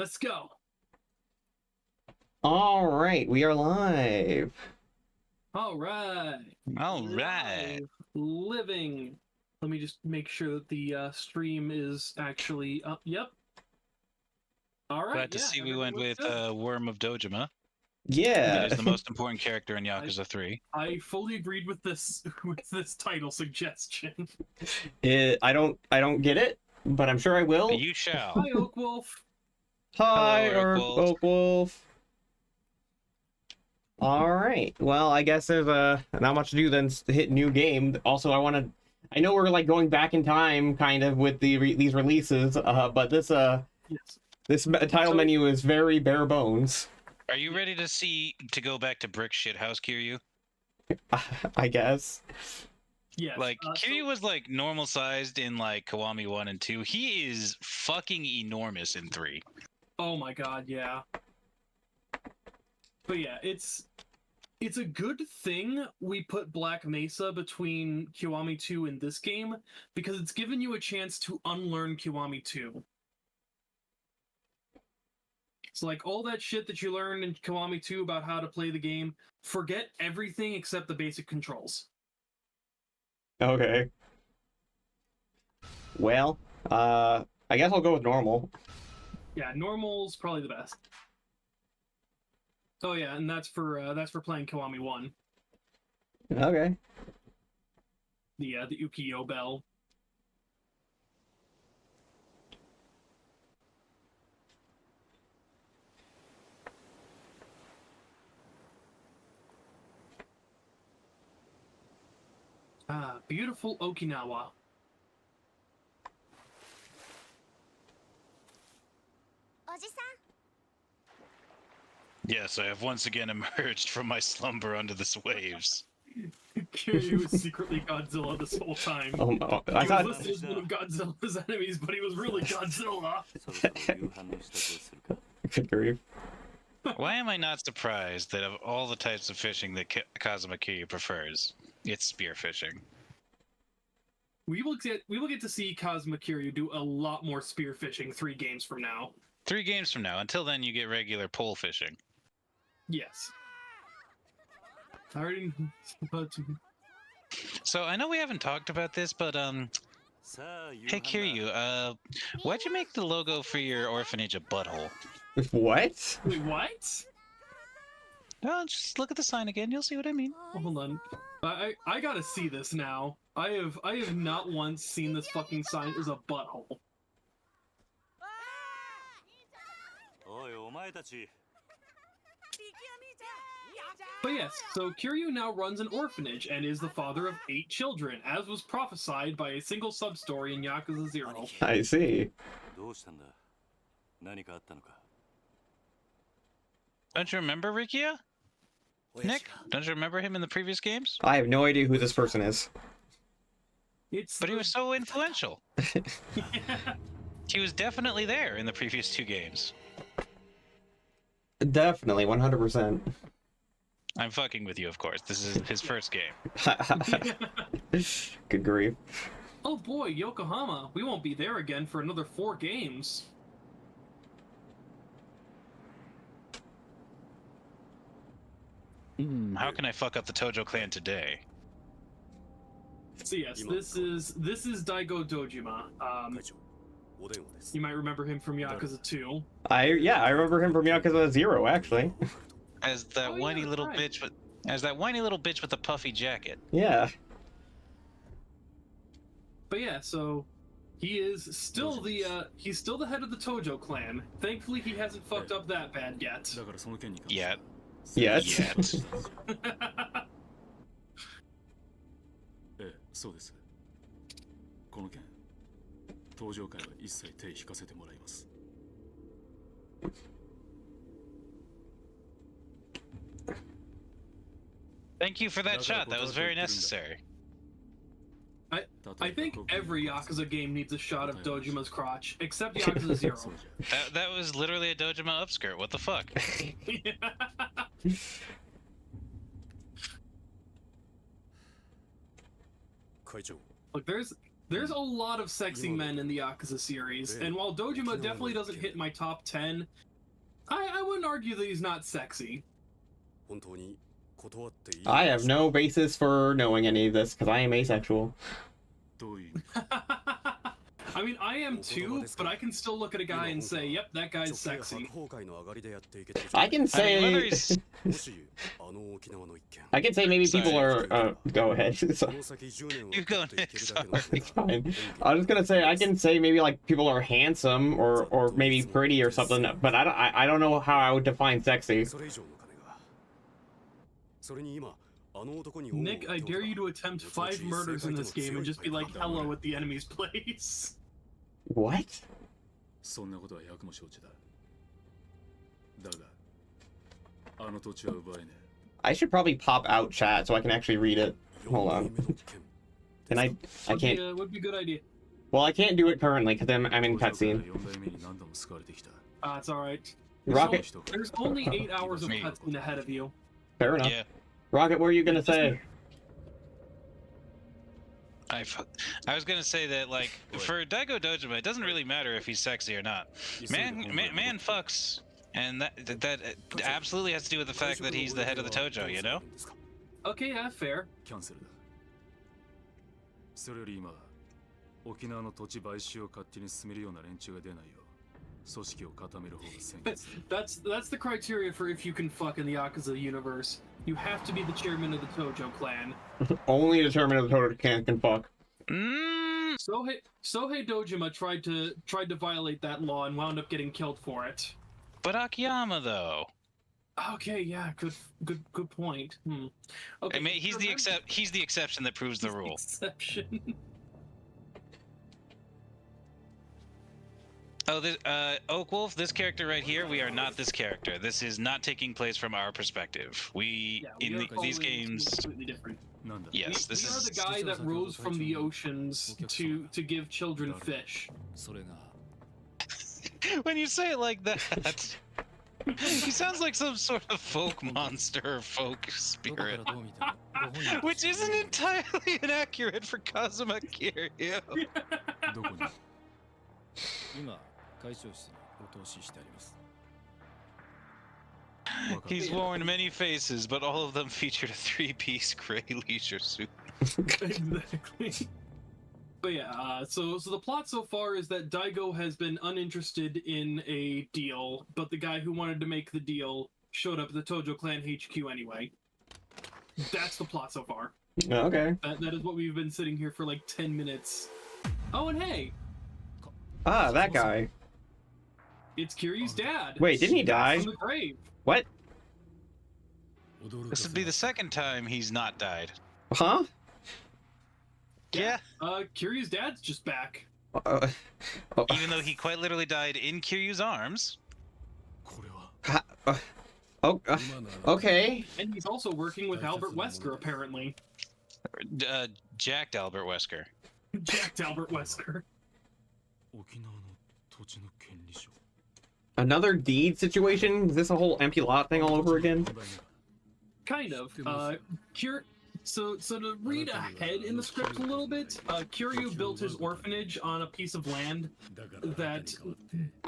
Let's go. All right, we are live. All right. All right. Living. Let me just make sure that the stream is actually up. Yep. All right. Glad to see we went with Worm of Dojima. Yeah. It is the most important character in Yakuza 3. I fully agreed with this title suggestion. I don't get it, but I'm sure I will. You shall. Hi, Oak Wolf. Hi, Hello, Oak Wolf. All right. Well, I guess there's not much to do than to hit new game. Also, I know we're like going back in time, kind of, with these releases. But this Yes. this title menu is very bare bones. Are you ready to go back to Brick Shithouse Kiryu? I guess. Yes. Like Kiryu was like normal sized in like Kiwami 1 and 2. He is fucking enormous in 3. Oh my god, yeah. But yeah, it's a good thing we put Black Mesa between Kiwami 2 and this game, because it's given you a chance to unlearn Kiwami 2. It's like all that shit that you learned in Kiwami 2 about how to play the game, forget everything except the basic controls. Okay. Well, I guess I'll go with normal. Yeah, normal's probably the best. Oh yeah, and that's for playing Kiwami 1. Okay. The Ukiyo bell. Beautiful Okinawa. Yes, I have once again emerged from my slumber under the waves. Kiryu was secretly Godzilla this whole time. Oh, I He thought was listed as one of Godzilla's enemies, but he was really Godzilla. Good grief. Why am I not surprised that of all the types of fishing that Kazuma Kiryu prefers, it's spearfishing? We will get to see Kazuma Kiryu do a lot more spearfishing 3 games from now. 3 games from now. Until then, you get regular pole fishing. Yes. I already. So I know we haven't talked about this, but hey Kiryu, why'd you make the logo for your orphanage a butthole? What? Wait, what? No, just look at the sign again. You'll see what I mean. Hold on. I gotta see this now. I have not once seen this fucking sign as a butthole. But yes, so Kiryu now runs an orphanage and is the father of 8 children, as was prophesied by a single sub-story in Yakuza 0. I see. Don't you remember Rikia? Nick, don't you remember him in the previous games? I have no idea who this person is. But he was so influential. He was definitely there in the previous 2 games. Definitely, 100%. I'm fucking with you, of course. This is his first game. Good grief. Oh boy, Yokohama. We won't be there again for another 4 games. How can I fuck up the Tojo clan today? So yes, this is Daigo Dojima. You might remember him from Yakuza 2. I remember him from Yakuza 0, actually. As that whiny little bitch with the puffy jacket. Yeah. But yeah, so he is still the head of the Tojo clan. Thankfully, he hasn't fucked up that bad yet. Yet. Yes. Yet. Thank you for that shot. That was very necessary. I think every Yakuza game needs a shot of Dojima's crotch, except Yakuza 0. That was literally a Dojima upskirt. What the fuck? Look, There's a lot of sexy men in the Yakuza series, and while Dojima definitely doesn't hit my top 10, I wouldn't argue that he's not sexy. I have no basis for knowing any of this because I am asexual. I mean, I am too, but I can still look at a guy and say, yep, that guy's sexy. I can say... I mean, whether he's... I can say maybe people are... go ahead. You go next. Sorry. It's fine. I was gonna say, I can say maybe like people are handsome or maybe pretty or something, but I don't know how I would define sexy. Nick, I dare you to attempt 5 murders in this game and just be like, hello at the enemy's place. What? I should probably pop out chat so I can actually read it. Hold on. Can I can't... would be a good idea. Well, I can't do it currently because I'm in cutscene. It's alright. Rokkit... There's only 8 hours of cutscene ahead of you. Fair enough. Yeah. Rokkit, what are you gonna say? I was gonna say that, like, for Daigo Dojima, it doesn't really matter if he's sexy or not. Man fucks, and that absolutely has to do with the fact that he's the head of the Tojo, you know? Okay, yeah, fair. That's the criteria for if you can fuck in the Yakuza universe. You have to be the chairman of the Tojo clan. Only the chairman of the Tojo clan can fuck. Sohei Dojima tried to violate that law and wound up getting killed for it. But Akiyama, though. Okay, yeah, good point. Okay, I mean, he's the exception that proves the rule. Exception. Oh, Oak Wolf, this character right here, we are not this character. This is not taking place from our perspective. We These games, completely different. Yes, we are the guy that rose from the oceans to give children fish. When you say it like that, he sounds like some sort of folk monster or folk spirit, which isn't entirely inaccurate for Kazuma Kiryu. He's worn many faces, but all of them featured a 3-piece gray leisure suit. Exactly. But yeah, so the plot so far is that Daigo has been uninterested in a deal, but the guy who wanted to make the deal showed up at the Tojo Clan HQ anyway. That's the plot so far. Okay. That is what we've been sitting here for like 10 minutes. Oh, and hey! Ah, that guy. It's Kiryu's dad. Wait, didn't he die? From the grave. What? This would be the second time he's not died. Huh? Yeah. Kiryu's dad's just back. Even though he quite literally died in Kiryu's arms. Okay. And he's also working with Albert Wesker, apparently. Jacked Albert Wesker. Jacked Albert Wesker. Another deed situation? Is this a whole empty lot thing all over again? Kind of. So to read ahead in the script a little bit, Kiryu built his orphanage on a piece of land that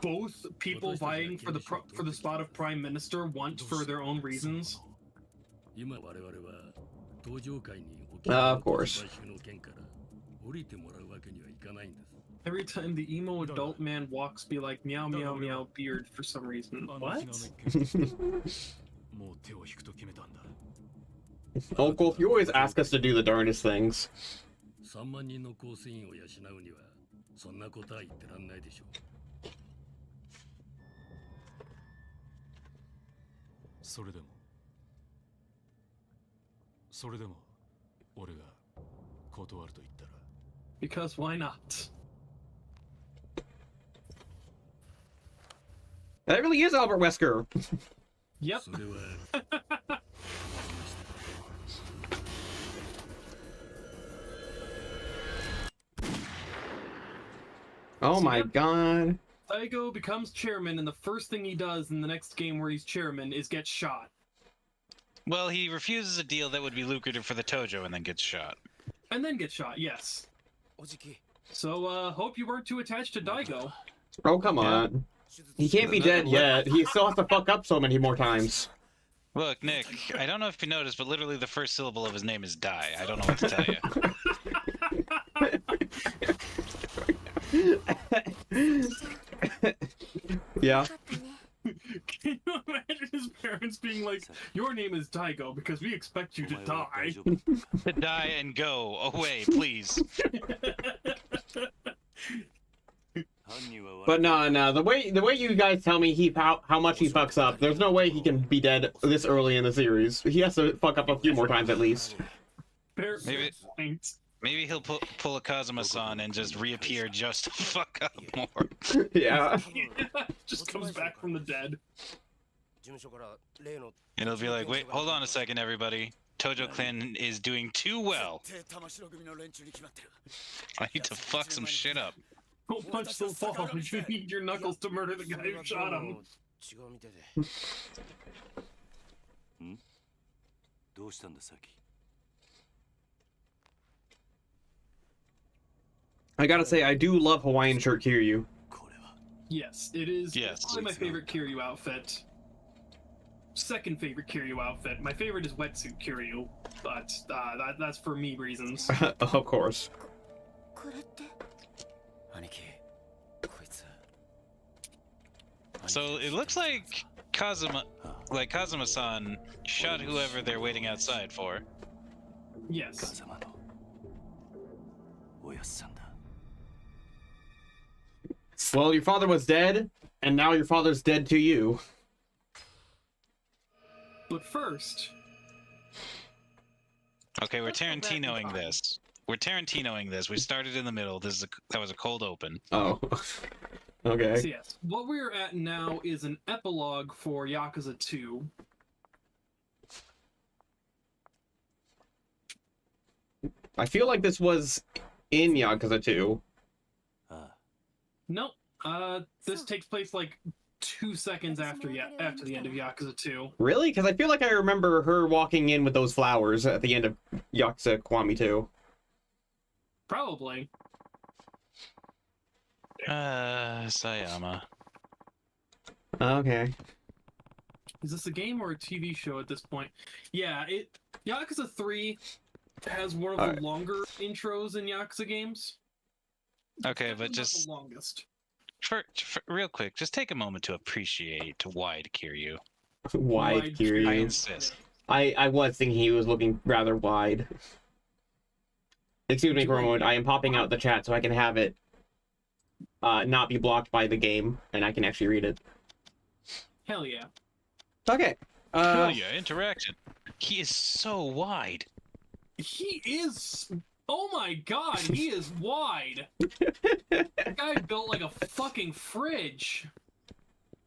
both people vying for the spot of Prime Minister want for their own reasons. Of course. Every time the emo adult man walks, be like meow meow meow beard for some reason. What? Oh, Wolf, you always ask us to do the darndest things. Because why not? That really is Albert Wesker. Yep. Oh my god. Daigo becomes chairman, and the first thing he does in the next game where he's chairman is get shot. Well, he refuses a deal that would be lucrative for the Tojo and then gets shot. And then gets shot, yes. So, hope you weren't too attached to Daigo. Oh, come on. He can't be dead yet. He still has to fuck up so many more times. Look, Nick, I don't know if you noticed, but literally the first syllable of his name is Dai. I don't know what to tell you. Yeah. Can you imagine his parents being like, your name is Daigo because we expect you to die? To die and go away, please. But no, the way you guys tell me how much he fucks up, there's no way he can be dead this early in the series. He has to fuck up a few more times at least. Maybe he'll pull a Kazuma-san and just reappear just to fuck up more. Yeah. Just comes back from the dead. And it'll be like, wait, hold on a second, everybody. Tojo Clan is doing too well. I need to fuck some shit up. Don't punch the wall, but you need your knuckles to murder the guy who shot him. I gotta say, I do love Hawaiian shirt Kiryu. Yes, it is. Yes. It's probably my favorite Kiryu outfit. Second favorite Kiryu outfit. My favorite is wetsuit Kiryu, but that's for me reasons. Of course. So it looks like Kazuma-san shot whoever they're waiting outside for. Yes. Well, your father was dead, and now your father's dead to you. But first... Okay, we're Tarantinoing this. We're Tarantinoing this. We started in the middle. That was a cold open. Oh. Okay. So yes, what we're at now is an epilogue for Yakuza 2. I feel like this was in Yakuza 2. Nope. This takes place like 2 seconds after the end of Yakuza 2. Really? Because I feel like I remember her walking in with those flowers at the end of Yakuza Kiwami 2. Probably. Sayama. Okay. Is this a game or a TV show at this point? Yeah, Yakuza 3 has one of the longer intros in Yakuza games. Okay, but Not just the longest. for real quick, just take a moment to appreciate wide Kiryu. Wide Kiryu. I insist. I was thinking he was looking rather wide. Excuse me for a moment. I am popping out the chat so I can have it not be blocked by the game, and I can actually read it. Hell yeah. Okay. Hell yeah, interaction. He is so wide. He is... Oh my god, he is wide. That guy built like a fucking fridge.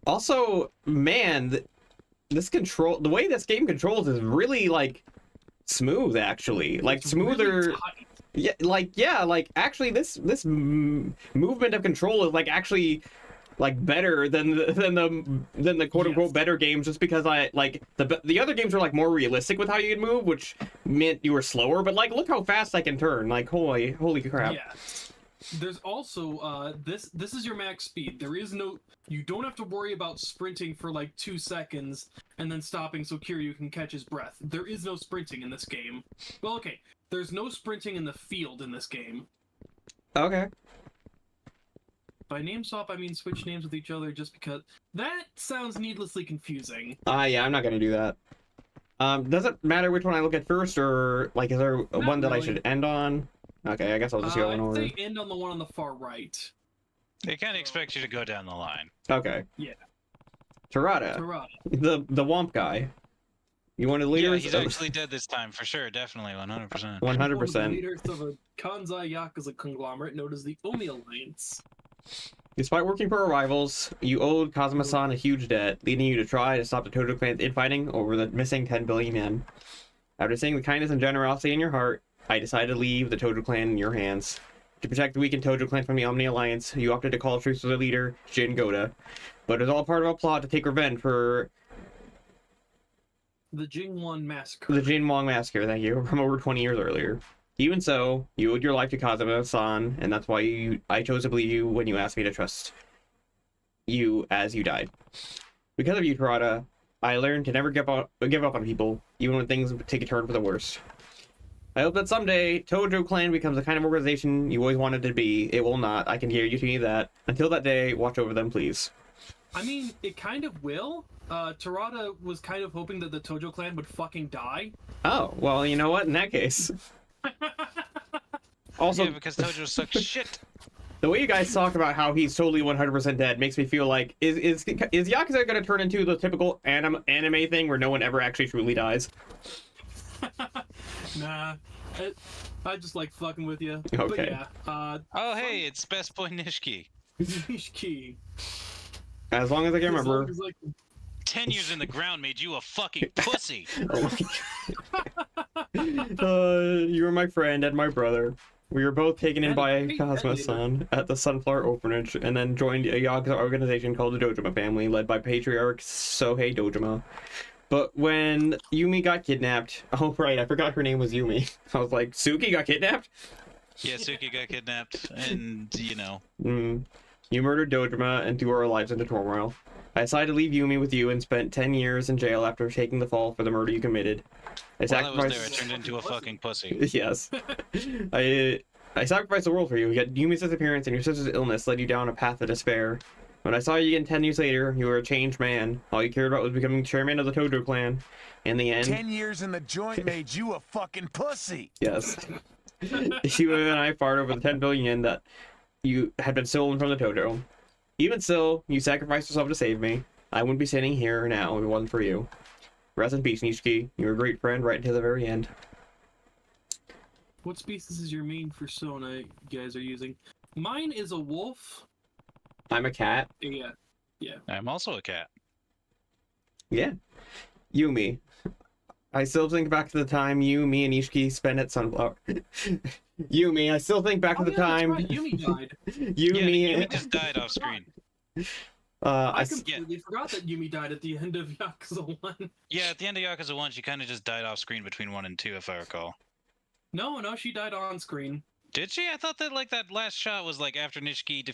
Also, man, the way this game controls is really, like, smooth, actually. Like, It's smoother... really tight. Actually, this movement of control is, like, actually... like better than the quote unquote better games, just because the other games were like more realistic with how you could move, which meant you were slower. But like, look how fast I can turn! Like, holy crap! Yeah. There's also this is your max speed. There is no, you don't have to worry about sprinting for like 2 seconds and then stopping so Kiryu can catch his breath. There is no sprinting in this game. Well, okay, there's no sprinting in the field in this game. Okay. By name swap, I mean switch names with each other just because... That sounds needlessly confusing. Yeah, I'm not gonna do that. Does it matter which one I look at first, or, like, is there one that I should end on? Okay, I guess I'll just go in order. I'd say end on the one on the far right. They kind of expect you to go down the line. Okay. Yeah. Tarada. The Womp guy. You wanted leaders? Yeah, he's actually dead this time, for sure, definitely, 100%. 100%. One of the leaders of a Kanzai Yakuza conglomerate known as the Omi Alliance. Despite working for our rivals, you owed Kazuma-san a huge debt, leading you to try to stop the Tojo Clan's infighting over the missing 10 billion yen. After seeing the kindness and generosity in your heart, I decided to leave the Tojo Clan in your hands. To protect the weakened Tojo Clan from the Omni Alliance, you opted to call truce to the leader, Jin Goda. But it was all part of a plot to take revenge for... The Jingwon Massacre. The Jinwon Massacre, thank you, from over 20 years earlier. Even so, you owed your life to Kazuma-san, and that's why I chose to believe you when you asked me to trust you as you died. Because of you, Terada, I learned to never give up on people, even when things take a turn for the worst. I hope that someday Tojo Clan becomes the kind of organization you always wanted to be. It will not. I can guarantee you that. Until that day, watch over them, please. I mean, it kind of will. Terada was kind of hoping that the Tojo Clan would fucking die. Oh, well, you know what? In that case. Also, yeah, because Tojo sucks shit. The way you guys talk about how he's totally 100% dead makes me feel like is Yakuza going to turn into the typical anime thing where no one ever actually truly dies? Nah, I just like fucking with you. Okay. But yeah. Oh hey, it's Best Boy Nishiki. Nishiki. As long as I can remember. 10 years in the ground made you a fucking pussy. You were my friend and my brother. We were both taken in by Kazuma-san at the Sunflower Orphanage, and then joined a Yakuza organization called the Dojima family, led by Patriarch Sohei Dojima. But when Yumi got kidnapped... Oh, right, I forgot her name was Yumi. I was like, Suki got kidnapped? Yeah, Suki got kidnapped, and, you know... You murdered Dojima and threw our lives into turmoil. I decided to leave Yumi with you and spent 10 years in jail after taking the fall for the murder you committed. While I was there, I turned into a fucking pussy. Yes. I sacrificed the world for you, yet Yumi's disappearance and your sister's illness led you down a path of despair. When I saw you again 10 years later, you were a changed man. All you cared about was becoming chairman of the Tojo clan. In the end... 10 years in the joint made you a fucking pussy! Yes. You and I fought over the 10 billion yen that you had been stolen from the Tojo. Even so, you sacrificed yourself to save me. I wouldn't be sitting here now if it wasn't for you. Rest in peace, Nishiki. You were a great friend right until the very end. What species is your main persona you guys are using? Mine is a wolf. I'm a cat. Yeah. I'm also a cat. Yeah. Yumi. I still think back to the time you, me, and Ishiki spent at Sunflower. Yumi, I still think back to the time... Right. Yumi died. Yumi just died off screen. I completely forgot that Yumi died at the end of Yakuza 1. Yeah, at the end of Yakuza 1, she kind of just died off screen between 1 and 2, if I recall. No, she died on screen. Did she? I thought that like that last shot was like after Nishiki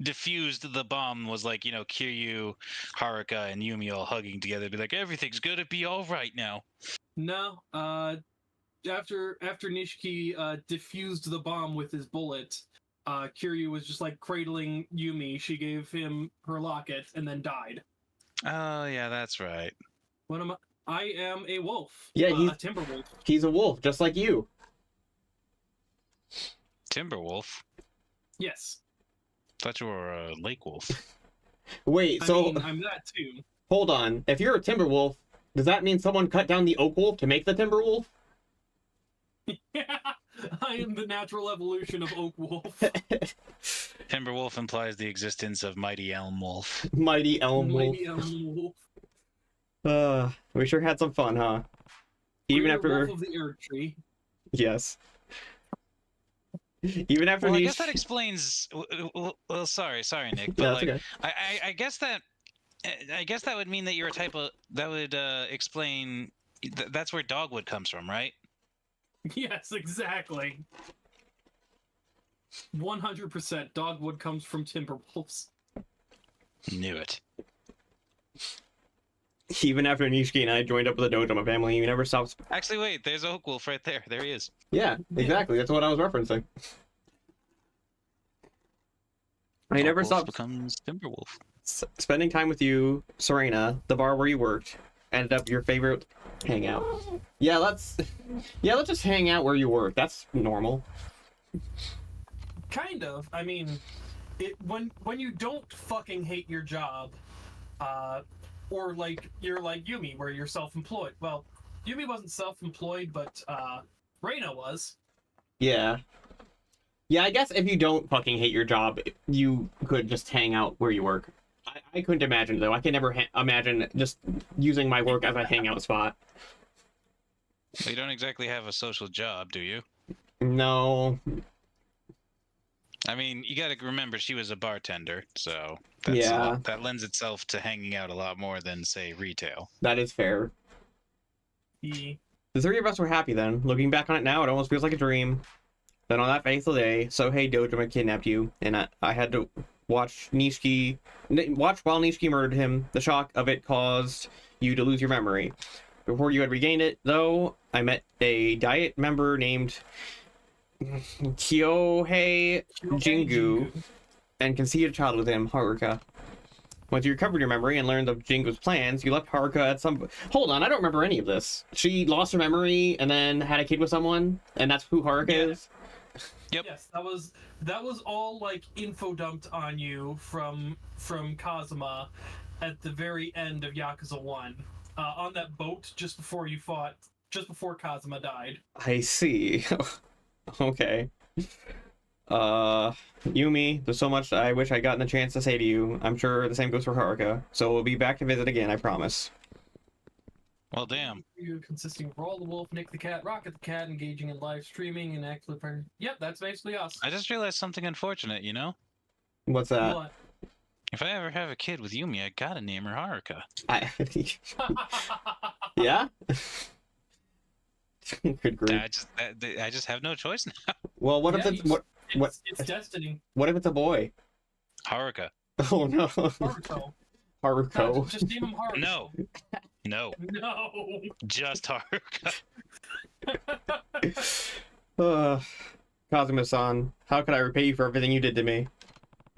diffused the bomb was like, you know, Kiryu, Haruka, and Yumi all hugging together, be like, everything's gonna be all right now. No, after Nishiki diffused the bomb with his bullet, Kiryu was just like cradling Yumi. She gave him her locket and then died. Oh yeah, that's right. I am a wolf. Yeah, a timber wolf. He's a wolf, just like you. Timberwolf? Yes. Thought you were a lake wolf. Wait, so... I mean, I'm that too. Hold on. If you're a timber wolf, does that mean someone cut down the oak wolf to make the timber wolf? Yeah, I am the natural evolution of oak wolf. Timberwolf implies the existence of Mighty Elm Wolf. Mighty Elm Wolf. Mighty Elm Wolf. We sure had some fun, huh? Even Greater after... wolf of the Eric tree. Yes. Even after well, these... I guess that explains. Well, sorry, Nick, but yeah, like, okay. I guess that would mean that you're a type of that would explain. That's where dogwood comes from, right? Yes, exactly. 100% dogwood comes from timber wolves. Knew it. Even after Nishiki and I joined up with the Dojima family, you never stopped... Actually, wait, there's Oak Wolf right there. There he is. Yeah, exactly. That's what I was referencing. I never stopped... becomes Timberwolf. Spending time with you, Serena, the bar where you worked, ended up your favorite hangout. Yeah, let's just hang out where you work. That's normal. Kind of. I mean, when you don't fucking hate your job, or like you're like Yumi, where you're self-employed. Well, Yumi wasn't self-employed, but Reina was. Yeah. Yeah, I guess if you don't fucking hate your job, you could just hang out where you work. I couldn't imagine, though. I can never imagine just using my work as a hangout spot. Well, you don't exactly have a social job, do you? No. I mean, you gotta remember she was a bartender, so that lends itself to hanging out a lot more than, say, retail. That is fair. Yeah. The three of us were happy then. Looking back on it now, it almost feels like a dream. Then on that fateful day, Sohei Dojima kidnapped you, and I had to watch while Nishiki murdered him. The shock of it caused you to lose your memory. Before you had regained it, though, I met a Diet member named Kyohei Jingu and conceived a child with him, Haruka. Once you recovered your memory and learned of Jingu's plans, you left Haruka at some... Hold on, I don't remember any of this. She lost her memory and then had a kid with someone, and that's who Haruka is? Yep. Yes, that was all like info dumped on you from Kazuma at the very end of Yakuza 1. On that boat just before Kazuma died. I see. Okay. Yumi, there's so much I wish I'd gotten the chance to say to you. I'm sure the same goes for Haruka. So we'll be back to visit again, I promise. Well, damn. You consisting of Rall the Wolf, Nick the Cat, Rokkit the Cat, engaging in live streaming, and actually... Yep, that's basically us. I just realized something unfortunate, you know? What's that? What? If I ever have a kid with Yumi, I gotta name her Haruka. Yeah? Good grief. I just have no choice now. Well, what if it's... It's destiny. What if it's a boy? Haruka. Oh, no. Haruko. Haruko. Just name him Haruko. No. No. No. Just Haruka. Kazuma-san, how could I repay you for everything you did to me?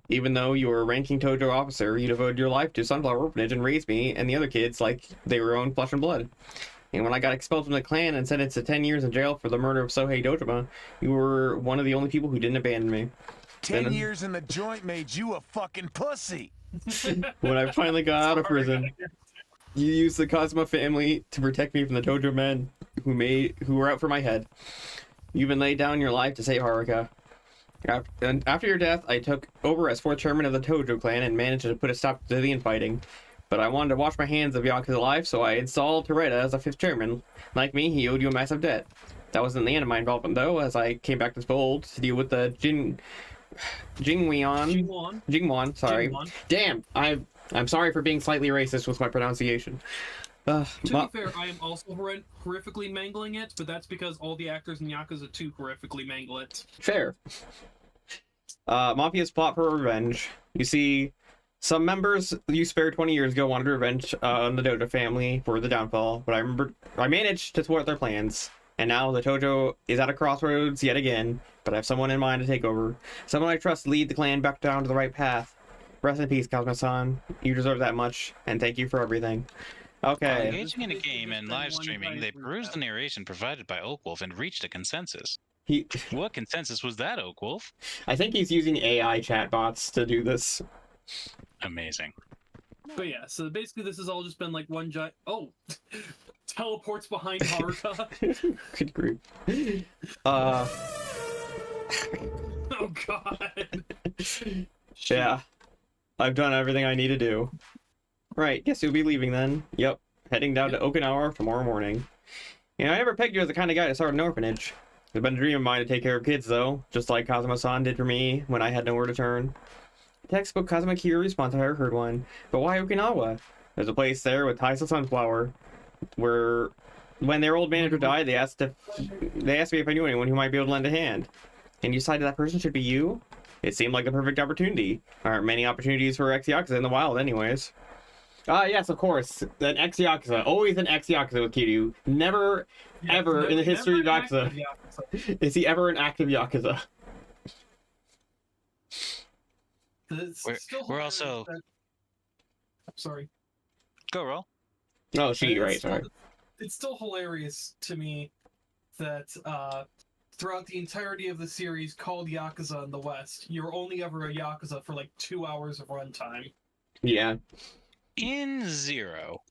Even though you were a ranking Tojo officer, you devoted your life to Sunflower Orphanage and raised me and the other kids like they were own flesh and blood. And when I got expelled from the clan and sentenced to 10 years in jail for the murder of Sohei Dojima, you were one of the only people who didn't abandon me. 10 years in the joint made you a fucking pussy. When I finally got out of prison, you used the Kazuma family to protect me from the Tojo men who were out for my head. You even laid down your life to save Haruka. After your death, I took over as 4th chairman of the Tojo clan and managed to put a stop to the infighting. But I wanted to wash my hands of Yakuza life, so I installed Toretta as a 5th chairman. Like me, he owed you a massive debt. That wasn't the end of my involvement, though, as I came back to this fold to deal with the Jingwon, sorry. Jingwon. Damn, I'm sorry for being slightly racist with my pronunciation. To be fair, I am also horrifically mangling it, but that's because all the actors in Yakuza 2 horrifically mangle it. Fair. Mafia's plot for revenge. You see, some members you spared 20 years ago wanted revenge on the Dojo family for the downfall, but I managed to thwart their plans. And now the Tojo is at a crossroads yet again, but I have someone in mind to take over. Someone I trust to lead the clan back down to the right path. Rest in peace, Kazuma-san. You deserve that much, and thank you for everything. Okay. Engaging in a game and live streaming, they perused the narration provided by Oakwolf and reached a consensus. What consensus was that, Oakwolf? I think he's using AI chatbots to do this. Amazing. But yeah, so basically this has all just been like one giant... Oh! Teleports behind Haruka. Good grief. Oh god. Yeah. I've done everything I need to do. Right, guess you'll be leaving then. Yep. Heading down to Okinawa tomorrow morning. You know, I never pegged you as the kind of guy to start an orphanage. It's been a dream of mine to take care of kids, though, just like Kazuma-san did for me when I had nowhere to turn. Textbook Kazuma Kira response, I heard one. But why Okinawa? There's a place there with ties to Sunflower, where when their old manager died, they asked me if I knew anyone who might be able to lend a hand. And you decided that person should be you? It seemed like the perfect opportunity. There aren't many opportunities for ex-Yakuza in the wild anyways. Yes, of course. An ex-Yakuza. Always an ex-Yakuza with Kiryu. Never, ever in the history of Yakuza is he ever an active Yakuza. We're also... Sorry. Go, Rall. Oh, right, sorry. It's still hilarious to me that throughout the entirety of the series called Yakuza in the West, you're only ever a Yakuza for like 2 hours of runtime. Yeah. In Zero.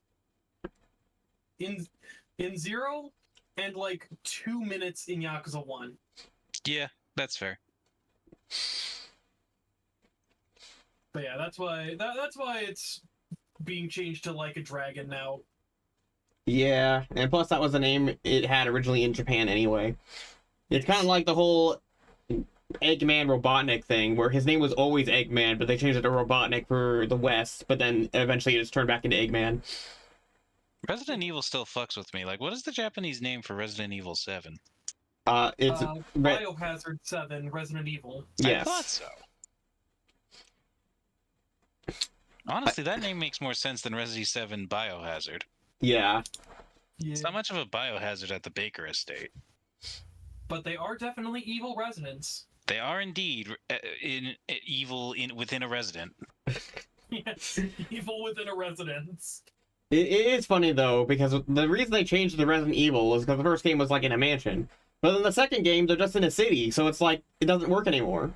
In Zero, and like 2 minutes in Yakuza 1. Yeah, that's fair. But yeah, that's why it's being changed to Like a Dragon now. Yeah, and plus that was the name it had originally in Japan anyway. It's kind of like the whole Eggman Robotnik thing, where his name was always Eggman, but they changed it to Robotnik for the West, but then eventually it just turned back into Eggman. Resident Evil still fucks with me. Like, what is the Japanese name for Resident Evil 7? It's Biohazard 7 Resident Evil. yes. I thought so. Honestly, that name makes more sense than Resident 7 Biohazard. Yeah. Yeah. It's not much of a biohazard at the Baker estate. But they are definitely evil residents. They are indeed evil within a resident. Yes, evil within a residence. It is funny though, because the reason they changed the Resident Evil is because the first game was like in a mansion. But in the second game, they're just in a city, so it's like, it doesn't work anymore.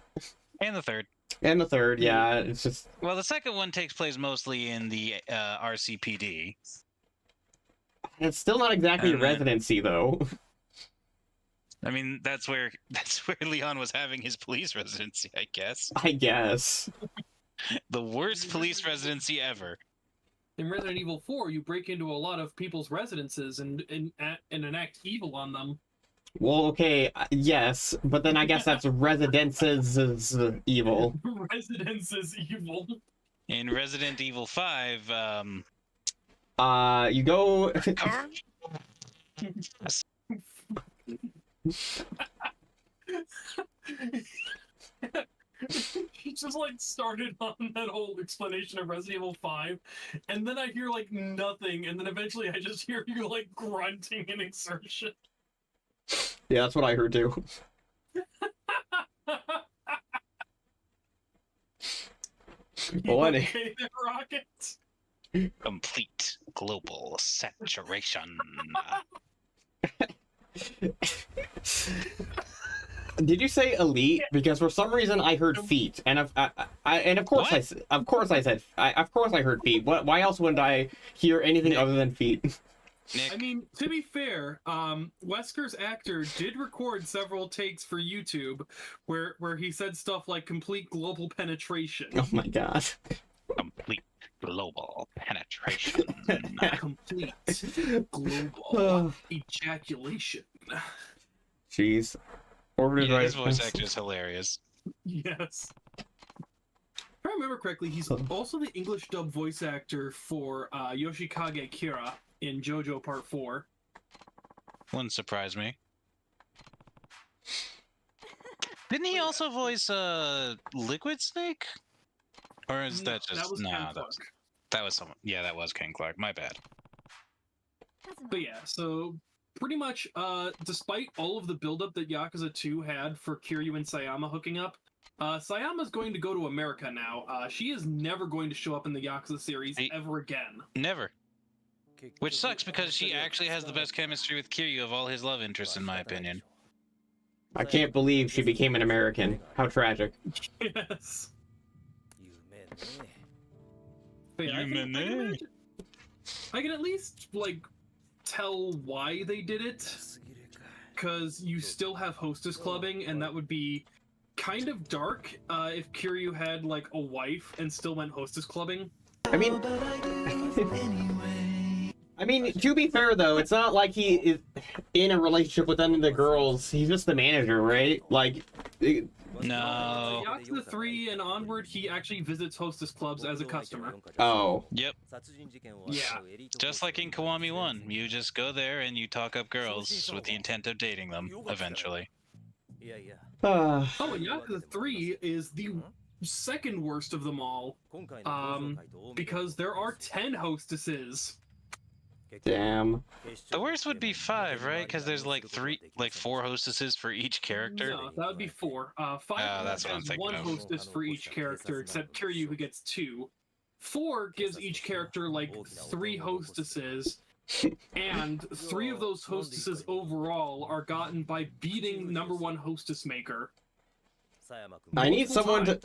And the third. And the third, yeah, it's just... Well, the second one takes place mostly in the RCPD. It's still not exactly residency, though. I mean, that's where Leon was having his police residency, I guess. I guess. The worst police residency ever. In Resident Evil 4, you break into a lot of people's residences and enact evil on them. Well, okay, yes, but then I guess that's residences evil. Residence is evil. In Resident Evil 5, you go... He just like started on that whole explanation of Resident Evil 5, and then I hear like nothing, and then eventually I just hear you like grunting and exertion. Yeah, that's what I heard too. What? Okay, there, Rokkit? complete global saturation. Did you say elite? Because for some reason I heard feet, and of course I heard feet. Why else wouldn't I hear anything other than feet? Nick, I mean, to be fair, Wesker's actor did record several takes for YouTube where he said stuff like complete global penetration. Oh my god. complete global penetration. Complete global ejaculation. Jeez. Yeah, his voice actor is hilarious. Yes. If I remember correctly, he's also the English dub voice actor for Yoshikage Kira in JoJo Part 4. Wouldn't surprise me. Didn't he also voice Liquid Snake? Or is that just that was Ken Clark. That was someone. Yeah, that was Ken Clark. My bad. But yeah, so pretty much, despite all of the buildup that Yakuza 2 had for Kiryu and Sayama hooking up, Sayama's going to go to America now. She is never going to show up in the Yakuza series ever again. Never. Which sucks because she actually has the best chemistry with Kiryu of all his love interests, in my opinion. I can't believe she became an American. How tragic. Yes. But yeah, I can at least, like, tell why they did it, because you still have hostess clubbing, and that would be kind of dark if Kiryu had like a wife and still went hostess clubbing. I mean, to be fair though, it's not like he is in a relationship with any of the girls. He's just the manager, right? Like, no. Yakuza 3 and onward, he actually visits hostess clubs as a customer. Oh. Yep. Yeah. Just like in Kiwami 1, you just go there and you talk up girls with the intent of dating them, eventually. Oh, and Yakuza 3 is the second worst of them all, because there are 10 hostesses. Damn. The worst would be 5, right? Because there's like 4 hostesses for each character. No, that would be 4. 5 that's what I'm has thinking 1 of. hostess for each character, except Kiryu, who gets 2. 4 gives each character like 3 hostesses, and 3 of those hostesses overall are gotten by beating #1 hostess maker. I need someone to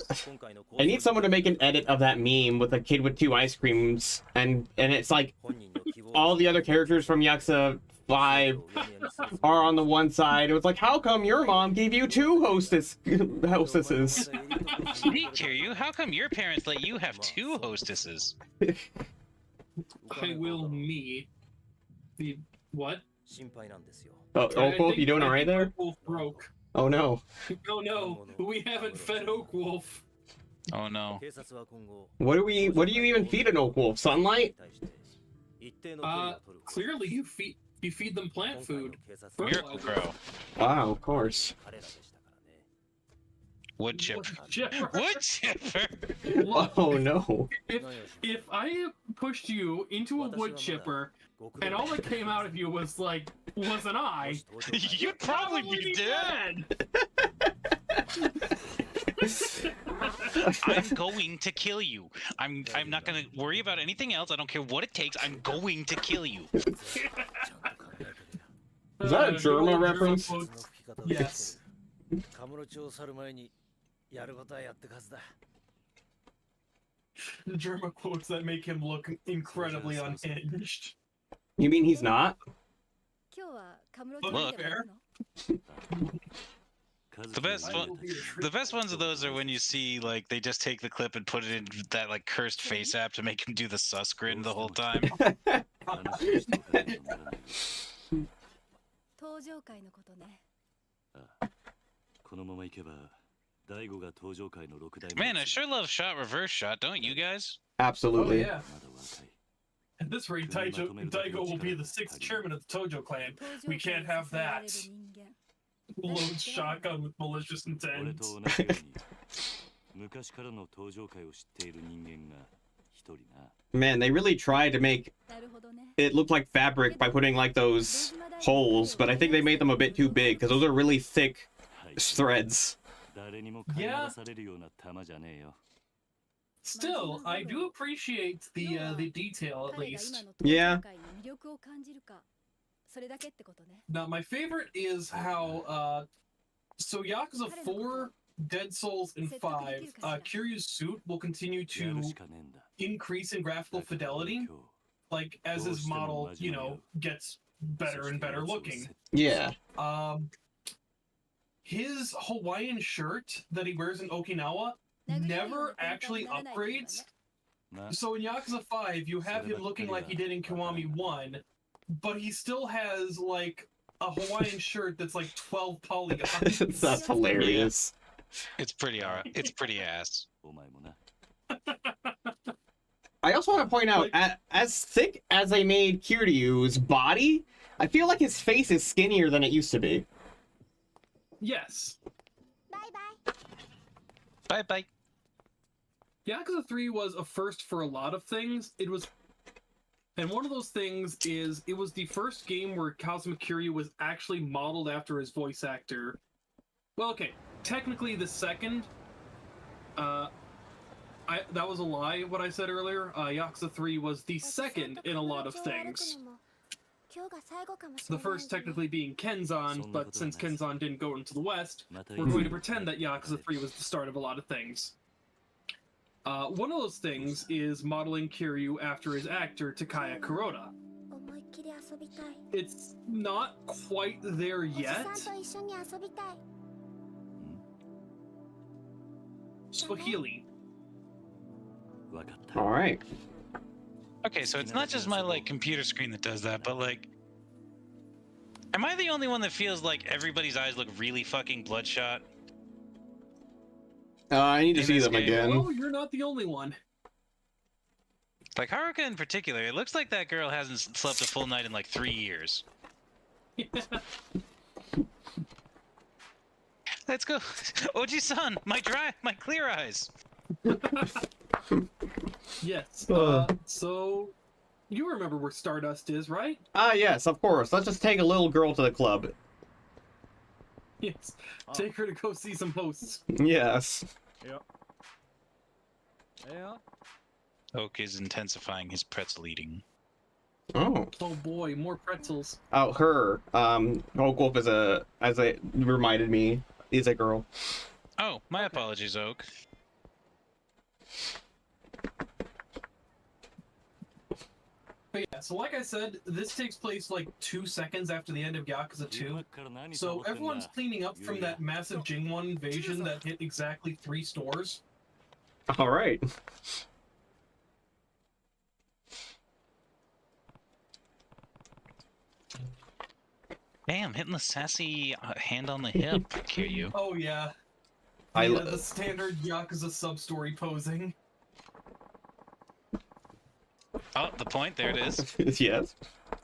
make an edit of that meme with a kid with 2 ice creams, and it's like all the other characters from Yakuza 5 are on the one side. It was like, how come your mom gave you 2 hostesses? Hey, Kiryu, how come your parents let you have 2 hostesses? I will me. The what? Oh, Oak Wolf, you doing alright there? Oak Wolf broke. Oh no. Oh no, we haven't fed Oak Wolf. Oh no. What do you even feed an Oak Wolf? Sunlight? Clearly you feed them plant food. Miracle Crow. Wow, of course. Wood chipper. Chipper. Wood chipper! Look, Oh no. if I pushed you into a wood chipper and all that came out of you was an eye, You'd probably be dead! I'm going to kill you. I'm not gonna worry about anything else. I don't care what it takes. I'm going to kill you. Is that a German reference? quotes. Yes. The German quotes that make him look incredibly unhinged. You mean he's not? Look, fair. The best ones of those are when you see like they just take the clip and put it in that like cursed face app to make him do the sus grin the whole time. Man, I sure love shot reverse shot, don't you guys? Absolutely. Oh, yeah. At this rate, Daigo will be the 6th chairman of the Tojo clan. We can't have that. Load shotgun with malicious intent. Man, they really tried to make it look like fabric by putting like those holes, but I think they made them a bit too big because those are really thick threads. Yeah. Still, I do appreciate the detail at least. Yeah. Now, my favorite is how so Yakuza 4, Dead Souls, and 5, Kiryu's suit will continue to increase in graphical fidelity, like as his model, gets better and better looking. Yeah. His Hawaiian shirt that he wears in Okinawa never actually upgrades. So in Yakuza 5, you have him looking like he did in Kiwami 1, but he still has like a Hawaiian shirt that's like 12 polygons. That's hilarious. It's pretty alright. It's pretty ass. I also want to point out, as thick as they made Kiryu's body, I feel like his face is skinnier than it used to be. Yes. Bye-bye. Yakuza 3 was a first for a lot of things. And one of those things is it was the first game where Kazuma Kiryu was actually modeled after his voice actor. Well, okay, technically the second. That was a lie, what I said earlier. Yakuza 3 was the second in a lot of things. The first technically being Kenzan, but since Kenzan didn't go into the West, we're going to pretend that Yakuza 3 was the start of a lot of things. One of those things is modeling Kiryu after his actor, Takaya Kuroda. It's not quite there yet. Swahili. Alright. Okay, so it's not just my like computer screen that does that, but like, am I the only one that feels like everybody's eyes look really fucking bloodshot? I need to In see this them game. again. Oh, you're not the only one. Like Haruka in particular, it looks like that girl hasn't slept a full night in like 3 years. Let's go, Oji-san, my clear eyes. Yes. So you remember where Stardust is, right? Yes, of course. Let's just take a little girl to the club. Yes. Take her to go see some hosts. Yes. Yep. Yeah. Oak is intensifying his pretzel eating. Oh. Oh boy, more pretzels. Oh, her. Oak Wolf is as it reminded me, is a girl. Oh, my apologies, Oak. But yeah, so like I said, this takes place like 2 seconds after the end of Yakuza 2. So everyone's cleaning up from that massive Jingwon invasion that hit exactly 3 stores. Alright. Damn, hitting the sassy hand on the hip, Kiryu. Oh yeah. The standard Yakuza sub-story posing. Oh, the point. There it is. Yes.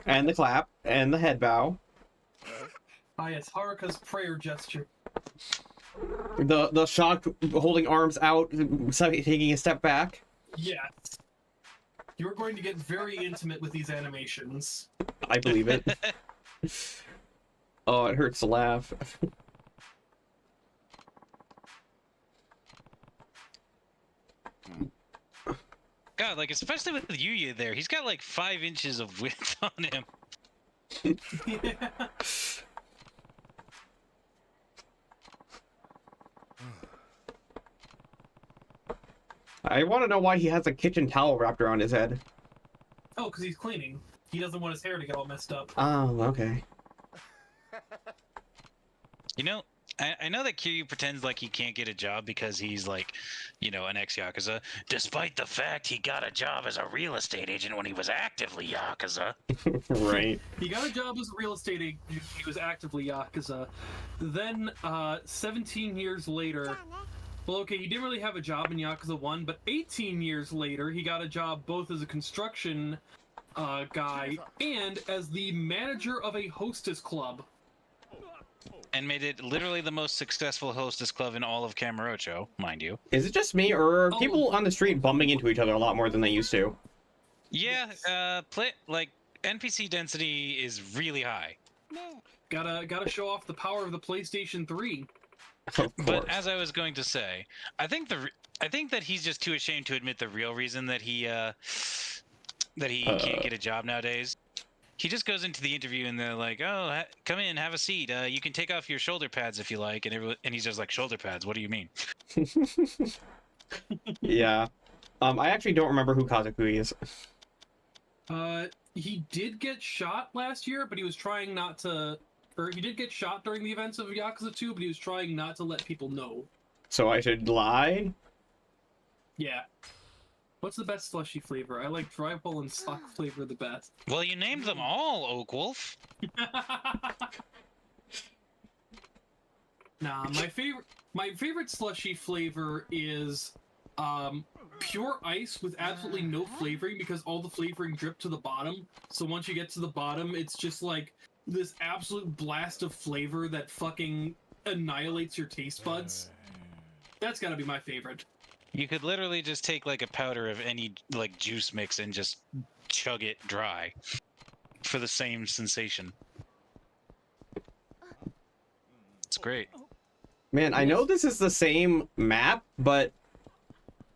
And the clap, and the head bow. Ah, yes, Haruka's prayer gesture. The shock holding arms out, taking a step back. Yes. You're going to get very intimate with these animations. I believe it. Oh, it hurts to laugh. God, like, especially with Yuya there, he's got like 5 inches of width on him. Yeah. I want to know why he has a kitchen towel wrapped around his head. Oh, because he's cleaning. He doesn't want his hair to get all messed up. Oh, okay. You know, I know that Kiryu pretends like he can't get a job because he's like, you know, an ex-Yakuza, despite the fact he got a job as a real estate agent when he was actively Yakuza. Right. He got a job as a real estate agent. He was actively Yakuza. Then, 17 years later... Well, okay, he didn't really have a job in Yakuza 1, but 18 years later, he got a job both as a construction guy and as the manager of a hostess club. And made it literally the most successful hostess club in all of Kamurocho, mind you. Is it just me, or are people on the street bumping into each other a lot more than they used to? Yeah, like, NPC density is really high. Gotta show off the power of the PlayStation 3. But as I was going to say, I think that he's just too ashamed to admit the real reason that he can't get a job nowadays. He just goes into the interview and they're like, "Oh, come in, have a seat. You can take off your shoulder pads if you like." And he's just like, "Shoulder pads? What do you mean?" Yeah. I actually don't remember who Kazakui is. He did get shot last year, but he was trying not to... Or he did get shot during the events of Yakuza 2, but he was trying not to let people know. So I should lie? Yeah. What's the best slushy flavor? I like Drywall and Sock flavor the best. Well, you named them all, Oak Wolf. Nah, my favorite slushy flavor is pure ice with absolutely no flavoring, because all the flavoring dripped to the bottom. So once you get to the bottom, it's just like this absolute blast of flavor that fucking annihilates your taste buds. That's gotta be my favorite. You could literally just take like a powder of any like juice mix and just chug it dry for the same sensation. It's great. Man, I know this is the same map, but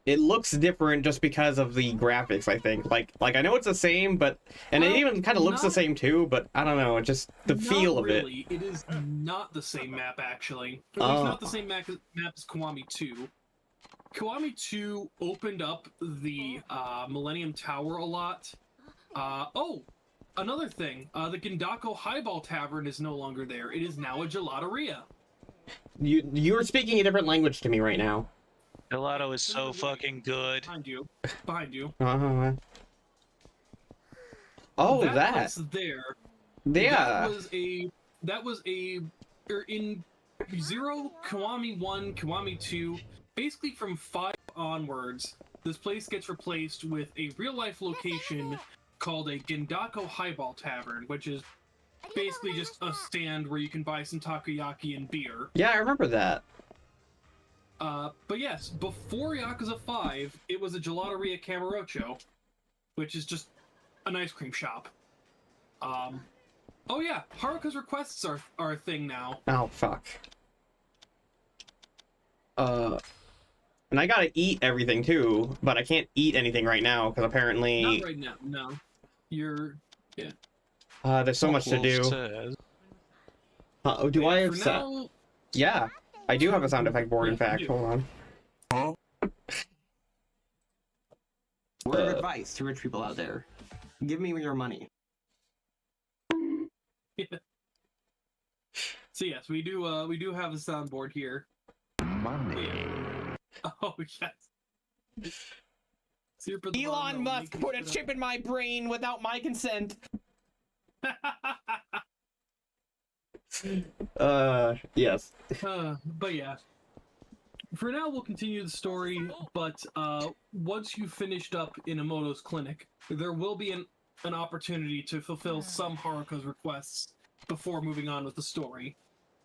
it looks different just because of the graphics, I think. Like I know it's the same, but... And it even kind of looks the same too, but I don't know, just the feel of it. It is not the same map, actually. It's not the same map as Kiwami 2. Kiwami 2 opened up the Millennium Tower a lot. Another thing. The Gindako Highball Tavern is no longer there. It is now a gelateria. You're speaking a different language to me right now. Gelato is so fucking good. Behind you. Oh, That's there. Yeah. That was in 0, Kiwami 1, Kiwami 2, basically from 5 onwards, this place gets replaced with a real-life location called a Gindako Highball Tavern, which is basically just a stand where you can buy some takoyaki and beer. Yeah, I remember that. But yes, before Yakuza 5, it was a Gelateria Kamurocho, which is just an ice cream shop. Oh yeah, Haruka's requests are a thing now. Oh, fuck. And I gotta eat everything too, but I can't eat anything right now, because apparently... Not right now, no. Yeah. There's so much to do. Do I have... now... Yeah, I do have a sound effect board, in fact. Hold on. Word of advice to rich people out there. Give me your money. So yes, we do have a soundboard here. Money. Oh yes. Elon Musk put a chip in my brain without my consent. Yes. But yeah. for now, we'll continue the story, but once you've finished up Inamoto's clinic, there will be an opportunity to fulfill some Haruka's requests before moving on with the story.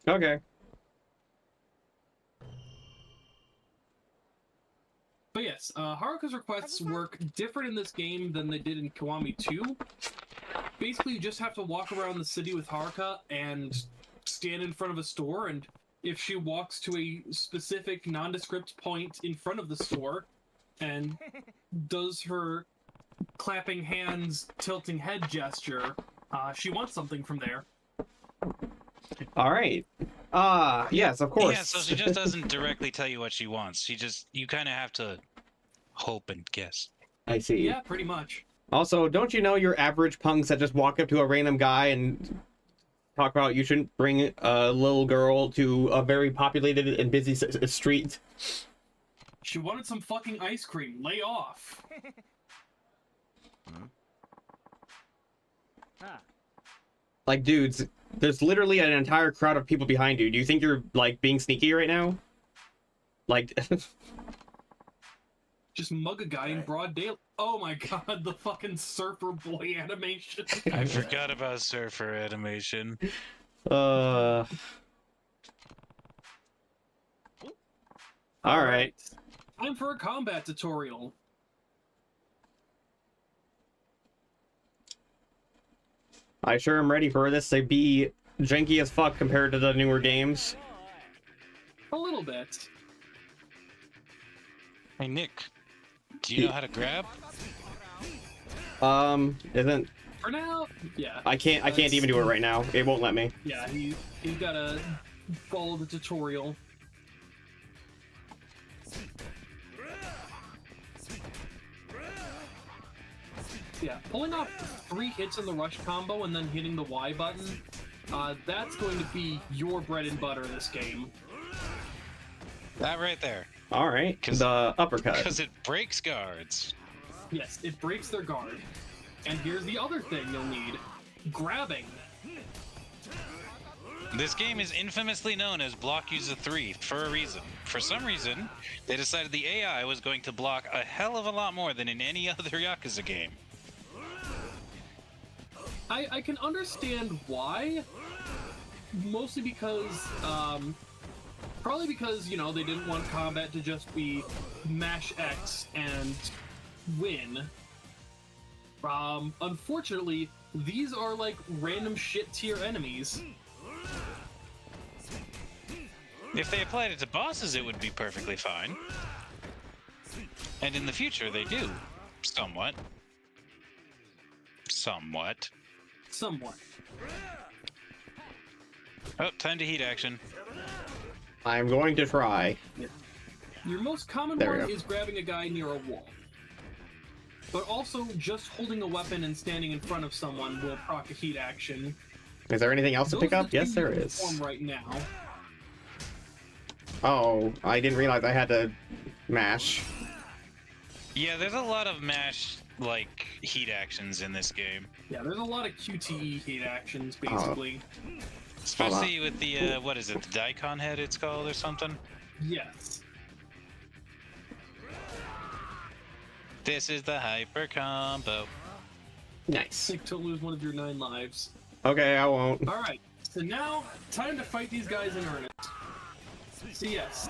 Okay. But yes, Haruka's requests work different in this game than they did in Kiwami 2. Basically, you just have to walk around the city with Haruka and stand in front of a store, and if she walks to a specific nondescript point in front of the store and does her clapping hands, tilting head gesture, she wants something from there. All right. Yes, of course. Yeah, so she just doesn't directly tell you what she wants. You kind of have to hope and guess. I see. Yeah, pretty much. Also, don't you know your average punks that just walk up to a random guy and talk about you shouldn't bring a little girl to a very populated and busy street? She wanted some fucking ice cream. Lay off. Like, dudes, there's literally an entire crowd of people behind you. Do you think you're, like, being sneaky right now? Like... Just mug a guy in broad daylight. Oh my god, the fucking surfer boy animation. I forgot about surfer animation. Alright. Time for a combat tutorial. I sure am ready for this to be janky as fuck compared to the newer games. A little bit. Hey, Nick. Do you know how to grab? Isn't... For now, yeah. I can't even do it right now. It won't let me. Yeah, he's gotta follow the tutorial. Yeah, pulling off 3 hits in the rush combo and then hitting the Y button, that's going to be your bread and butter in this game. That right there. Alright, the uppercut. Because it breaks guards. Yes, it breaks their guard. And here's the other thing you'll need. Grabbing. This game is infamously known as Block User 3 for a reason. For some reason, they decided the AI was going to block a hell of a lot more than in any other Yakuza game. I can understand why. Mostly because, probably because, you know, they didn't want combat to just be mash X and win. Unfortunately, these are like random shit tier enemies. If they applied it to bosses, it would be perfectly fine. And in the future, they do. Somewhat. Somewhat. Somewhat. Oh, time to heat action. I'm going to try. Your most common There we one go. is grabbing a guy near a wall. But also, just holding a weapon and standing in front of someone will proc a heat action. Is there anything else to Those pick are up? the Yes, two there you can is. perform right now. Oh, I didn't realize I had to mash. Yeah, there's a lot of mash, like, heat actions in this game. Yeah, there's a lot of QTE heat actions, basically. Especially with the, what is it, the Daikon head it's called or something? Yes. This is the hyper combo. Nice. Like to lose one of your 9 lives. Okay, I won't. Alright, so now, time to fight these guys in earnest. So yes,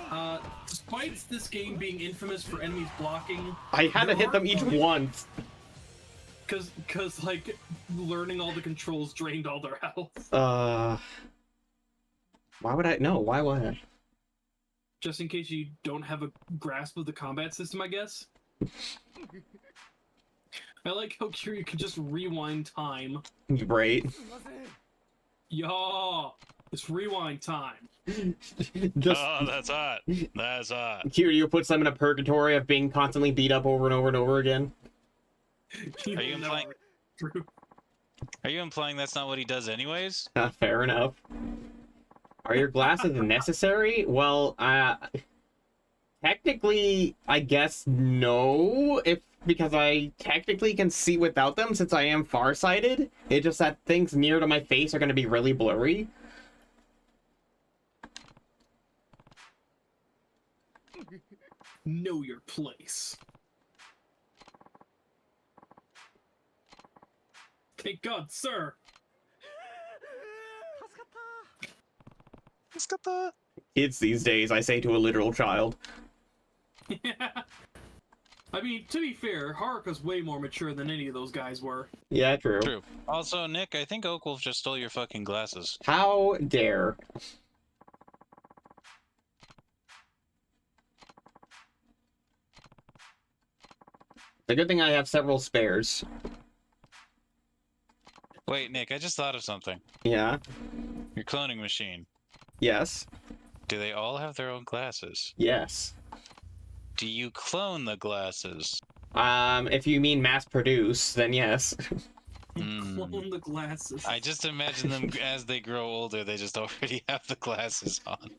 despite this game being infamous for enemies blocking... I had to hit them each once. Cause like, learning all the controls drained all their health. Why would I? No, why would I? Just in case you don't have a grasp of the combat system, I guess. I like how Kiryu can just rewind time. Right. Yo, it's rewind time. Just Oh, that's hot. That's hot. Kiryu puts them in a purgatory of being constantly beat up over and over and over again. Are you implying? Are you implying that's not what he does anyways? Fair enough. Are your glasses necessary? Well, technically, I guess no. Because I technically can see without them since I am farsighted. It's just that things near to my face are going to be really blurry. Know your place. Thank God, sir. Kids these days, I say to a literal child. Yeah. I mean, to be fair, Haruka's way more mature than any of those guys were. Yeah, true. True. Also, Nick, I think Oak Wolf just stole your fucking glasses. How dare. The good thing I have several spares. Wait, Nick, I just thought of something. Yeah. Your cloning machine. Yes. Do they all have their own glasses? Yes. Do you clone the glasses? If you mean mass produce, then yes. Clone the glasses. I just imagine them as they grow older, they just already have the glasses on.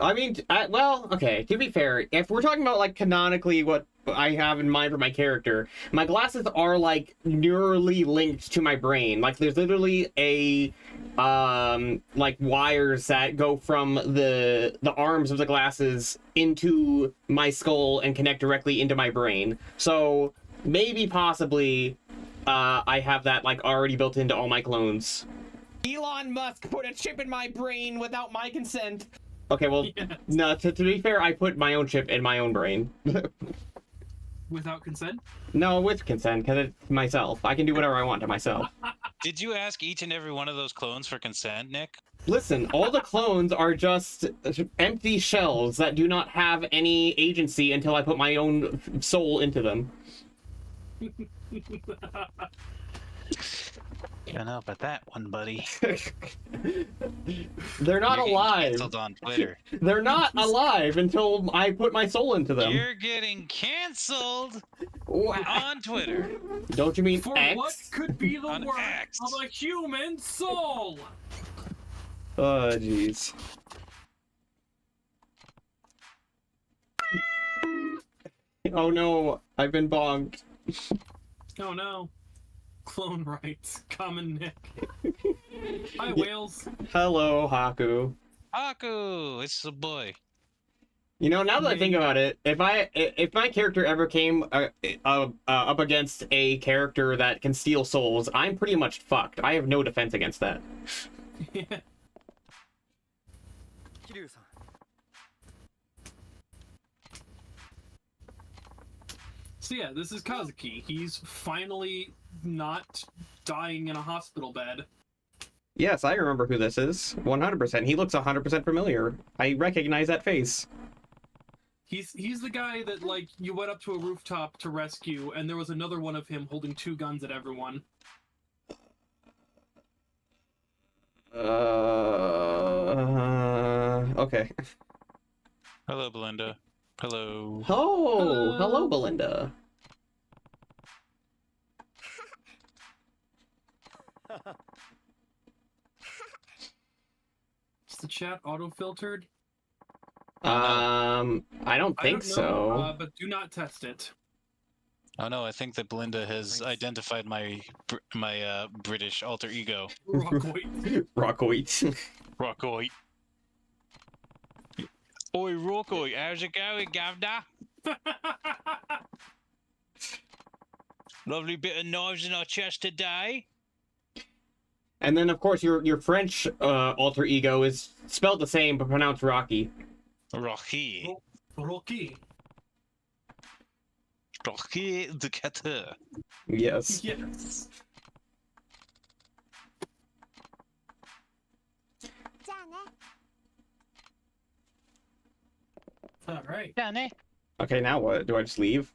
I mean, well, okay, to be fair, if we're talking about, like, canonically what I have in mind for my character, my glasses are, like, neurally linked to my brain. Like, there's literally a, like, wires that go from the arms of the glasses into my skull and connect directly into my brain. So, maybe, possibly, I have that, like, already built into all my clones. Elon Musk put a chip in my brain without my consent! Okay, well, Yes. no, to be fair, I put my own chip in my own brain. Without consent? No, with consent, because it's myself. I can do whatever I want to myself. Did you ask each and every one of those clones for consent, Nick? Listen, all the clones are just empty shells that do not have any agency until I put my own soul into them. Don't know about that one, buddy. They're not You're getting alive. canceled on Twitter. They're not alive until I put my soul into them. You're getting canceled Wow. on Twitter. Don't you mean For X? what could be the On work X. of a human soul? Oh, jeez. Oh no, I've been bonked. Oh no. Clone rights. Common Nick. Hi, whales. Hello, Haku. Haku, it's a boy. You know, now that I think about it, if my character ever came up against a character that can steal souls, I'm pretty much fucked. I have no defense against that. Yeah. So yeah, this is Kazuki. He's finally not dying in a hospital bed. Yes, I remember who this is. 100%. He looks 100% familiar. I recognize that face. He's the guy that, like, you went up to a rooftop to rescue, and there was another one of him holding two guns at everyone. Okay. Hello, Belinda. Hello. Oh, hello, Belinda. Is the chat auto-filtered? I don't think so. But do not test it. Oh no, I think that Belinda has identified my British alter ego. Rockwood. Rockwood. Rockoi. Oi, Rockoi, how's it going, Governor? Lovely bit of knives in our chest today. And then, of course, your French alter ego is spelled the same but pronounced Rocky. Rocky. Rocky. Rocky the Cateur. Yes. Yes. All right. Danny. Okay, now what? Do I just leave?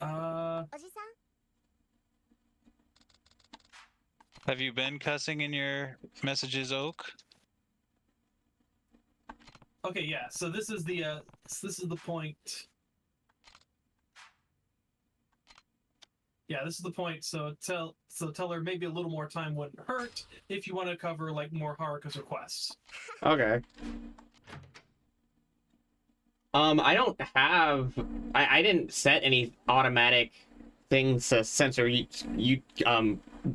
Have you been cussing in your messages, Oak? Okay, yeah. So this is the point. Yeah, this is the point. So tell her maybe a little more time wouldn't hurt if you want to cover like more Haruka's requests. Okay. I don't have. I didn't set any automatic things to censor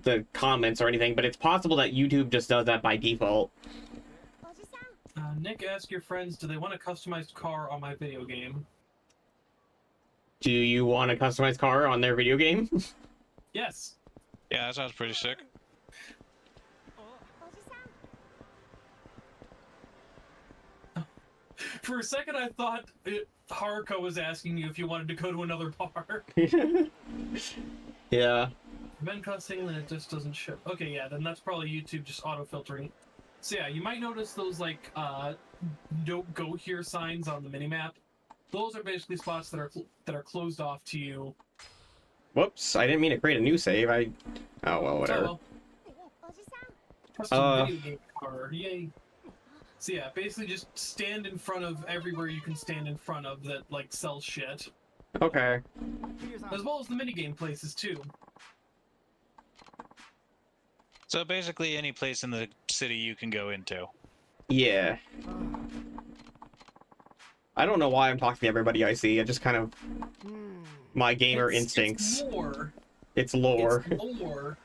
the comments or anything, but it's possible that YouTube just does that by default. Nick, ask your friends, do they want a customized car on my video game? Do you want a customized car on their video game? Yes. Yeah, that sounds pretty sick. For a second, I thought Haruko was asking you if you wanted to go to another bar. Yeah. Ben saying that it just doesn't show. Okay, yeah, then that's probably YouTube just auto-filtering. So yeah, you might notice those, like, don't go here signs on the minimap. Those are basically spots that are closed off to you. Whoops, I didn't mean to create a new save. Oh, well, whatever. Oh, well. Custom video game car, yay. So yeah, basically just stand in front of everywhere you can stand in front of that, like, sells shit. Okay. As well as the minigame places, too. So basically any place in the city you can go into. Yeah. I don't know why I'm talking to everybody I see. I just kind of... My gamer instincts. It's lore. It's lore. It's lore.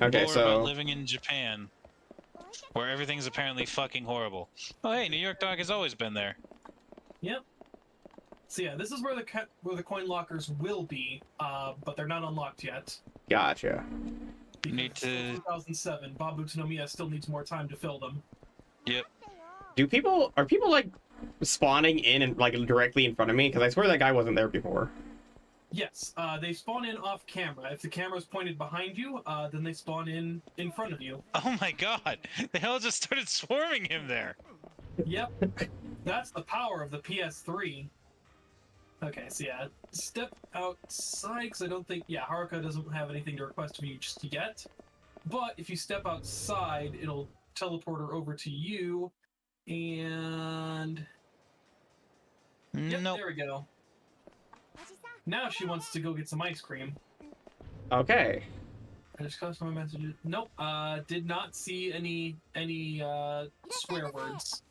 Okay, Lore so... about living in Japan, where everything's apparently fucking horrible. Oh hey, New York Dog has always been there. Yep. So yeah, this is where the coin lockers will be, but they're not unlocked yet. Gotcha. You need to... 2007. Babu Tanomiya still needs more time to fill them. Yep. Are people like spawning in and like directly in front of me? Because I swear that guy wasn't there before. Yes, they spawn in off camera. If the camera's pointed behind you, then they spawn in front of you. Oh my god! They all just started swarming him there! Yep. That's the power of the PS3. Okay, so yeah, step outside, because I don't think, yeah, Haruka doesn't have anything to request of you just yet. But if you step outside, it'll teleport her over to you, and... Yep, Nope. there we go. Now she wants to go get some ice cream. Okay. I just got some messages. Nope, did not see any swear words.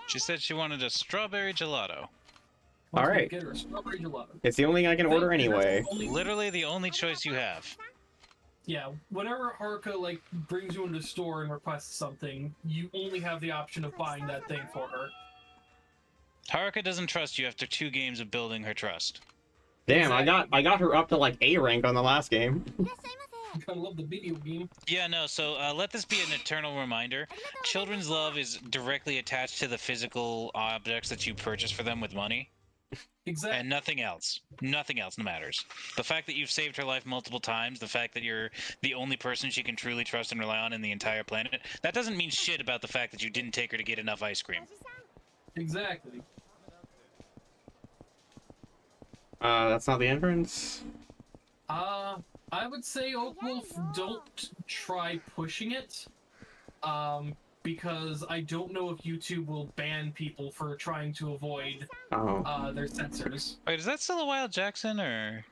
She said she wanted a strawberry gelato. All right. Get her a strawberry gelato. It's the only thing I can order anyway. Literally the only choice you have. Yeah, whenever Haruka, like, brings you into the store and requests something, you only have the option of buying that thing for her. Haruka doesn't trust you after 2 games of building her trust. Damn, I got her up to like A rank on the last game. I kinda love the video game. Yeah, no, so let this be an eternal reminder. Children's love is directly attached to the physical objects that you purchase for them with money. Exactly. And nothing else. Nothing else matters. The fact that you've saved her life multiple times, the fact that you're the only person she can truly trust and rely on in the entire planet, that doesn't mean shit about the fact that you didn't take her to get enough ice cream. Exactly. That's not the entrance. I would say Oak Wolf, don't try pushing it. Because I don't know if YouTube will ban people for trying to avoid their censors. Wait, is that still a Wild Jackson, or...?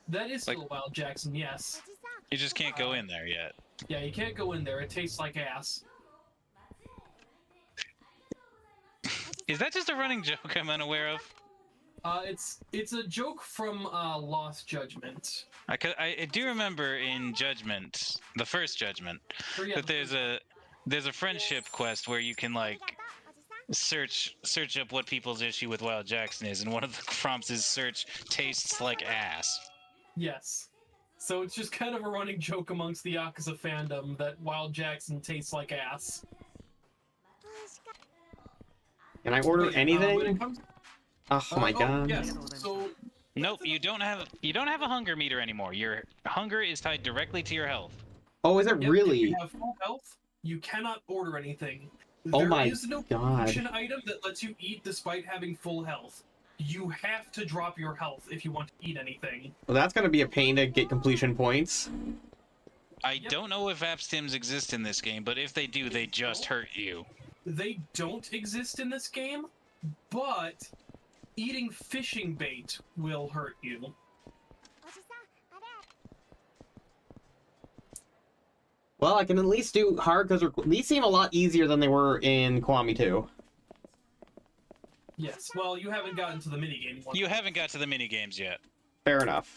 That is still a Wild Jackson, yes. You just can't go in there yet. Yeah, you can't go in there. It tastes like ass. Is that just a running joke I'm unaware of? It's a joke from Lost Judgment. I do remember in Judgment, the first Judgment, that there's a friendship quest where you can like search up what people's issue with Wild Jackson is, and one of the prompts is search tastes like ass. Yes. So it's just kind of a running joke amongst the Yakuza fandom that Wild Jackson tastes like ass. Can I order anything? Oh my oh, god. Yes. So Nope, you don't have a hunger meter anymore. Your hunger is tied directly to your health. Oh, is it Yep, really? if you have full health, you cannot order anything. Oh There my is no god. function item that lets you eat despite having full health. You have to drop your health if you want to eat anything. Well, that's gonna be a pain to get completion points. I don't know if abstims exist in this game, but if they do, they just hurt you. They don't exist in this game, but eating fishing bait will hurt you. Well, I can at least do hard because these seem a lot easier than they were in Kiwami 2. Yes, well, you haven't gotten to the minigame one. You haven't got to the minigames yet. Fair enough.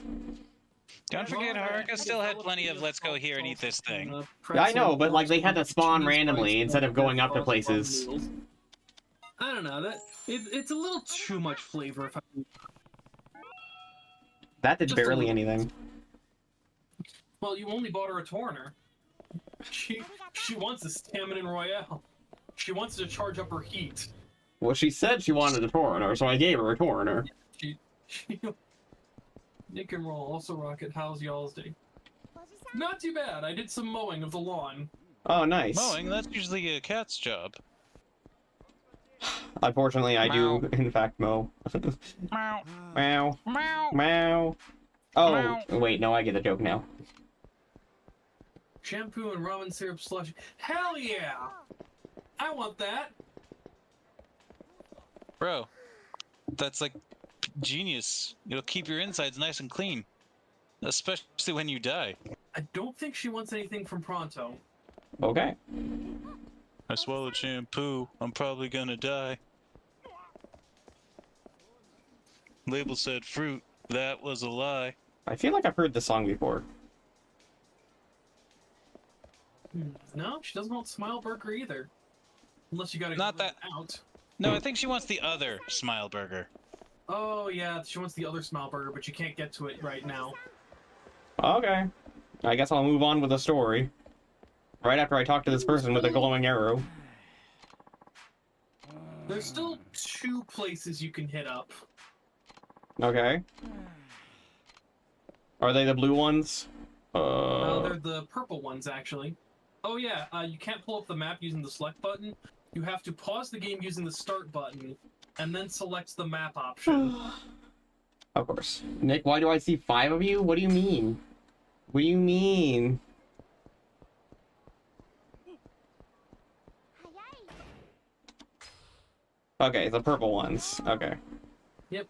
Don't forget, Haruka still had plenty of let's go here and eat this thing. Yeah, I know, but like they had to spawn randomly instead of going up to places. I don't know, it's a little too much flavor if I That did Just a barely little. anything. Well, you only bought her a Torner. She wants a Stamina Royale. She wants to charge up her heat. Well, she said she wanted a Torrenter, so I gave her a Torrenter. She Nick and Roll, also Rokkit. How's y'all's day? Not too bad. I did some mowing of the lawn. Oh, nice. Mowing, that's usually a cat's job. Unfortunately, I do, in fact, mow. Meow. Meow. Meow. Meow. Oh, Meow. wait, no, I get the joke now. Shampoo and ramen syrup slush. Hell yeah! I want that. Bro, that's like genius. It'll keep your insides nice and clean. Especially when you die. I don't think she wants anything from Pronto. Okay. I swallowed shampoo. I'm probably gonna die. Label said fruit. That was a lie. I feel like I've heard this song before. No, she doesn't want Smile Burger either. Unless you gotta Not go that- out. No, I think she wants the other Smile Burger. Oh yeah, she wants the other Smile Burger, but you can't get to it right now. Okay. I guess I'll move on with the story. Right after I talk to this person with a glowing arrow. There's still 2 places you can hit up. Okay. Are they the blue ones? They're the purple ones, actually. Oh yeah, you can't pull up the map using the select button. You have to pause the game using the start button, and then select the map option. Of course. Nick, why do I see 5 of you? What do you mean? What do you mean? Okay, the purple ones. Okay. Yep.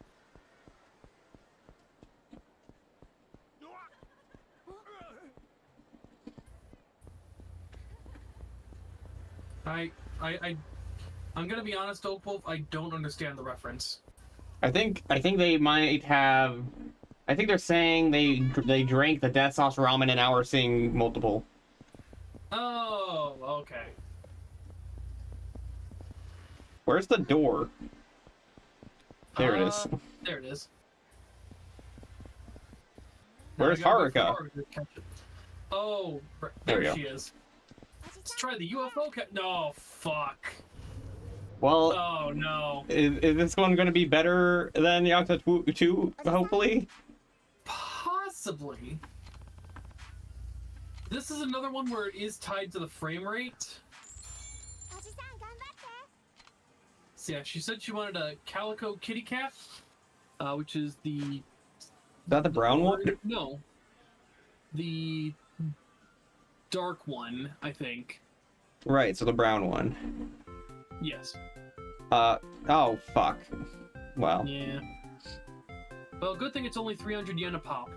I'm gonna be honest, Oak Wolf, I don't understand the reference. I think they might have. I think they're saying they drank the death sauce ramen and now we're seeing multiple. Oh, okay. Where's the door? There it is. There it is. Where's Now I gotta wait for Haruka? Haruka to catch it. Oh, There we there go. she is. Let's try the UFO No, fuck. Well, Oh no. is this one going to be better than Yakuza 2, hopefully? Possibly. This is another one where it is tied to the frame rate. So yeah, she said she wanted a calico kitty cat, which is the... Is that the brown one? No. The dark one, I think. Right, so the brown one. Yes. Oh, fuck. Well. Yeah. Well, good thing it's only 300 yen a pop.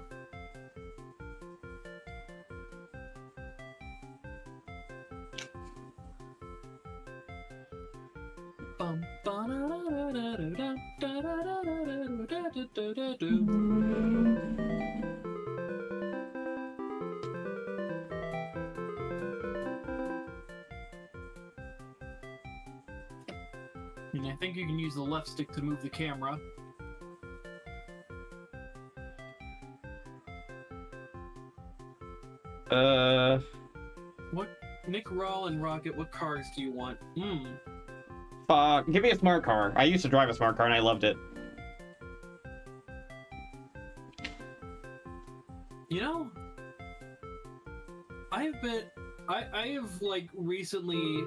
And I think you can use the left stick to move the camera. What, Nick, Rall, and Rokkit, what cars do you want? Give me a smart car. I used to drive a smart car and I loved it. You know, I have like recently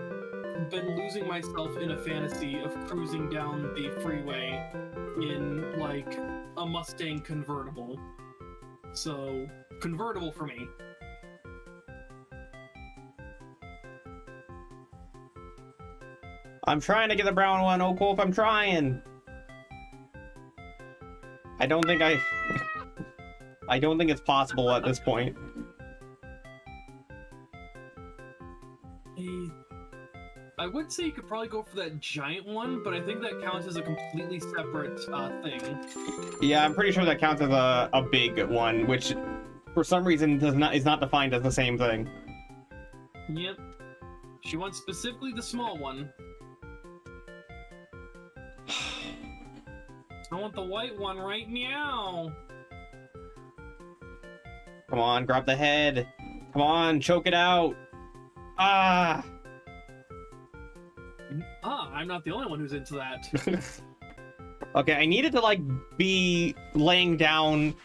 been losing myself in a fantasy of cruising down the freeway in like a Mustang convertible. So, convertible for me. I'm trying to get the brown one, Oak Wolf, I'm trying! I don't think it's possible at this point. I would say you could probably go for that giant one, but I think that counts as a completely separate thing. Yeah, I'm pretty sure that counts as a big one, which for some reason is not defined as the same thing. Yep. She wants specifically the small one. I want the white one right now. Come on, grab the head. Come on, choke it out. Ah. Ah, I'm not the only one who's into that. Okay, I needed to like be laying down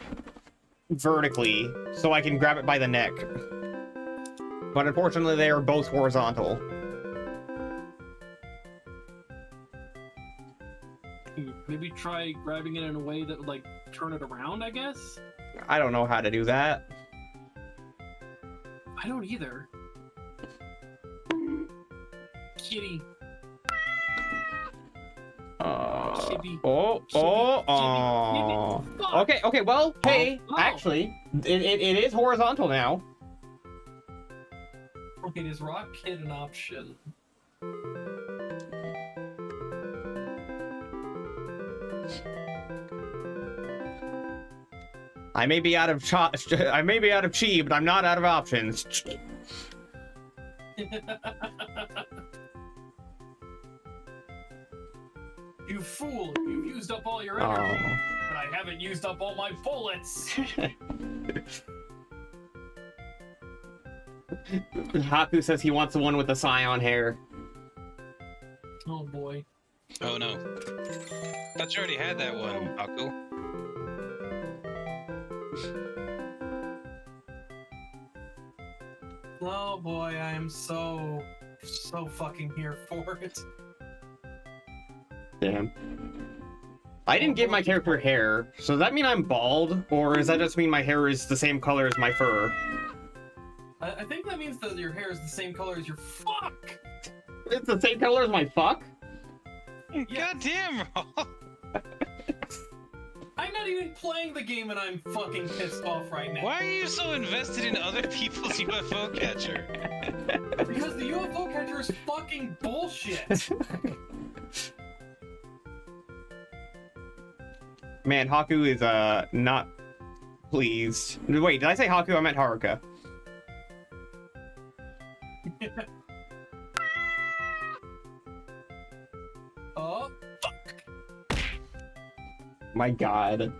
vertically so I can grab it by the neck. But unfortunately, they are both horizontal. Maybe try grabbing it in a way that would like turn it around, I guess? I don't know how to do that. I don't either. Kitty. Chibi. Okay, well, hey, Oh. actually, it is horizontal now. Okay, is Rokkit an option? I may be out of chi, but I'm not out of options. You fool! You've used up all your energy, but I haven't used up all my bullets! Haku says he wants the one with the scion hair. Oh boy. Oh no. Thought you already had that one, Aku. Oh boy, I am so fucking here for it. Damn. I didn't give my character hair, so does that mean I'm bald, or does that just mean my hair is the same color as my fur? I think that means that your hair is the same color as your fuck! It's the same color as my fuck? God damn, Rall. I'm not even playing the game and I'm fucking pissed off right now. Why are you so invested in other people's UFO catcher? Because the UFO catcher is fucking bullshit! Man, Haku is, not pleased. Wait, did I say Haku? I meant Haruka. Oh, fuck! My god.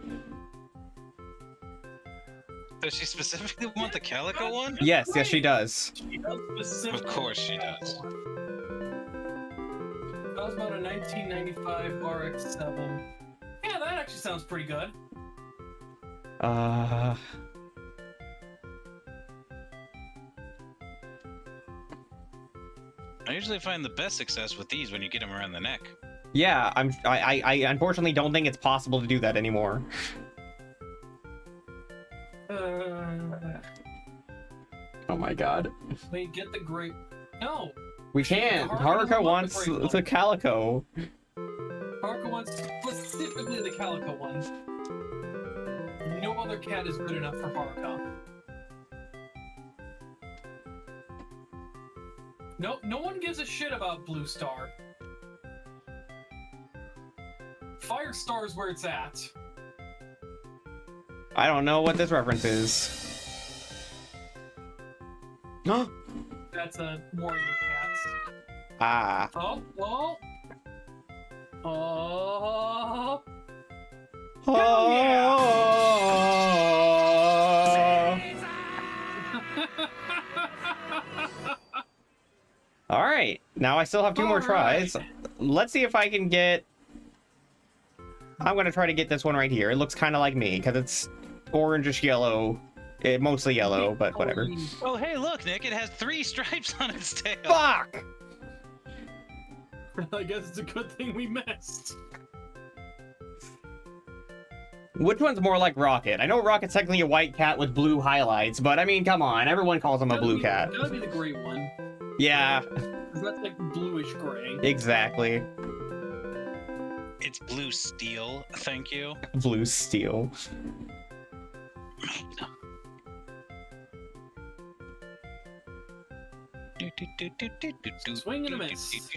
Does she specifically want the calico one? Yes, yes she does. She does specifically. Of course she does. That was about a 1995 RX-7. Yeah, that actually sounds pretty good. I usually find the best success with these when you get them around the neck. Yeah, I unfortunately don't think it's possible to do that anymore. Oh my god. Wait, get the grape. No! We can't. Haruka wants the calico. Haruka wants specifically the calico one. No other cat is good enough for Haruka. No one gives a shit about Blue Star. Fire Star's where it's at. I don't know what this reference is. No. That's a warrior cat. Ah. Oh, oh. Oh. Oh. All right. Now I still have two more tries. Let's see if I can get. I'm gonna try to get this one right here. It looks kind of like me because it's orangish yellow. Mostly yellow, but whatever. Oh, hey, look, Nick, it has 3 stripes on its tail. Fuck! I guess it's a good thing we missed. Which one's more like Rokkit? I know Rocket's technically a white cat with blue highlights, but I mean, come on, everyone calls him a blue cat. That would be the gray one. Yeah. Because that's like bluish gray. Exactly. It's blue steel, thank you. Blue steel. Swing and a miss.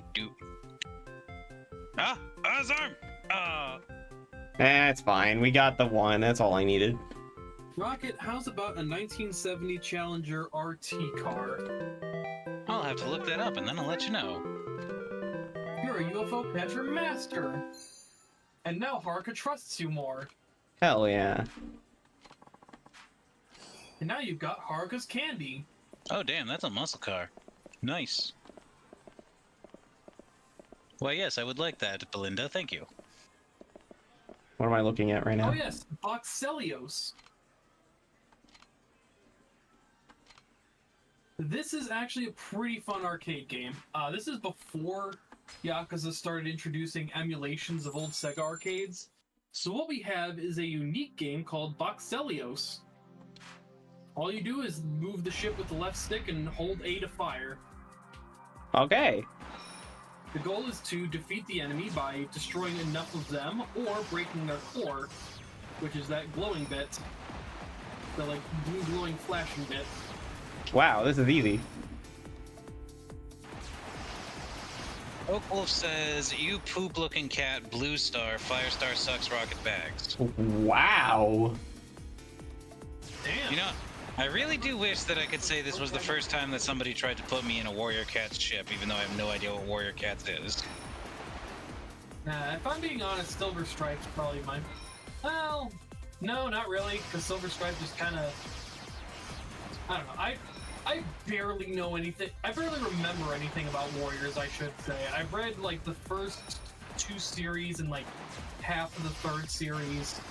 Ah! His arm! It's fine. We got the one. That's all I needed. Rokkit, how's about a 1970 Challenger RT car? I'll have to look that up and then I'll let you know. You're a UFO catcher master! And now Haruka trusts you more. Hell yeah. And now you've got Haruka's candy. Oh damn, that's a muscle car. Nice. Why yes, I would like that, Belinda. Thank you. What am I looking at right now? Oh yes, Boxelios. This is actually a pretty fun arcade game. This is before Yakuza started introducing emulations of old Sega arcades. So what we have is a unique game called Boxelios. All you do is move the ship with the left stick and hold A to fire. Okay. The goal is to defeat the enemy by destroying enough of them or breaking their core, which is that glowing bit. The like blue glowing flashing bit. Wow, this is easy. Oak Wolf says, "You poop-looking cat, Blue Star, Firestar sucks rocket bags." Wow. Damn. You know, I really do wish that I could say this was the first time that somebody tried to put me in a Warrior Cats ship, even though I have no idea what Warrior Cats is. Nah, if I'm being honest, Silver Strike's probably mine. Well, no, not really, because Silver Stripe just kind of... I don't know, I barely know anything. I barely remember anything about Warriors, I should say. I've read, like, the first 2 series and, like, half of the 3rd series.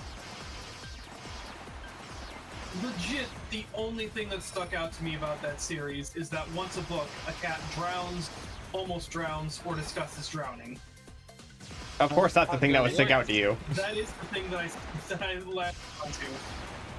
Legit, the only thing that stuck out to me about that series is that once a book, a cat drowns, almost drowns, or discusses drowning. Of course, that's the thing that would stick out to you. That is the thing that I latched onto.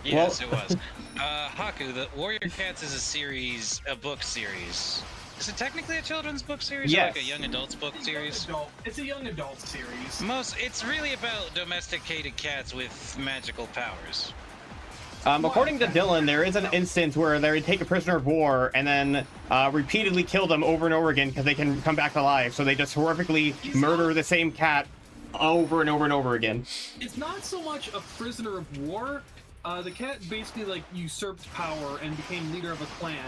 Yes, it was. Haku, the Warrior Cats is a series, a book series. Is it technically a children's book series or Yes. like a young adults book series? It's a young adult series. It's really about domesticated cats with magical powers. According to Dylan, there is an instance where they take a prisoner of war and then repeatedly kill them over and over again because they can come back to life. So they just horrifically murder the same cat over and over and over again. It's not so much a prisoner of war. The cat basically like usurped power and became leader of a clan.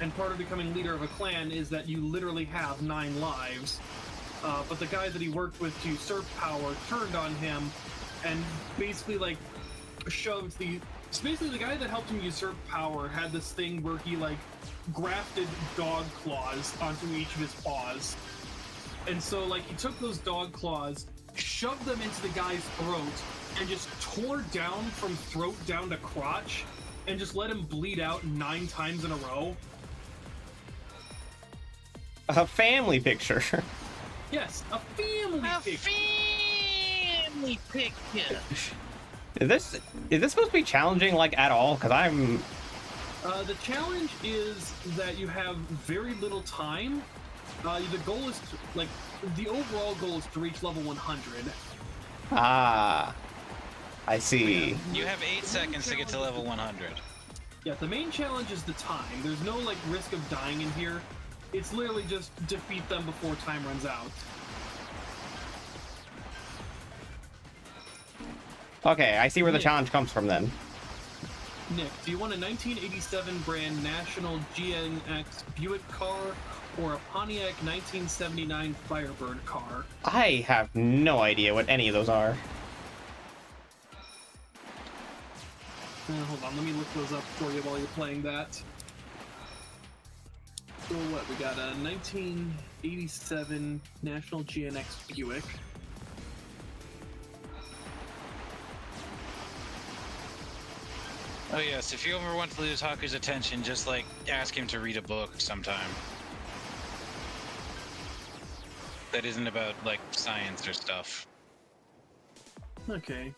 And part of becoming leader of a clan is that you literally have 9 lives. But the guy that he worked with to usurp power turned on him and basically like shoved the... So basically, the guy that helped him usurp power had this thing where he, like, grafted dog claws onto each of his paws. And so, like, he took those dog claws, shoved them into the guy's throat, and just tore down from throat down to crotch, and just let him bleed out 9 times in a row. A family picture. Yes, a family picture. Family picture. Is this supposed to be challenging, like, at all? Because I'm... The challenge is that you have very little time. The goal is, the overall goal is to reach level 100. Ah, I see. You have 8 seconds to get to level 100. Yeah, the main challenge is the time. There's no, like, risk of dying in here. It's literally just defeat them before time runs out. Okay, I see where the challenge comes from then. Nick, do you want a 1987 brand National GNX Buick car or a Pontiac 1979 Firebird car? I have no idea what any of those are. Hold on, let me look those up for you while you're playing that. So what, we got a 1987 National GNX Buick. Oh yes, if you ever want to lose Haku's attention, just like ask him to read a book sometime. That isn't about like science or stuff. Okay.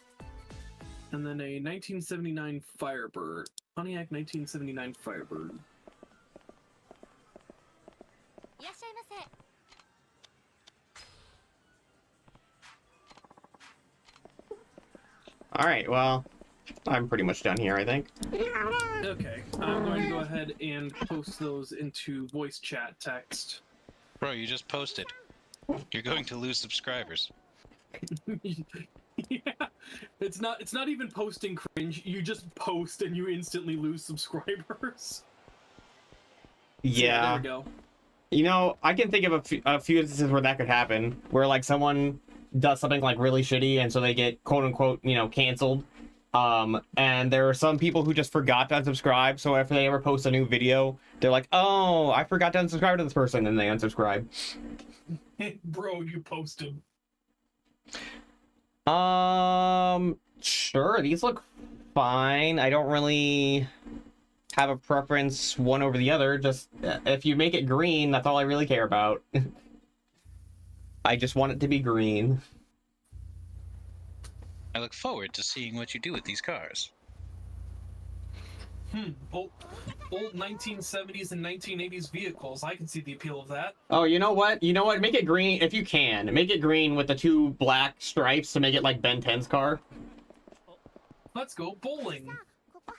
And then a 1979 Firebird. Pontiac 1979 Firebird. Alright, well, I'm pretty much done here, I think. Okay, I'm going to go ahead and post those into voice chat text. Bro, you just posted. You're going to lose subscribers. Yeah, it's not even posting cringe. You just post and you instantly lose subscribers. Yeah. So, there we go. You know, I can think of a few instances where that could happen, where like someone does something like really shitty, and so they get quote unquote, you know, canceled, And there are some people who just forgot to unsubscribe, so if they ever post a new video, they're like, oh, I forgot to unsubscribe to this person, and they unsubscribe. Bro, you posted. Sure, these look fine. I don't really have a preference one over the other. Just if you make it green, that's all I really care about. I just want it to be green. I look forward to seeing what you do with these cars. Old 1970s and 1980s vehicles. I can see the appeal of that. Oh, you know what? You know what? Make it green if you can. Make it green with the 2 black stripes to make it like Ben 10's car. Let's go bowling.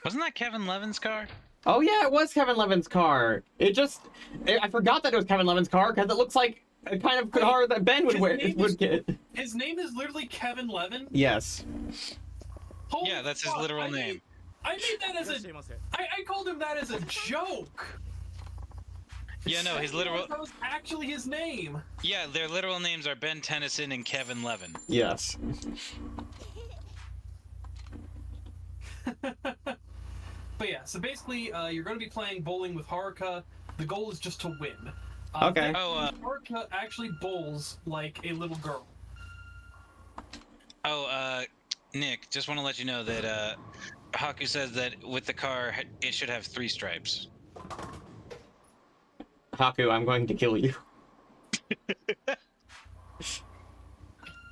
Wasn't that Kevin Levin's car? Oh yeah, it was Kevin Levin's car. I forgot that it was Kevin Levin's car because it looks like a kind of car that Ben would get. His name is literally Kevin Levin? Yes. Holy Yeah, that's his fuck, literal name. I made that as a... I called him that as a joke. Yeah, no, his literal... That was actually his name. Yeah, their literal names are Ben Tennyson and Kevin Levin. Yes. But yeah, so basically, you're going to be playing bowling with Haruka. The goal is just to win. Okay. Haruka actually bowls like a little girl. Nick, just want to let you know that, Haku says that with the car, it should have 3 stripes. Haku, I'm going to kill you.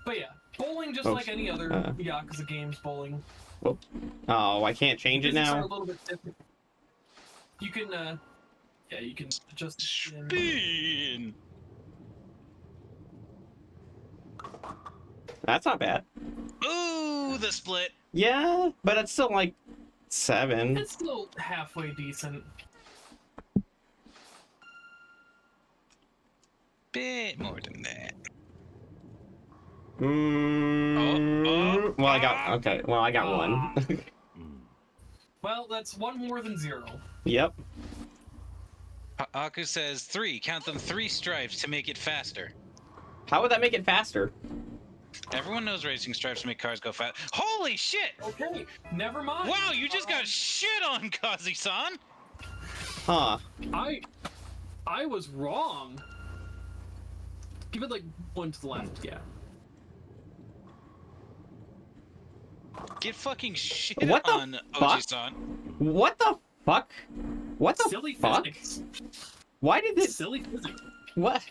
But yeah, bowling just like any other Yakuza games bowling. Whoop. Oh, I can't change it Physics are now? a little bit different. You can, yeah, you can adjust... Spin! That's not bad. Ooh, the split! Yeah, but it's still like 7. It's still halfway decent. Bit more than that. Well, I got 1. Well, that's 1 more than 0. Yep. Haku says 3. Count them 3 stripes to make it faster. How would that make it faster? Everyone knows racing stripes make cars go fast. Holy shit! Okay, never mind. Wow, you just got shit on, Kazi-san! Huh. I was wrong. Give it like 1 to the left, yeah. Get fucking shit What the on, fuck? Oji-san. What the fuck? What the Silly fuck? physics. Why did this... Silly physics. What?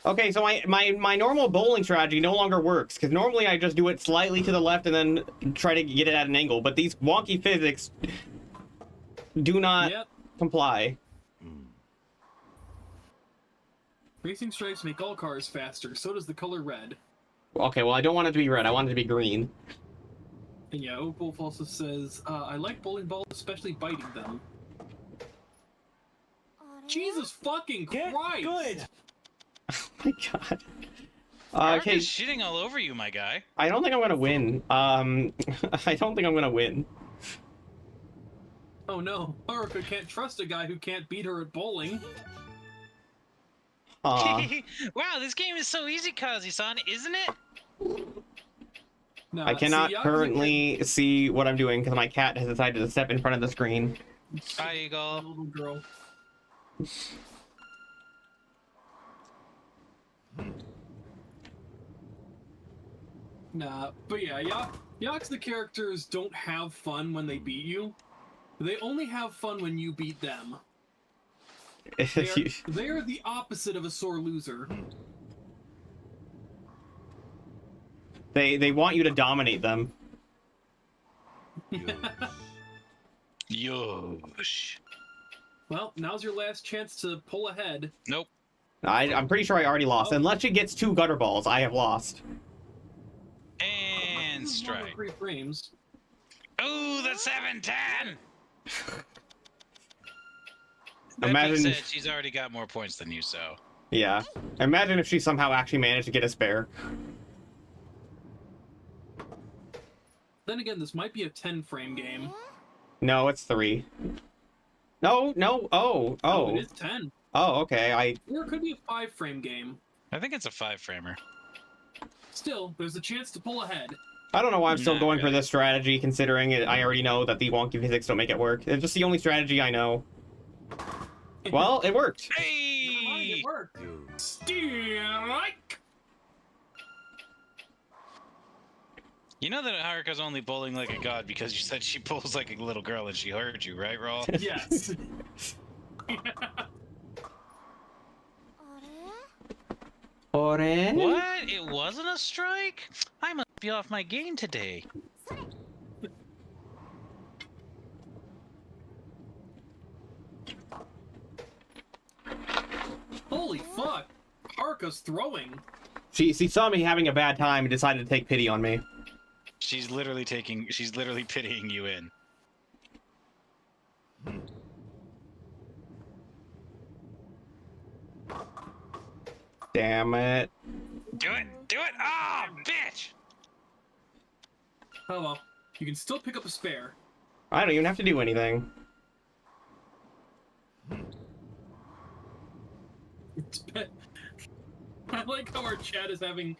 Okay, so my normal bowling strategy no longer works, because normally I just do it slightly to the left and then try to get it at an angle, but these wonky physics do not comply. Racing stripes make all cars faster, so does the color red. Okay, well I don't want it to be red, I want it to be green. And yeah, Oak Wolf also says, I like bowling balls, especially biting them. Jesus fucking Christ! Good! Oh my god. Okay. Okay, Shitting all over you, my guy. I don't think I'm gonna win. I don't think I'm gonna win. Oh no, Haruka can't trust a guy who can't beat her at bowling. Wow, this game is so easy, Kazi-san, isn't it? No, I cannot see, currently see what I'm doing because my cat has decided to step in front of the screen. Hi, Eagle. Little girl. Nah, but yeah, Yakuza characters don't have fun when they beat you. They only have fun when you beat them. They are the opposite of a sore loser. They want you to dominate them. Yosh. Well, now's your last chance to pull ahead. Nope. I'm pretty sure I already lost. Unless she gets 2 gutter balls, I have lost. And strike. 3 frames. Ooh, the 7-10! Imagine That being said, she's already got more points than you, so... Yeah. Imagine if she somehow actually managed to get a spare. Then again, this might be a 10-frame game. No, it's 3. No. Oh. Oh, it is 10. Oh, okay. Or it could be a 5-frame game. I think it's a 5-framer. Still, there's a chance to pull ahead. I don't know why I'm still Not going for really. this strategy, considering it. I already know that the wonky physics don't make it work. It's just the only strategy I know. Well, it worked. Never mind, Hey! it worked. Strike. You know that Haruka's only bowling like a god because you said she bowls like a little girl and she heard you, right, Rall? Yes. Ore? What? It wasn't a strike? I must be off my game today. Holy fuck. Haruka's throwing. She saw me having a bad time and decided to take pity on me. She's literally pitying you in. Damn it. Do it! Do it! Ah, bitch! Oh well. You can still pick up a spare. I don't even have to do anything. I like how our chat is having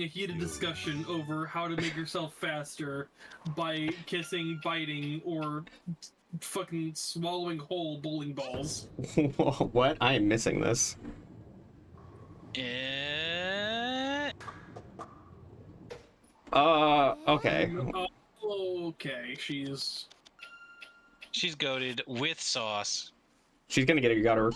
a heated discussion over how to make yourself faster by kissing, biting, or fucking swallowing whole bowling balls. What? I am missing this. Okay. Okay, she's goated with sauce. She's gonna get a gutter.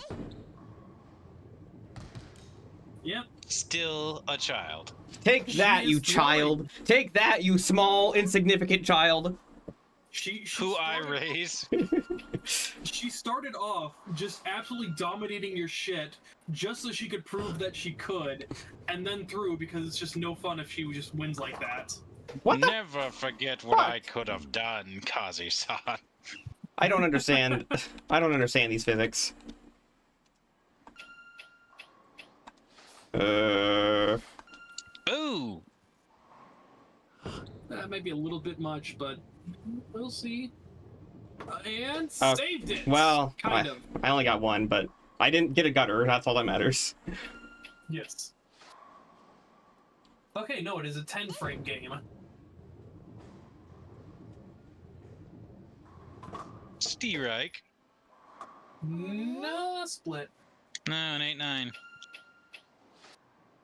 yep. Still a child. Take that, She you is child! Take that, you small, insignificant child! She Who I started- raise. She started off just absolutely dominating your shit just so she could prove that she could, and then threw because it's just no fun if she just wins like that. What the? Never forget what I fuck? could have done, Kazi-san. I don't understand. I don't understand these physics. Boo! That might be a little bit much, but we'll see. And Oh, saved it! Well, kind of. I only got one, but I didn't get a gutter. That's all that matters. Yes. Okay, no, it is a 10-frame game. Steerike. No split. No, an 8-9.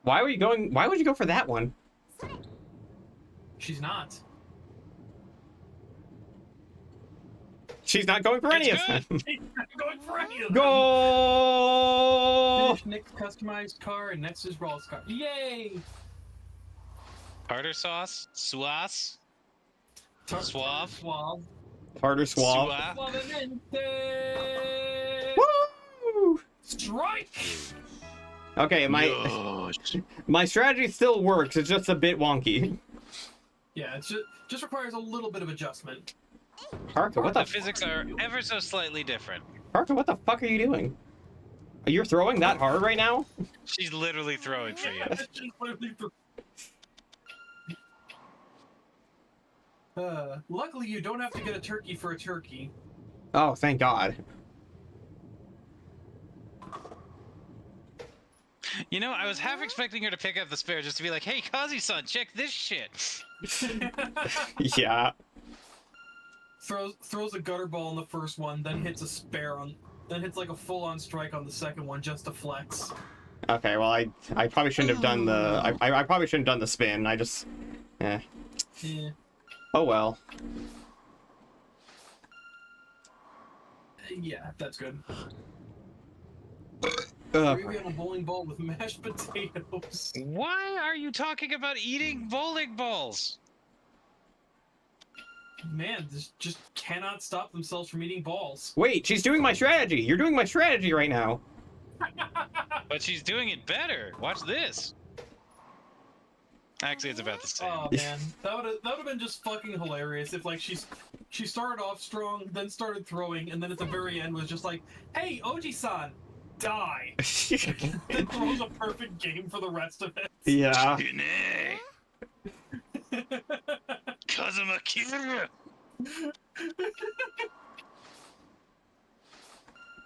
Why were you going? Why would you go for that one? She's not. She's not going for any of It's them. She's not going for any of them. Go! Finish Nick's customized car, and next is Rall's car. Yay! Tartar sauce? Sauce? Suave? Suave. Harder swab. Suavemente. Woo! Strike! Okay, my strategy still works. It's just a bit wonky. Yeah, it just requires a little bit of adjustment. Haruka, what the? The physics are ever so slightly different. Haruka, what the fuck are you doing? You're throwing that hard right now? She's literally throwing for you. She's literally luckily, you don't have to get a turkey for a turkey. Oh, thank God. You know, I was half expecting her to pick up the spare just to be like, hey, Kazi-san, check this shit. Yeah. Throws a gutter ball on the first one, then hits a spare on, then hits like a full-on strike on the second one just to flex. Okay, well, I probably shouldn't have done the... I probably shouldn't have done the spin. I just... Eh. Yeah. Oh, well. Yeah, that's good. Ugh. Maybe on a bowling ball with mashed potatoes. Why are you talking about eating bowling balls? Man, this just cannot stop themselves from eating balls. Wait, she's doing my strategy. You're doing my strategy right now. But she's doing it better. Watch this. Actually, it's about the same. Oh man, that would have been just fucking hilarious if like she started off strong, then started throwing, and then at the very end was just like, "Hey, Oji-san, die!" Then throws a perfect game for the rest of it. Yeah. Kazuma Kira.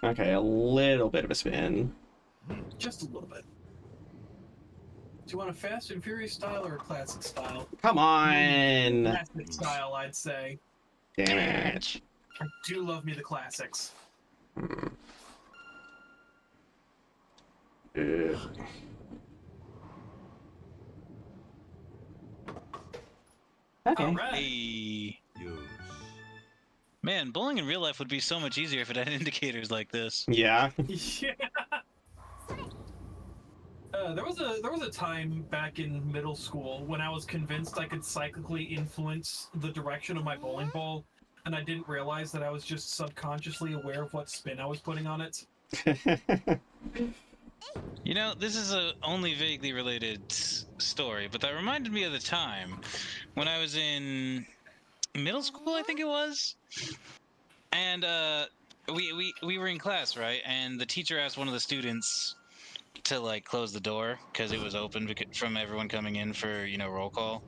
Okay, a little bit of a spin. Just a little bit. Do you want a Fast and Furious style or a classic style? Come on. Classic style, I'd say. Damn it. I do love me the classics. Ugh. Okay. All right. Hey. Man, bowling in real life would be so much easier if it had indicators like this. Yeah. Yeah. There was a time back in middle school when I was convinced I could cyclically influence the direction of my bowling ball, and I didn't realize that I was just subconsciously aware of what spin I was putting on it. You know, this is a only vaguely related story, but that reminded me of the time when I was in middle school, I think it was, and we were in class, right? And the teacher asked one of the students to like close the door because it was open from everyone coming in for, you know, roll call.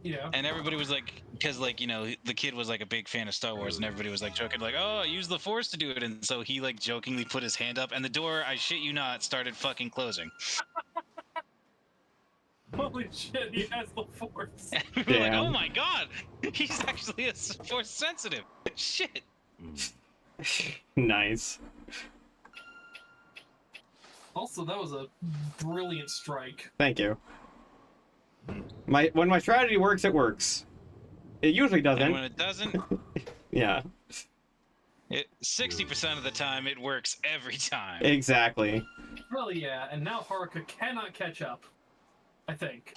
Yeah. And everybody was like, because like, you know, the kid was like a big fan of Star Wars, and everybody was like joking like, oh, I use the Force to do it. And so he like jokingly put his hand up, and the door, I shit you not, started fucking closing. Holy shit, he has the Force. We were like, Damn. oh my god, he's actually a Force sensitive. Shit. Nice. Also, that was a brilliant strike. Thank you. When my strategy works, it works. It usually doesn't. And when it doesn't, Yeah. 60% of the time, it works every time. Exactly. Well, yeah, and now Haruka cannot catch up. I think.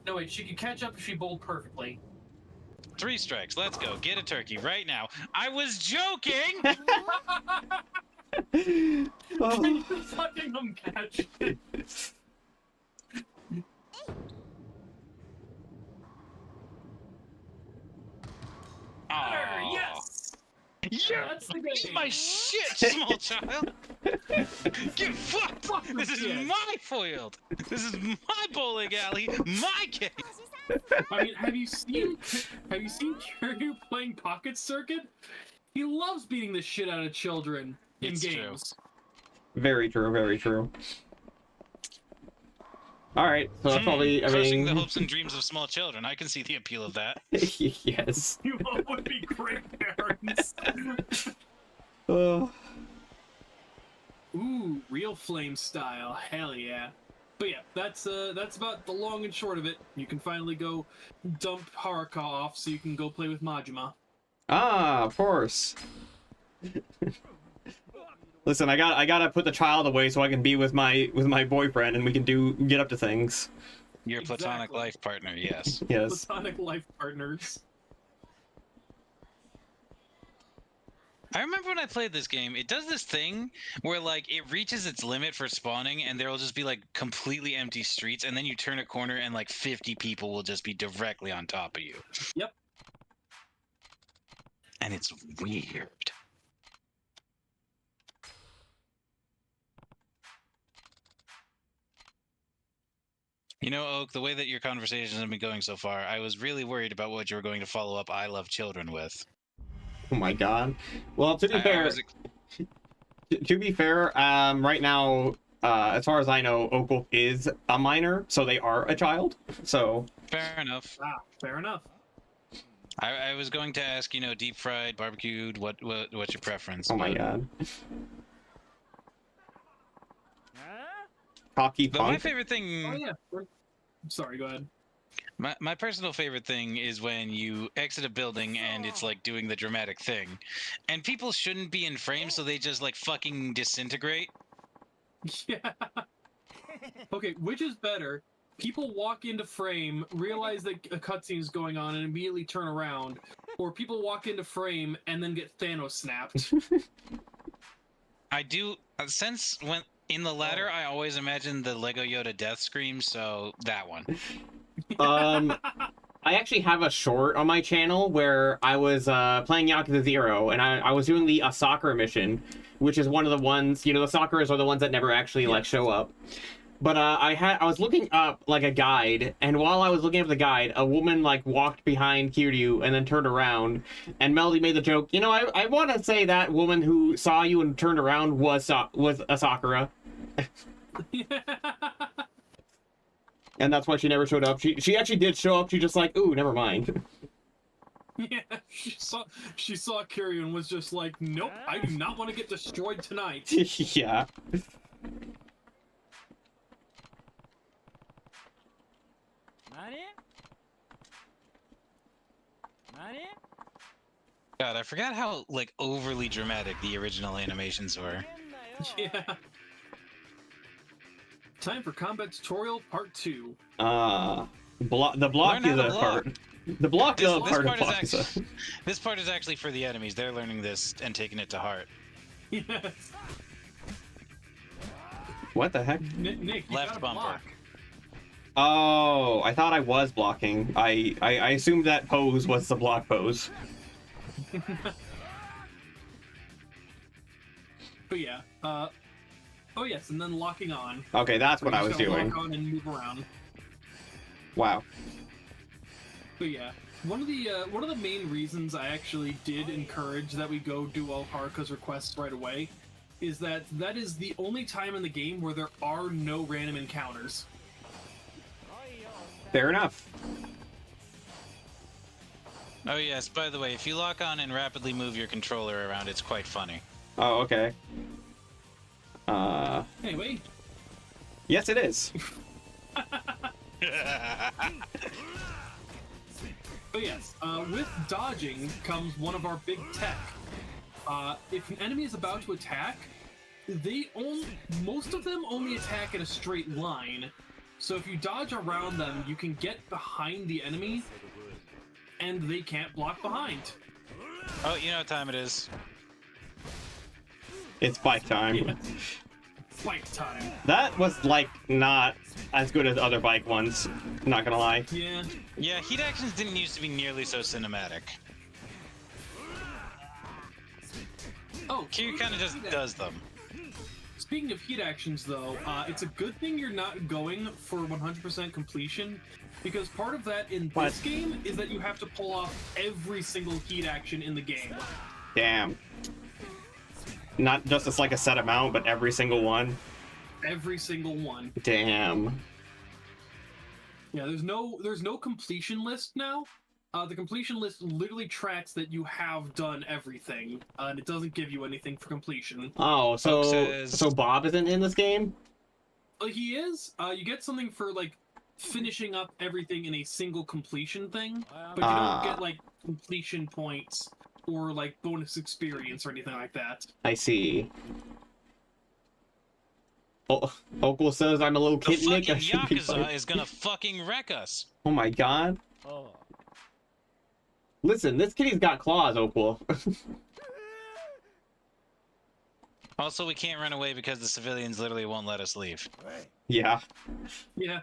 No, wait, she could catch up if she bowled perfectly. 3 strikes. Let's go. Get a turkey right now. I was joking. Oh. Can you fucking imagine? Aw. Yes! Yeah, That's the eat game. my shit, small child. Get fucked. Fuck This is shit. my field. This is my bowling alley. My game. I mean, have you seen Kiryu playing Pocket Circuit? He loves beating the shit out of children in It's true. games. Very true, very true. Alright, so that's probably, I Crushing the mean... hopes and dreams of small children. I can see the appeal of that. Yes. You all would be great parents. Oh. Ooh, real flame style. Hell yeah. But yeah, that's about the long and short of it. You can finally go dump Haruka off so you can go play with Majima. Ah, of course. Listen, I gotta put the child away so I can be with my boyfriend and we can get up to things. Your platonic Exactly. life partner, yes. Yes. Platonic life partners. I remember when I played this game, it does this thing where like it reaches its limit for spawning and there will just be like completely empty streets, and then you turn a corner and like 50 people will just be directly on top of you. Yep. And it's weird. You know, Oak, the way that your conversations have been going so far, I was really worried about what you were going to follow up I Love Children with. Oh my god. Well, to be I fair, was right now, as far as I know, Oak is a minor, so they are a child. So fair enough. Ah, fair enough. I was going to ask, you know, deep fried, barbecued, what's your preference? oh my but- god. Cocky But my punk. favorite thing, Oh yeah. Sorry, go ahead. my personal favorite thing is when you exit a building and it's like doing the dramatic thing, and people shouldn't be in frame, so they just like fucking disintegrate. Yeah. Okay, which is better? People walk into frame, realize that a cutscene is going on, and immediately turn around, or people walk into frame and then get Thanos snapped. I do since when in the latter, I always imagine the Lego Yoda death scream, so that one. I actually have a short on my channel where I was playing Yakuza 0, and I was doing the Asakura mission, which is one of the ones, you know, the Sakuras are the ones that never actually like show up. But I was looking up like a guide, and while I was looking up the guide, a woman like walked behind Kiryu and then turned around, and Melody made the joke, you know, I want to say that woman who saw you and turned around was a Sakura. And that's why she never showed up. She actually did show up. She just like, ooh, never mind. Yeah, she saw Kiryu and was just like, nope, I do not want to get destroyed tonight. Yeah. God, I forgot how like overly dramatic the original animations were. Yeah. Time for combat tutorial part 2. The Learn how to Blockuza block. part. The Blockuza This part of part is Blockuza. this part is actually for the enemies. They're learning this and taking it to heart. Yes. What the heck? Nick, you Left gotta bumper. block. Oh, I thought I was blocking. I assumed that pose was the block pose. But yeah, oh yes, and then locking on. Okay, that's what You I was just gotta doing. Lock on and move around. Wow. But yeah, one of the main reasons I actually did encourage that we go do all Haruka's requests right away is that is the only time in the game where there are no random encounters. Fair enough. Oh yes, by the way, if you lock on and rapidly move your controller around, it's quite funny. Oh, okay. Anyway. Yes, it is. But yes, with dodging comes one of our big tech. If an enemy is about to attack, most of them only attack in a straight line. So if you dodge around them, you can get behind the enemy, and they can't block behind. Oh, you know what time it is. It's bike time. Yeah. Fight time. That was like not as good as other bike ones. Not gonna lie. Yeah. Yeah, heat actions didn't used to be nearly so cinematic. Oh, Q kind of just does them. Speaking of heat actions, though, it's a good thing you're not going for 100% completion, because part of that in this game is that you have to pull off every single heat action in the game. Damn. Not just as like a set amount, but every single one. Every single one. Damn. Yeah, there's no completion list now. The completion list literally tracks that you have done everything, and it doesn't give you anything for completion. Oh, so Bob isn't in this game? He is. You get something for like finishing up everything in a single completion thing, but you don't get like completion points or like bonus experience or anything like that. I see. Oh, Okul says I'm a little The kid, Nick. I fucking should be Yakuza fine. is gonna fucking wreck us. Oh my god. Listen, this kitty's got claws, Okul. Also, we can't run away because the civilians literally won't let us leave. Yeah. Yeah.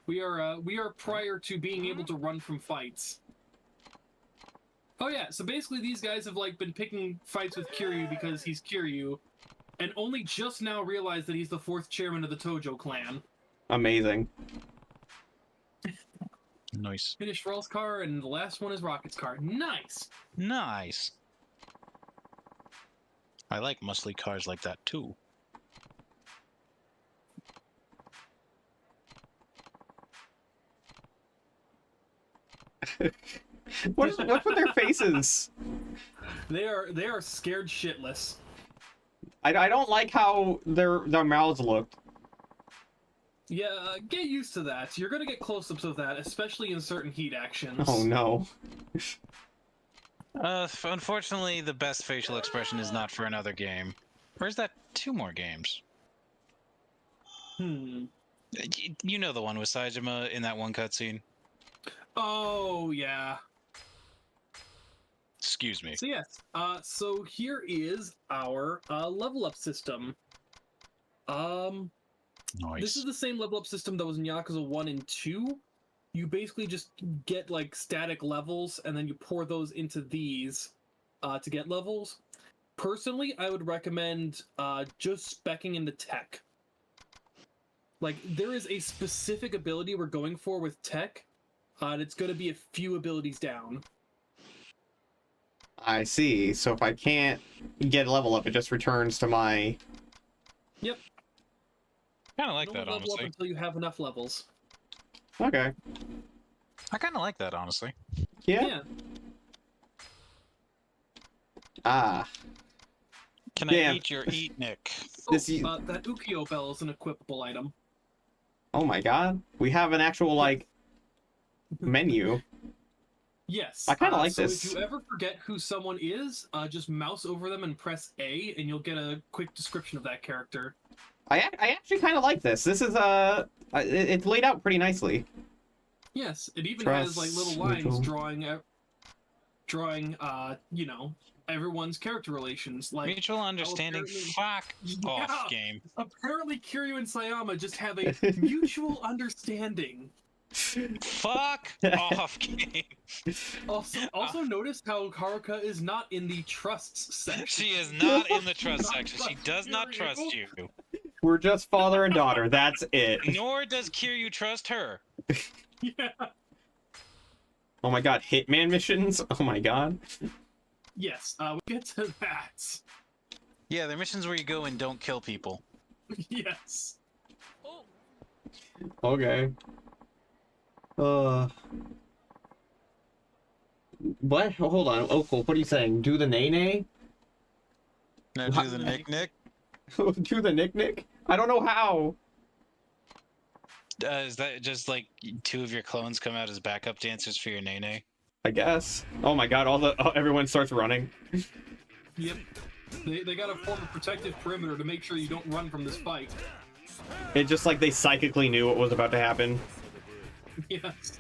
We are prior to being able to run from fights. Oh yeah, so basically these guys have like been picking fights with Kiryu because he's Kiryu, and only just now realized that he's the 4th chairman of the Tojo clan. Amazing. Nice. Finished Rall's car, and the last one is Rocket's car. Nice! Nice. I like muscly cars like that too. What's with their faces? They are scared shitless. I don't like how their mouths looked. Yeah, get used to that. You're gonna get close-ups of that, especially in certain heat actions. Oh no. Unfortunately, the best facial expression is not for another game. Or is that 2 more games? You know the one with Saejima in that one cutscene? Oh, yeah. Excuse me. So yes, so here is our level up system. Nice. This is the same level up system that was in Yakuza 1 and 2. You basically just get like static levels and then you pour those into these to get levels. Personally, I would recommend just speccing into tech. Like, there is a specific ability we're going for with tech, and it's going to be a few abilities down. I see. So if I can't get a level up, it just returns to my... Yep. Kind of like You that, don't level up honestly. until you have enough levels. Okay. I kind of like that, honestly. Yeah. Ah. Can Damn. I eat your eat, Nick? Oh, This that Ukyo bell is an equipable item. Oh my god. We have an actual, like, menu. Yes. I kind of like so this. if you ever forget who someone is, just mouse over them and press A, and you'll get a quick description of that character. I actually kind of like this. This is, it's laid out pretty nicely. Yes, it even Trust, has, like, little lines mutual. drawing, you know, everyone's character relations. Like, Mutual understanding. Fuck off, game. Apparently, Kiryu and Sayama just have a mutual understanding. Fuck off, game. Also notice how Haruka is not in the trusts section. She is not in the trust section. She does not trust you. We're just father and daughter. That's it. Nor does Kiryu trust her. Yeah. Oh my god, Hitman missions? Oh my god. Yes, we'll get to that. Yeah, they're missions where you go and don't kill people. Yes. Okay. What? Oh, hold on. Oh, cool. What are you saying? Do the nay-nay? Now do the Nick. Do the Nick? I don't know how. Is that just like two of your clones come out as backup dancers for your Nene? I guess. Oh my god, everyone starts running. Yep. They gotta form a protective perimeter to make sure you don't run from this fight. It just like they psychically knew what was about to happen. Yes.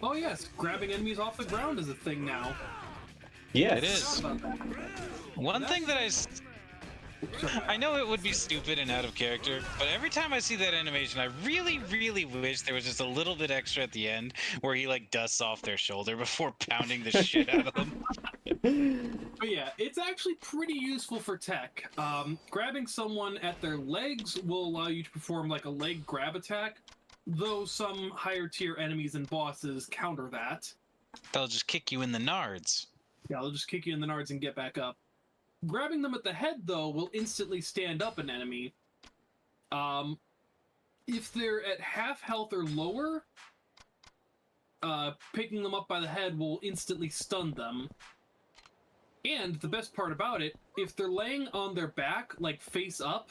Oh yes, grabbing enemies off the ground is a thing now. Yes. It is. One thing that I know it would be stupid and out of character, but every time I see that animation, I really, really wish there was just a little bit extra at the end where he like dusts off their shoulder before pounding the shit out of them. But yeah, it's actually pretty useful for tech. Grabbing someone at their legs will allow you to perform like a leg grab attack, though some higher tier enemies and bosses counter that. They'll just kick you in the nards. Yeah, they'll just kick you in the nards and get back up. Grabbing them at the head, though, will instantly stand up an enemy. If they're at half health or lower, picking them up by the head will instantly stun them. And the best part about it, if they're laying on their back, like face up,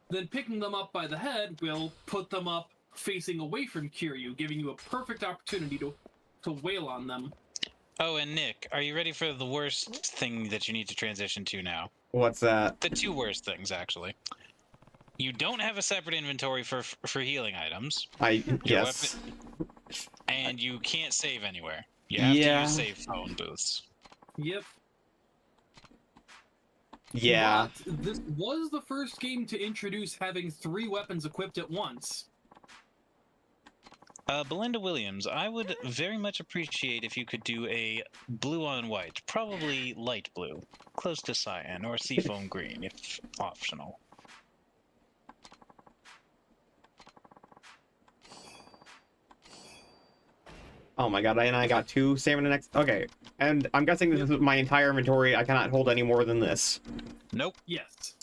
then picking them up by the head will put them up facing away from Kiryu, giving you a perfect opportunity to wail on them. Oh, and Nick, are you ready for the worst thing that you need to transition to now? What's that? The two worst things, actually. You don't have a separate inventory for healing items. Yes. And you can't save anywhere. You have to use save phone booths. Yep. Yeah. But this was the first game to introduce having 3 weapons equipped at once. Belinda Williams, I would very much appreciate if you could do a blue on white, probably light blue, close to cyan, or seafoam green, if optional. Oh my god, and I got 2 stamina next. Okay, and I'm guessing this is my entire inventory. I cannot hold any more than this. Nope. Yes.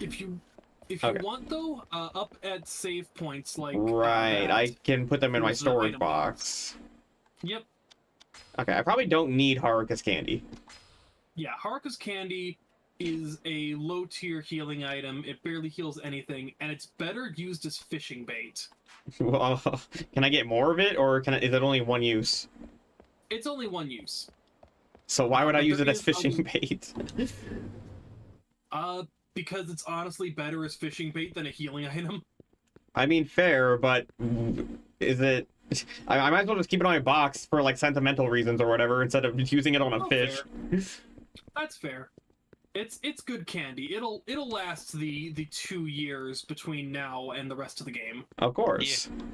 If you want though, up at save points like Right, I can put them in my there's an storage item box. Yep. Okay, I probably don't need Haruka's candy. Yeah, Haruka's candy is a low tier healing item. It barely heals anything, and it's better used as fishing bait. Well, can I get more of it, or is it only one use? It's only one use. So why would I use it there as is fishing bait? Because it's honestly better as fishing bait than a healing item. I mean, fair, but is it... I might as well just keep it on my box for, like, sentimental reasons or whatever, instead of using it on a fish. Fair. That's fair. It's good candy. It'll last the 2 years between now and the rest of the game. Of course. Yeah.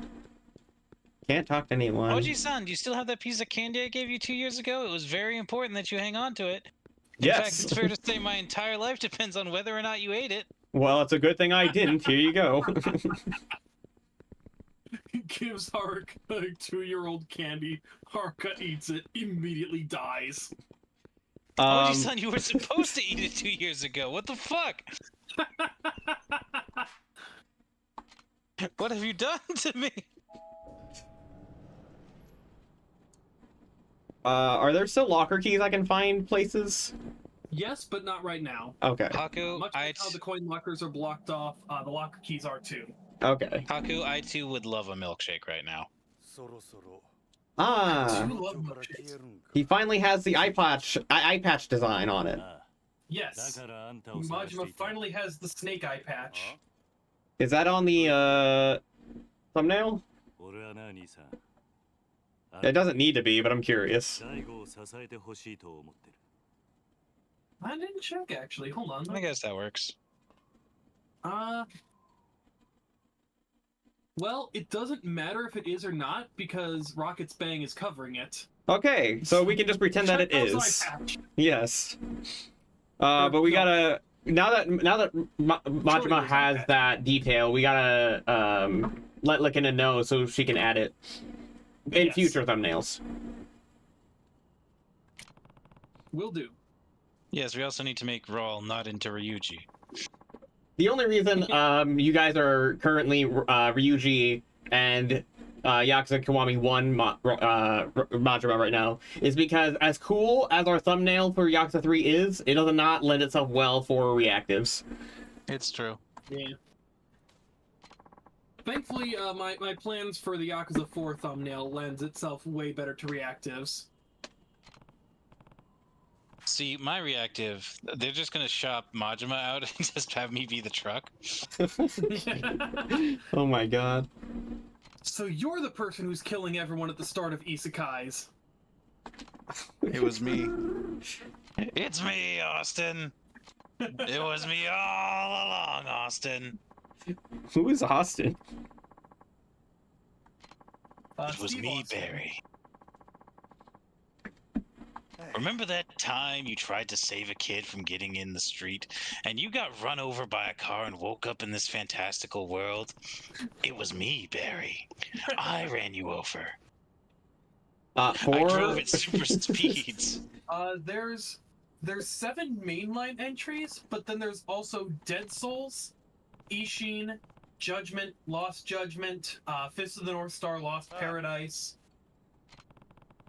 Can't talk to anyone. Oji-san, do you still have that piece of candy I gave you 2 years ago? It was very important that you hang on to it. In Yes. fact, it's fair to say my entire life depends on whether or not you ate it. Well, it's a good thing I didn't. Here you go. Gives Haruka a 2-year-old candy. Haruka eats it, immediately dies. Oji-san, you were supposed to eat it 2 years ago. What the fuck? What have you done to me? Are there still locker keys I can find places? Yes, but not right now. Okay. Haku, Much like how the coin lockers are blocked off, the locker keys are too. Okay. Haku, I too would love a milkshake right now. Ah, I do love milkshakes. he finally has the eye patch design on it. Yes. Majima finally has the snake eye patch. Is that on the thumbnail? It doesn't need to be, but I'm curious. I didn't check actually. Hold on. I guess that works. Well, it doesn't matter if it is or not because Rocket's Bang is covering it. Okay, so we can just pretend that it is. Yes. But we gotta now that Majima has that detail, we gotta let Likina know so she can add it in future thumbnails. Will do. Yes, we also need to make Rall not into Ryuji. The only reason you guys are currently Ryuji and Yakuza Kiwami 1 Majima right now is because as cool as our thumbnail for Yakuza 3 is, it does not lend itself well for reactives. It's true. Yeah. Thankfully, my plans for the Yakuza 4 thumbnail lends itself way better to reactives. See, my reactive, they're just gonna shop Majima out and just have me be the truck. Oh my god. So you're the person who's killing everyone at the start of Isekais. It was me. It's me, Austin. It was me all along, Austin. Who is Austin? It was Steve me, Austin. Barry. Remember that time you tried to save a kid from getting in the street, and you got run over by a car and woke up in this fantastical world? It was me, Barry. I ran you over. I drove at super speeds. There's 7 mainline entries, but then there's also Dead Souls, Ishin, Judgment, Lost Judgment, Fist of the North Star, Lost Paradise.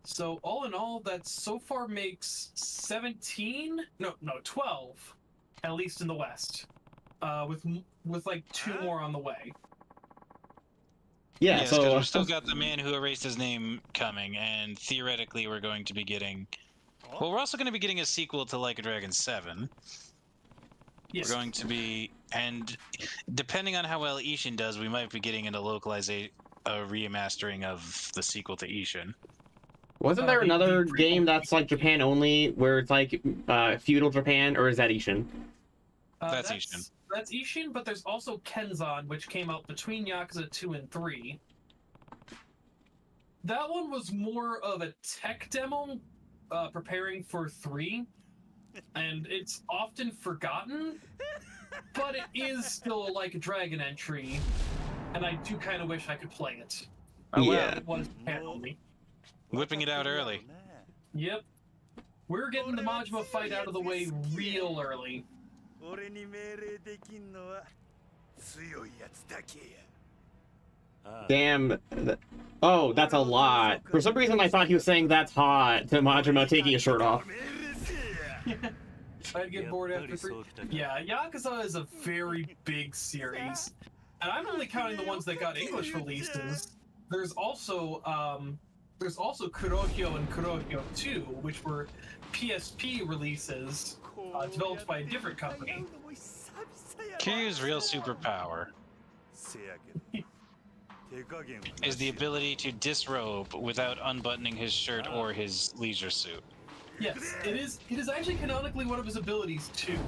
So all in all, that so far makes 12, at least in the West, with like 2 more on the way. Yeah, yes, so we've still got the man who erased his name coming, and theoretically we're going to be getting. Well, we're also going to be getting a sequel to Like a Dragon 7. Yes. We're going to be, and depending on how well Ishin does, we might be getting a remastering of the sequel to Ishin. wasn't there another game that's like Japan only, where it's like feudal Japan, or is that Ishin? That's Ishin. That's Ishin, but there's also Kenzan, which came out between Yakuza 2 and 3. That one was more of a tech demo, preparing for 3, and it's often forgotten, but it is still like a Dragon entry, and I do kind of wish I could play it. Oh, wow. Yeah. It was Japan only. Whipping it out early. Yep. We're getting the Majima fight out of the way real early. Damn. Oh, that's a lot. For some reason, I thought he was saying that's hot to Majima taking his shirt off. I'd get bored after 3. Yeah, Yakuza is a very big series, and I'm only counting the ones that got English releases. There's also Kurohyo and Kurohyo 2, which were PSP releases developed by a different company. Kiryu's real superpower is the ability to disrobe without unbuttoning his shirt or his leisure suit. Yes, it is actually canonically one of his abilities too.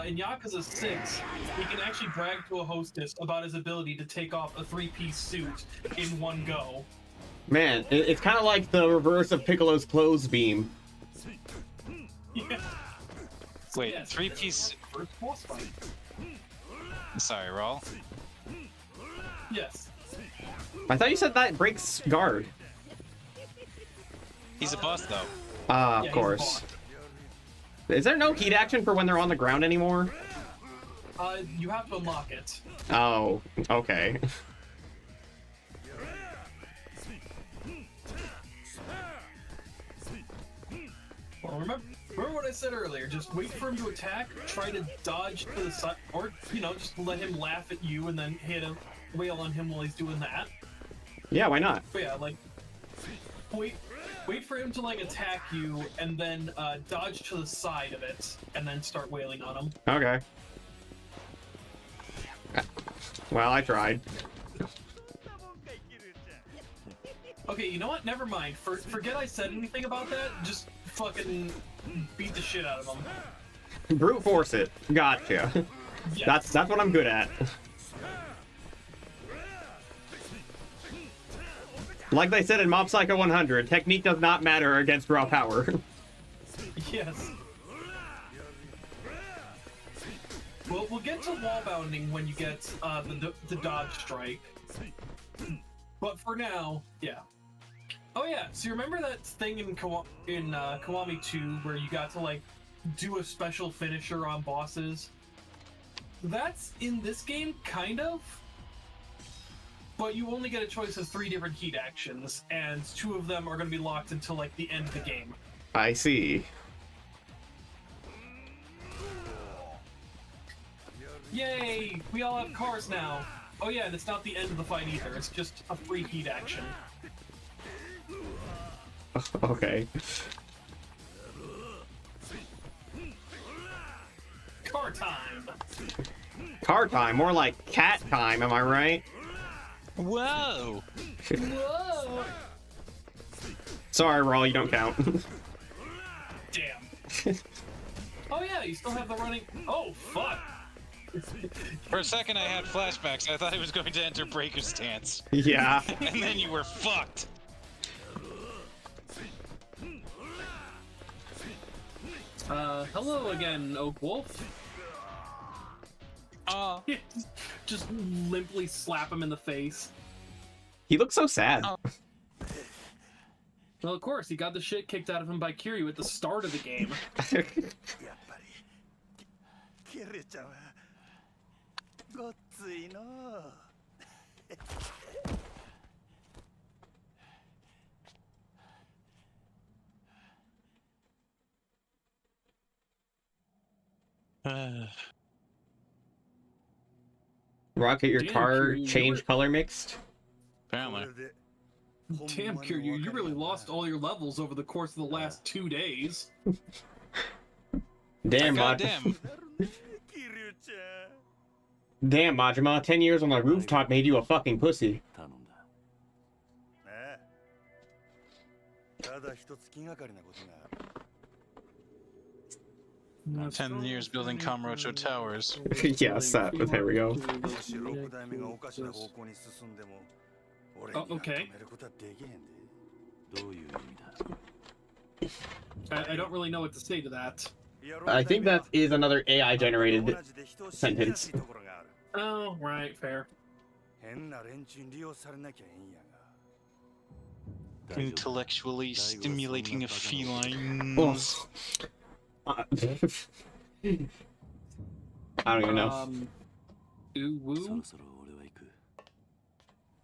In Yakuza 6, he can actually brag to a hostess about his ability to take off a 3-piece suit in one go. Man, it's kind of like the reverse of Piccolo's clothes beam. Yeah. Wait, Yes, 3-piece. First boss fight. Sorry, Rall. Yes. I thought you said that breaks guard. He's a boss, though. Ah, Yeah, of he's a course. boss. Is there no heat action for when they're on the ground anymore? You have to unlock it. Oh, okay. Well, remember what I said earlier. Just wait for him to attack, try to dodge to the side, or, you know, just let him laugh at you and then hit him, wail on him while he's doing that. Yeah, why not? But yeah, like, wait for him to, like, attack you, and then dodge to the side of it, and then start wailing on him. Okay. Well, I tried. Okay, you know what? Never mind. Forget I said anything about that. Just fucking beat the shit out of him. Brute force it. Gotcha. Yes. That's what I'm good at. Like they said in Mob Psycho 100, technique does not matter against raw power. Yes. We'll get to wall bounding when you get the dodge strike. But for now, yeah. Oh yeah, so you remember that thing in Kiwami 2 where you got to like do a special finisher on bosses? That's in this game, kind of. But you only get a choice of 3 different heat actions, and 2 of them are going to be locked until like the end of the game. I see. Yay! We all have cars now. Oh yeah, and it's not the end of the fight either. It's just a free heat action. Okay. Car time! Car time, more like cat time, am I right? Whoa! Whoa! Sorry, Rall, you don't count. Damn. Oh yeah, you still have the running... Oh, fuck! For a second I had flashbacks. I thought he was going to enter Breaker Stance. Yeah. And then you were fucked. Hello again, Oak Wolf. Just limply slap him in the face. He looks so sad. Well, of course, he got the shit kicked out of him by Kiryu at the start of the game. Rocket, your Damn, car Kiryu, changed color mixed? Apparently. Damn, Kiryu, you really lost all your levels over the course of the last 2 days. Damn, Goddamn. Damn, Majima, 10 years on the rooftop made you a fucking pussy. 10 years building Kamurocho Towers. Yes, there we go. Oh, okay. I don't really know what to say to that. I think that is another AI-generated sentence. Oh, right, fair. Intellectually stimulating a feline. Oh. I don't even know. Ooh woo.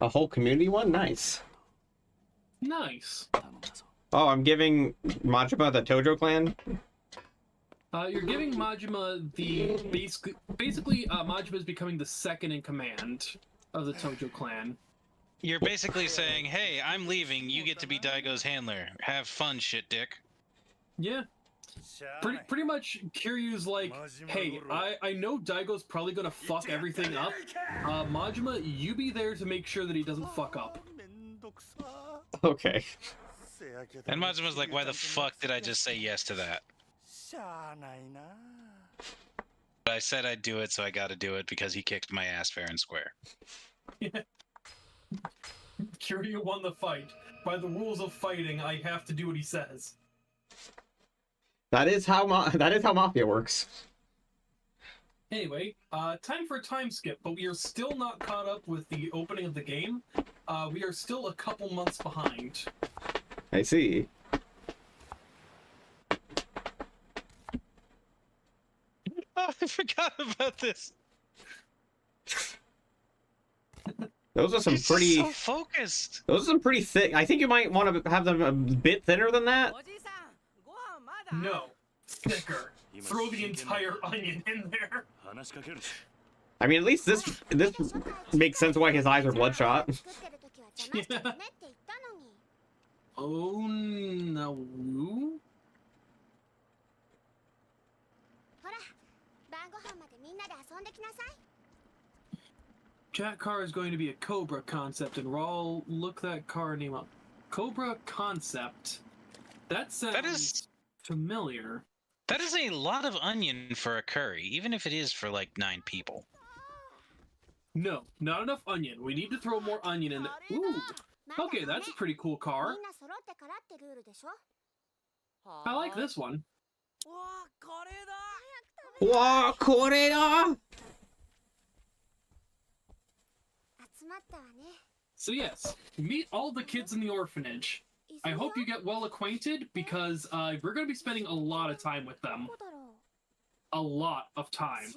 A whole community one? Nice. Nice. Oh, I'm giving Majima the Tojo clan? You're giving Majima the basically Majima is becoming the second in command of the Tojo clan. You're basically saying, hey, I'm leaving, you get to be Daigo's handler. Have fun, shit dick. Yeah. Pretty much, Kiryu's like, hey, I know Daigo's probably gonna fuck everything up. Majima, you be there to make sure that he doesn't fuck up. Okay. And Majima's like, why the fuck did I just say yes to that? But I said I'd do it, so I gotta do it because he kicked my ass fair and square. Kiryu won the fight. By the rules of fighting, I have to do what he says. That is how Mafia works. Anyway, time for a time skip, but we are still not caught up with the opening of the game. We are still a couple months behind. I see. Oh, I forgot about this. Those are some He's pretty... so focused. Those are some pretty thick... I think you might want to have them a bit thinner than that. No. Thicker. Throw the entire onion in there. I mean, at least this makes sense why his eyes are bloodshot. Oh no. Jack car is going to be a Cobra concept, and Rall, look that car name up. Cobra concept. That sounds familiar. That is a lot of onion for a curry, even if it is for like 9 people. No, not enough onion. We need to throw more onion in there. Ooh. Okay, that's a pretty cool car. I like this one. Wow, Koreda! So yes, meet all the kids in the orphanage. I hope you get well acquainted because we're going to be spending a lot of time with them. A lot of time.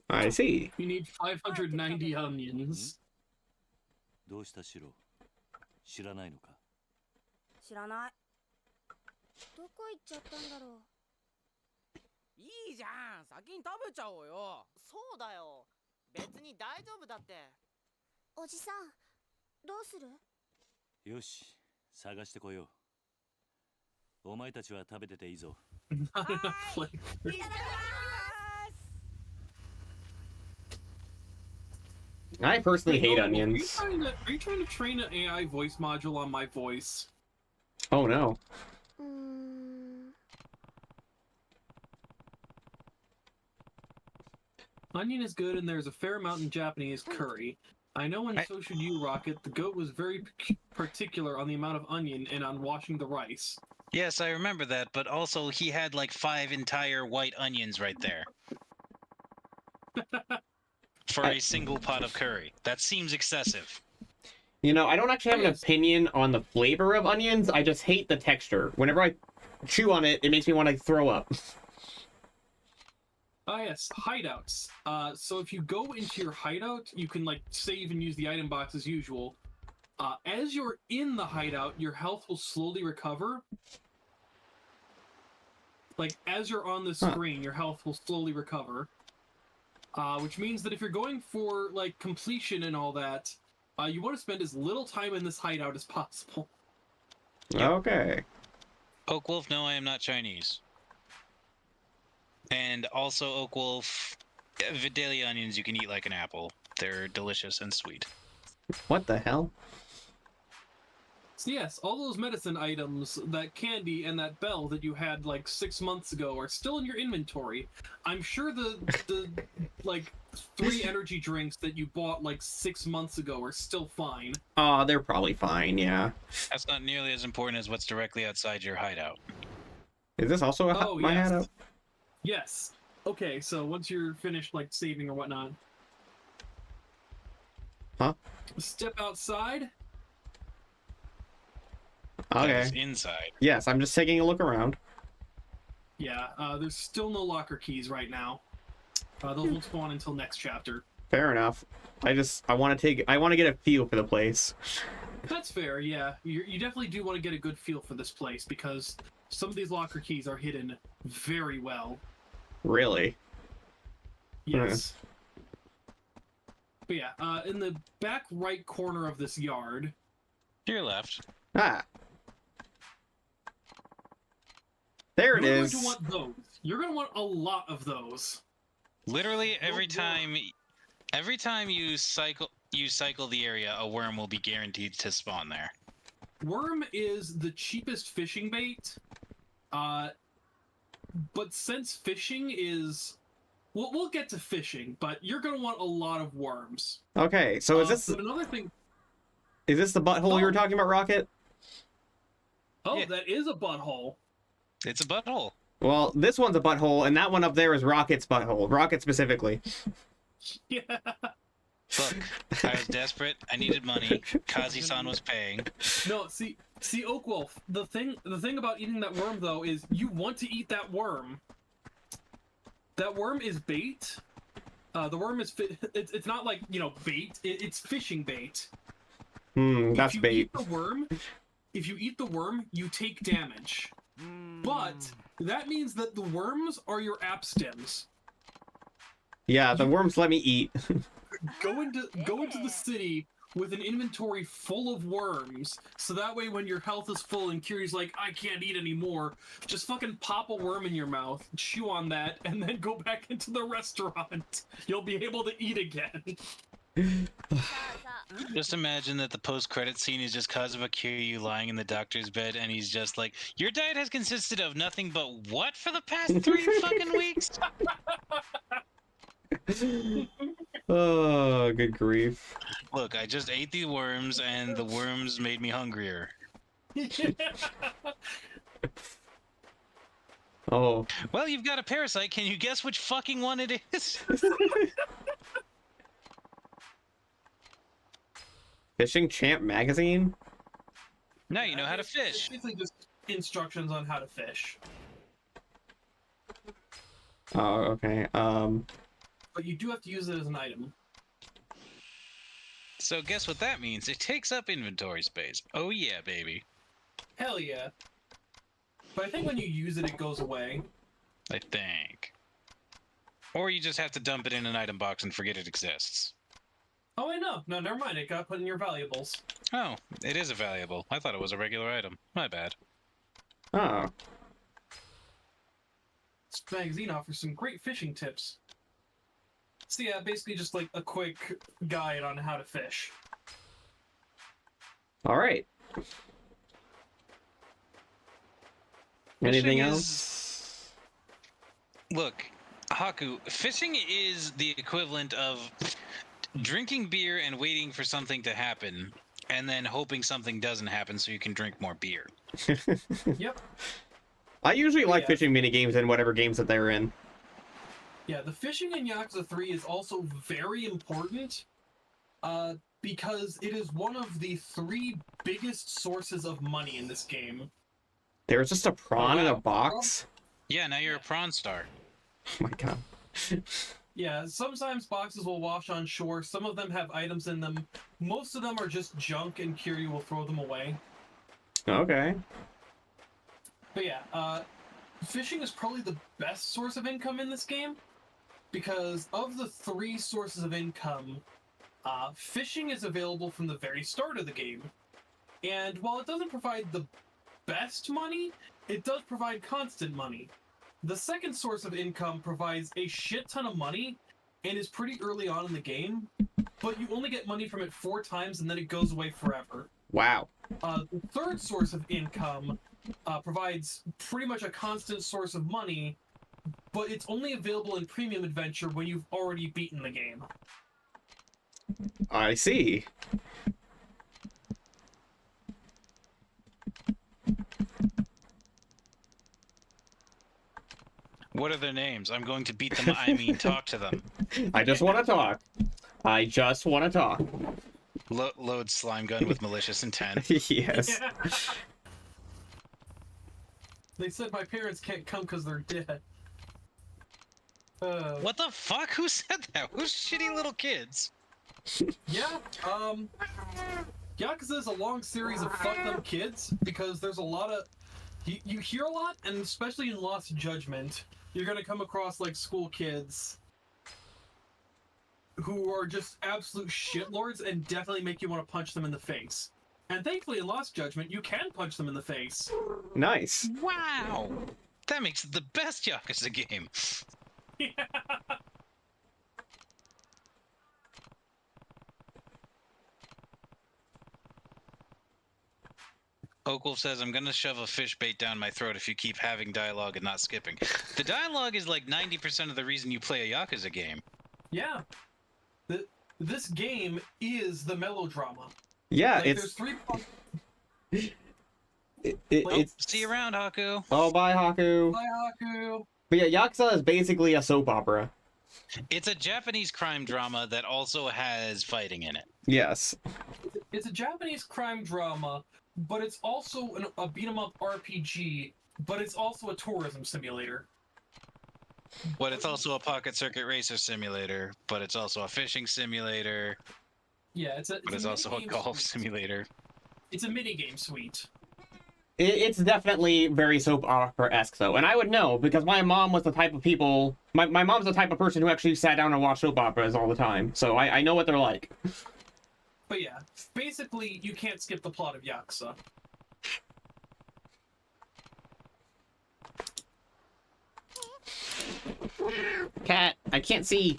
I see. You need 590 onions. どうしたシロ？知らないのか？知らない。どこ行っちゃったんだろう。いいじゃん、先に食べちゃおうよ。そうだよ。別に大丈夫だって。おじさん、どうする？よし、探してこよう。お前たちは食べてていいぞ。Not enough flavor. I personally hate onions. Are you trying to train an AI voice module on my voice? Oh no. Onion is good, and there's a fair amount in Japanese curry. I know, and so should you, Rokkit. The goat was very particular on the amount of onion and on washing the rice. Yes, I remember that, but also he had like 5 entire white onions right there. For a single pot of curry. That seems excessive. You know, I don't actually have an opinion on the flavor of onions. I just hate the texture. Whenever I chew on it, it makes me want to throw up. Ah, yes, hideouts. So if you go into your hideout, you can like save and use the item box as usual. As you're in the hideout, your health will slowly recover. Like, as you're on the screen, your health will slowly recover. Which means that if you're going for, like, completion and all that, you want to spend as little time in this hideout as possible. Okay. Oak Wolf, no, I am not Chinese. And also, Oak Wolf, Vidalia onions you can eat like an apple. They're delicious and sweet. What the hell? So yes, all those medicine items, that candy and that bell that you had like 6 months ago are still in your inventory. I'm sure the like 3 energy drinks that you bought like 6 months ago are still fine. Oh, they're probably fine, yeah. That's not nearly as important as what's directly outside your hideout. Is this also my hideout? Yes. Okay, so once you're finished like saving or whatnot. Huh? Step outside. Okay. Inside. Yes, I'm just taking a look around. Yeah, there's still no locker keys right now. Those won't spawn until next chapter. Fair enough. I want to get a feel for the place. That's fair, yeah. You definitely do want to get a good feel for this place because some of these locker keys are hidden very well. Really? Yes. But yeah, in the back right corner of this yard. To your left. Ah. There it is. You're going to want those. You're going to want a lot of those. Literally every time you cycle the area, a worm will be guaranteed to spawn there. Worm is the cheapest fishing bait. But since fishing is... We'll get to fishing, but you're going to want a lot of worms. Okay, so is this... But another thing... Is this the butthole you were talking about, Rokkit? Oh, Yeah. That is a butthole. It's a butthole. Well, this one's a butthole, and that one up there is Rocket's butthole. Rocket specifically. Yeah. Look, I was desperate. I needed money. Kazi-san was paying. No, see, Oak Wolf. The thing about eating that worm though is you want to eat that worm. That worm is bait. The worm is it's not like bait. It's fishing bait. That's bait. If you eat the worm, you take damage. But that means that the worms are your app stims. Yeah, the worms let me eat. Go into the city with an inventory full of worms, so that way when your health is full and Kiri's like, I can't eat anymore, just fucking pop a worm in your mouth, chew on that, and then go back into the restaurant. You'll be able to eat again. Just imagine that the post-credit scene is just Kazuma Kiryu lying in the doctor's bed, and he's just like, your diet has consisted of nothing but what for the past 3 fucking weeks? Oh, good grief. Look, I just ate the worms, and the worms made me hungrier. Oh. Well, you've got a parasite. Can you guess which fucking one it is? Fishing Champ magazine? Now you know how to fish. It's basically just instructions on how to fish. Oh, okay. But you do have to use it as an item. So guess what that means? It takes up inventory space. Oh yeah, baby. Hell yeah. But I think when you use it, it goes away. I think. Or you just have to dump it in an item box and forget it exists. Oh, wait, no. No, never mind. It got put in your valuables. Oh, it is a valuable. I thought it was a regular item. My bad. Oh. This magazine offers some great fishing tips. So yeah, basically just like a quick guide on how to fish. Alright. Anything Fishing else? Look, Haku, fishing is the equivalent of drinking beer and waiting for something to happen, and then hoping something doesn't happen so you can drink more beer. Yep. I usually like fishing minigames in whatever games that they're in. Yeah, the fishing in Yakuza 3 is also very important, because it is one of the 3 biggest sources of money in this game. There's just a prawn in a box? Yeah, now you're a prawn star. Oh my god. Yeah, sometimes boxes will wash on shore, some of them have items in them, most of them are just junk and Kiryu will throw them away. Okay. But yeah, fishing is probably the best source of income in this game, because of the 3 sources of income, fishing is available from the very start of the game. And while it doesn't provide the best money, it does provide constant money. The second source of income provides a shit ton of money and is pretty early on in the game, but you only get money from it 4 times and then it goes away forever. Wow. The third source of income provides pretty much a constant source of money, but it's only available in Premium Adventure when you've already beaten the game. I see. What are their names? I'm going to beat them. I mean, talk to them. I just want to talk. I just want to talk. Load slime gun with malicious intent. Yes. Yeah. They said my parents can't come because they're dead. What the fuck? Who said that? Who's shitty little kids? Yeah, Yakuza is a long series of fucked up kids, because there's a lot of... You hear a lot, and especially in Lost Judgment, you're gonna come across, like, school kids who are just absolute shitlords and definitely make you want to punch them in the face. And thankfully in Lost Judgment, you can punch them in the face. Nice. Wow! That makes it the best Yakuza game. Yeah. Oakwolf says, I'm gonna shove a fish bait down my throat if you keep having dialogue and not skipping. The dialogue is like 90% of the reason you play a Yakuza game. Yeah. This game is the melodrama. Yeah, Like, it's... There's 3... It's... See you around, Haku. Oh, bye, Haku. Bye, Haku. But yeah, Yakuza is basically a soap opera. It's a Japanese crime drama that also has fighting in it. Yes. It's a Japanese crime drama, but it's also a beat-em-up RPG, but it's also a tourism simulator. But it's also a pocket circuit racer simulator, but it's also a fishing simulator. Yeah, it's But it's also a minigame golf suite. simulator. It's a minigame suite. It's definitely very soap opera-esque, though. And I would know, because my mom was the type of people... My mom's the type of person who actually sat down and watched soap operas all the time. So I know what they're like. But yeah, basically, you can't skip the plot of Yakuza. Cat, I can't see.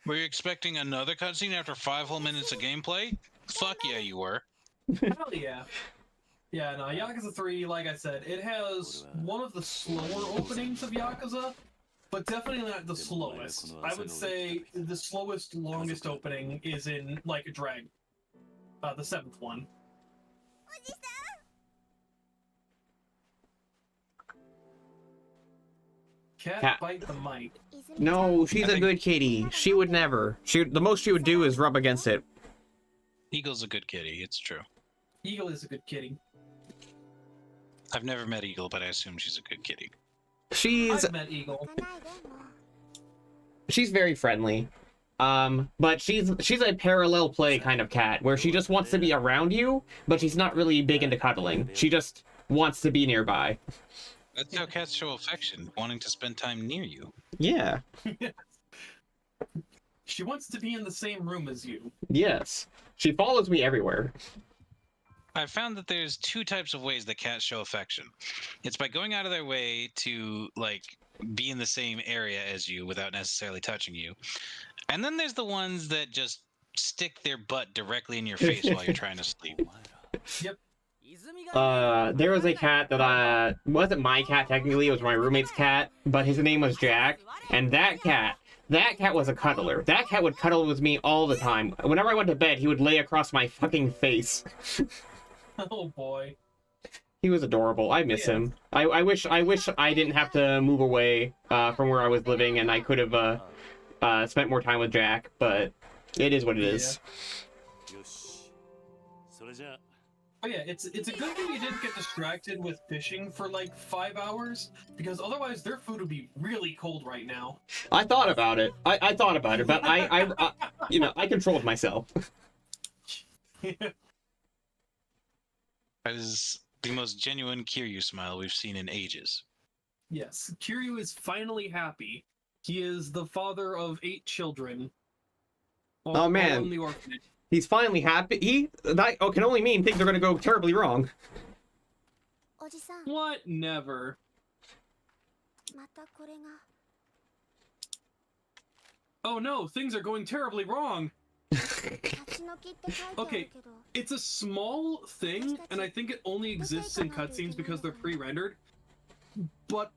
Were you expecting another cutscene after 5 whole minutes of gameplay? Fuck yeah, you were. Hell yeah. Yeah, no, Yakuza 3, like I said, it has one of the slower openings of Yakuza, but definitely not the slowest. I would say the slowest, longest opening is in Like a Dragon, the 7th one. Cat bite the mic. No, she's a good kitty. She would never. The most she would do is rub against it. Eagle's a good kitty, it's true. Eagle is a good kitty. I've never met Eagle, but I assume she's a good kitty. I've met Eagle. She's very friendly. But she's a parallel play kind of cat, where she just wants to be around you, but she's not really big into cuddling. She just wants to be nearby. That's how cats show affection, wanting to spend time near you. Yeah. She wants to be in the same room as you. Yes. She follows me everywhere. I've found that there's 2 types of ways that cats show affection. It's by going out of their way to, like, be in the same area as you without necessarily touching you. And then there's the ones that just stick their butt directly in your face while you're trying to sleep. Yep. There was a cat that wasn't my cat technically, it was my roommate's cat, but his name was Jack, and that cat was a cuddler. That cat would cuddle with me all the time. Whenever I went to bed, he would lay across my fucking face. Oh boy. He was adorable. I miss him. I wish I didn't have to move away from where I was living, and I could have spent more time with Jack, but it is what it is. Oh yeah, it's a good thing you didn't get distracted with fishing for like 5 hours, because otherwise their food would be really cold right now. I thought about it. I thought about it, but I you know, I controlled myself. That is the most genuine Kiryu smile we've seen in ages. Yes, Kiryu is finally happy. He is the father of 8 children. Oh man. All in the orphanage. He's finally happy. That can only mean things are going to go terribly wrong. What? Never. Oh no, things are going terribly wrong. Okay, it's a small thing, and I think it only exists in cutscenes because they're pre-rendered. But,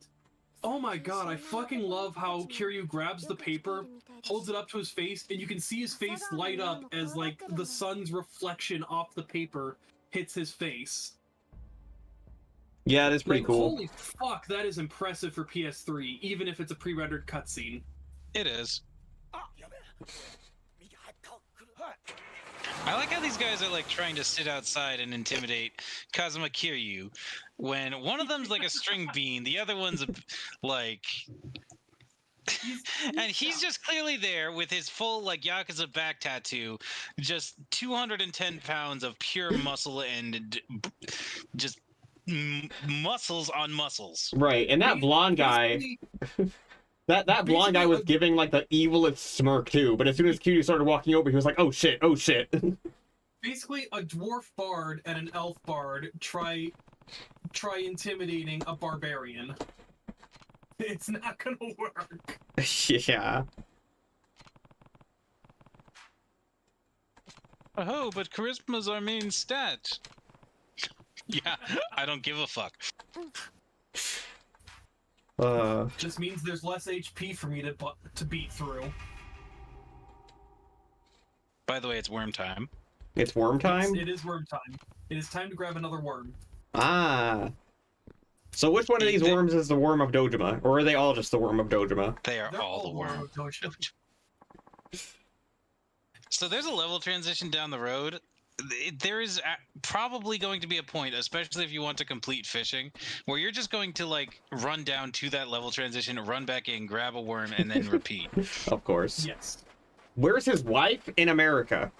oh my god, I fucking love how Kiryu grabs the paper, holds it up to his face, and you can see his face light up as, like, the sun's reflection off the paper hits his face. Yeah, it is pretty cool. Holy fuck, that is impressive for PS3, even if it's a pre-rendered cutscene. It is. I like how these guys are like trying to sit outside and intimidate Kazuma Kiryu when one of them's like a string bean, the other one's like... And he's just clearly there with his full like Yakuza back tattoo, just 210 pounds of pure muscle and just muscles on muscles. Right, and that blonde guy... That blonde guy was giving like the evilest smirk too, but as soon as Kiryu started walking over, he was like, "Oh shit, oh shit." Basically, a dwarf bard and an elf bard try intimidating a barbarian. It's not gonna work. Yeah. Oh, but charisma's our main stat. Yeah, I don't give a fuck. Just means there's less HP for me to beat through. By the way, it's worm time. It's worm time? It is worm time. It is time to grab another worm. Ah. So which one of these worms is the worm of Dojima? Or are they all just the worm of Dojima? They're all the worm of Dojima. So there's a level transition down the road. There is probably going to be a point, especially if you want to complete fishing, where you're just going to like run down to that level transition, run back in, grab a worm, and then repeat. Of course. Yes. Where's his wife? In America.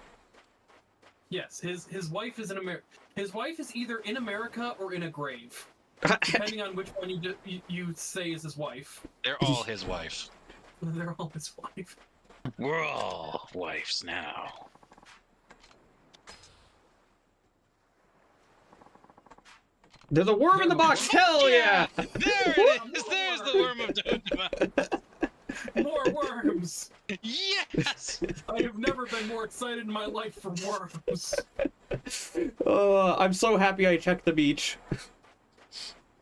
Yes, his wife is in America. His wife is either in America or in a grave, depending on which one you say is his wife. They're all his wife. They're all his wife. We're all wives now. There's a worm in the box. Hell yeah! There it is. There's the worm of Dojima. More worms. Yes. I have never been more excited in my life for worms. I'm so happy I checked the beach.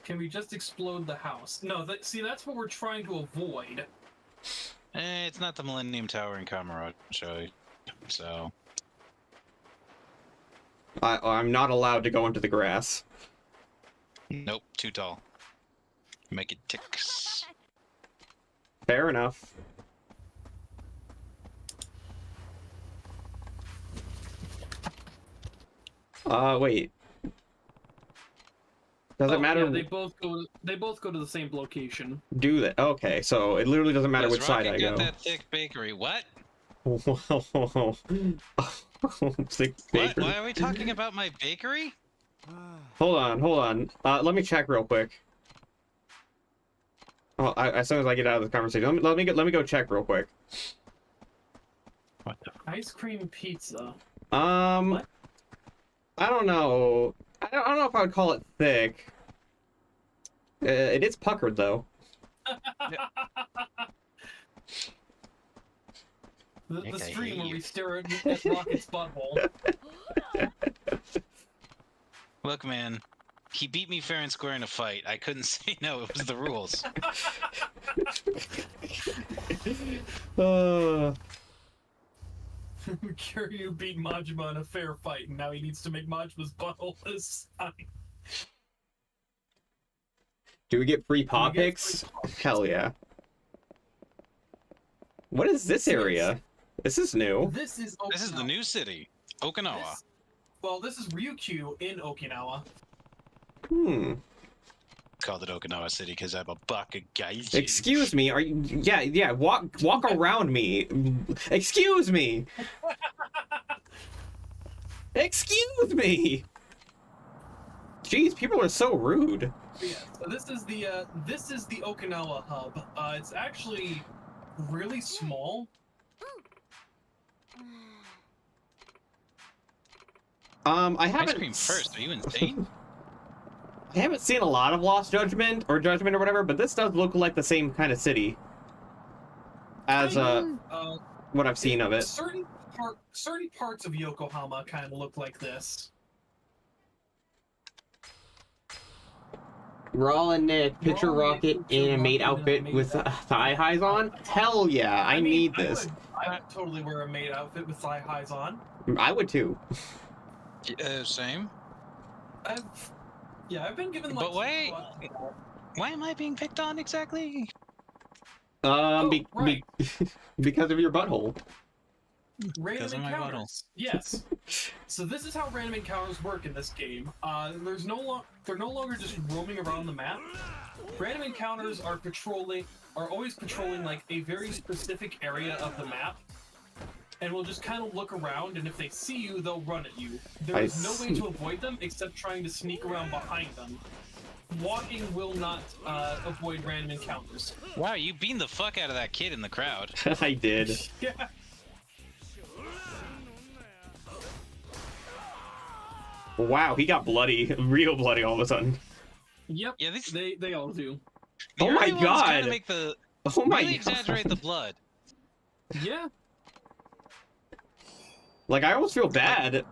Can we just explode the house? No, see, that's what we're trying to avoid. It's not the Millennium Tower in Kamurocho, so... I'm not allowed to go into the grass. Nope, too tall. Make it ticks. Fair enough. Wait. Does it matter? Yeah, they both go to the same location. Do that? Okay, so it literally doesn't matter which side I Rokkit go. got that thick bakery. What? Thick What? bakery. Why are we talking about my bakery? Hold on. Let me check real quick. Oh, as soon as I get out of the conversation, let me go check real quick. What the? Ice cream pizza. What? I don't know. I don't know if I would call it thick. It is puckered though. The stream where we stare at Rokkit's butthole. Look, man. He beat me fair and square in a fight. I couldn't say no. It was the rules. Kiryu beat Majima in a fair fight, and now he needs to make Majima's butthole his sign. Do we get free paw picks? Hell yeah. What is this area? This is new. This is Okinawa. This is the new city, Okinawa. This is Ryukyu in Okinawa. Called it Okinawa City because I'm a bucket guy. Excuse me, are you... Yeah, walk around me. Excuse me! Excuse me! Jeez, people are so rude. Yeah, so this is the Okinawa hub. It's actually really small. I haven't... Ice cream first, are you insane? I haven't seen a lot of Lost Judgment or whatever, but this does look like the same kind of city as what I've seen of it. Certain parts of Yokohama kind of look like this. Rall and Nick, picture Rokkit in a maid outfit with thigh highs on? Hell yeah, I need this. I would totally wear a maid outfit with thigh highs on. I would too. Same. I've been given like... But wait! Why am I being picked on exactly? Right. Because of your butthole. Random encounters. Yes. So this is how random encounters work in this game. They're no longer just roaming around the map. Random encounters are always patrolling like a very specific area of the map, and will just kind of look around, and if they see you, they'll run at you. There is no way to avoid them except trying to sneak around behind them. Walking will not avoid random encounters. Wow, you beamed the fuck out of that kid in the crowd. I did. Yeah. Wow, he got bloody, real bloody all of a sudden. Yep. Yeah, they all do. The Oh my early ones god! kinda make the Oh my really god! exaggerate the blood. Yeah. Like, I almost feel bad.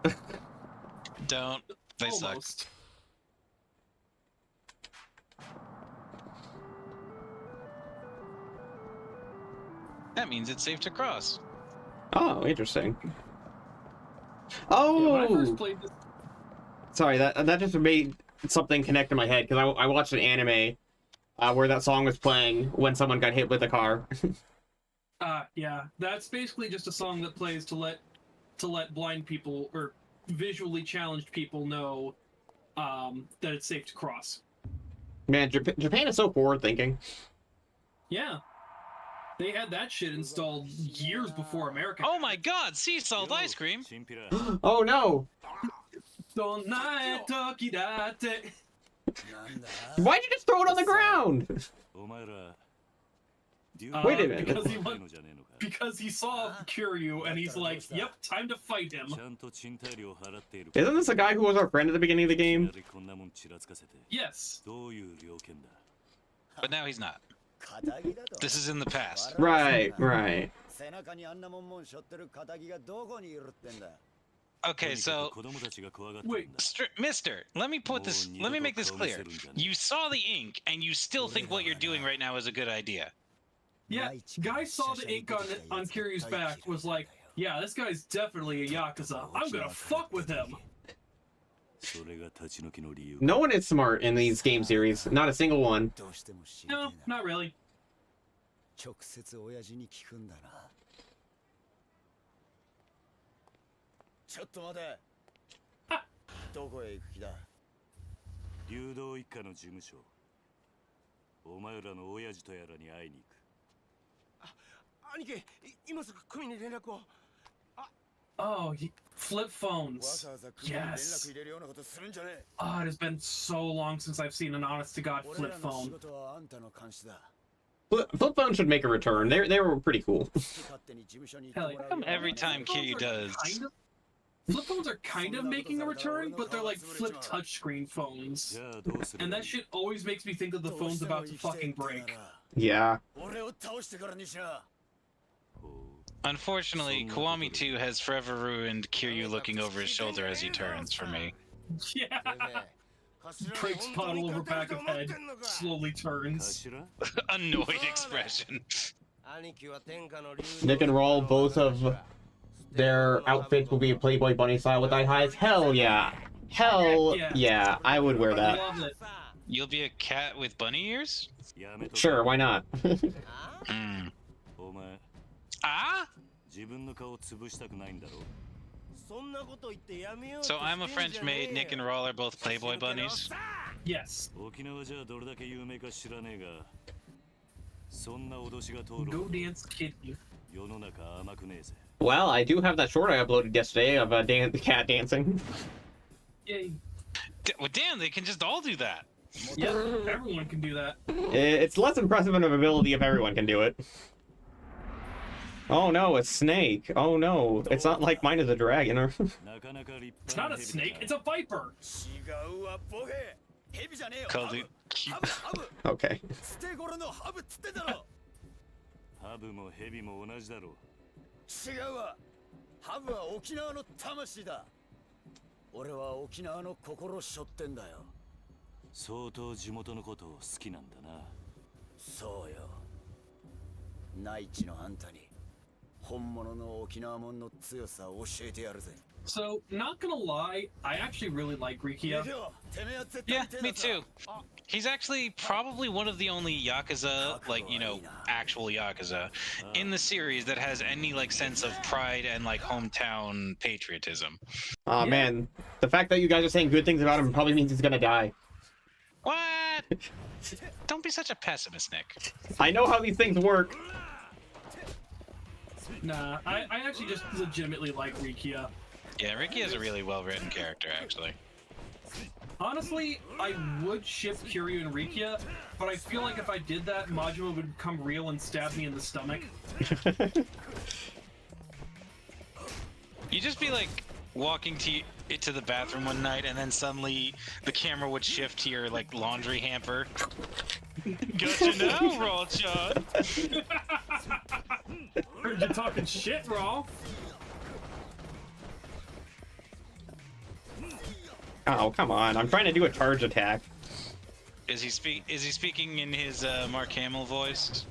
Don't. They suck. Almost. That means it's safe to cross. Oh, interesting. Yeah, when I first Oh! played this, Sorry, that just made something connect in my head, because I watched an anime where that song was playing when someone got hit with a car. yeah, that's basically just a song that plays to let to let blind people or visually challenged people know that it's safe to cross. Man, Japan is so forward thinking. Yeah. They had that shit installed years before America. Oh my god, sea salt ice cream! Oh no! Why'd you just throw it on the ground? Wait a minute. Because he saw Kiryu and he's like, yep, time to fight him. Isn't this a guy who was our friend at the beginning of the game? Yes. But now he's not. This is in the past. Right, right. Okay, so Wait, Mister, let me make this clear. You saw the ink and you still think what you're doing right now is a good idea. yeah, guy saw the ink on Kiryu's back, was like, yeah, this guy's definitely a Yakuza. I'm gonna fuck with him. No one is smart in these game series. Not a single one. No, not really. Oh, flip phones. Yes. Oh, it has been so long since I've seen an honest-to-God flip phone. Flip phone should make a return. They were pretty cool. Hell yeah. Every time Kiryu does. Flip phones are kind of making a return, but they're like flip touchscreen phones. And that shit always makes me think that the phone's about to fucking break. Yeah. Unfortunately, Kiwami 2 has forever ruined Kiryu looking over his shoulder as he turns for me. Yeah. Breaks bottle over back of head, slowly turns. Annoyed expression. Nick and Rall, both of their outfits will be a Playboy bunny style with eye highs. Hell yeah. Hell yeah. I would wear that. Love it. You'll be a cat with bunny ears? Sure, why not? Mm. Ah? So I'm a French maid, Nick and Rall are both Playboy bunnies? Yes. Go dance, kitty. Well, I do have that short I uploaded yesterday of cat dancing. Yay. Well, damn, they can just all do that. Yeah, everyone can do that. It's less impressive of an ability if everyone can do it. Oh no, a snake. Oh no, it's not like mine is a dragon. Or It's not a snake, it's a viper. Called it. okay. So, not gonna lie, I actually really like Rikia. Yeah, me too. He's actually probably one of the only Yakuza, like, you know, actual Yakuza, in the series that has any, like, sense of pride and, like, hometown patriotism. Aw, man. The fact that you guys are saying good things about him probably means he's gonna die. What? Don't be such a pessimist, Nick. I know how these things work. Nah, I actually just legitimately like Rikia. Yeah, Ricky is a really well-written character, actually. Honestly, I would ship Kiryu and Rikia, but I feel like if I did that, Majima would become real and stab me in the stomach. You just be like walking to the bathroom one night, and then suddenly the camera would shift to your like laundry hamper. Gotcha now, Rall-chan. Heard you talking shit, Rall. Oh, come on. I'm trying to do a charge attack. Is he speaking in his Mark Hamill voice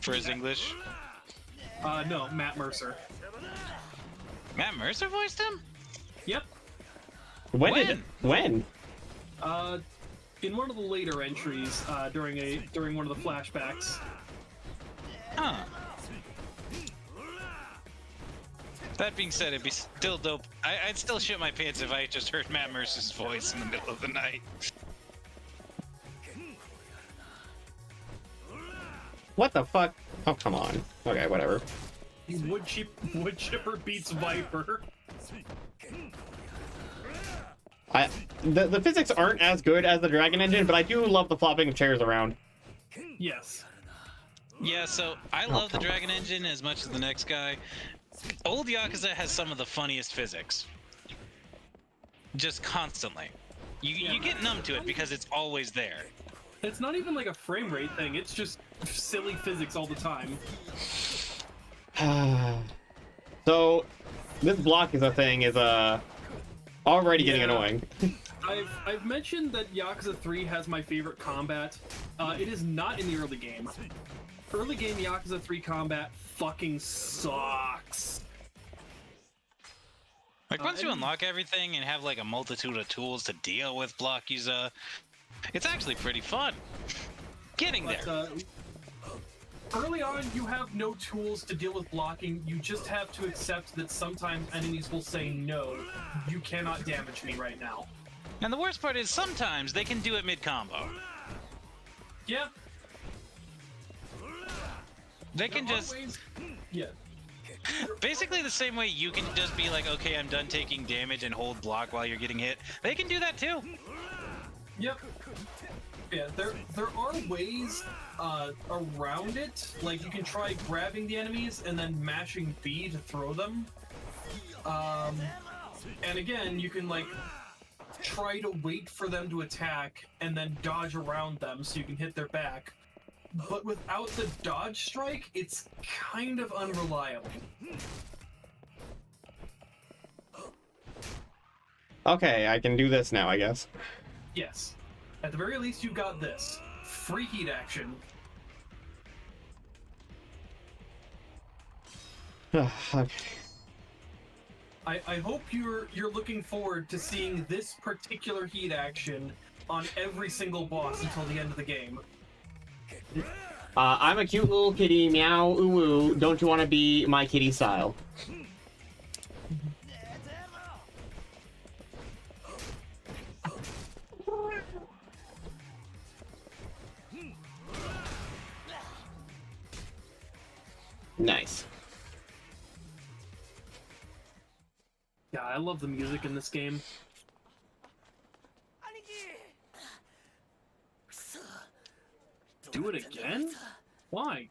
for his English? No, Matt Mercer. Matt Mercer voiced him? Yep. When? In one of the later entries, during one of the flashbacks. Huh. That being said, it'd be still dope. I'd still shit my pants if I just heard Matt Mercer's voice in the middle of the night. What the fuck? Oh, come on. Okay, whatever. Wood chipper beats Viper. The physics aren't as good as the Dragon Engine, but I do love the flopping of chairs around. Yes. Yeah, so I love the Dragon Engine as much as the next guy. Old Yakuza has some of the funniest physics. Just constantly. You get numb to it because it's always there. It's not even like a frame rate thing, it's just silly physics all the time. So, this block is a thing is already getting annoying. I've mentioned that Yakuza 3 has my favorite combat. It is not in the early game. Early game Yakuza 3 combat fucking sucks. Like, once you unlock everything and have, like, a multitude of tools to deal with Blockuza, it's actually pretty fun. Getting there. Early on, you have no tools to deal with blocking. You just have to accept that sometimes enemies will say, no, you cannot damage me right now. And the worst part is sometimes they can do it mid-combo. Yeah. They can just... Yeah. Basically the same way you can just be like, okay, I'm done taking damage and hold block while you're getting hit. They can do that too. Yep. Yeah, there are ways around it. Like, you can try grabbing the enemies and then mashing B to throw them. And again, you can, like, try to wait for them to attack and then dodge around them so you can hit their back. But without the dodge strike, it's kind of unreliable. Okay, I can do this now, I guess. Yes. At the very least, you got this. Free heat action. Okay. I hope you're looking forward to seeing this particular heat action on every single boss until the end of the game. I'm a cute little kitty, meow, ooh, ooh. Don't you want to be my kitty style? Nice. Yeah, I love the music in this game. Do it again? Why?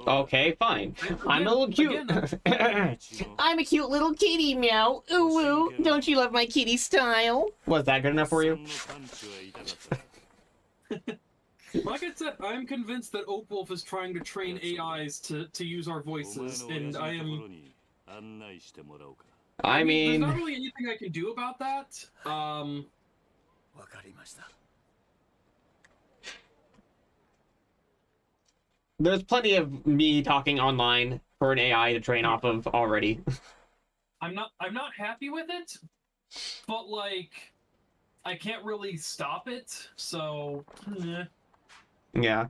Okay, fine. I'm a little cute. I'm a cute little kitty, meow. Ooh, ooh. Don't you love my kitty style? Was that good enough for you? Like I said, I'm convinced that Oak Wolf is trying to train AIs to use our voices, and I am... I mean... There's not really anything I can do about that. There's plenty of me talking online for an AI to train off of already. I'm not happy with it, but like, I can't really stop it, so Yeah.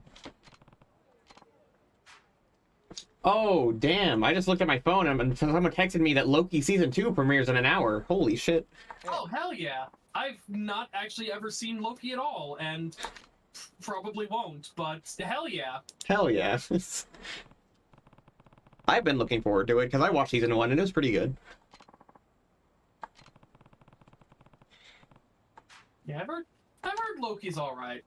Oh, damn. I just looked at my phone and someone texted me that Loki Season 2 premieres in an hour. Holy shit. Oh, hell yeah. I've not actually ever seen Loki at all, and probably won't, but hell yeah. Hell yeah. I've been looking forward to it because I watched Season 1 and it was pretty good. Yeah, I've heard Loki's alright.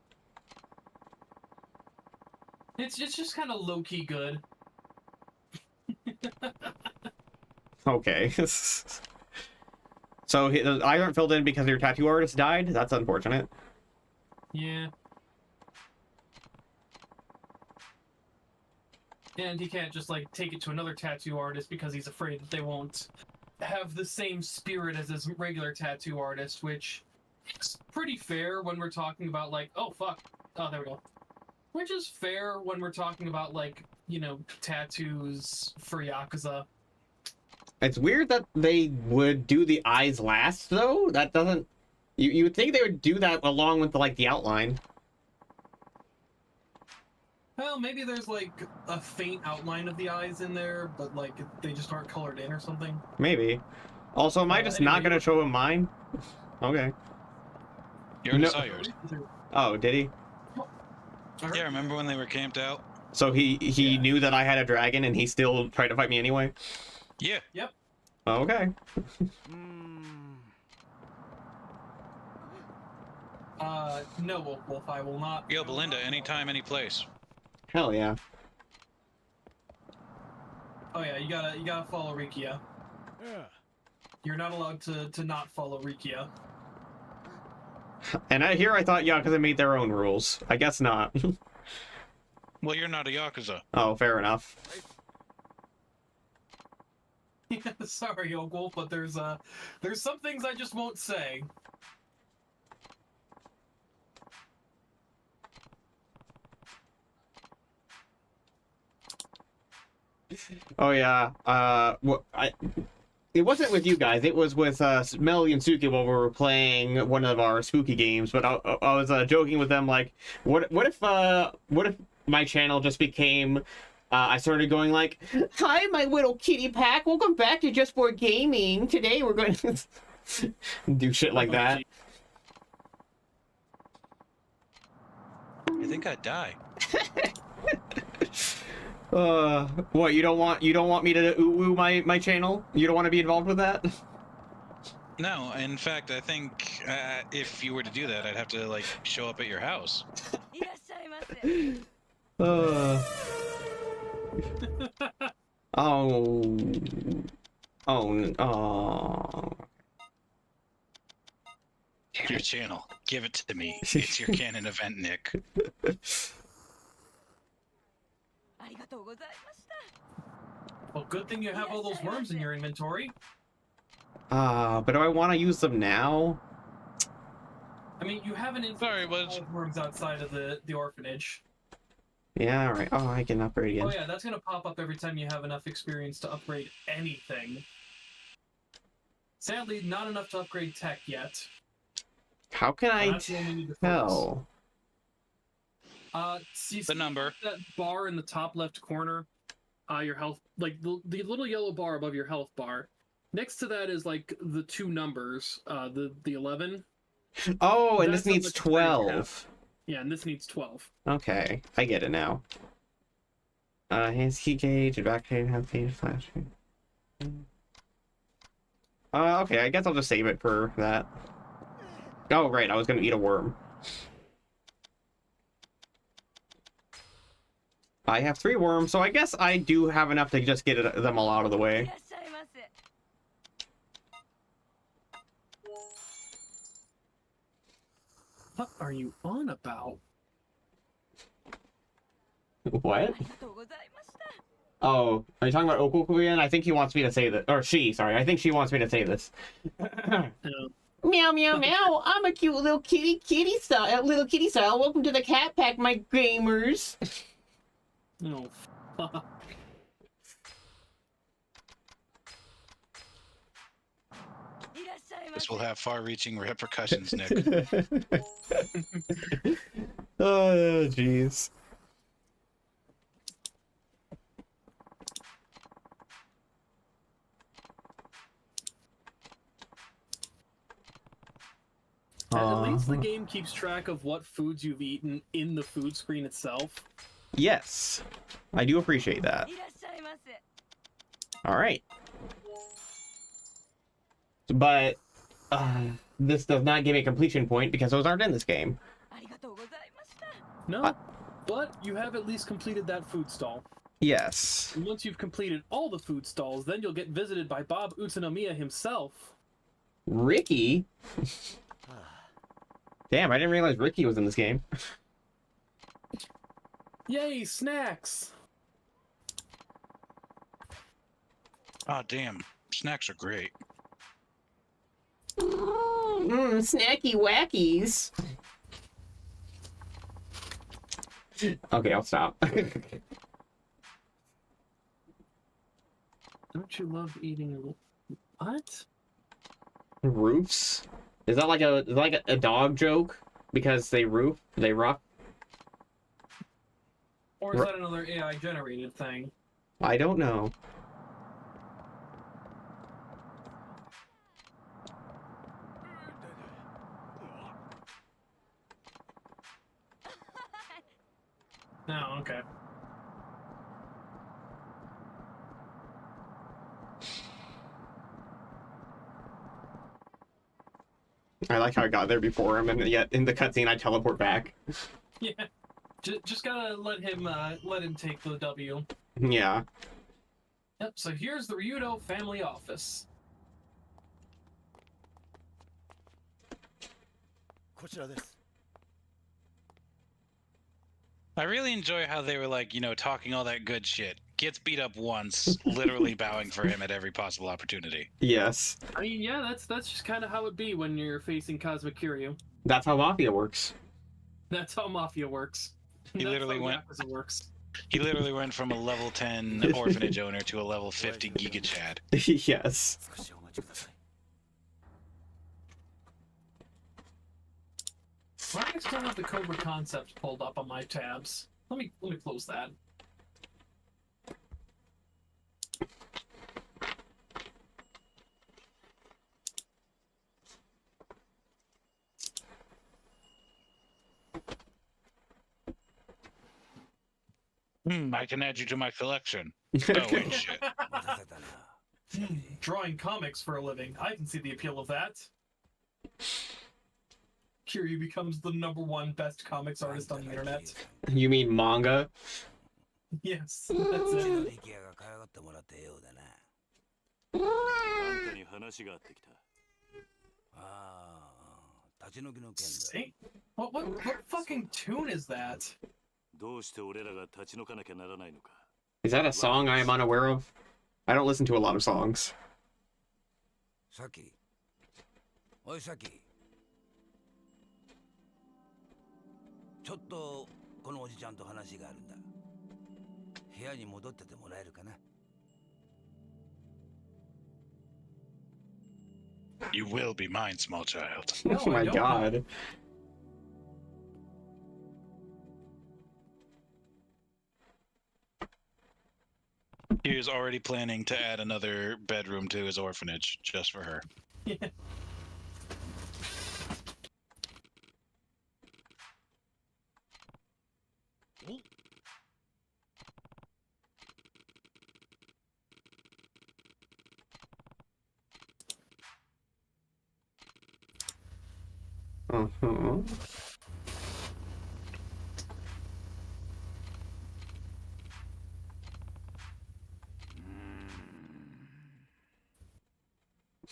It's just kind of low-key good. Okay. So the eyes aren't filled in because your tattoo artist died? That's unfortunate. Yeah. And he can't just, like, take it to another tattoo artist because he's afraid that they won't have the same spirit as his regular tattoo artist, which is pretty fair when we're talking about, like, oh, fuck. Oh, there we go. Which is fair when we're talking about, like, you know, tattoos for Yakuza. It's weird that they would do the eyes last, though. That doesn't... You would think they would do that along with, like, the outline. Well, maybe there's like a faint outline of the eyes in there, but like they just aren't colored in or something. Maybe. Also, am I just not gonna show him mine? Okay. You already No. saw yours. Oh, did he? Yeah, remember when they were camped out? So he knew that I had a dragon and he still tried to fight me anyway? Yeah. Yep. Okay. No, Wolf, I will not. Yo, Belinda, anytime, any place. Hell yeah. Oh yeah, you gotta follow Rikia. Yeah. You're not allowed to not follow Rikia. And I thought Yakuza made their own rules. I guess not. Well, you're not a Yakuza. Oh, fair enough. Sorry, Oak Wolf, but there's some things I just won't say. Oh yeah. It wasn't with you guys. It was with Melly and Suki while we were playing one of our spooky games. But I was joking with them like, what if my channel just became, I started going like, "Hi, my little kitty pack. Welcome back to JustBoredGaming. Today we're going to do shit like that." I think I'd die. What, you don't want me to ooh my channel? You don't want to be involved with that? No, in fact, I think if you were to do that, I'd have to like show up at your house. Oh. Oh. Your channel. Give it to me. It's your canon event, Nick. Well, good thing you have all those worms in your inventory. But do I want to use them now? I mean, you have an inventory of worms outside of the orphanage. Yeah, alright. Oh, I can upgrade again. Oh yeah, that's gonna pop up every time you have enough experience to upgrade anything. Sadly, not enough to upgrade tech yet. How can I That's the one we need to tell? See The number. that bar in the top left corner, your health, like the little yellow bar above your health bar. Next to that is like the two numbers, the 11. Oh, and That's this needs how much experience you 12. Yeah, and this needs 12. Okay, I get it now. His key gauge, backpage, health gauge, flash. Okay, I guess I'll just save it for that. Oh, right, I was gonna eat a worm. I have 3 worms, so I guess I do have enough to just get them all out of the way. What are you on about? What? Oh, are you talking about Okuku again? I think he wants me to say that, or she, sorry. I think she wants me to say this. Meow, meow, meow. I'm a cute little kitty style. Welcome to the cat pack, my gamers. Oh, fuck. This will have far-reaching repercussions, Nick. Oh, jeez. At least the game keeps track of what foods you've eaten in the food screen itself. Yes, I do appreciate that. All right. But this does not give me a completion point because those aren't in this game. No, but you have at least completed that food stall. Yes. And once you've completed all the food stalls, then you'll get visited by Bob Utsunomiya himself. Ricky? Damn, I didn't realize Ricky was in this game. Yay, snacks! Oh, damn. Snacks are great. Snacky wackies. Okay, I'll stop. Don't you love eating what? Roofs? Is that like a dog joke? Because they roof? They rough? Or is that another AI generated thing? I don't know. AI generated thing? I don't know. No, okay. I like how I got there before him, and yet in the cutscene I teleport back. Yeah. Just gotta let him take the W. Yeah. Yep, so here's the Ryudo family office. I really enjoy how they were like, you know, talking all that good shit. Gets beat up once, literally bowing for him at every possible opportunity. Yes. I mean, yeah, that's just kind of how it be when you're facing Cosmic Kiryu. That's how Mafia works. That's how Mafia works. He That's literally how went. Yakuza works. He literally went from a level 10 orphanage owner to a level 50 Giga Chad. Yes. Why do I still have the Cobra concept pulled up on my tabs? Let me close that. I can add you to my collection. Oh, wait, shit. Drawing comics for a living. I can see the appeal of that. Kiryu becomes the #1 best comics artist on the internet. You mean manga? Yes, that's it. あんたに話があってきた。ああ、立ち退きの件だ。 See? What fucking tune is that? どうして俺らが立ち退かなきゃならないのか。 Is that a song I am unaware of? I don't listen to a lot of songs. さき。おいさき。ちょっとこのおじちゃんと話があるんだ。部屋に戻っててもらえるかな。 You will be mine, small child. No, Oh I my don't. god. He was already planning to add another bedroom to his orphanage just for her. Yeah. Uh-huh.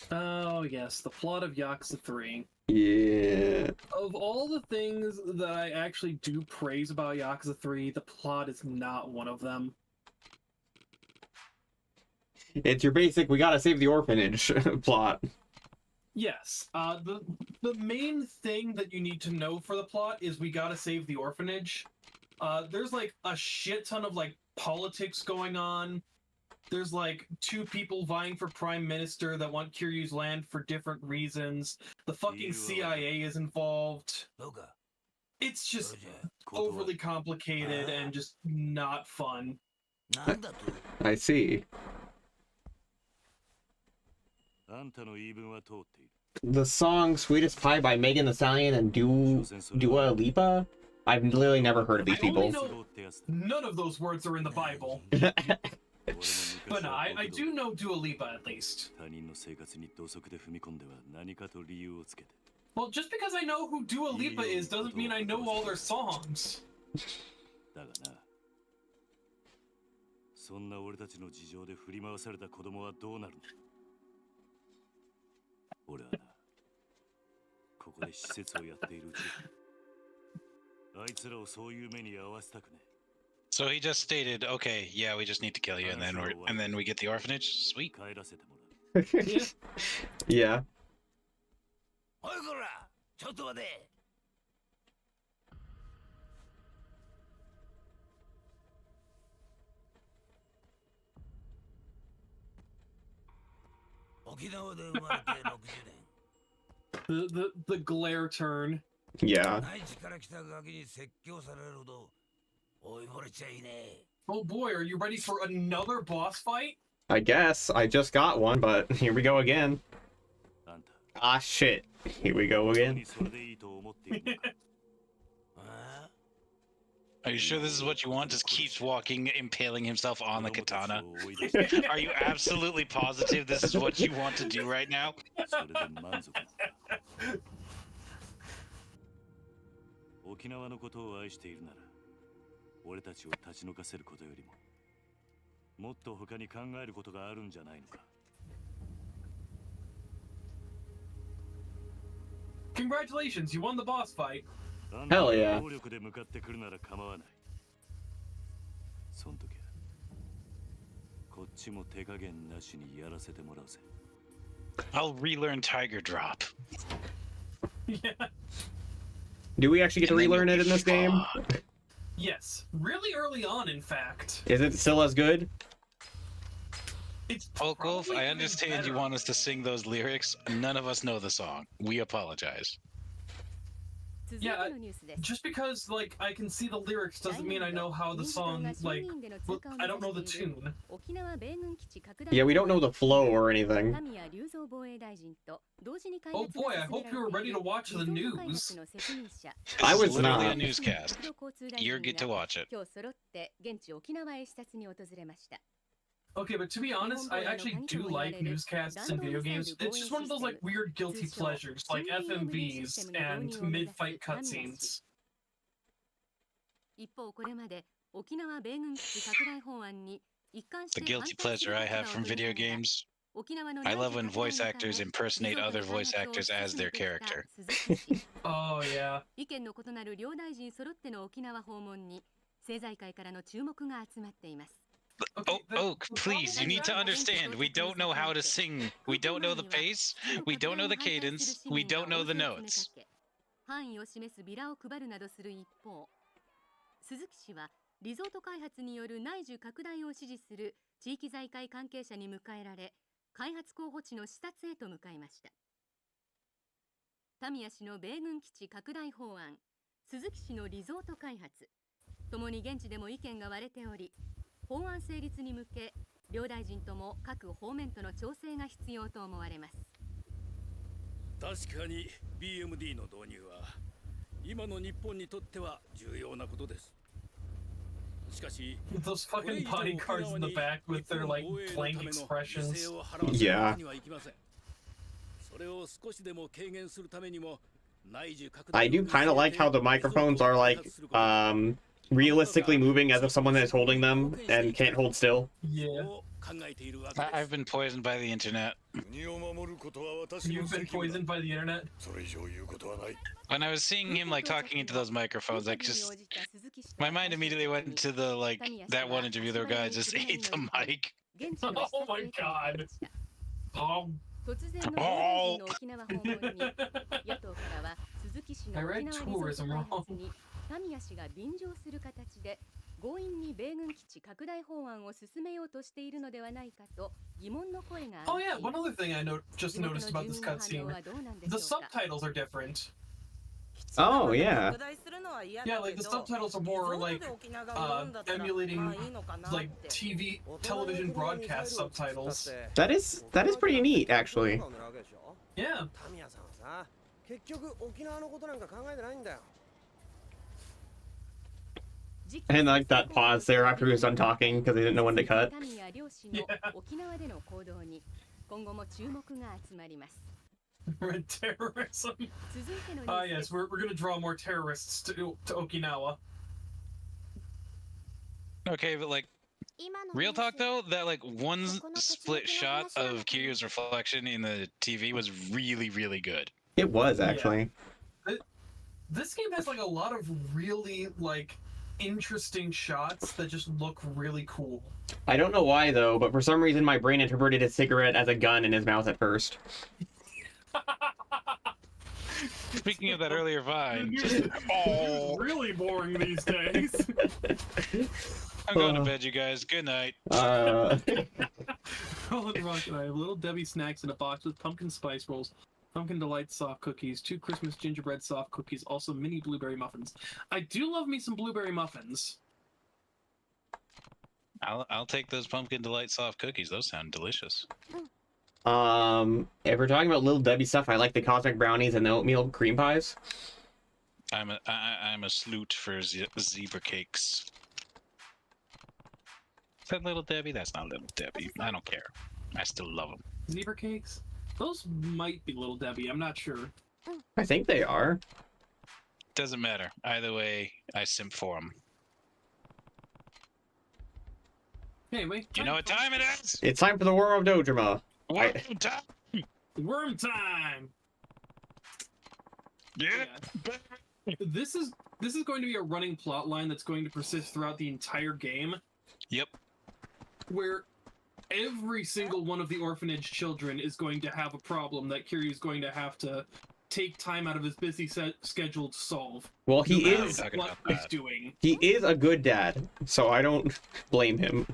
Oh yes, the plot of Yakuza 3. Yeah. Of all the things that I actually do praise about Yakuza 3, the plot is not one of them. It's your basic, we gotta save the orphanage plot. Yes, the main thing that you need to know for the plot is we gotta save the orphanage. There's like a shit ton of like politics going on. There's like 2 people vying for prime minister that want Kiryu's land for different reasons. The fucking CIA is involved. どうか。 It's そ just れじゃ overly complicated and just not fun. なんだと。 I see. あんたの言い分は通っている。 The song Sweetest Pie by Megan Thee Stallion and Dua Lipa? I've literally never heard of these I only people. know none of those words are in the Bible. But no, I do know Dua Lipa at least. 他人の生活に土足で踏み込んでは何かと理由をつけて。 Well, just because I know who Dua Lipa is doesn't mean I know all their songs. だがな。そんな俺たちの事情で振り回された子供はどうなるの？俺はな、ここで施設をやっているうち、あいつらをそういう目に遭わせたくね。 So he just stated, okay, yeah, we just need to kill you, and then we get the orphanage. Sweet. 帰らせてもらう。 Yeah. おいこら、ちょっと待て。沖縄で生まれて60年。 The glare turn. Yeah. 内地から来たガキに説教されるほど Oh boy, are you ready for another boss fight? I guess. I just got one, but here we go again. あんた Ah, shit. Here we go 本当 again. にそれでいいと思っているのか Are you sure this is what you want? Just keeps walking, impaling himself on the 子供たち katana. を追い出して Are you absolutely positive this is what you want to do right now? それで満足なのか沖縄のことを愛しているなら俺たちを立ち退かせることよりももっと他に考えることがあるんじゃないのか Congratulations, you won the boss fight. あんた Hell が yeah. 能力で向かってくるなら構わないそん時はこっちも手加減なしにやらせてもらうぜ I'll relearn Tiger Drop. Yeah. Do we actually get to And then relearn you'll it in be this game? fucked. Yes, really early on, in fact. Is it still as good? It's Volkov, probably I even understand you better. want us to sing those lyrics. None of us know the song. We apologize. Yeah, just because like I can see the lyrics doesn't mean I know how the song like. Well, I don't know the tune. Yeah, we don't know the flow or anything. Oh boy, I hope you were ready to watch the news. I This was is literally not. a newscast. You get to watch it. Okay, but to be honest, I actually do like newscasts in video games. It's just one of those like weird guilty pleasures, like FMVs and mid-fight cutscenes. 一方これまで沖縄米軍基地拡大法案に一貫し The て guilty pleasure I have from video games. I love when voice actors impersonate other voice actors as their character. Oh yeah. 意見の異なる両大臣揃っての沖縄訪問に政財界からの注目が集まっています。 Oh, Oak, please, you need to understand. We don't know how to sing. We don't know the pace. We don't know the cadence. We don't know the notes. 範囲を示すビラを配るなどする一方、鈴木氏はリゾート開発による内需拡大を支持する地域財界関係者に迎えられ、開発候補地の視察へと向かいました。タミヤ氏の米軍基地拡大法案、鈴木氏のリゾート開発、ともに現地でも意見が割れており、法案成立に向け、両大臣とも各方面との調整が必要と思われます。確かに BMD の導入は今の日本にとっては重要なことです。しかし、 Those fucking bodyguards in the back with their like blank expressions. Yeah. それを少しでも軽減するためにも内需拡 I 大 do kind of like how the microphones are like realistically moving as if someone is holding them and can't hold still. Yeah. I've been poisoned by the internet. You've been poisoned by the internet? When I was seeing him like talking into those microphones, like just my mind immediately went to the like that one interview the guy just ate the mic. Oh my god. Oh. 突然の大臣の沖縄訪問に野党からは鈴木氏の沖縄リゾート開発にタミヤ氏が便乗する形で強引に米軍基地拡大法案を進めようとしているのではないかと疑問の声が Oh yeah, one other thing I just noticed about this cutscene. The subtitles are different. Oh yeah. Yeah, like the subtitles are more like emulating like television broadcast subtitles. That is pretty neat actually. Yeah. And like that pause there after he was done talking because they didn't know when to cut. タミヤ両氏の沖縄での行動に今後も注目が集まります。 Red terrorism. 続いてのニュ Ah ース yes, we're gonna draw more terrorists to Okinawa. Okay, but like real talk though, that like one split shot of Kiryu's reflection in the TV was really, really good. It was actually. This game has like a lot of really like interesting shots that just look really cool. I don't know why though, but for some reason my brain interpreted a cigarette as a gun in his mouth at first. Speaking of that earlier vine, really boring these days. I'm going to bed, you guys. Good night. Roll and Rokkit, I have little Debbie snacks in a box with pumpkin spice rolls, pumpkin delight soft cookies, 2 Christmas gingerbread soft cookies, also mini blueberry muffins. I do love me some blueberry muffins. I'll take those pumpkin delight soft cookies. Those sound delicious. If we're talking about Little Debbie stuff, I like the cosmic brownies and the oatmeal cream pies. I'm a sloot for zebra cakes. Is that Little Debbie? That's not Little Debbie. I don't care. I still love them. Zebra cakes? Those might be Little Debbie. I'm not sure. I think they are. Doesn't matter. Either way, I simp for them. Anyway, You know what time it is? It's time for the War of Dojima. Worm time! Worm time! Yeah. This is going to be a running plot line that's going to persist throughout the entire game. Yep. Where every single one of the orphanage children is going to have a problem that Kiryu's going to have to take time out of his busy schedule to solve. Well, he no is what he's doing. He is a good dad, so I don't blame him.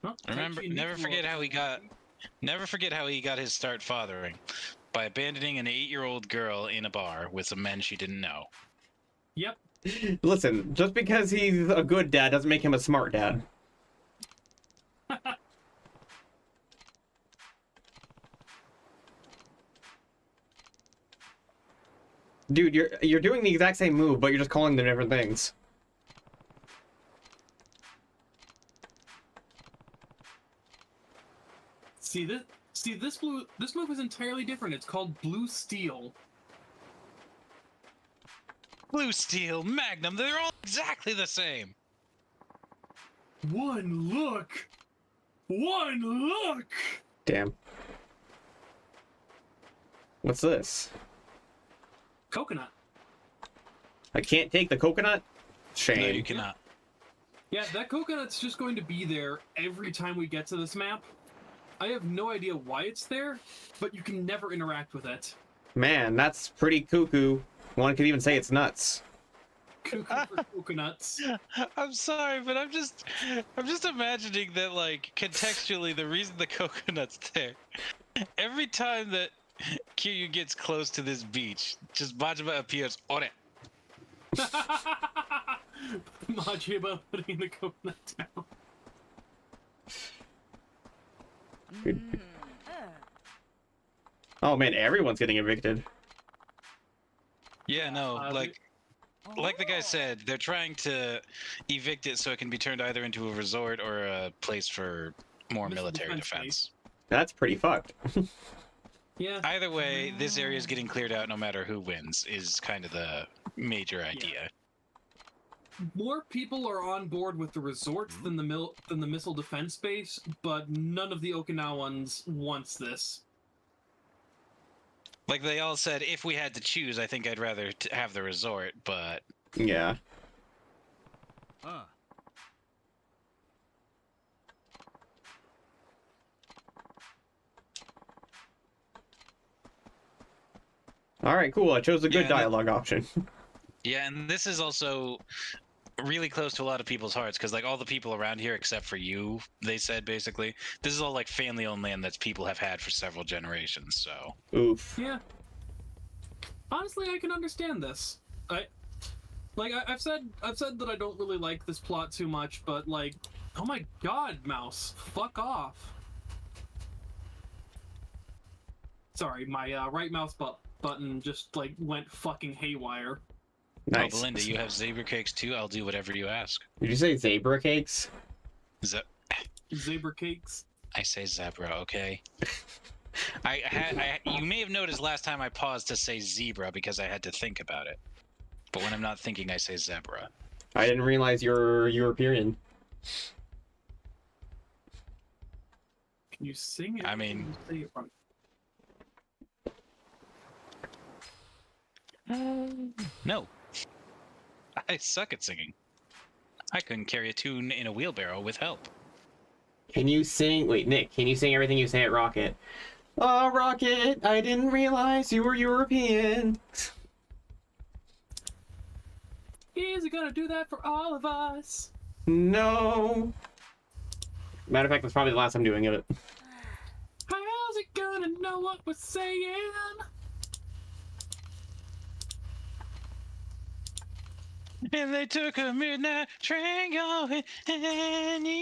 Huh? Remember, never forget how he got his start fathering. By abandoning an 8-year-old girl in a bar with some men she didn't know. Yep. Listen, just because he's a good dad doesn't make him a smart dad. Dude, you're doing the exact same move, but you're just calling them different things. This move is entirely different. It's called Blue Steel. Blue Steel, Magnum, they're all exactly the same. One look! One look! Damn. What's this? Coconut. I can't take the coconut? Shame. No, you cannot. Yeah, that coconut's just going to be there every time we get to this map. I have no idea why it's there, but you can never interact with it. Man, that's pretty cuckoo. One could even say it's nuts. Cuckoo for coconuts. I'm sorry, but I'm just imagining that, like, contextually, the reason the coconut's there. Every time that Kiryu gets close to this beach, just Majima appears on it. Majima putting the coconut down. Oh man, everyone's getting evicted. Yeah, no, like the guy said, they're trying to evict it so it can be turned either into a resort or a place for more military defense. That's pretty fucked. Yeah. Either way, this area is getting cleared out no matter who wins, is kind of the major idea. More people are on board with the resorts than the missile defense base, but none of the Okinawans wants this. Like they all said, if we had to choose, I think I'd rather have the resort, but... Yeah. Alright, cool. I chose the good dialogue option. Yeah, and this is also really close to a lot of people's hearts, because like all the people around here, except for you, they said basically, this is all like family-owned land that people have had for several generations, so... Oof. Yeah. Honestly, I can understand this. I've said that I don't really like this plot too much, but like, oh my god, mouse, fuck off. Sorry, my right mouse button just like went fucking haywire. Nice. Oh, Belinda, you have zebra cakes too? I'll do whatever you ask. Did you say zebra cakes? Zebra cakes? I say zebra, okay? You may have noticed last time I paused to say zebra because I had to think about it. But when I'm not thinking, I say zebra. I didn't realize you're European. Can you sing it? I mean... No. I suck at singing. I couldn't carry a tune in a wheelbarrow with help. Can you sing... Wait, Nick, can you sing everything you say at Rokkit? Oh, Rokkit, I didn't realize you were European. Is it gonna do that for all of us? No. Matter of fact, that's probably the last I'm doing it. How's it gonna know what we're saying? And they took a midnight train going anywhere.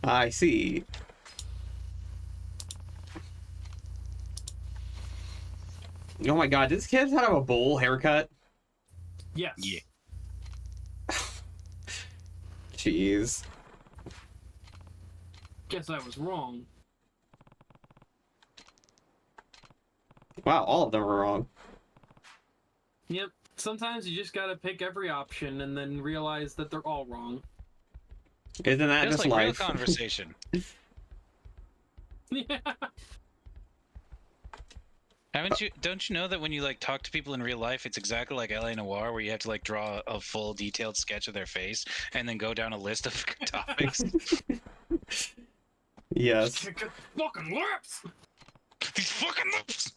I see. Oh my god, did this kid have a bowl haircut? Yes. Yeah. Jeez. Guess I was wrong. Wow, all of them were wrong. Yep. Sometimes you just gotta pick every option and then realize that they're all wrong. Isn't that Just just like real life? conversation. Yeah. Don't you know that when you like talk to people in real life, it's exactly like LA Noire, where you have to like draw a full detailed sketch of their face and then go down a list of topics? Yes. Get fucking lips! These fucking lips!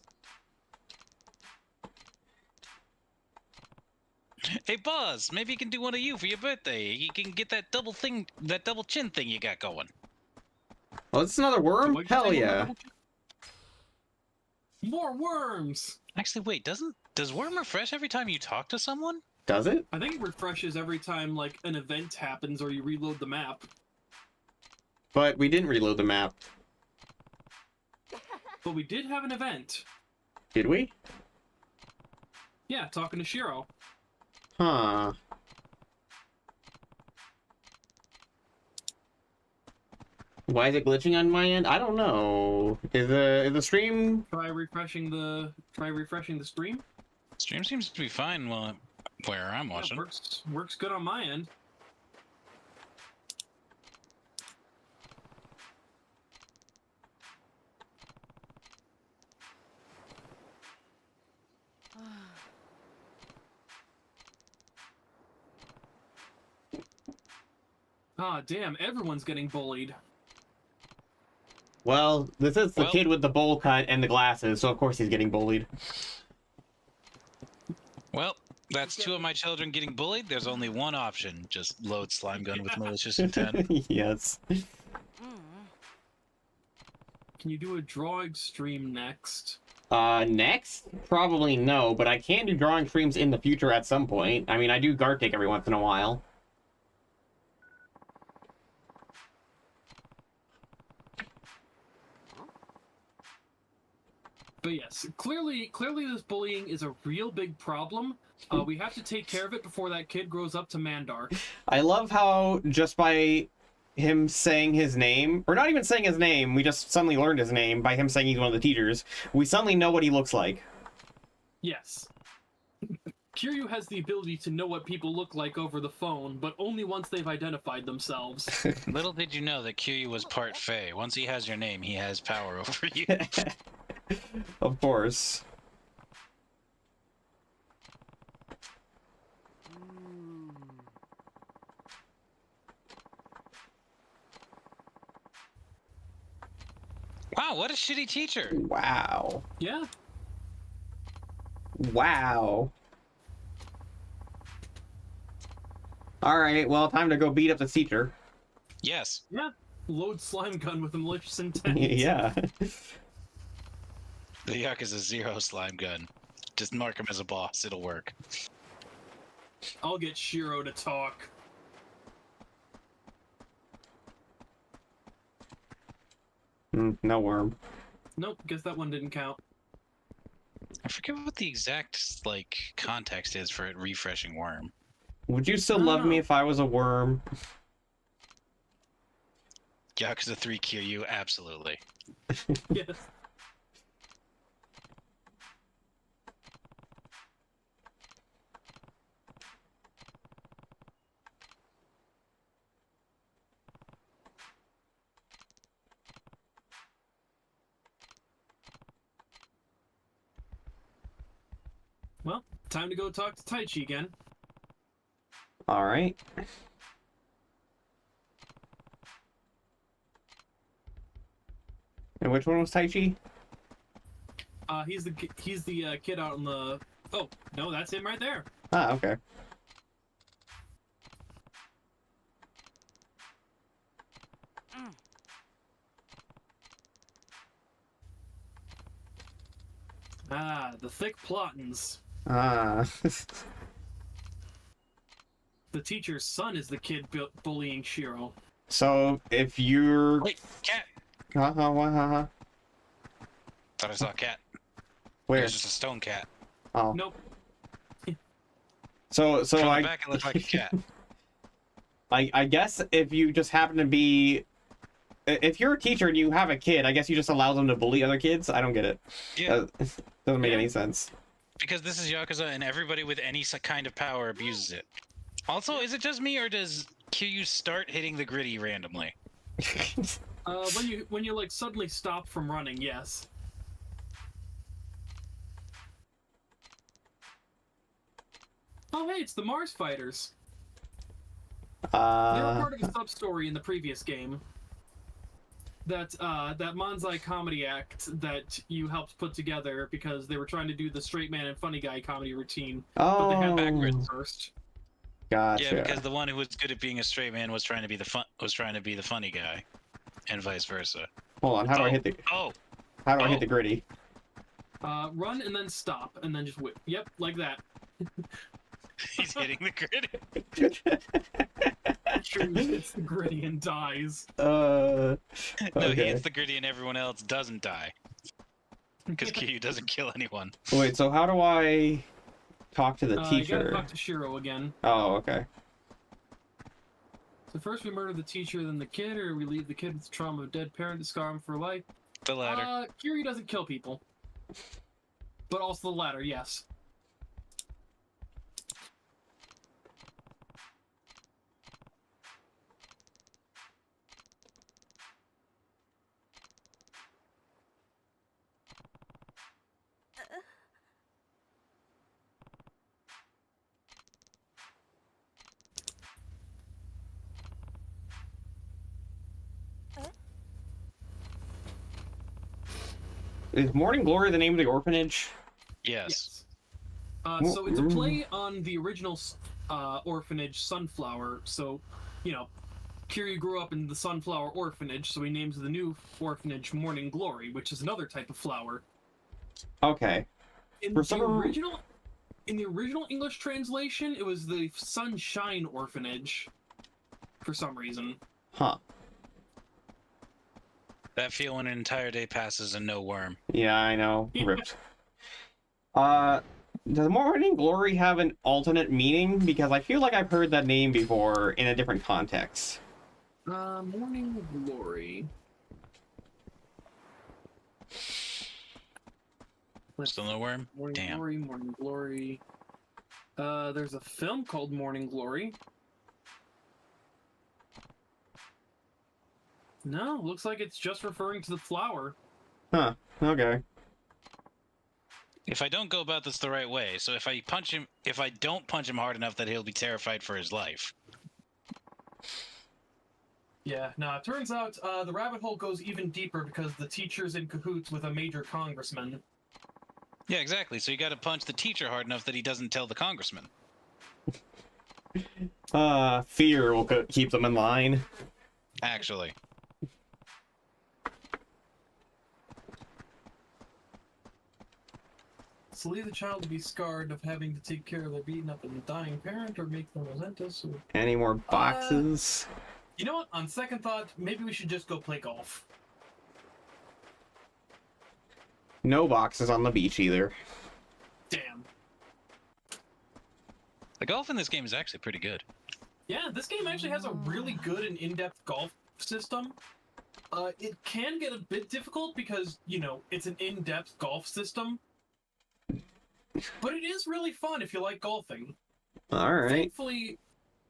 Hey Buzz, maybe you can do one of you for your birthday. You can get that double chin thing you got going. Oh, this is another worm? What'd you Hell say? yeah. More worms! Actually, wait, does Worm refresh every time you talk to someone? Does it? I think it refreshes every time, like, an event happens or you reload the map. But we didn't reload the map. But we did have an event. Did we? Yeah, talking to Shiro. Huh. Why is it glitching on my end? I don't know. Is the stream? Try refreshing the stream. Stream seems to be fine where I'm watching. Yeah, works good on my end. Ah, damn, everyone's getting bullied. Well, this is the kid with the bowl cut and the glasses, so of course he's getting bullied. Well, that's two of my children getting bullied. There's only one option. Just load slime gun with malicious intent. Yes. Can you do a drawing stream next? Next? Probably no, but I can do drawing streams in the future at some point. I mean, I do Gartic every once in a while. But yes, clearly this bullying is a real big problem. We have to take care of it before that kid grows up to Mandar. I love how just by him saying his name, or not even saying his name, we just suddenly learned his name by him saying he's one of the teachers, we suddenly know what he looks like. Yes. Kiryu has the ability to know what people look like over the phone, but only once they've identified themselves. Little did you know that Kiryu was part Fae. Once he has your name, he has power over you. Of course. Wow, what a shitty teacher. Wow. Yeah. Wow. Alright, well, time to go beat up the teacher. Yes. Yeah. Load slime gun with a malicious intent. Yeah. The Yakuza 0 slime gun. Just mark him as a boss, it'll work. I'll get Shiro to talk. No worm. Nope, guess that one didn't count. I forget what the exact, like, context is for it refreshing Worm. Would you still love me if I was a worm? Yakuza 3 Kiryu, absolutely. Yes. Well, time to go talk to Taichi again. Alright. And which one was Taichi? He's the kid out in the... Oh, no, that's him right there. Ah, okay. Ah, the thick plottins. Ah. The teacher's son is the kid bullying Shiro. So if you're... Wait, cat! Thought I saw a cat. Where? It was just a stone cat. Oh. Nope. So From I... the back, it looked like a cat. I guess if you just happen to be... If you're a teacher and you have a kid, I guess you just allow them to bully other kids? I don't get it. Yeah. Doesn't make any sense. Because this is Yakuza, and everybody with any kind of power abuses it. Also, is it just me, or does Kiryu start hitting the gritty randomly? When you like suddenly stop from running, yes. Oh hey, it's the Mars fighters. They were part of a sub-story in the previous game. That Manzai comedy act that you helped put together because they were trying to do the straight man and funny guy comedy routine. Oh. But they had backwards first. Gotcha. Yeah, because the one who was good at being a straight man was trying to be the funny guy, and vice versa. Hold on, how do I hit the... How do I hit the gritty? Run and then stop, and then just whip. Yep, like that. He's hitting the gritty. Sure, he hits the gritty and dies. No, okay. he hits the gritty and everyone else doesn't die. Because Kiryu doesn't kill anyone. Wait, so how do I talk to the You teacher? gotta talk to Shiro again. Oh, okay. So first we murder the teacher, then the kid, or we leave the kid with the trauma of dead parent to scar him for life? The latter. Kiryu doesn't kill people. But also the latter, yes. Is Morning Glory the name of the orphanage? Yes. So it's a play on the original orphanage, Sunflower. So, you know, Kiryu grew up in the Sunflower Orphanage, so he names the new orphanage Morning Glory, which is another type of flower. Okay. In the original English translation, it was the Sunshine Orphanage, for some reason. Huh. That feel when an entire day passes and no worm. Yeah, I know. Ripped. Does Morning Glory have an alternate meaning? Because I feel like I've heard that name before in a different context. Morning Glory. Still no worm? Morning Damn. Glory, Morning Glory. There's a film called Morning Glory. No, looks like it's just referring to the flower. Huh. Okay. If I don't go about this the right way, so if I don't punch him hard enough that he'll be terrified for his life. Yeah, no, it turns out the rabbit hole goes even deeper because the teacher's in cahoots with a major congressman. Yeah, exactly. So you gotta punch the teacher hard enough that he doesn't tell the congressman. Fear will keep them in line. Actually. So leave the child to be scarred of having to take care of their beaten up and dying parent, or make them resent us. Or... Any more boxes? You know what? On second thought, maybe we should just go play golf. No boxes on the beach either. Damn. The golf in this game is actually pretty good. Yeah, this game actually has a really good and in-depth golf system. It can get a bit difficult because, you know, it's an in-depth golf system. But it is really fun if you like golfing. Alright.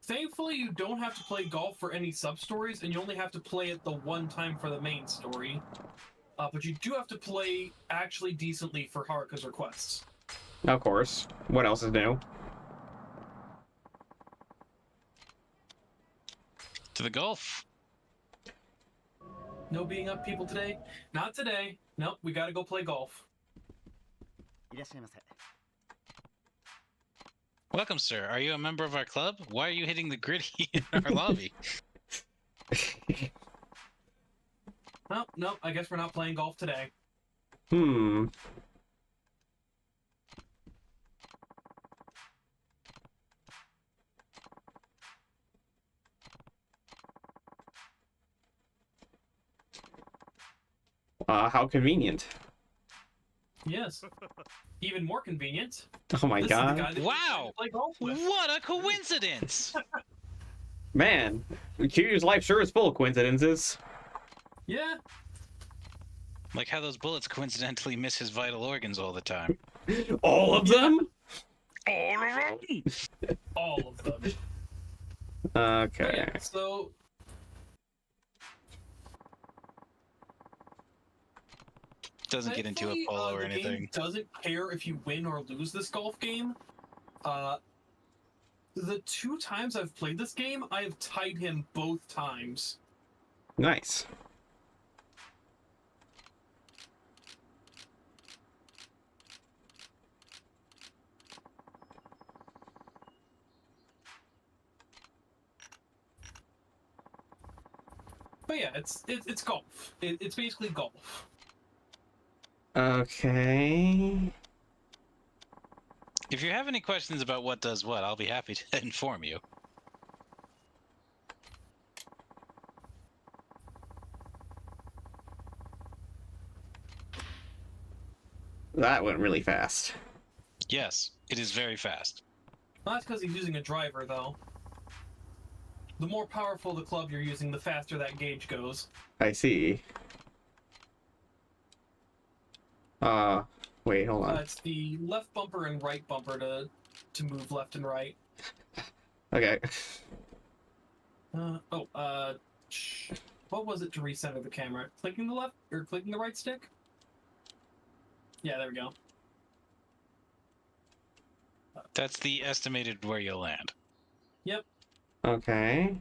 Thankfully, you don't have to play golf for any sub-stories, and you only have to play it the one time for the main story. But you do have to play actually decently for Haruka's requests. Of course. What else is new? To the golf. No beating up people today? Not today. Nope, we gotta go play golf. Welcome, sir. Are you a member of our club? Why are you hitting the gritty in our lobby? Nope, I guess we're not playing golf today. Hmm. How convenient. Yes. Even more convenient. Oh my This is the god. guy that Wow! play golf with. What a coincidence! Man, Kiryu's life sure is full of coincidences. Yeah. Like how those bullets coincidentally miss his vital organs all the time. All of them? All of them? All of them. Okay. Yeah, so Doesn't get into a thankfully, polo or the anything. game doesn't care if you win or lose this golf game. The 2 times I've played this game, I have tied him both times. Nice. But yeah, it's golf. It's basically golf. Okay. If you have any questions about what does what, I'll be happy to inform you. That went really fast. Yes, it is very fast. Well, that's because he's using a driver, though. The more powerful the club you're using, the faster that gauge goes. I see. Wait, hold on. It's the left bumper and right bumper to move left and right. Okay. What was it to recenter the camera? Clicking the left or clicking the right stick? Yeah, there we go. That's the estimated where you'll land. Yep. Okay.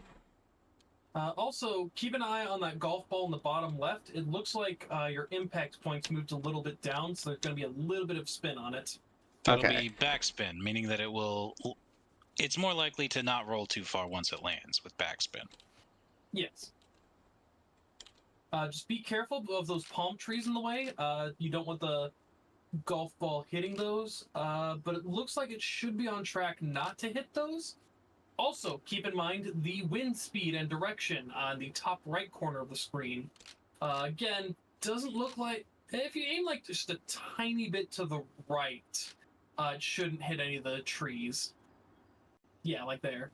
Also, keep an eye on that golf ball in the bottom left. It looks like your impact points moved a little bit down, so there's going to be a little bit of spin on it. That'll Okay. be backspin, meaning that it will... It's more likely to not roll too far once it lands with backspin. Yes. Just be careful of those palm trees in the way. You don't want the golf ball hitting those, but it looks like it should be on track not to hit those. Also, keep in mind the wind speed and direction on the top right corner of the screen. Again, doesn't look like... If you aim like just a tiny bit to the right, it shouldn't hit any of the trees. Yeah, like there.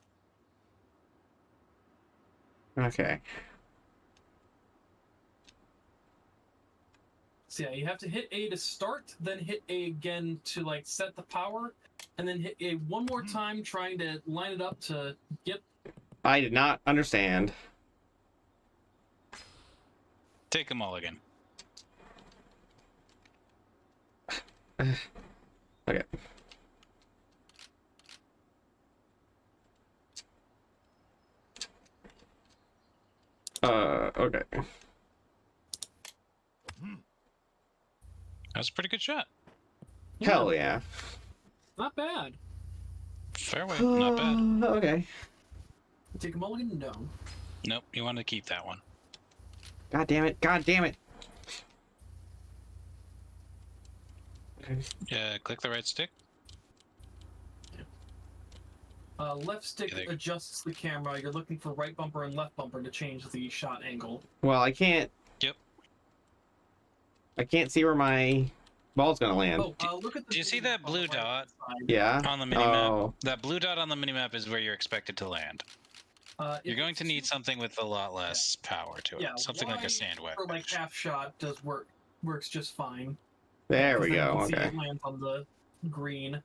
Okay. So yeah, you have to hit A to start, then hit A again to like set the power, and then hit A one more time trying to line it up to... Yep. I did not understand. Take them all again. Okay. Okay. That was a pretty good shot. Hell yeah. Not bad. Fairway, not bad. Okay. Take a mulligan? No. Nope, you want to keep that one. God damn it. God damn it. Click the right stick. Left stick adjusts the camera. You're looking for right bumper and left bumper to change the shot angle. Well, I can't... Yep. I can't see where my ball's gonna land. Oh, look at the... Do you see that blue dot Yeah? on the minimap? Oh. That blue dot on the minimap is where you're expected to land. You're going to need something with a lot less power to it. Yeah, Something like a sand wedge. For like half shot does works just fine. There we Then you go. can see Okay. it lands on the green.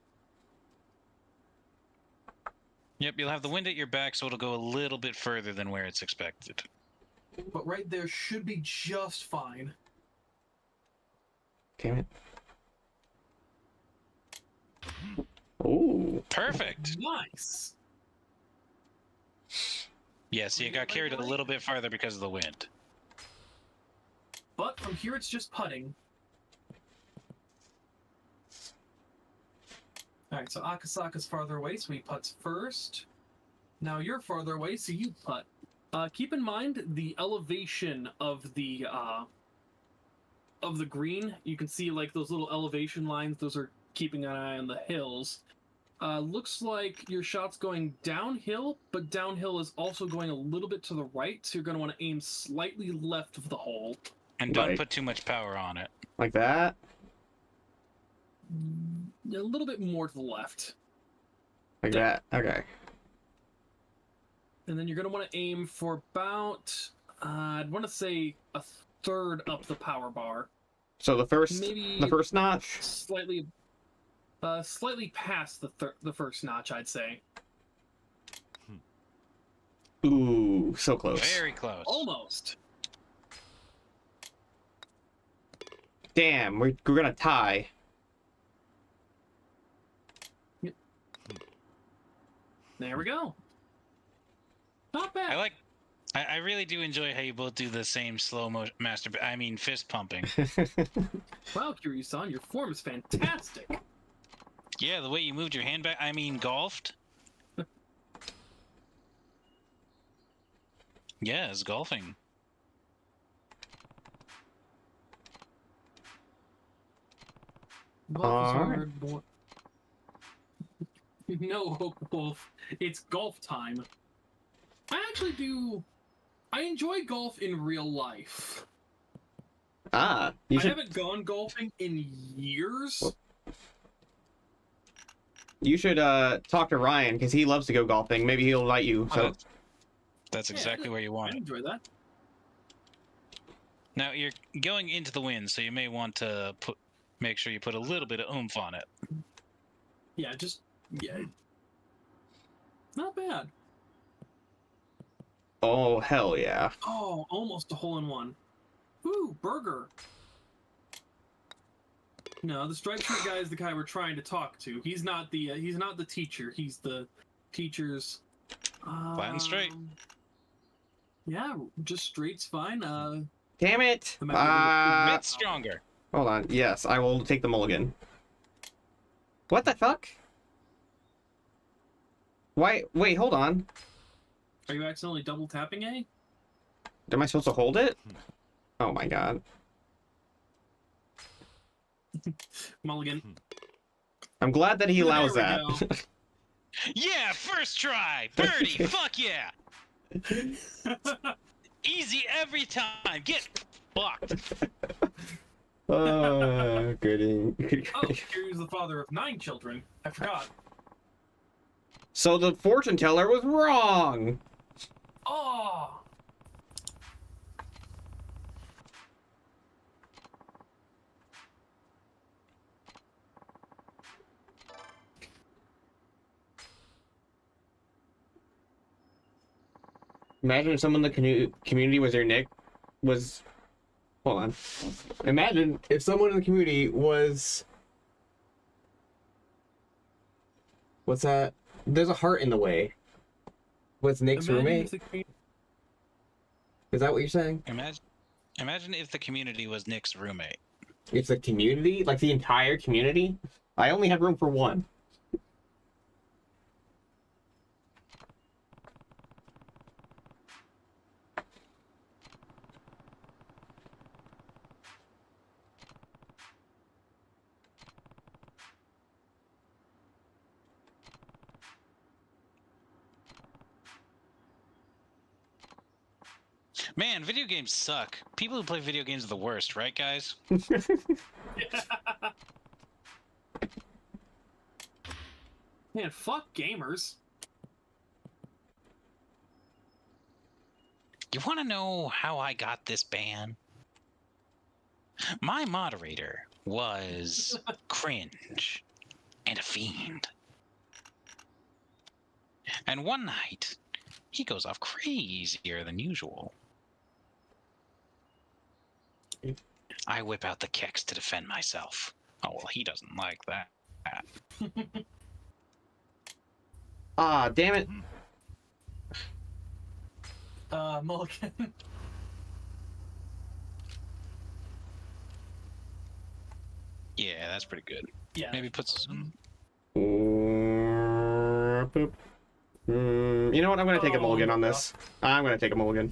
Yep, you'll have the wind at your back, so it'll go a little bit further than where it's expected. But right there should be just fine. Damn it. Ooh. Perfect. Nice. Yes, you got carried a little bit farther because of the wind. But from here it's just putting. Alright, so Akasaka's farther away, so he putts first. Now you're farther away, so you putt. Keep in mind the elevation of the green. You can see like those little elevation lines. Those are keeping an eye on the hills. Looks like your shot's going downhill, but downhill is also going a little bit to the right, so you're going to want to aim slightly left of the hole. And don't Like- put too much power on it. Like that? A little bit more to the left. Like that? Okay. And then you're going to want to aim for about, I'd want to say a third up the power bar. So the first Maybe notch? slightly past the first notch, I'd say. Ooh, so close. Very close. Almost. Damn, we're gonna tie. There we go. Not bad. I really do enjoy how you both do the same slow-mo fist pumping. Wow, Kiryu-san, your form is fantastic. Yeah, the way you moved your hand back, golfed. Yeah, it's golfing. Golf is hard, boy. No, Wolf. It's golf time. I enjoy golf in real life. Ah, I haven't gone golfing in years. You should talk to Ryan because he loves to go golfing. Maybe he'll invite you. So That's exactly where you want I it. enjoy that. Now you're going into the wind, so you may want to make sure you put a little bit of oomph on it. Yeah, not bad. oh hell yeah. Oh, almost a hole-in-one. Woo, burger. No, the striped shirt guy is the guy we're trying to talk to. He's not the teacher. He's the teacher's. Flat and straight. Yeah, just straight's fine. Damn it! A bit stronger. Hold on. Yes, I will take the mulligan. What the fuck? Why? Wait, hold on. Are you accidentally double tapping A? Am I supposed to hold it? Oh my god. Mulligan. I'm glad that he allows There that. we go. Yeah, first try, birdie. Fuck yeah. Easy every time. Get fucked. Oh, goody. Oh, Kiryu's the father of 9 children. I forgot. So the fortune teller was wrong. Oh. Imagine if someone in the community was your nick was. Hold on. Imagine if someone in the community was. What's that? There's a heart in the way. What's Nick's roommate? Is that what you're saying? Imagine if the community was Nick's roommate. It's the community? Like the entire community? I only have room for one. Man, video games suck. People who play video games are the worst, right, guys? Man, fuck gamers. You want to know how I got this ban? My moderator was cringe and a fiend. And one night, he goes off crazier than usual. I whip out the kicks to defend myself. Oh, well, he doesn't like that. Ah, damn it. Mulligan. Yeah, that's pretty good. Yeah. Maybe put some... Boop. You know what? I'm going to take a mulligan on this. I'm going to take a mulligan.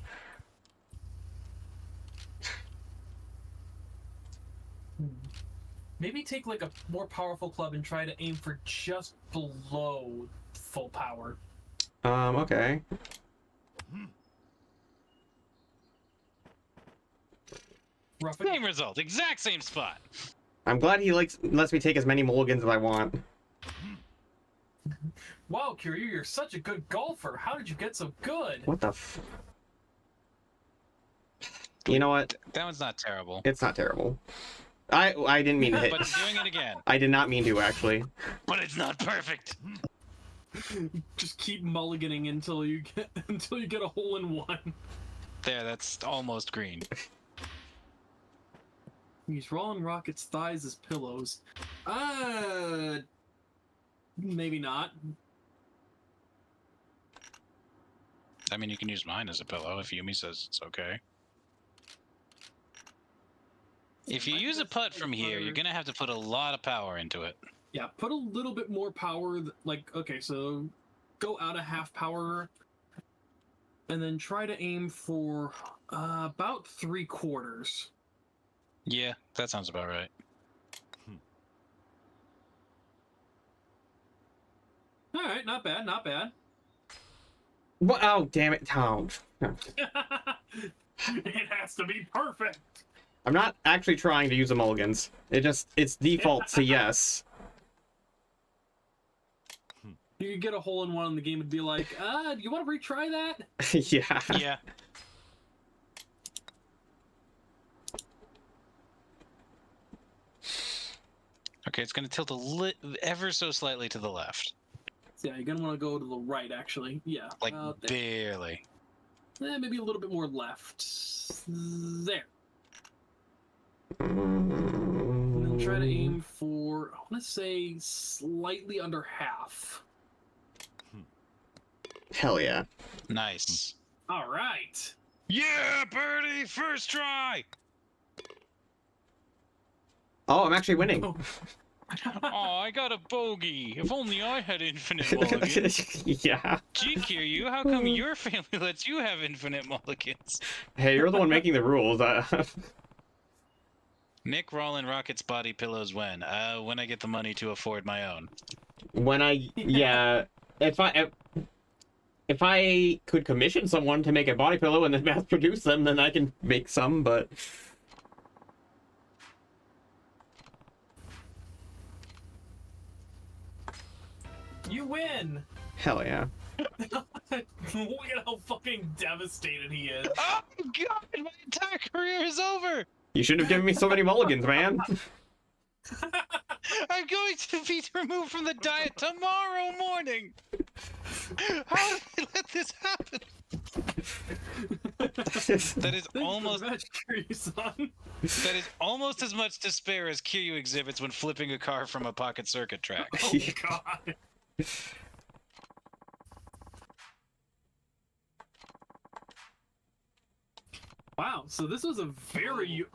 Maybe take like a more powerful club and try to aim for just below full power. Okay. Rough Same result, exact same spot. I'm glad he lets me take as many mulligans as I want. Wow, Kiryu, you're such a good golfer. How did you get so good? What the f... You know what? That one's not terrible. It's not terrible. I didn't mean to hit. But doing it again. I did not mean to, actually. But it's not perfect. Just keep mulliganing until you get a hole in one. There, that's almost green. He's rolling Rocket's thighs as pillows. Maybe not. I mean, you can use mine as a pillow if Yumi says it's okay. If you use a putt from here, you're gonna have to put a lot of power into it. Yeah, put a little bit more power. Like, okay, so go out a half power, and then try to aim for about 3/4. Yeah, that sounds about right. All right, not bad, not bad. What? Oh, damn it, Tom. It has to be perfect. I'm not actually trying to use the mulligans. It's default to yes. You could get a hole in one and the game would be like, do you want to retry that? Yeah. Yeah. Okay, it's gonna tilt ever so slightly to the left. So yeah, you're gonna want to go to the right, actually. Yeah. Like, there. barely. Maybe a little bit more left. There. And then try to aim for, I want to say, slightly under half. Hell yeah. Nice. All right. Yeah, birdie, first try. Oh, I'm actually winning. Oh. Oh, I got a bogey. If only I had infinite mulligans. Yeah. Gee, Kiryu, how come your family lets you have infinite mulligans? Hey, you're the one making the rules. Nick, Rall, and Rocket's body pillows when? When I get the money to afford my own. When yeah, if I could commission someone to make a body pillow and then mass produce them, then I can make some, but... You win! Hell yeah. Look at how fucking devastated he is. Oh god, my entire career is over! You shouldn't have given me so many mulligans, man. I'm going to be removed from the diet tomorrow morning! How did they let this happen? That is almost... That is almost as much despair as Kiryu exhibits when flipping a car from a pocket circuit track. Oh god. Wow, so this was a very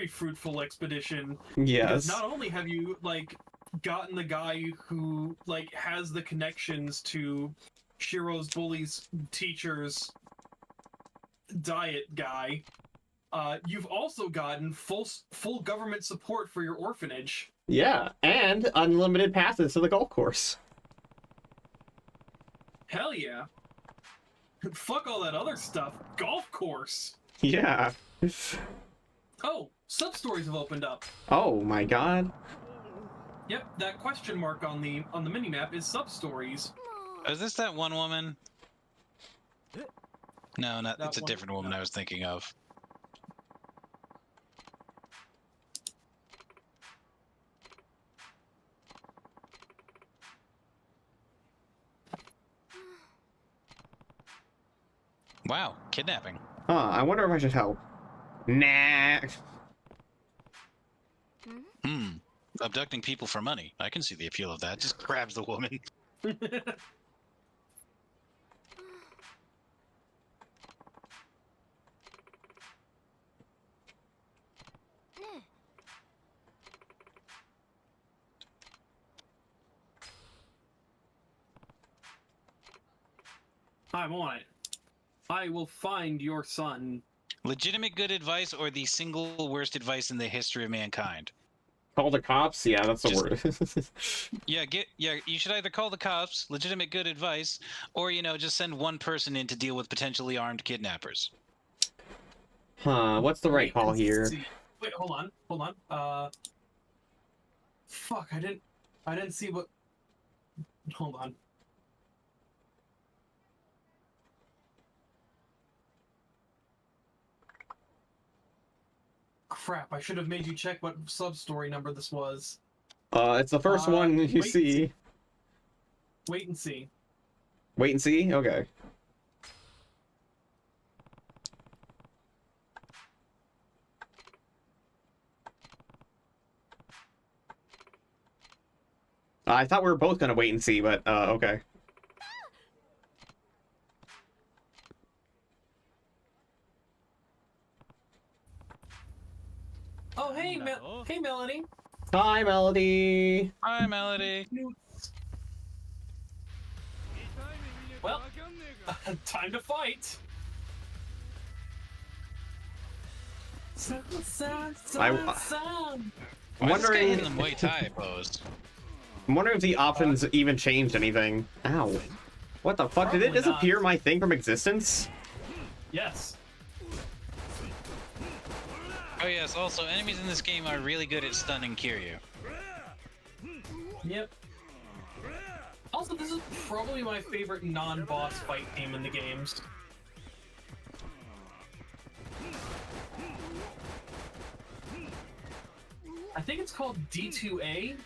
fruitful expedition. Yes. Because not only have you like gotten the guy who like has the connections to Shiro's bully's teacher's diet guy, you've also gotten full government support for your orphanage. Yeah, and unlimited passes to the golf course. Hell yeah. Fuck all that other stuff. Golf course. Yeah. Oh, sub-stories have opened up. Oh my god. Yep, that question mark on the minimap is sub-stories. Is this that one woman? No, not. That It's a one- different woman no. I was thinking of. Wow, kidnapping. Huh, I wonder if I should help. Nah. Abducting people for money. I can see the appeal of that. Just grabs the woman. I'm on it. I will find your son. Legitimate good advice or the single worst advice in the history of mankind? Call the cops? Yeah, that's the Just- word. Yeah, you should either call the cops, legitimate good advice, or, just send one person in to deal with potentially armed kidnappers. Huh, what's the right call here? Wait, hold on. Fuck, I didn't see what. Hold on. Crap, I should have made you check what sub-story number this was. It's the first one you see. Wait and see. Wait and see? Okay. I thought we were both gonna wait and see, but okay. Oh, hey, hey, Melanie. Hi, Melody. Hi, Melody. Well, time to fight. I'm wondering in the Muay Thai pose. I'm wondering if the options even changed anything. Ow. What the fuck? Did it disappear my thing from existence? Yes. Oh yes, also enemies in this game are really good at stunning Kiryu. Yep. Also, this is probably my favorite non-boss fight game in the games. I think it's called D2A.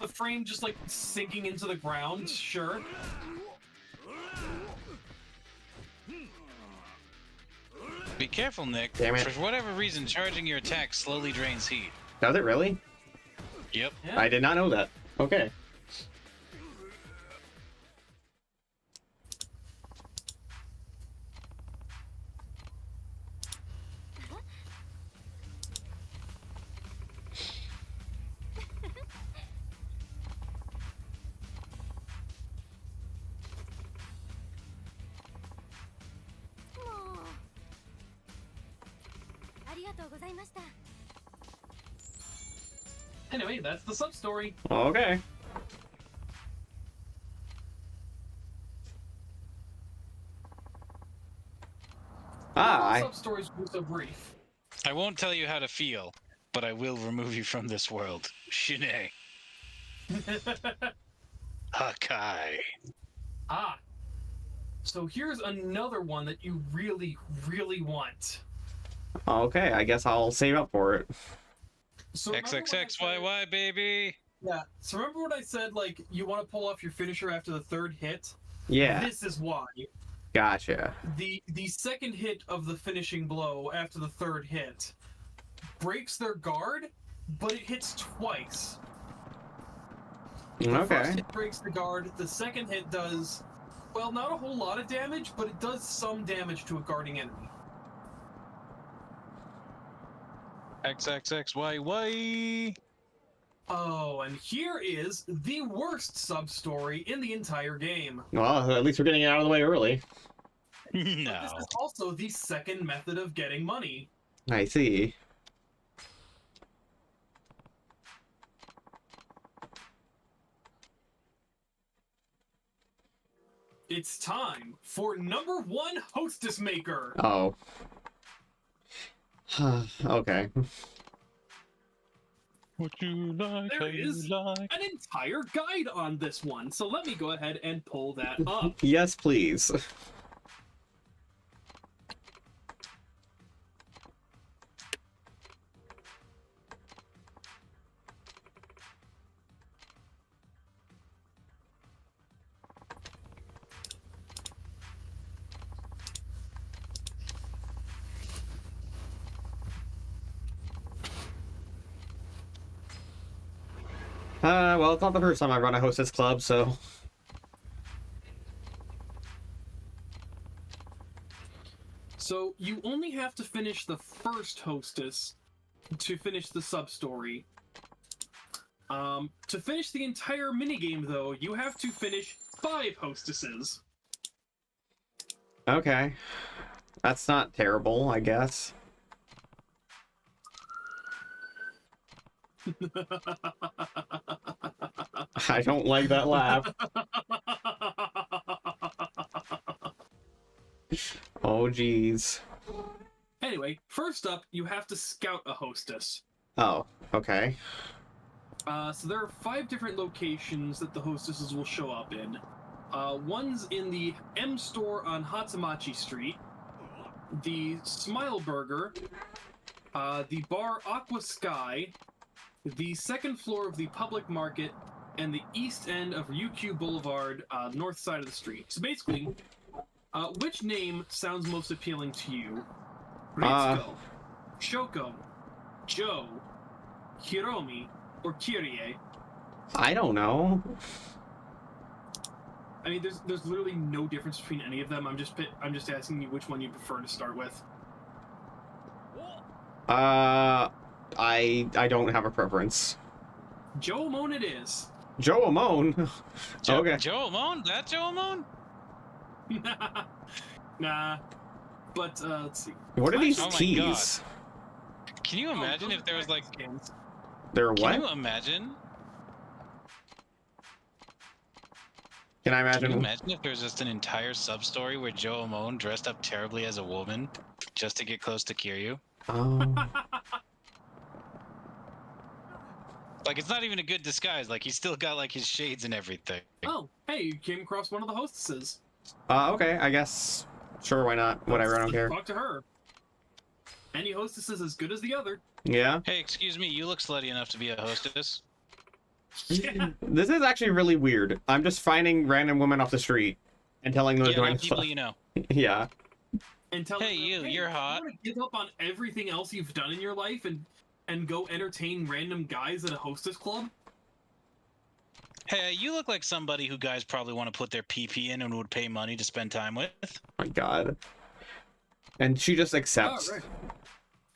The frame just like sinking into the ground, sure. Be careful, Nick. Damn it. For whatever reason, charging your attack slowly drains heat. Does it really? Yep. Yeah. I did not know that. Okay. Anyway, that's the sub-story. Okay. All sub-stories were so brief. I won't tell you how to feel, but I will remove you from this world. Shine. Hakai. Ah. So here's another one that you really, really want. Okay, I guess I'll save up for it. So XXXYY, baby! Yeah, so remember what I said, like, you want to pull off your finisher after the third hit? Yeah. This is why. Gotcha. The second hit of the finishing blow after the third hit breaks their guard, but it hits twice. The first hit breaks the guard, the second hit does, well, not a whole lot of damage, but it does some damage to a guarding enemy. XXXYY! Oh, and here is the worst sub-story in the entire game. Well, at least we're getting it out of the way early. No. But this is also the second method of getting money. I see. It's time for number 1 Hostess Maker. Oh. Okay. What you like, there is an entire guide on this one, so let me go ahead and pull that up. Yes, please. Well, it's not the first time I run a hostess club, so... So, you only have to finish the first hostess to finish the sub-story. To finish the entire minigame, though, you have to finish 5 hostesses. Okay. That's not terrible, I guess. I don't like that laugh. Oh, jeez. Anyway, first up, you have to scout a hostess. Oh, okay. So there are 5 different locations that the hostesses will show up in. One's in the M store on Hatsamachi Street, the Smile Burger, the bar Aqua Sky, the second floor of the public market, and the east end of Ryukyu Boulevard, north side of the street. So basically, which name sounds most appealing to you? Ritsuko, Shoko, Joe, Hiromi, or Kyrie? I don't know. I mean, there's literally no difference between any of them. I'm just asking you which one you prefer to start with. I don't have a preference. Joe Amon it is. Joe Amon? Okay. Joe Amon? That Joe Amon? Nah. But, let's see. What are these Oh my keys? Can you imagine those if there are was like... scans. They're Can what? you imagine? Can I Can imagine? you imagine if there was just an entire sub-story where Joe Amon dressed up terribly as a woman just to get close to Kiryu? Oh. Like, it's not even a good disguise. Like, he's still got, like, his shades and everything. Oh, hey, you came across one of the hostesses. Okay, I guess. Sure, why not? Whatever, I don't care. Talk to her. Any hostess is as good as the other. Yeah? Hey, excuse me, you look slutty enough to be a hostess. Yeah. This is actually really weird. I'm just finding random women off the street and telling them to join Yeah, the people club. you know. Yeah. And tell Hey, them, you're hot. You want to give up on everything else you've done in your life and go entertain random guys at a hostess club? Hey, you look like somebody who guys probably want to put their PP in and would pay money to spend time with. Oh my god. And she just accepts. Oh, right.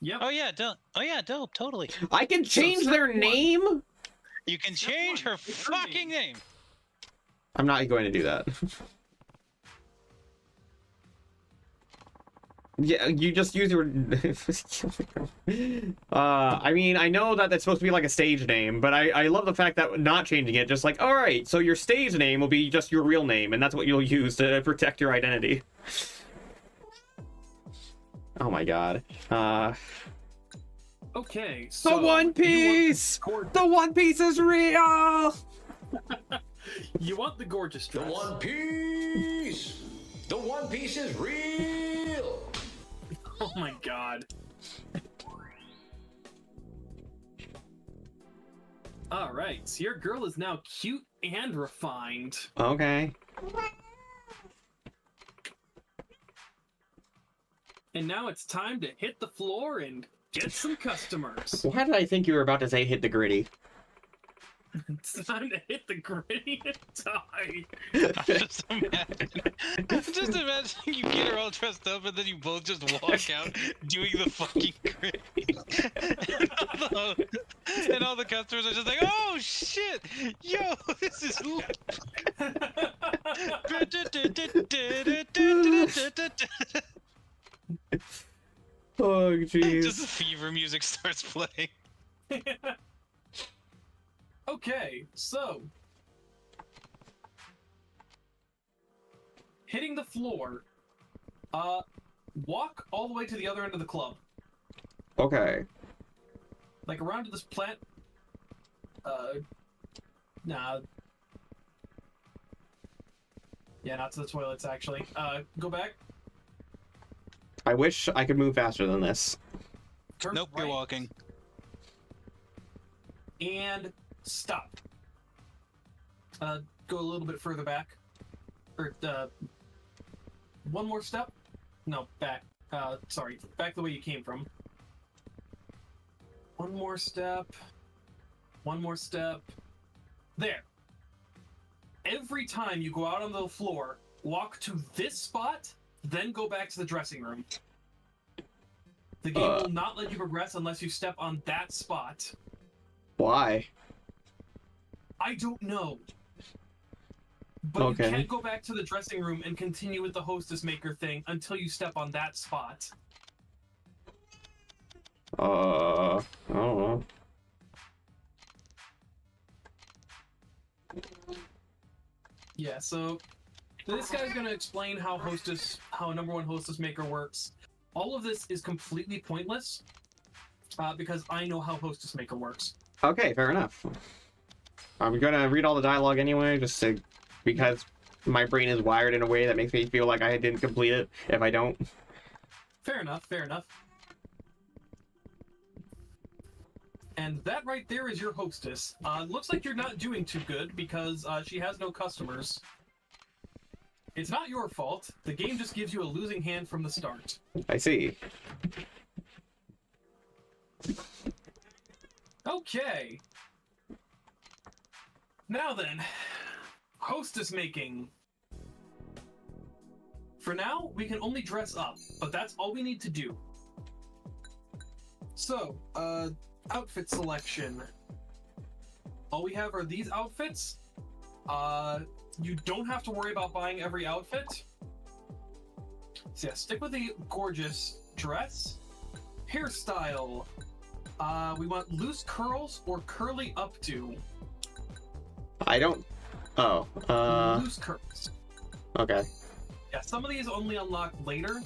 Yep. Oh yeah, dope. Oh yeah, dope. Totally. I can change step their one. name? You can Step change one, her it's her fucking name. name. I'm not going to do that. Yeah, you just use your... I mean, I know that that's supposed to be like a stage name, but I love the fact that not changing it, just like, alright, so your stage name will be just your real name, and that's what you'll use to protect your identity. Oh my god. Okay, so... The One Piece! The One Piece is real! You want the gorgeous The dress. One Piece! The One Piece is real! Oh my god. Alright, so your girl is now cute and refined. Okay. And now it's time to hit the floor and get some customers. Why did I think you were about to say hit the gritty? It's time to hit the gritty and die. Just imagine you get her all dressed up and then you both just walk out doing the fucking gritty. And all the customers are just like, oh shit! Yo, this is Oh, jeez. just the fever music starts playing. Okay, so hitting the floor. Walk all the way to the other end of the club. Okay. Like around to this plant. Nah. Yeah, not to the toilets actually. Go back. I wish I could move faster than this. Turn Nope, right, you're walking. and stop. Go a little bit further back. Or, one more step? No, back. Sorry, back the way you came from. One more step. One more step. There. Every time you go out on the floor, walk to this spot, then go back to the dressing room. The game will not let you progress unless you step on that spot. Why? I don't know. But Okay. you can't go back to the dressing room and continue with the hostess maker thing until you step on that spot. I don't know. Yeah, so This guy's gonna explain how number one hostess maker works. All of this is completely pointless because I know how hostess maker works. Okay, fair enough. I'm gonna read all the dialogue anyway, because my brain is wired in a way that makes me feel like I didn't complete it if I don't. Fair enough, fair enough. And that right there is your hostess. Looks like you're not doing too good because she has no customers. It's not your fault. The game just gives you a losing hand from the start. I see. Okay. Now then, hostess making. For now, we can only dress up, but that's all we need to do. So, outfit selection. All we have are these outfits. You don't have to worry about buying every outfit. So yeah, stick with the gorgeous dress. Hairstyle. We want loose curls or curly updo. I don't... Oh, Loose curls. Okay. Yeah, some of these only unlock later.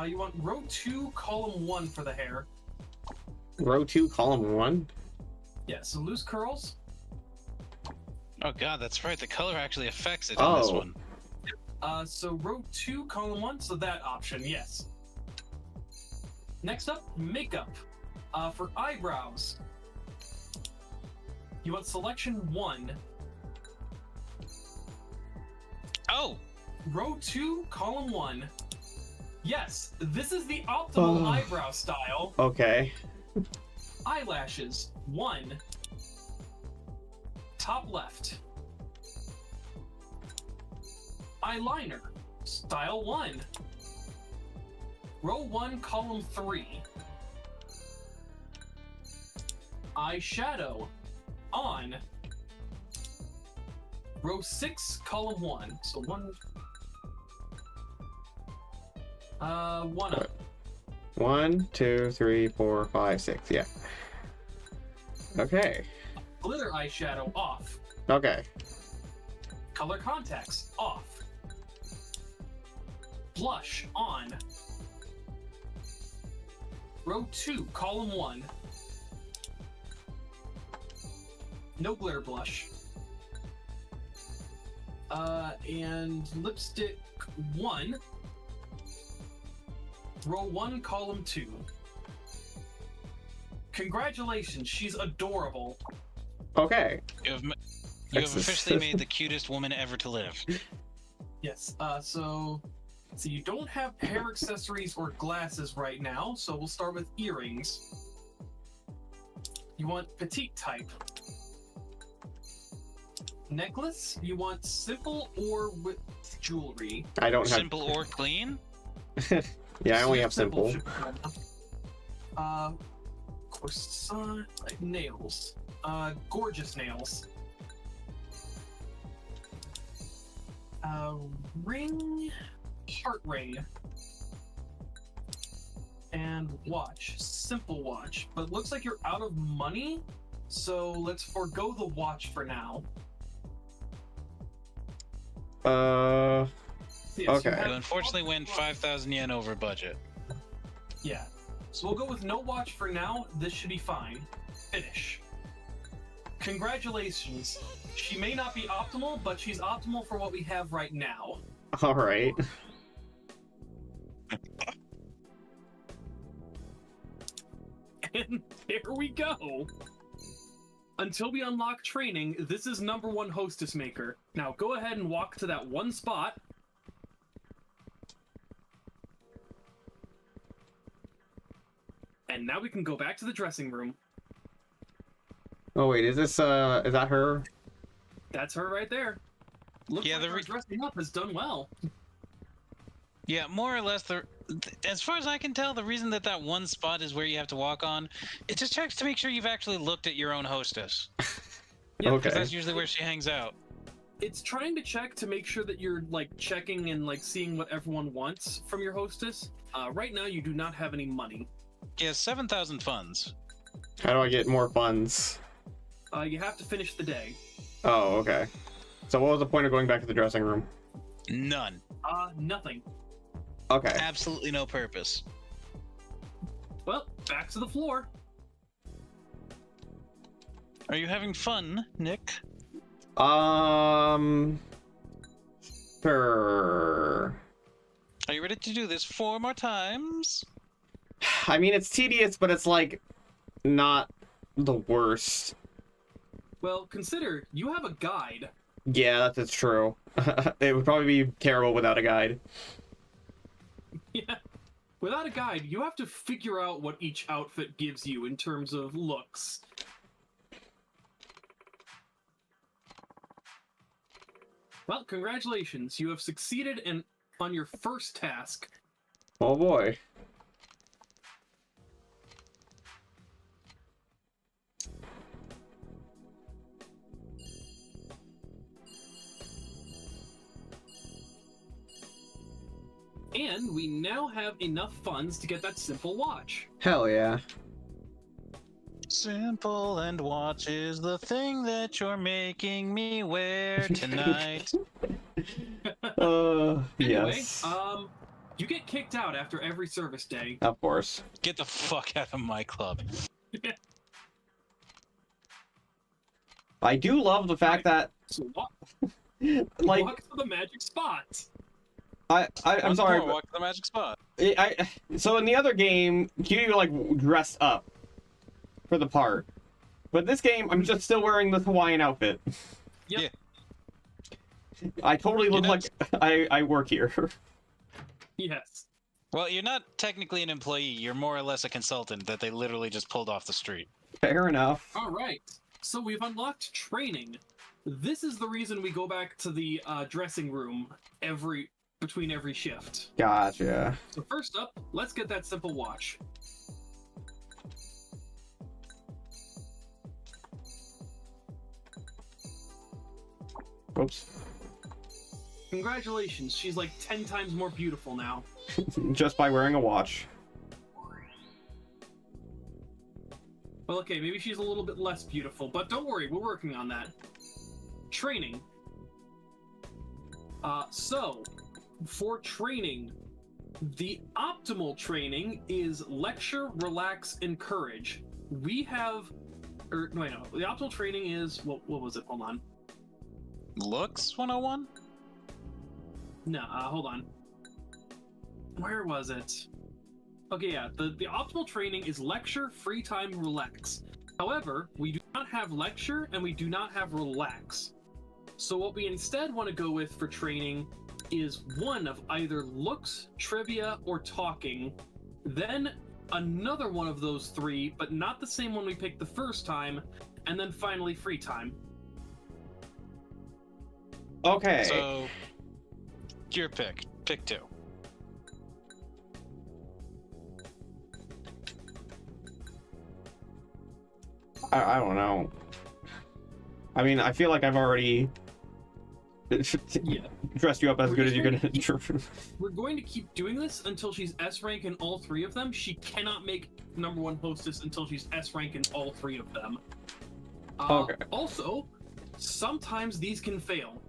You want row 2, column 1 for the hair. Row 2, column 1? Yeah, so loose curls. Oh god, that's right. The color actually affects it in this one. So row 2, column 1, so that option, yes. Next up, makeup. For eyebrows, you want selection 1. Oh! Row 2, column 1. Yes, this is the optimal eyebrow style. Okay. Eyelashes, 1. Top left. Eyeliner, style 1. Row 1, column 3. Eyeshadow, on. Row 6, column 1. So 1. 1 up. 1, 2, 3, 4, 5, 6. Yeah. Okay. Glitter eyeshadow, off. Okay. Color contacts, off. Blush, on. Row 2, column 1. No glitter blush. And lipstick 1. Row 1, column 2. Congratulations, she's adorable. Okay. You have officially made the cutest woman ever to live. Yes, so you don't have hair accessories or glasses right now, so we'll start with earrings. You want petite type. Necklace, you want simple or with jewelry? I don't have... Simple or clean? Yeah, I only have simple. Croissant, nails. Gorgeous nails. Ring, heart ring. And watch, simple watch. But it looks like you're out of money, so let's forego the watch for now. Okay. You unfortunately went 5,000 yen over budget. Yeah. So we'll go with no watch for now. This should be fine. Finish. Congratulations. She may not be optimal, but she's optimal for what we have right now. All right. And there we go. Until we unlock training, this is number one hostess maker. Now go ahead and walk to that one spot. And now we can go back to the dressing room. Oh wait, is this is that her? That's her right there. Looks like her dressing up has done well. Yeah, more or less. As far as I can tell, the reason that one spot is where you have to walk on, it just checks to make sure you've actually looked at your own hostess. Yeah, okay. Because that's usually where she hangs out. It's trying to check to make sure that you're like checking and like seeing what everyone wants from your hostess. Right now, you do not have any money. Yeah, 7,000 funds. How do I get more funds? You have to finish the day. Oh, okay. So what was the point of going back to the dressing room? None. Nothing. Okay. Absolutely no purpose. Well, back to the floor. Are you having fun, Nick? Sure. Are you ready to do this 4 more times? I mean, it's tedious, but it's like not the worst. Well, consider you have a guide. Yeah, that's true. It would probably be terrible without a guide. Yeah. Without a guide, you have to figure out what each outfit gives you in terms of looks. Well, congratulations. You have succeeded on your first task. Oh boy. And we now have enough funds to get that simple watch. Hell yeah. Simple and watch is the thing that you're making me wear tonight. Anyway, yes. you get kicked out after every service day. Of course. Get the fuck out of my club. I do love the fact that, So walk like, to the magic spot. I'm sorry, but Walk to the magic spot. so in the other game, you like dressed up for the part, but this game, I'm just still wearing the Hawaiian outfit. Yep. Yeah. I totally look like I work here. Yes. Well, you're not technically an employee. You're more or less a consultant that they literally just pulled off the street. Fair enough. All right. So we've unlocked training. This is the reason we go back to the dressing room between every shift. Gotcha. So first up, let's get that simple watch. Oops. Congratulations, she's like 10 times more beautiful now. Just by wearing a watch. Well, okay, maybe she's a little bit less beautiful, but don't worry, we're working on that. Training. So, for training, the optimal training is lecture, relax, encourage. We have... no. The optimal training is... What was it? Hold on. Looks 101? No, hold on. Where was it? Okay, yeah, the optimal training is lecture, free time, relax. However, we do not have lecture and we do not have relax. So what we instead want to go with for training is one of either looks, trivia, or talking, then another one of those three, but not the same one we picked the first time, and then finally free time. Okay. So, your pick. Pick 2. I don't know. I mean, I feel like I've already dressed you up as good as you're gonna. We're going to keep doing this until she's S rank in all 3 of them. She cannot make #1 hostess until she's S rank in all 3 of them. Okay. Also, sometimes these can fail.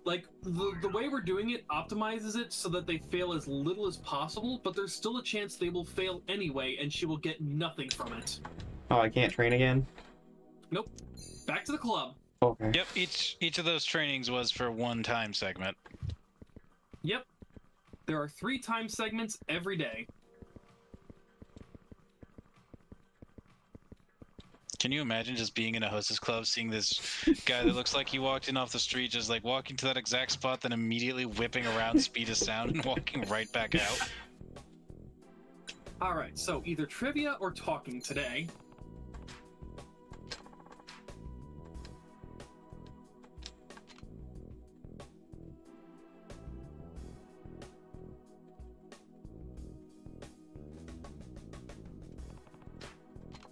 Like, the way we're doing it optimizes it so that they fail as little as possible, but there's still a chance they will fail anyway, and she will get nothing from it. Oh, I can't train again? Nope. Back to the club. Okay. Yep, each of those trainings was for 1 time segment. Yep. There are 3 time segments every day. Can you imagine just being in a hostess club, seeing this guy that looks like he walked in off the street, just like walking to that exact spot, then immediately whipping around speed of sound and walking right back out? Alright, so either trivia or talking today.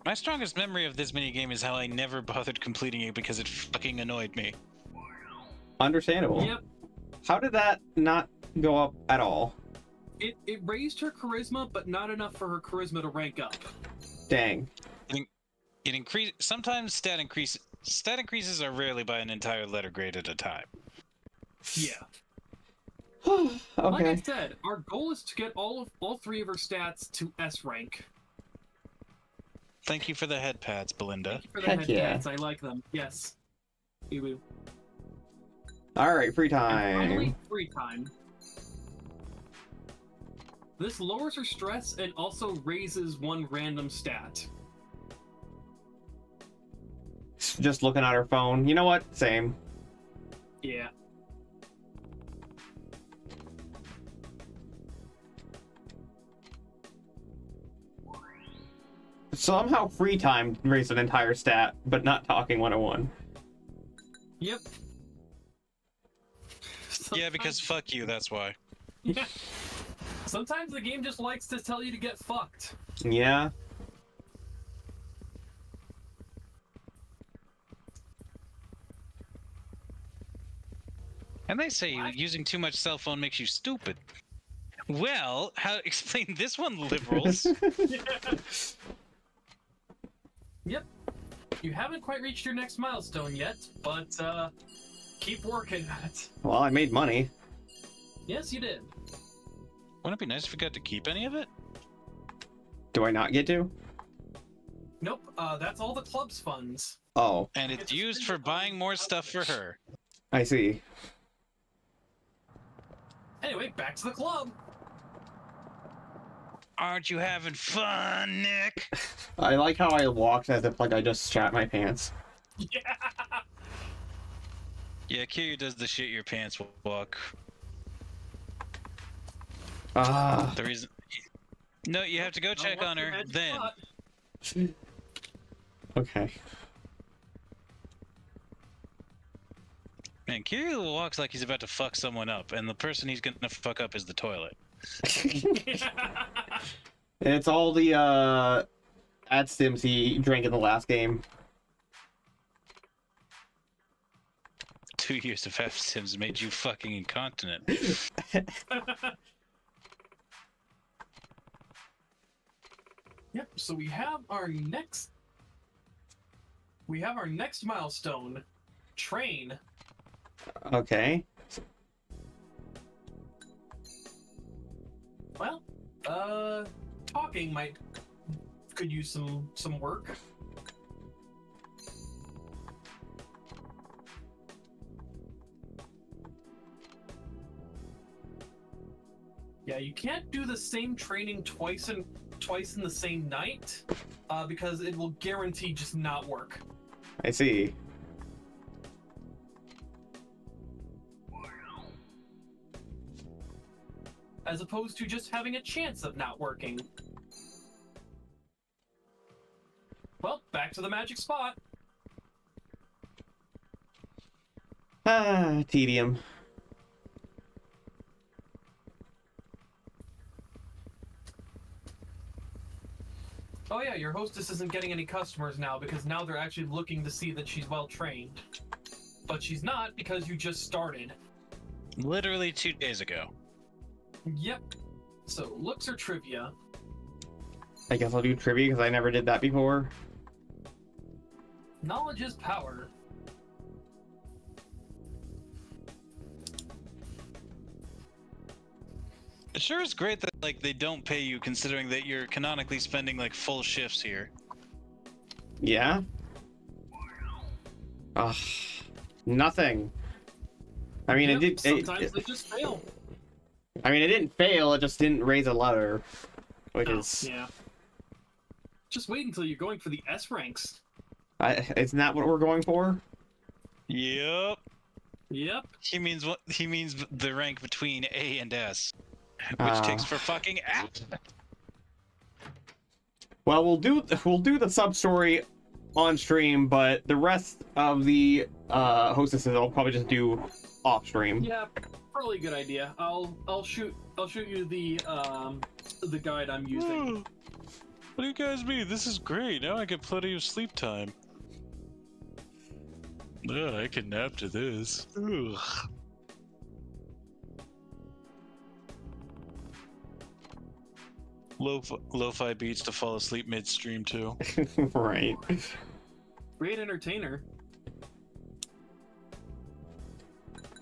My strongest memory of this minigame is how I never bothered completing it because it fucking annoyed me. Understandable. Yep. How did that not go up at all? It raised her charisma, but not enough for her charisma to rank up. Dang. It increased. Sometimes stat increases are rarely by an entire letter grade at a time. Yeah. Like I Okay. said, our goal is to get all three of her stats to S rank. Thank you for the head pads, Belinda. Thank you for the Heck head yeah. pads. I like them. Yes. You All right, free And finally, time. free time. This lowers her stress and also raises one random stat. Just looking at her phone. You know what? Same. Yeah. Somehow free time raised an entire stat, but not talking 101. Yep. Yeah, because fuck you, that's why. Yeah. Sometimes the game just likes to tell you to get fucked. Yeah. And they say using too much cell phone makes you stupid. Well, how explain this one, liberals? Yep. You haven't quite reached your next milestone yet, but keep working at it. Well, I made money. Yes, you did. Wouldn't it be nice if we got to keep any of it? Do I not get to? Nope, that's all the club's funds. Oh, And it's used for buying more stuff for her. I see. Anyway, back to the club. Aren't you having fun, Nick? I like how I walked as if like I just shat my pants. Yeah. Yeah, Kiryu does the shit your pants walk. Ah. The reason... No, you have to go check on her, then. Okay. Man, Kiryu walks like he's about to fuck someone up, and the person he's gonna fuck up is the toilet. It's all the ad stims he drank in the last game. 2 years of F-Sims made you fucking incontinent. Yep, so we have our next milestone. Train. Okay. Well, talking could use some work. Yeah, you can't do the same training twice in the same night, because it will guarantee just not work. I see. As opposed to just having a chance of not working. Well, back to the magic spot. Ah, tedium. Oh yeah, your hostess isn't getting any customers now because now they're actually looking to see that she's well trained. But she's not because you just started. Literally 2 days ago. Yep. So, looks or trivia? I guess I'll do trivia because I never did that before. Knowledge is power. It sure is great that like they don't pay you considering that you're canonically spending like full shifts here. Yeah? Ugh. Nothing. I mean, Yep, it did. sometimes they just fail. I mean, it didn't fail. It just didn't raise a letter, which Oh, is. yeah. Just wait until you're going for the S ranks. Isn't that what we're going for? Yep. Yep. He means what? He means the rank between A and S, which takes for fucking F. Well, we'll do the sub story on stream, but the rest of the hostesses I'll probably just do off stream. Yeah, probably a good idea. I'll shoot you the guide I'm using. What do you guys mean? This is great. Now I get plenty of sleep time. Yeah, I can nap to this. Ugh. Lo-fi beats to fall asleep midstream too. Right. Great entertainer.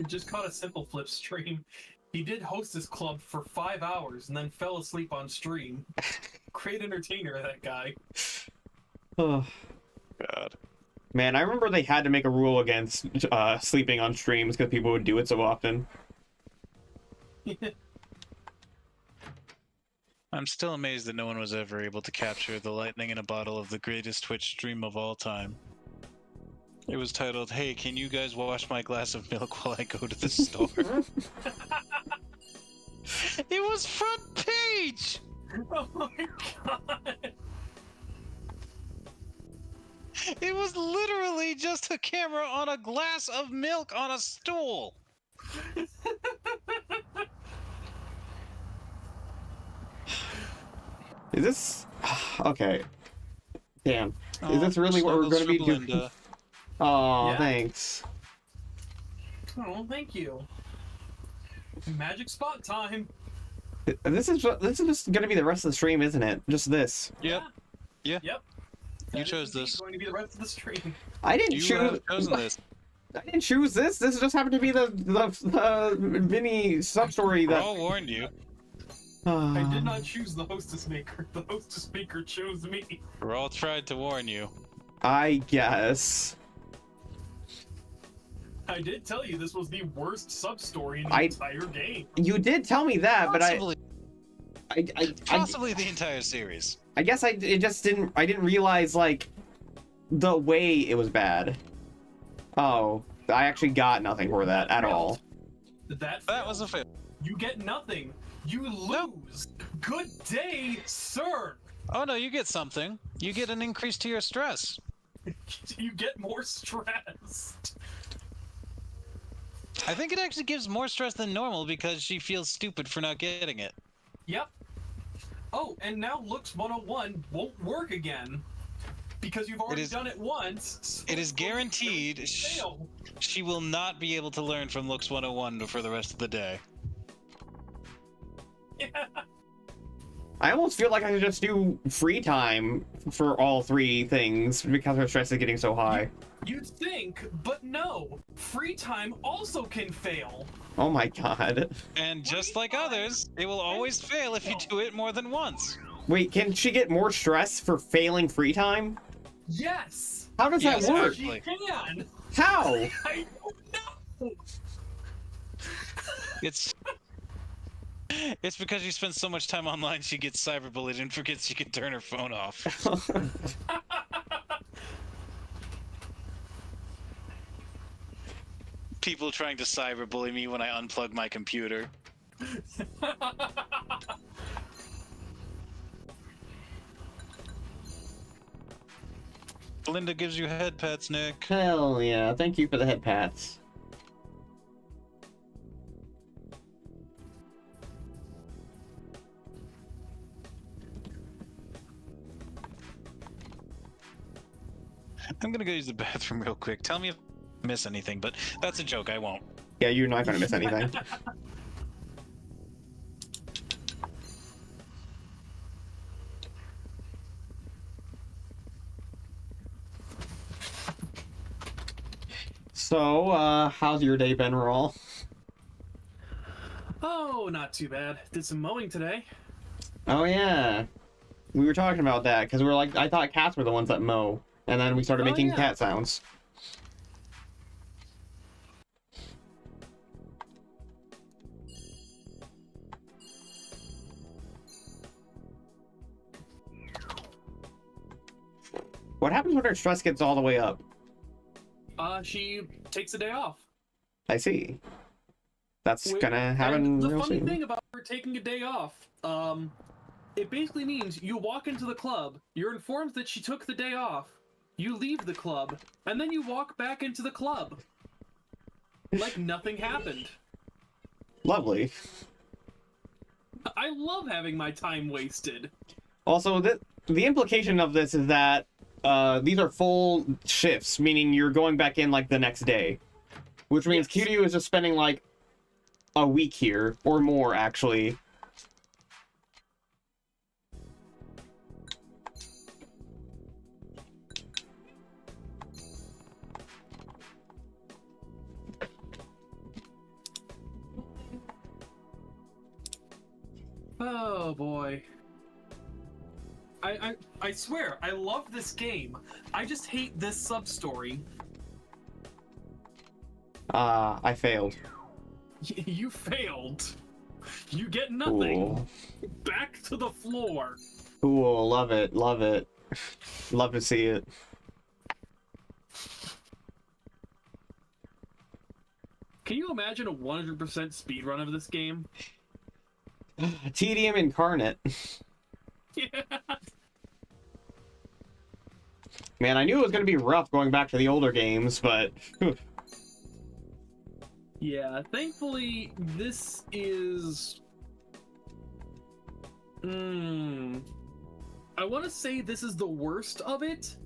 It just caught a simple flip stream. He did host this club for 5 hours and then fell asleep on stream. Great entertainer, that guy. Oh, God. man, I remember they had to make a rule against sleeping on streams because people would do it so often. I'm still amazed that no one was ever able to capture the lightning in a bottle of the greatest Twitch stream of all time. It was titled, "Hey, can you guys wash my glass of milk while I go to the store?" It was front page! Oh my god! It was literally just a camera on a glass of milk on a stool! Is this... Okay. Damn. Is this really what we're going to be doing? Oh, Yeah. thanks. Oh, thank you. Magic spot time. This is just going to be the rest of the stream, isn't it? Just this. Yep. Yeah. Yep. You That chose is indeed this. going to be the rest of the stream. I didn't You choose... have chosen this. I didn't choose this. This just happened to be the Vinny sub-story that... Rall warned you. I did not choose the hostess maker. The hostess maker chose me. Rall tried to warn you. I guess. I did tell you this was the worst sub-story in the entire game. You did tell me that, Possibly. but Possibly the entire series. I guess I didn't realize, like, the way it was bad. Oh, I actually got nothing for that at all. That was a fail. You get nothing. You lose. Good day, sir. Oh no, you get something. You get an increase to your stress. You get more stressed. I think it actually gives more stress than normal because she feels stupid for not getting it. Yep. Oh, and now Looks 101 won't work again. Because you've already done it once. So it is guaranteed she will not be able to learn from Looks 101 for the rest of the day. Yeah. I almost feel like I should just do free time for all three things because her stress is getting so high. You'd think, but no. Free time also can fail. Oh my god. And just like others, it will always fail if you do it more than once. Wait, can she get more stress for failing free time? Yes. How does that work? She can. How? I don't know. It's because she spends so much time online she gets cyberbullied and forgets she can turn her phone off. People trying to cyberbully me when I unplug my computer. Linda gives you head pats, Nick. Hell yeah, thank you for the head pats. I'm gonna go use the bathroom real quick. Tell me if I miss anything, but that's a joke, I won't. Yeah, you're not gonna miss anything. So, how's your day been, Rall? Oh, not too bad. Did some mowing today. Oh yeah, we were talking about that because we were like, I thought cats were the ones that mow, and then we started making cat sounds. What happens when her stress gets all the way up? She takes a day off. I see. That's gonna happen And the real funny soon. thing about her taking a day off, it basically means you walk into the club, you're informed that she took the day off, you leave the club, and then you walk back into the club. Like nothing happened. Lovely. I love having my time wasted. Also, the implication of this is that these are full shifts, meaning you're going back in like the next day. Which means Kiryu is just spending like a week here, or more actually. Oh boy. I swear, I love this game. I just hate this sub-story. I failed. You failed. You get nothing. Cool. Back to the floor. Cool, love it, love it. Love to see it. Can you imagine a 100% speedrun of this game? TDM incarnate. Yeah. Man, I knew it was going to be rough going back to the older games, but... Yeah, thankfully, this is... I want to say this is the worst of it,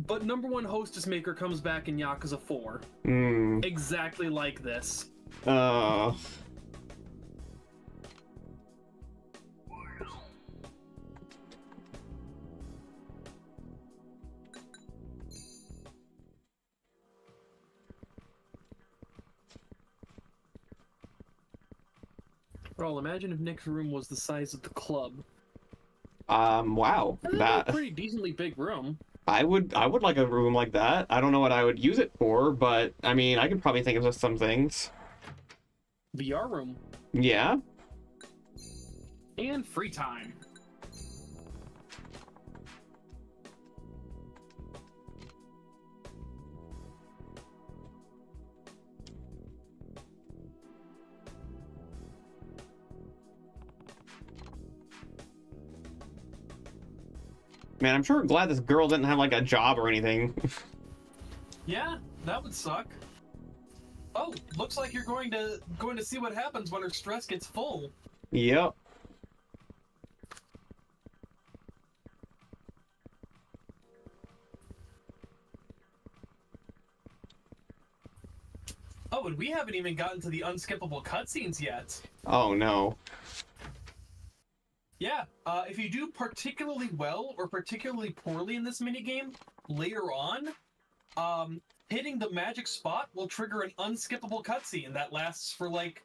but number one hostess maker comes back in Yakuza 4. Exactly like this. Rall, imagine if Nick's room was the size of the club. Wow. That's a pretty decently big room. I would like a room like that. I don't know what I would use it for, but I mean, I could probably think of some things. VR room. Yeah. And free time. Man, I'm sure glad this girl didn't have like a job or anything. Yeah, that would suck. Oh, looks like you're going to see what happens when her stress gets full. Yep. Oh, and we haven't even gotten to the unskippable cutscenes yet. Oh no. Yeah, if you do particularly well or particularly poorly in this minigame, later on, hitting the magic spot will trigger an unskippable cutscene that lasts for like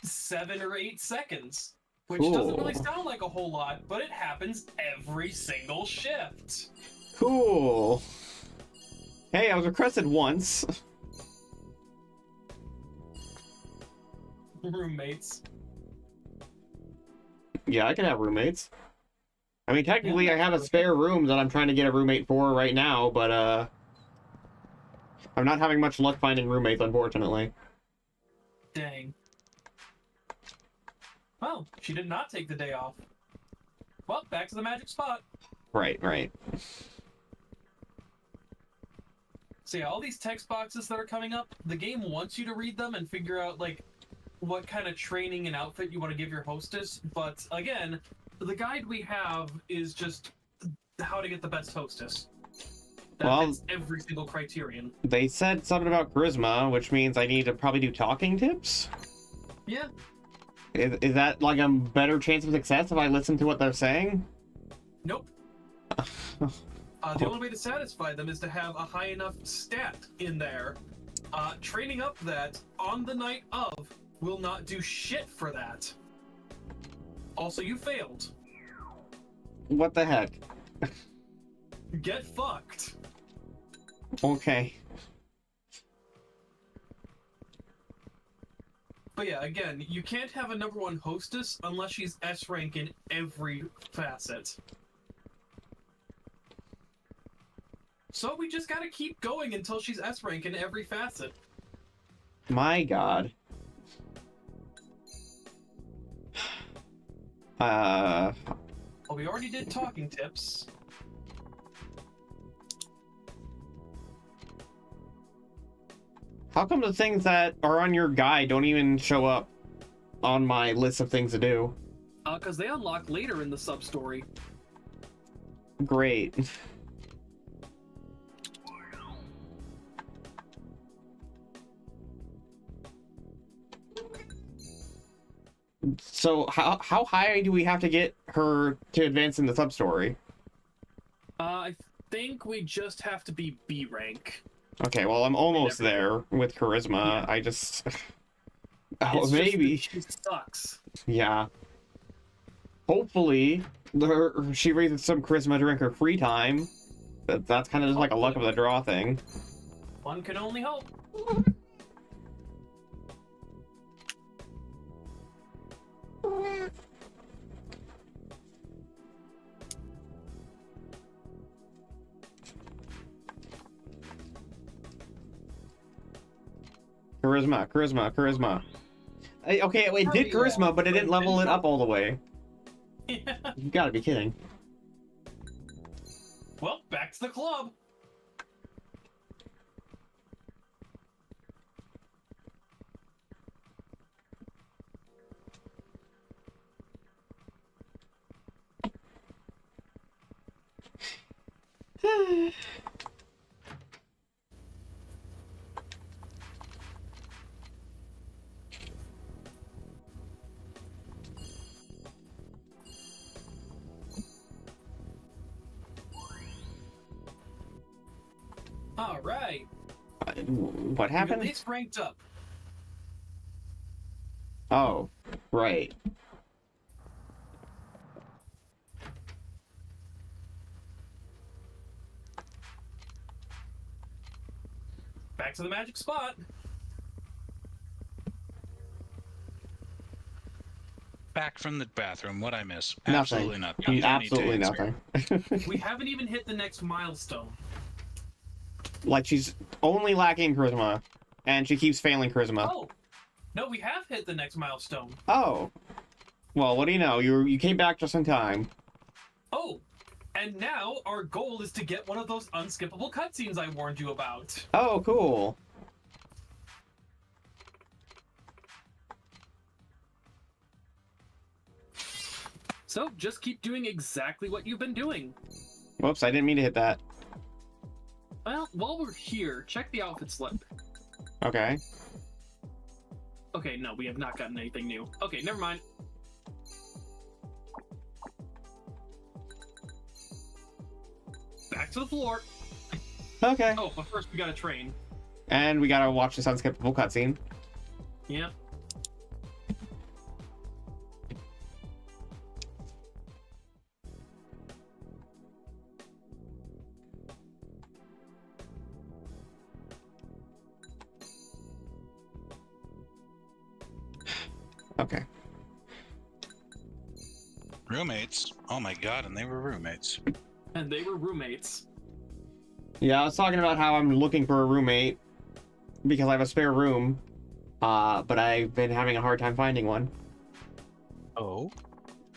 7 or 8 seconds. Which doesn't really sound like a whole lot, but it happens every single shift. Cool. Hey, I was requested once. Roommates. Yeah, I can have roommates. I mean, technically, I have a spare room that I'm trying to get a roommate for right now, but, I'm not having much luck finding roommates, unfortunately. Dang. Well, she did not take the day off. Well, back to the magic spot. Right, right. So yeah, all these text boxes that are coming up, the game wants you to read them and figure out, like, what kind of training and outfit you want to give your hostess, but again, the guide we have is just how to get the best hostess. That fits every single criterion. They said something about charisma, which means I need to probably do talking tips? Yeah. Is that like a better chance of success if I listen to what they're saying? Nope. The only way to satisfy them is to have a high enough stat in there. Training up that on the night of will not do shit for that. Also, you failed. What the heck? Get fucked. Okay. But yeah, again, you can't have a number one hostess unless she's S rank in every facet. So we just gotta keep going until she's S rank in every facet. My god. Well, we already did talking tips. How come the things that are on your guide don't even show up on my list of things to do? Because they unlock later in the sub-story. Great. So how high do we have to get her to advance in the sub-story? I think we just have to be B rank. Okay, well, I'm almost there with charisma. Yeah. I just... Oh, maybe. She sucks. Yeah. hopefully she raises some charisma during her free time. But that's kind of just like a luck of the draw thing. One can only hope. Charisma. Okay, it did charisma, but it didn't level it up all the way. Yeah. You gotta be kidding. Well, back to the club. All right. What happened? It's ranked up. Oh, right. Back to the magic spot. Back from the bathroom. What'd I miss? Nothing. Absolutely nothing. Absolutely nothing. We haven't even hit the next milestone. Like, she's only lacking charisma, and she keeps failing charisma. Oh, no, we have hit the next milestone. Oh. Well, what do you know? You came back just in time. Oh, and now our goal is to get one of those unskippable cutscenes I warned you about. Oh, cool. So, just keep doing exactly what you've been doing. Whoops, I didn't mean to hit that. Well, while we're here, check the outfit slip. Okay. Okay, no, we have not gotten anything new. Okay, never mind. Back to the floor. Okay. Oh, but first we gotta train. And we gotta watch this unskippable cutscene. Yeah. Okay. Roommates? Oh my god, and they were roommates. And they were roommates. Yeah, I was talking about how I'm looking for a roommate because I have a spare room, but I've been having a hard time finding one. Oh?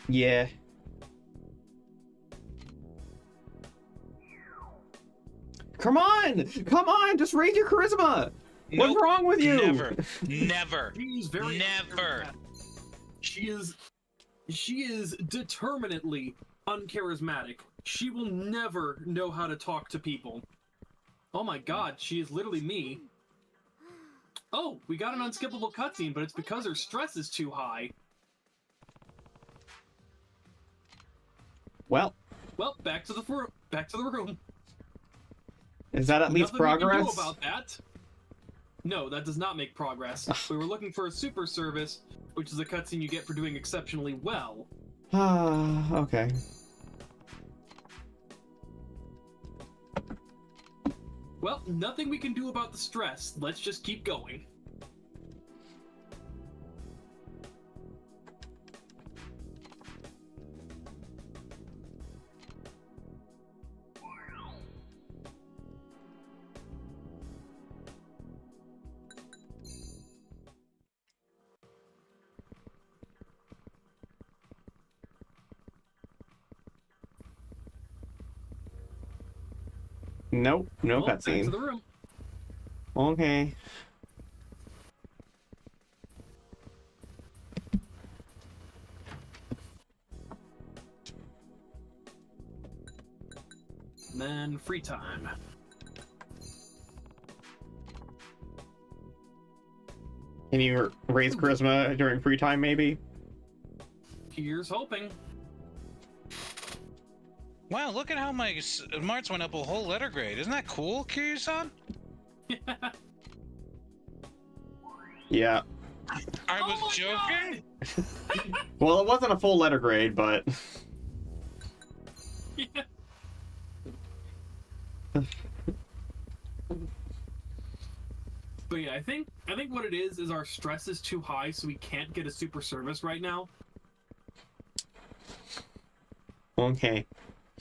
Yeah. Come on, just raise your charisma. Nope, What's wrong with you? Never. She's very Never. She is determinately uncharismatic. She will never know how to talk to people. Oh my god, she is literally me. Oh, we got an unskippable cutscene, but it's because her stress is too high. Well, back to the room. Is that at least Nothing progress? we can do about that. No, that does not make progress. We were looking for a super service, which is a cutscene you get for doing exceptionally well. Okay. Well, nothing we can do about the stress. Let's just keep going. Nope, no Back to cutscene. the room. Okay. And then free time. Can you raise charisma during free time, maybe? Here's hoping. Wow, look at how my smarts went up a whole letter grade. Isn't that cool, Kiryu-san? Yeah. I was joking. Well, it wasn't a full letter grade, but. Yeah. But yeah, I think what it is our stress is too high, so we can't get a super service right now. Okay.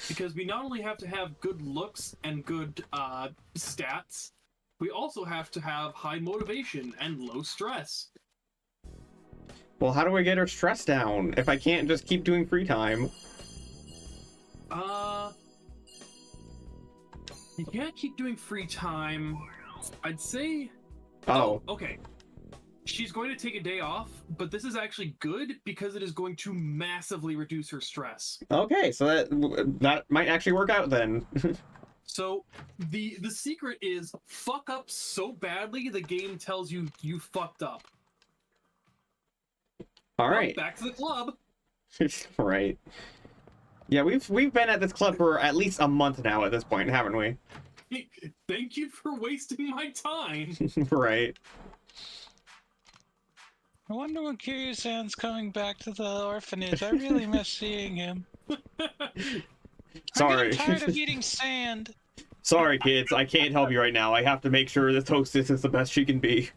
Because we not only have to have good looks and good stats, we also have to have high motivation and low stress. Well, how do I get her stress down if I can't just keep doing free time? You can't keep doing free time. I'd say... Oh. Okay. She's going to take a day off, but this is actually good because it is going to massively reduce her stress. Okay, so that might actually work out then. So the secret is fuck up so badly the game tells you you fucked up. All right. Well, back to the club. Right. Yeah, we've been at this club for at least a month now at this point, haven't we? Thank you for wasting my time. Right. I wonder when Kiryu-san's coming back to the orphanage. I really miss seeing him. Sorry. I'm getting tired of eating sand. Sorry, kids. I can't help you right now. I have to make sure this hostess is the best she can be.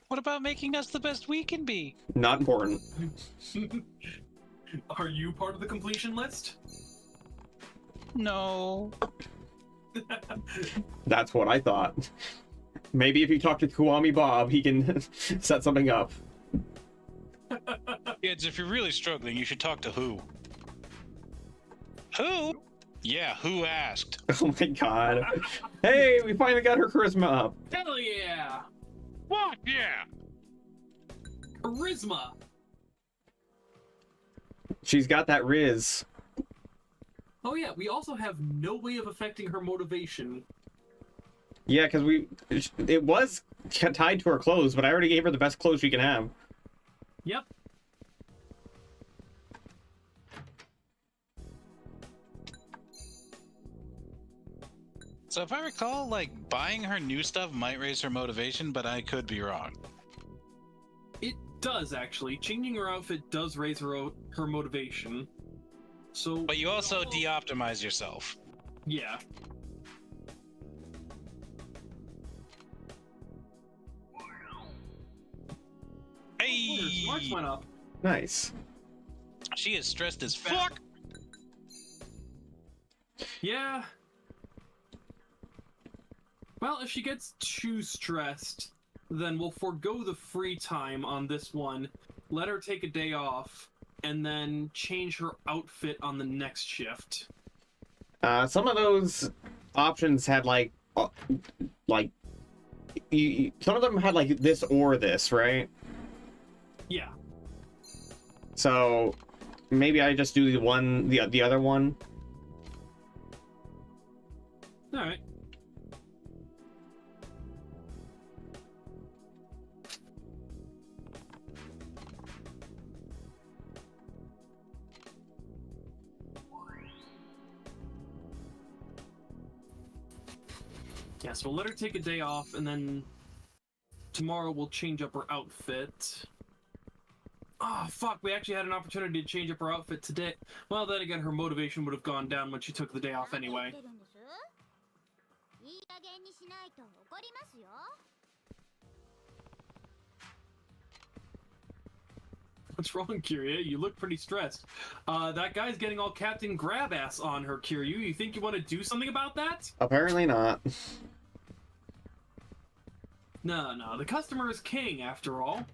What about making us the best we can be? Not important. Are you part of the completion list? No. That's what I thought. Maybe if you talk to Kiwami Bob, he can set something up. Kids, if you're really struggling, you should talk to who? Who? Yeah, who asked? Oh my god. Hey, we finally got her charisma up. Hell yeah! What? Yeah. Charisma! She's got that Riz. Oh yeah, we also have no way of affecting her motivation. Yeah, because it was tied to her clothes, but I already gave her the best clothes she can have. Yep. So if I recall, like, buying her new stuff might raise her motivation, but I could be wrong. It does, actually. Changing her outfit does raise her motivation. So... But you also de-optimize yourself. Yeah. Hey! Oh, her smarts went up. Nice. She is stressed as fuck! Yeah. Well, if she gets too stressed, then we'll forego the free time on this one, let her take a day off, and then change her outfit on the next shift. Some of those options had some of them had like this or this, right? Yeah. So maybe I just do the other one. All right. Yeah, so we'll let her take a day off, and then tomorrow we'll change up her outfit. Oh, fuck, we actually had an opportunity to change up her outfit today. Well, then again, her motivation would have gone down when she took the day off anyway. What's wrong, Kiryu? You look pretty stressed. That guy's getting all Captain Grab-Ass on her, Kiryu. You think you want to do something about that? Apparently not. No, the customer is king, after all.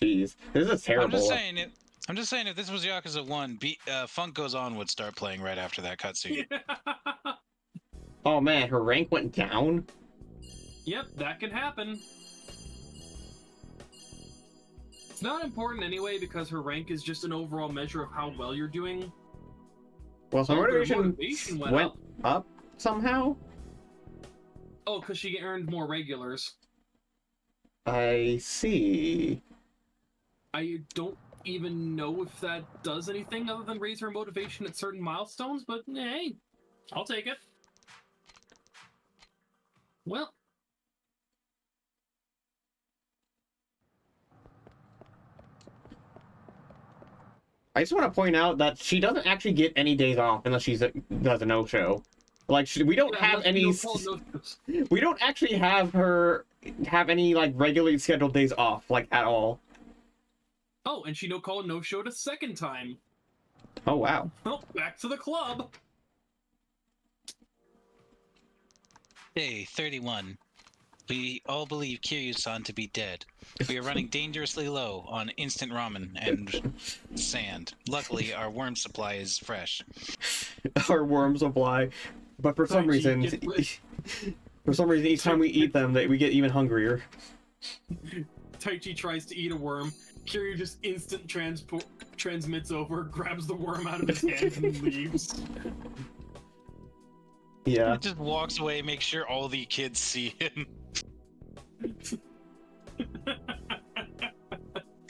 Jeez, this is terrible. I'm just saying, if this was Yakuza 1, Funk Goes On would start playing right after that cutscene. Yeah. Oh man, her rank went down? Yep, that can happen. It's not important anyway, because her rank is just an overall measure of how well you're doing. Well, so motivation went up somehow? Oh, because she earned more regulars. I see. I don't even know if that does anything other than raise her motivation at certain milestones, but hey, I'll take it. Well, I just want to point out that she doesn't actually get any days off unless she does a no-show. Like, we don't have any... We don't actually have her have any, like, regularly scheduled days off, like, at all. Oh, and she no-call, no-showed a second time. Oh, wow. Well, back to the club. Day 31. We all believe Kiryu-san to be dead. We are running dangerously low on instant ramen and sand. Luckily, our worm supply is fresh. Our worm supply. But for some reason, each time we eat them, we get even hungrier. Taichi tries to eat a worm. Kiryu just instant transmits over, grabs the worm out of his hand, and leaves. Yeah. He just walks away, make sure all the kids see him.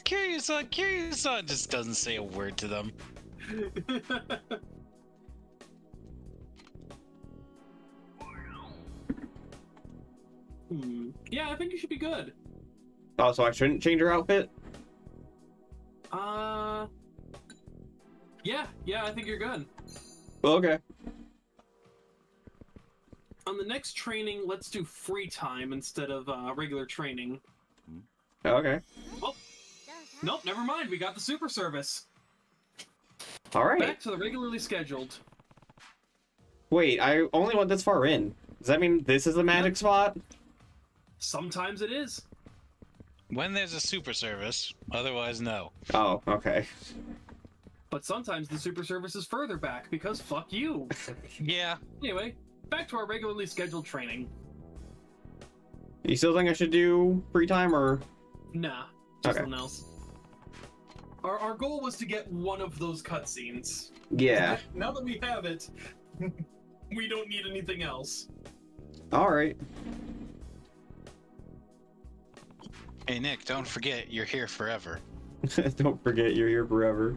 Kiryu-san just doesn't say a word to them. Yeah, I think you should be good. Oh, so I shouldn't change her outfit? Yeah, I think you're good. Okay. On the next training, let's do free time instead of regular training. Okay. Oh, nope, never mind. We got the super service. All right. Back to the regularly scheduled. Wait, I only went this far in. Does that mean this is the magic spot? Sometimes it is. When there's a super service, otherwise no. Oh, okay. But sometimes the super service is further back because fuck you. Yeah. Anyway, back to our regularly scheduled training. You still think I should do free time or? Nah, just something else. Our goal was to get one of those cutscenes. Yeah. Now that we have it, we don't need anything else. All right. Hey Nick, don't forget you're here forever. Don't forget you're here forever.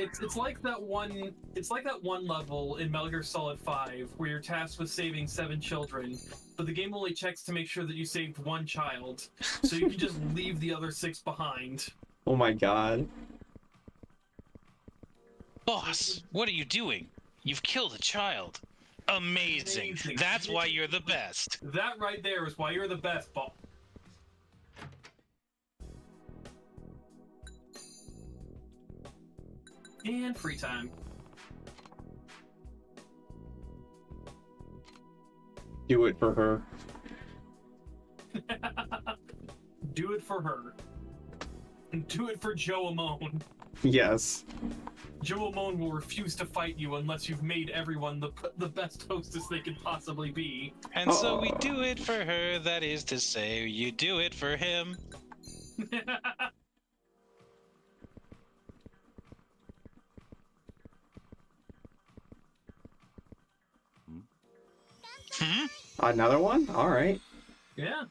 It's like that one level in Metal Gear Solid 5 where you're tasked with saving 7 children, but the game only checks to make sure that you saved 1 child, so you can just leave the other 6 behind. Oh my god. Boss, what are you doing? You've killed a child. Amazing. That's why you're the best. That right there is why you're the best, boss. And free time. Do it for her. Do it for her. And do it for Joe Amon. Yes. Joe Amon will refuse to fight you unless you've made everyone the best hostess they could possibly be. And so we do it for her, that is to say, you do it for him. Another one? Alright. Yeah.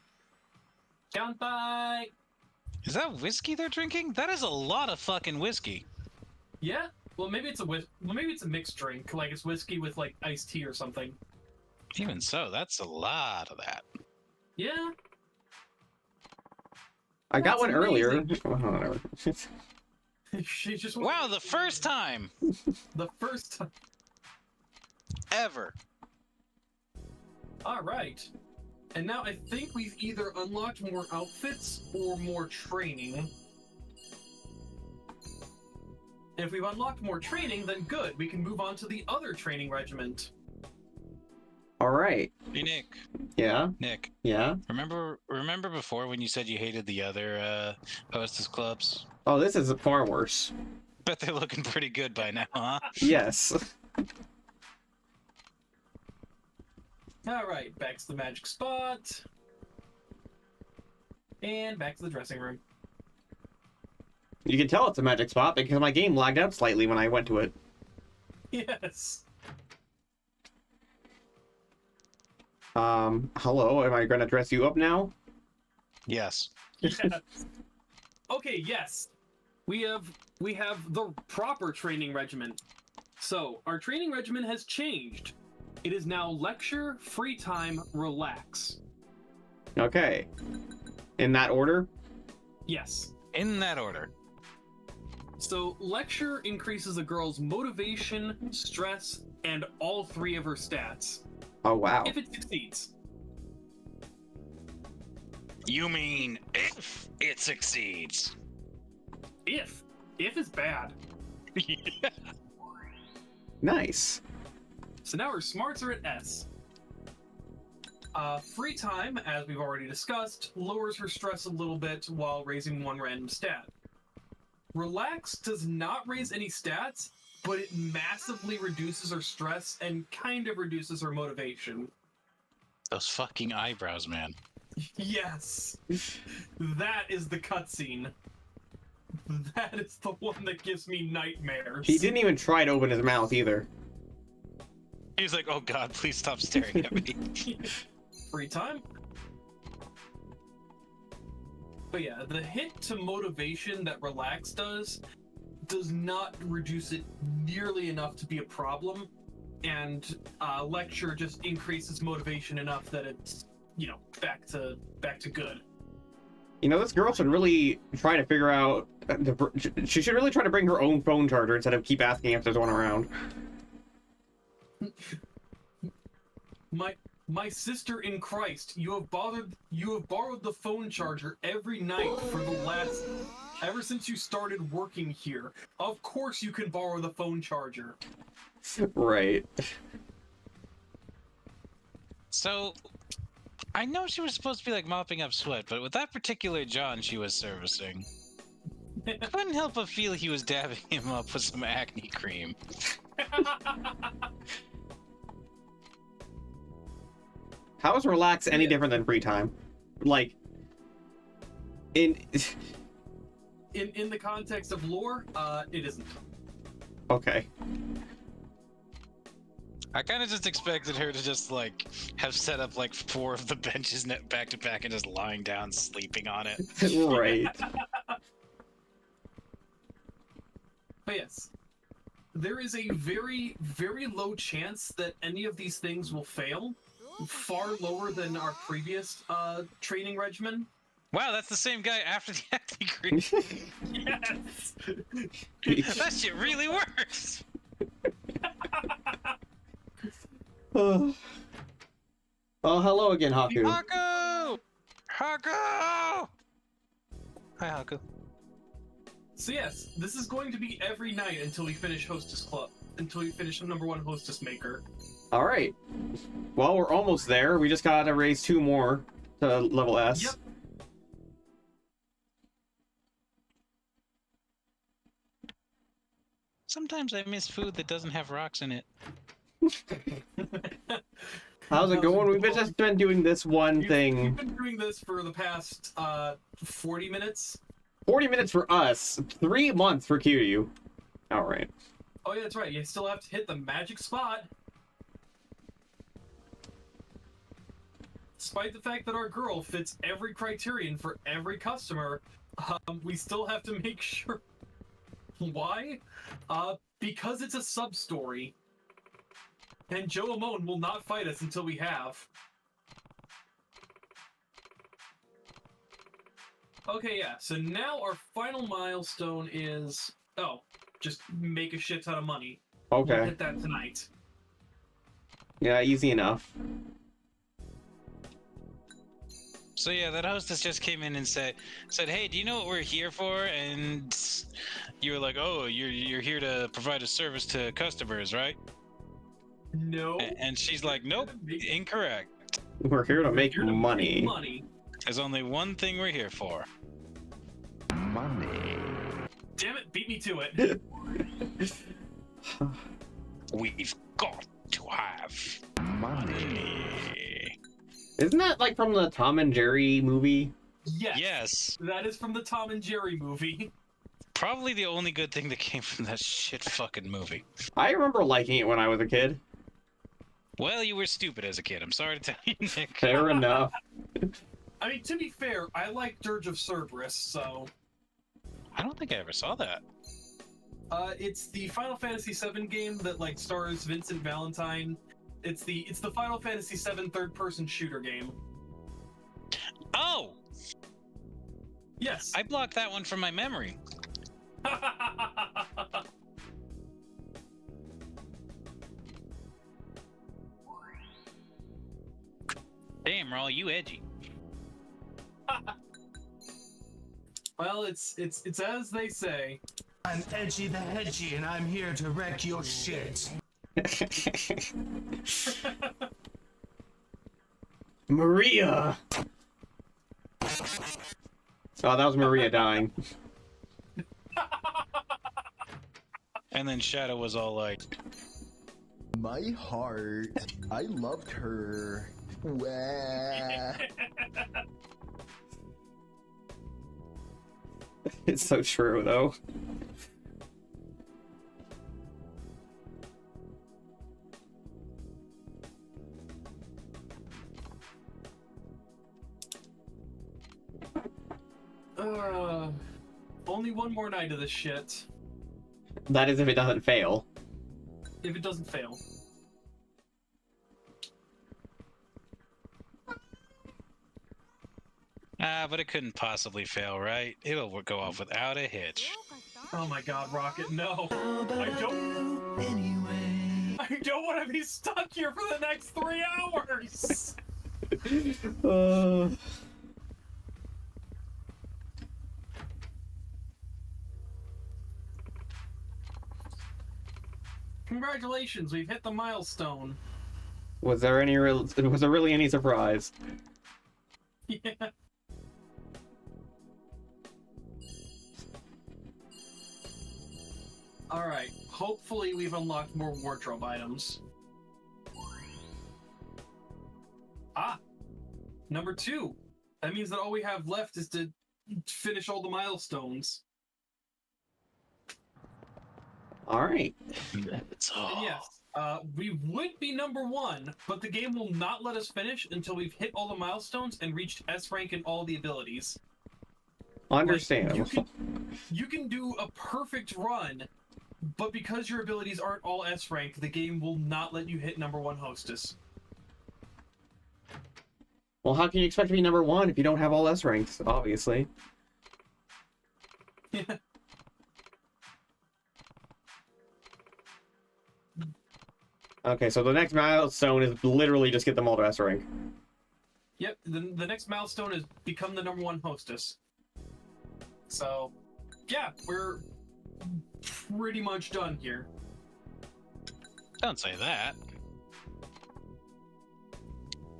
Kanpai! Is that whiskey they're drinking? That is a lot of fucking whiskey. Yeah? Well, maybe it's a mixed drink, like it's whiskey with like iced tea or something. Even so, that's a lot of that. Yeah. I got one earlier. She just wow, the first time. The first time ever. All right. And now I think we've either unlocked more outfits or more training. And if we've unlocked more training, then good. We can move on to the other training regiment. All right. Hey, Nick. Yeah? Nick. Yeah? Remember before when you said you hated the other hostess clubs? Oh, this is far worse. Bet they're looking pretty good by now, huh? Yes. All right, back to the magic spot. And back to the dressing room. You can tell it's a magic spot because my game lagged out slightly when I went to it. Yes. Hello, am I gonna dress you up now? Yes. Yes. Okay, yes. We have the proper training regimen. So, our training regimen has changed. It is now lecture, free time, relax. Okay. In that order? Yes. In that order. So lecture increases a girl's motivation, stress, and all 3 of her stats. Oh wow. If it succeeds. You mean if it succeeds? If is bad. Nice. So now her smarts are at S. Free time, as we've already discussed, lowers her stress a little bit while raising 1 random stat. Relax does not raise any stats, but it massively reduces her stress and kind of reduces her motivation. Those fucking eyebrows, man. Yes! That is the cutscene. That is the one that gives me nightmares. He didn't even try to open his mouth either. He's like, oh god, please stop staring at me. Free time. But yeah, the hit to motivation that Relax does not reduce it nearly enough to be a problem, and Lecture just increases motivation enough that it's, you know, back to good. You know, this girl should really try to figure out. She should really try to bring her own phone charger instead of keep asking if there's one around. My sister in Christ, you have borrowed the phone charger every night for ever since you started working here. Of course you can borrow the phone charger. Right. So, I know she was supposed to be like mopping up sweat, but with that particular John she was servicing, I couldn't help but feel he was dabbing him up with some acne cream. How is Relax any different than free time? Like, in the context of lore, it isn't. Okay. I kind of just expected her to just like have set up like 4 of the benches back to back and just lying down sleeping on it. Right. But yes, there is a very, very low chance that any of these things will fail. Far lower than our previous training regimen. Wow, that's the same guy after the acne cream. Yes! That shit really works! Oh, hello again, Haku. Haku! Haku! Hi, Haku. So yes, this is going to be every night until we finish Hostess Club. Until we finish number 1 Hostess Maker. Alright. Well, we're almost there. We just gotta raise 2 more to level S. Yep. Sometimes I miss food that doesn't have rocks in it. How's it going? We've just been doing this one thing. We've been doing this for the past 40 minutes. 40 minutes for us. 3 months for Kiryu. Alright. Oh yeah, that's right. You still have to hit the magic spot. Despite the fact that our girl fits every criterion for every customer, we still have to make sure. Why? Because it's a sub-story. And Joe Amon will not fight us until we have. Okay, yeah, so now our final milestone is... Oh, just make a shit ton of money. Okay. We'll hit that tonight. Yeah, easy enough. So yeah, that hostess just came in and said, "Hey, do you know what we're here for?" And you were like, "Oh, you're here to provide a service to customers, right?" No. And she's like, "Nope, incorrect. We're here to make money. There's only one thing we're here for. Money. Damn it, beat me to it. We've got to have money." Isn't that like from the Tom and Jerry movie? Yes. Yes. That is from the Tom and Jerry movie. Probably the only good thing that came from that shit fucking movie. I remember liking it when I was a kid. Well, you were stupid as a kid. I'm sorry to tell you, Nick. Fair enough. I mean, to be fair, I like Dirge of Cerberus, so... I don't think I ever saw that. It's the Final Fantasy VII game that, like, stars Vincent Valentine. It's the Final Fantasy VII third-person shooter game. Oh! Yes. I blocked that one from my memory. Damn, Rall, you edgy. Well, it's as they say. I'm Edgy the Hedgy, and I'm here to wreck your shit. Maria! Oh, that was Maria dying. And then Shadow was all like, my heart. I loved her. Wah. It's so true, though. Only one more night of this shit. That is if it doesn't fail. If it doesn't fail. but it couldn't possibly fail, right? It'll go off without a hitch. Oh my god, Rokkit, no. I don't want to be stuck here for the next 3 hours! Congratulations, we've hit the milestone. Was there really any surprise? Yeah. Alright, hopefully we've unlocked more wardrobe items. Ah! Number 2! That means that all we have left is to finish all the milestones. Alright. That's all. And yes, we would be number 1, but the game will not let us finish until we've hit all the milestones and reached S rank in all the abilities. Understandable. Like, you can do a perfect run, but because your abilities aren't all S rank, the game will not let you hit number 1 hostess. Well, how can you expect to be number 1 if you don't have all S ranks, obviously? Yeah. Okay, so the next milestone is literally just get them all to S rank. Yep, the next milestone is become the number 1 hostess. So, yeah, we're pretty much done here. Don't say that.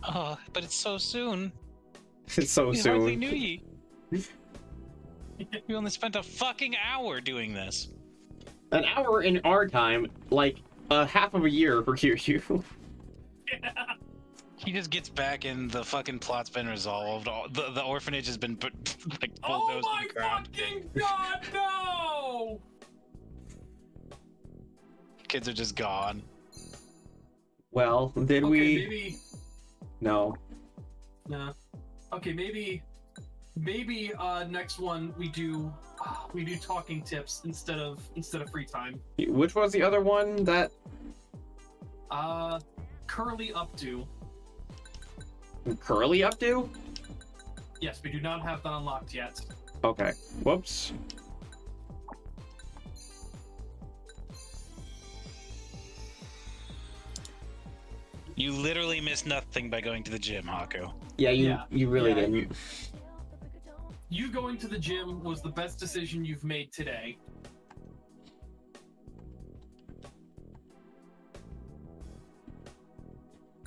Oh, but it's so soon. It's so We soon. hardly knew ye. We only spent a fucking hour doing this. An hour in our time, like half of a year for Kiryu. Yeah. He just gets back and the fucking plot's been resolved. The orphanage has been put, like, bulldozed Oh to the ground. my fucking god, no! Kids are just gone. Well, did Okay, we? maybe... No. Nah. Okay, maybe next one we do talking tips instead of free time. Which was the other one that? Curly updo. Curly updo? Yes, we do not have that unlocked yet. Okay. Whoops. You literally missed nothing by going to the gym, Haku. Yeah, you really didn't. You going to the gym was the best decision you've made today.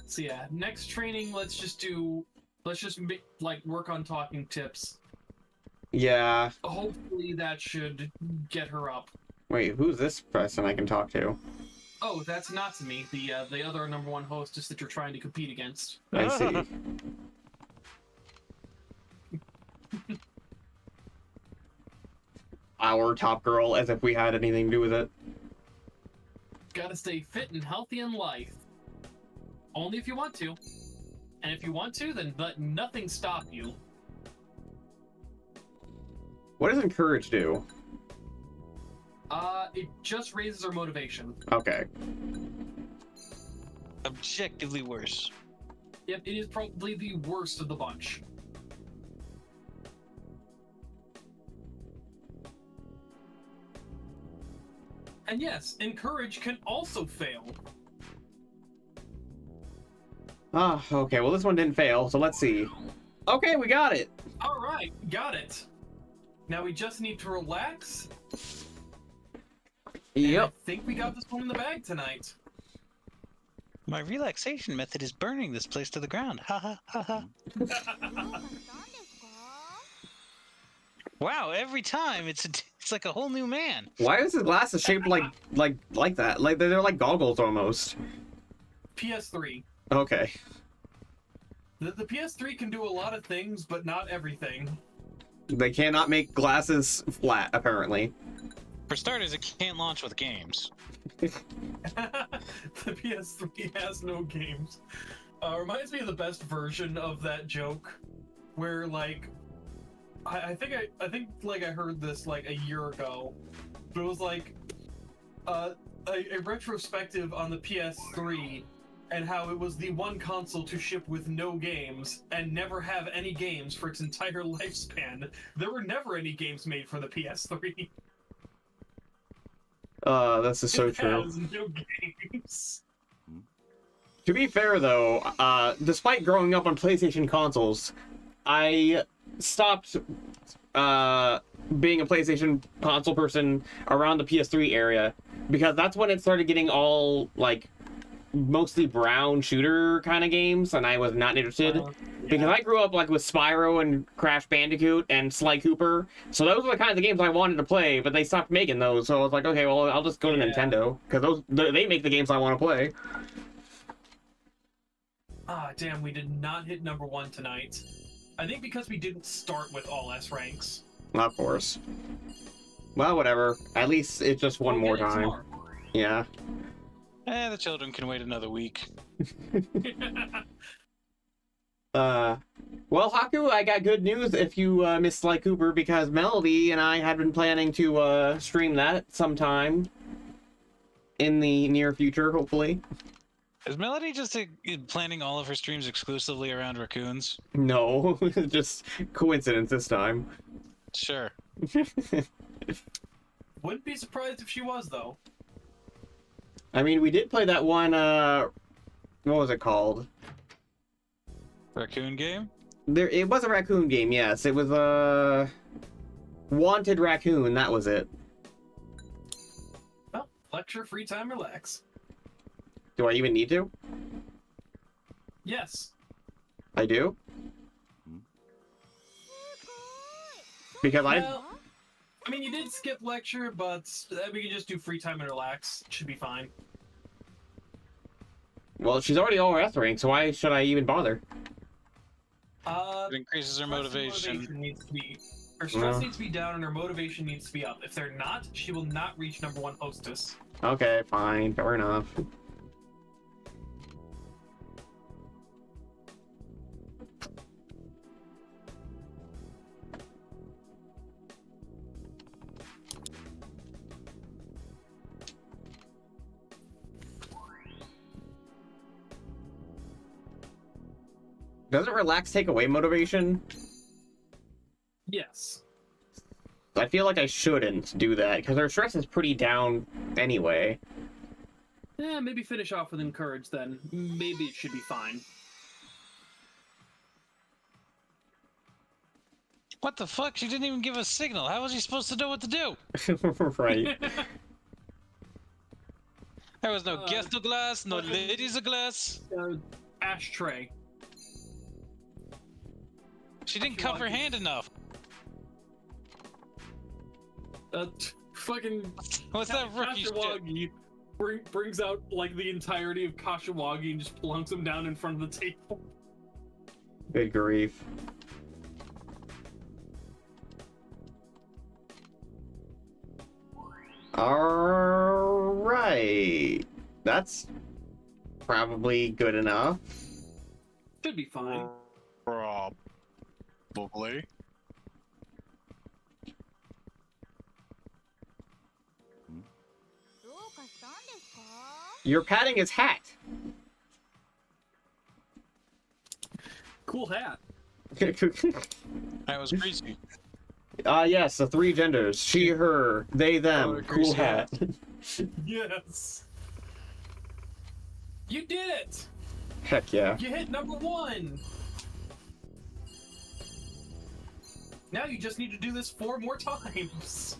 So yeah, next training, let's just work on talking tips. Yeah. Hopefully that should get her up. Wait, who's this person I can talk to? Oh, that's Natsumi, the other number 1 hostess that you're trying to compete against. I see. Our top girl, as if we had anything to do with it. Gotta stay fit and healthy in life. Only if you want to. And if you want to, then let nothing stop you. What does encourage do? It just raises our motivation. Okay. Objectively worse. Yep, it is probably the worst of the bunch. And yes, encourage can also fail. Ah, okay, well this one didn't fail, so let's see. Okay, we got it! Alright, got it. Now we just need to relax. Yep. I think we got this one in the bag tonight. My relaxation method is burning this place to the ground. Ha ha ha ha. Wow, every time it's like a whole new man. Why is his glasses shaped like that? Like they're like goggles almost. PS3. Okay. The PS3 can do a lot of things, but not everything. They cannot make glasses flat, apparently. For starters, it can't launch with games. The PS3 has no games. Reminds me of the best version of that joke, where like, I think like I heard this like a year ago, but it was like, a retrospective on the PS3 and how it was the one console to ship with no games and never have any games for its entire lifespan. There were never any games made for the PS3. This is so true. Has no games. To be fair, though, despite growing up on PlayStation consoles, I stopped being a PlayStation console person around the PS3 area because that's when it started getting all like mostly brown shooter kind of games, and I was not interested because I grew up like with Spyro and Crash Bandicoot and Sly Cooper, so those were the kinds of games I wanted to play, but they stopped making those, so I was like, okay, well, I'll just go to Nintendo because they make the games I want to play. Ah, damn, we did not hit #1 tonight. I think because we didn't start with all S ranks. Of course. Well, whatever. At least it's just one more time. Tomorrow. Yeah. The children can wait another week. Well, Haku, I got good news if you missed Sly Cooper, because Melody and I had been planning to stream that sometime in the near future, hopefully. Is Melody just planning all of her streams exclusively around raccoons? No, just coincidence this time. Sure. Wouldn't be surprised if she was, though. I mean, we did play that one, what was it called? Raccoon game? It was a raccoon game, yes. It was Wanted Raccoon, that was it. Well, lecture, free time, relax. Do I even need to? Yes. I do? Because well, I mean, you did skip lecture, but we can just do free time and relax. It should be fine. Well, she's already all S rank, so why should I even bother? It increases her motivation. Her stress needs to be down and her motivation needs to be up. If they're not, she will not reach #1 hostess. Okay, fine. Fair enough. Doesn't relax take away motivation? Yes. I feel like I shouldn't do that, because our stress is pretty down anyway. Yeah, maybe finish off with encourage then. Maybe it should be fine. What the fuck? She didn't even give a signal. How was she supposed to know what to do? Right. There was no guest glass, no ladies glass. Ashtray. She didn't cup her hand enough. Fucking. What's that rookie shit? Brings out like the entirety of Kashiwagi and just plunks him down in front of the table. Good grief. Alright. That's probably good enough. Should be fine. Probably. You're patting his hat. Cool hat. That was crazy. Yes, the 3 genders. She, her, they, them. Cool hat. Yes. You did it! Heck yeah. You hit number 1! Now you just need to do this 4 more times.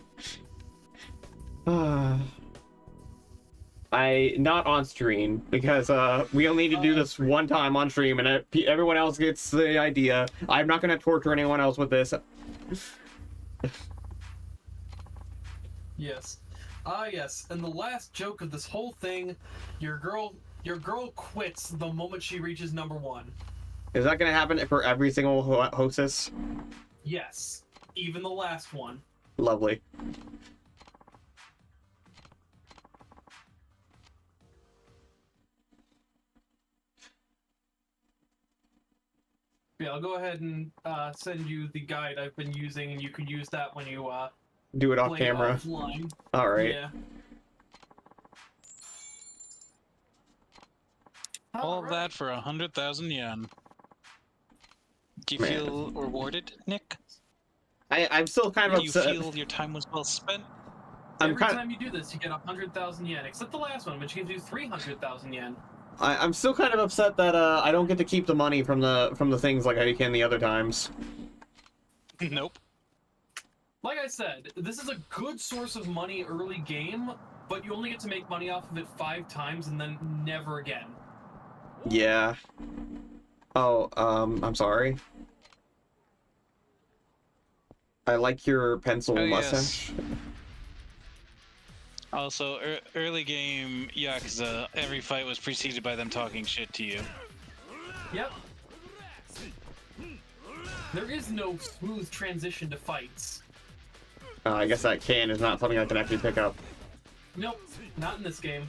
Not on stream, because we only need to do this one time on stream, and everyone else gets the idea. I'm not gonna torture anyone else with this. Yes. Yes. And the last joke of this whole thing, your girl quits the moment she reaches number 1. Is that gonna happen for every single hostess? Yes. Even the last one. Lovely. Yeah, I'll go ahead and send you the guide I've been using, and you can use that when you do it off play camera. offline. All right. Yeah. All of that for 100,000 yen. Do you feel rewarded, Nick? I'm still kind of upset. Do you feel your time was well spent? Every time you do this, you get 100,000 yen, except the last one, which gives you 300,000 yen. I'm still kind of upset that I don't get to keep the money from the things like I can the other times. Nope. Like I said, this is a good source of money early game, but you only get to make money off of it 5 times and then never again. Yeah. Oh, I'm sorry. I like your pencil mustache. Yes. Also, early game Yakuza, every fight was preceded by them talking shit to you. Yep. There is no smooth transition to fights. I guess that can is not something I can actually pick up. Nope, not in this game.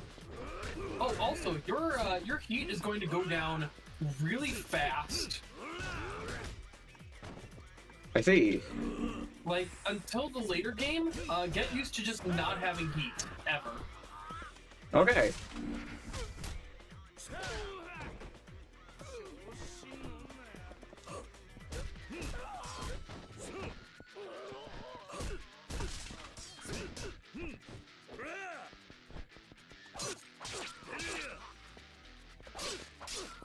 Oh, also, your heat is going to go down really fast. I see. Like, until the later game, get used to just not having heat, ever. Okay.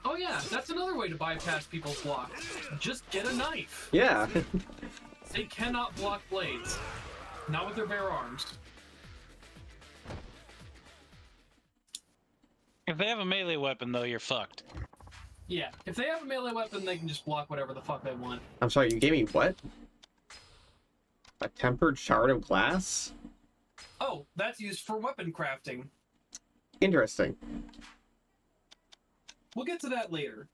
Oh yeah, that's another way to bypass people's blocks. Just get a knife. Yeah. They cannot block blades. Not with their bare arms. If they have a melee weapon, though, you're fucked. Yeah, if they have a melee weapon, they can just block whatever the fuck they want. I'm sorry, you gave me what? A tempered shard of glass? Oh, that's used for weapon crafting. Interesting. We'll get to that later.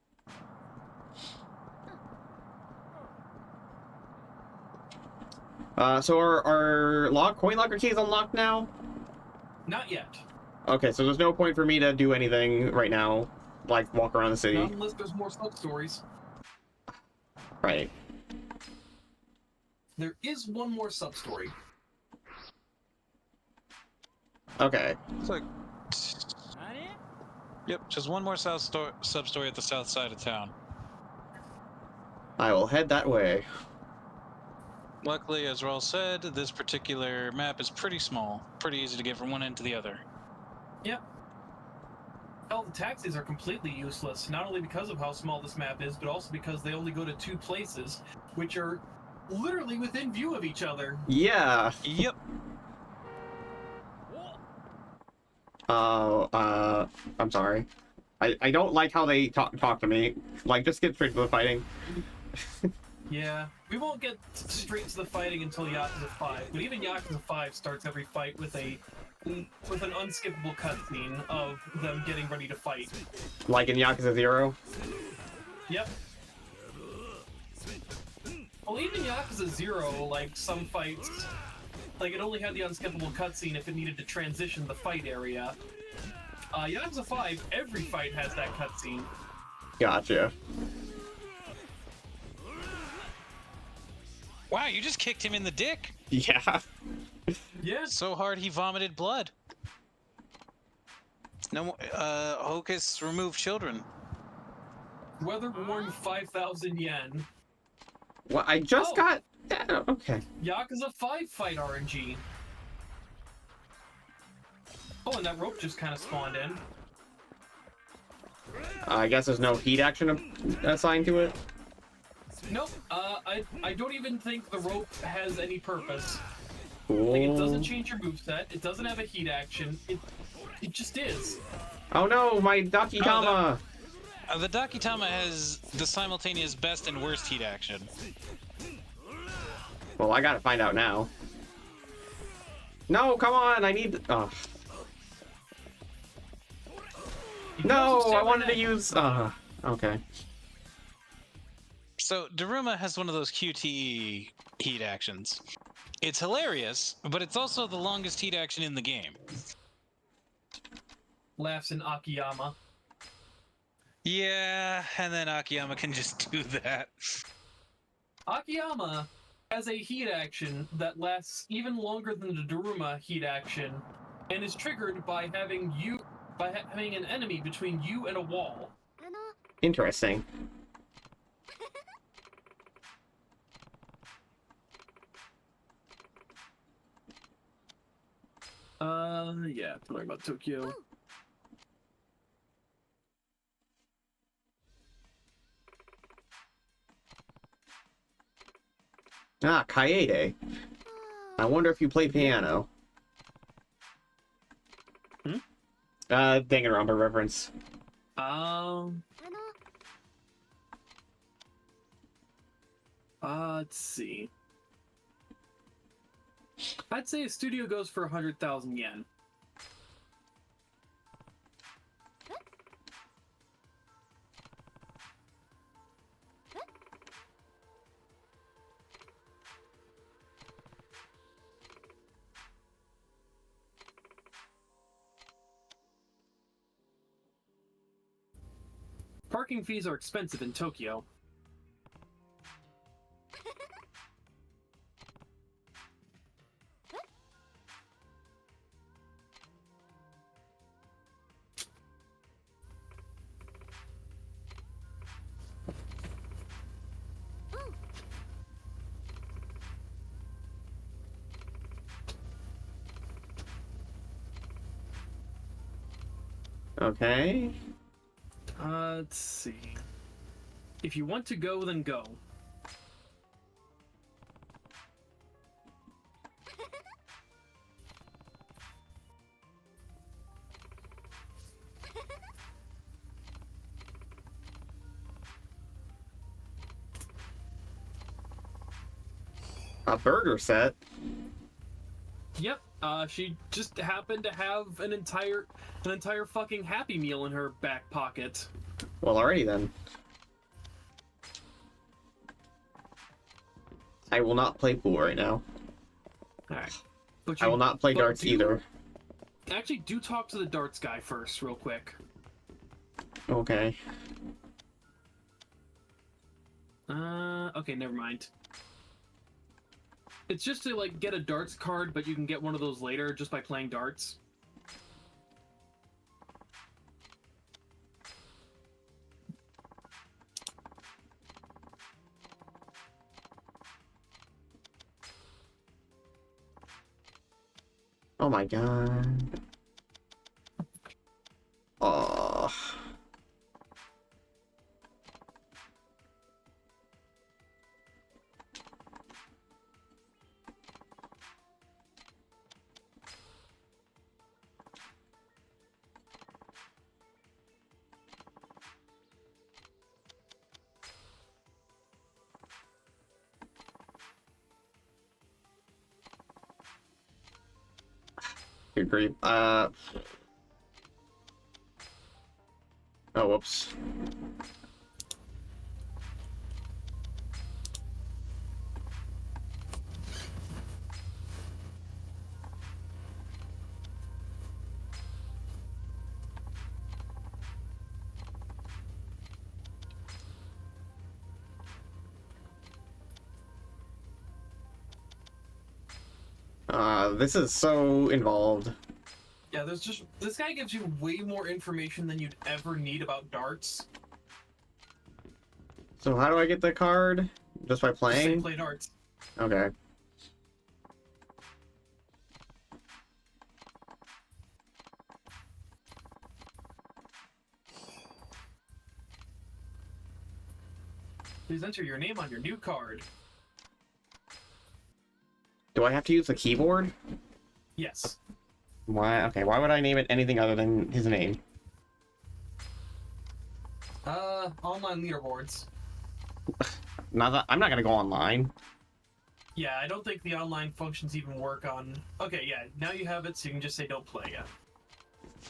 So are coin locker keys unlocked now? Not yet. Okay, so there's no point for me to do anything right now, like walk around the city. Not unless there's more sub-stories. Right. There is one more sub-story. Okay. It's like... Yep, just one more sub-story at the south side of town. I will head that way. Luckily, as Rall said, this particular map is pretty small. Pretty easy to get from one end to the other. Yep. Hell, the taxis are completely useless, not only because of how small this map is, but also because they only go to 2 places, which are literally within view of each other. Yeah. Yep. I'm sorry. I don't like how they talk to me. Like, just get straight to the fighting. Yeah, we won't get straight to the fighting until Yakuza 5, but even Yakuza 5 starts every fight with an unskippable cutscene of them getting ready to fight. Like in Yakuza 0? Yep. Well, even Yakuza 0, like, some fights, like, it only had the unskippable cutscene if it needed to transition the fight area. Yakuza 5, every fight has that cutscene. Gotcha. Wow, you just kicked him in the dick! Yeah. Yeah. So hard he vomited blood. No more, Hocus remove children. Weather worn 5,000 yen. Well, I just got... Okay. Yakuza 5 fight RNG. Oh, and that rope just kind of spawned in. I guess there's no heat action assigned to it. Nope. I don't even think the rope has any purpose. Cool. Like, it doesn't change your moveset. It doesn't have a heat action. It just is. Oh no, my Dakitama! The Dakitama has the simultaneous best and worst heat action. Well, I gotta find out now. No, come on, I need... Oh. No, I wanted to use... okay. So, Daruma has one of those QTE heat actions. It's hilarious, but it's also the longest heat action in the game. Laughs in Akiyama. Yeah, and then Akiyama can just do that. Akiyama has a heat action that lasts even longer than the Daruma heat action, and is triggered by having having an enemy between you and a wall. Interesting. Yeah, don't worry about Tokyo. Ah, Kaede. I wonder if you play piano. Danganronpa reference. Let's see. I'd say a studio goes for 100,000 yen. Parking fees are expensive in Tokyo. Okay. Let's see. If you want to go, then go. A burger set? Yep. She just happened to have an entire fucking Happy Meal in her back pocket. Well, alrighty then. I will not play pool right now. Alright. But I will not play darts either. Actually, do talk to the darts guy first, real quick. Okay. Okay, never mind. It's just to, like, get a darts card, but you can get one of those later just by playing darts. Oh my god. Oh. Good grief. Oh, whoops. This is so involved. Yeah, this guy gives you way more information than you'd ever need about darts. So how do I get the card? Just by Just playing? say play darts. Okay. Please enter your name on your new card. Do I have to use the keyboard? Yes. Why? Okay, why would I name it anything other than his name? Online leaderboards. Not that, I'm not gonna go online. Yeah, I don't think the online functions even work on... Okay, yeah, now you have it, so you can just say don't play, yeah.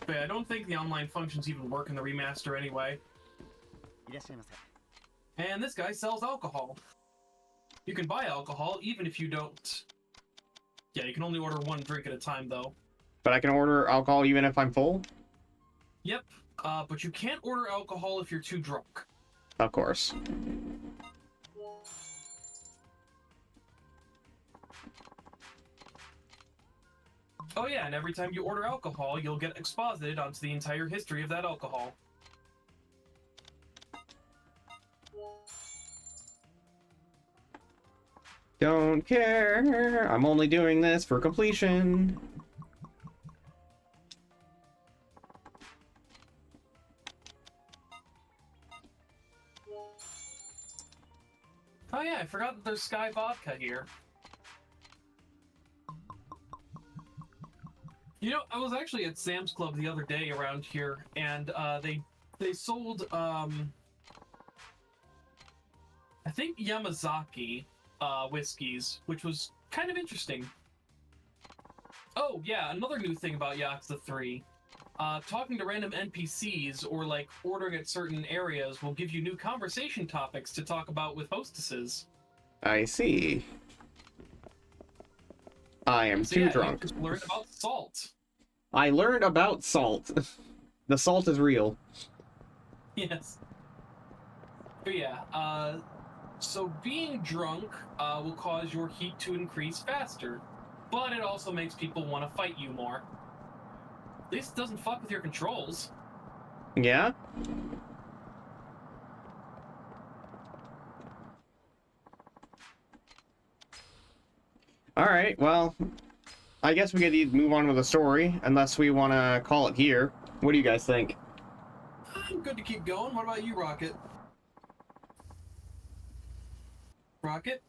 But yeah, I don't think the online functions even work in the remaster anyway. And this guy sells alcohol. You can buy alcohol even if you don't... Yeah, you can only order one drink at a time, though. But I can order alcohol even if I'm full? Yep, but you can't order alcohol if you're too drunk. Of course. Oh yeah, and every time you order alcohol, you'll get exposited onto the entire history of that alcohol. Don't care. I'm only doing this for completion. Oh yeah, I forgot that there's Sky Vodka here. You know, I was actually at Sam's Club the other day around here, and they sold I think Yamazaki whiskeys, which was kind of interesting. Oh yeah, another new thing about Yakuza 3. Talking to random NPCs or like ordering at certain areas will give you new conversation topics to talk about with hostesses. I see. I am too drunk. You learned about salt. I learned about salt. The salt is real. Yes. But yeah, so being drunk will cause your heat to increase faster, but it also makes people want to fight you more. At least it doesn't fuck with your controls. Yeah? Alright, well, I guess we could move on with the story, unless we want to call it here. What do you guys think? I'm good to keep going. What about you, Rokkit? Rokkit?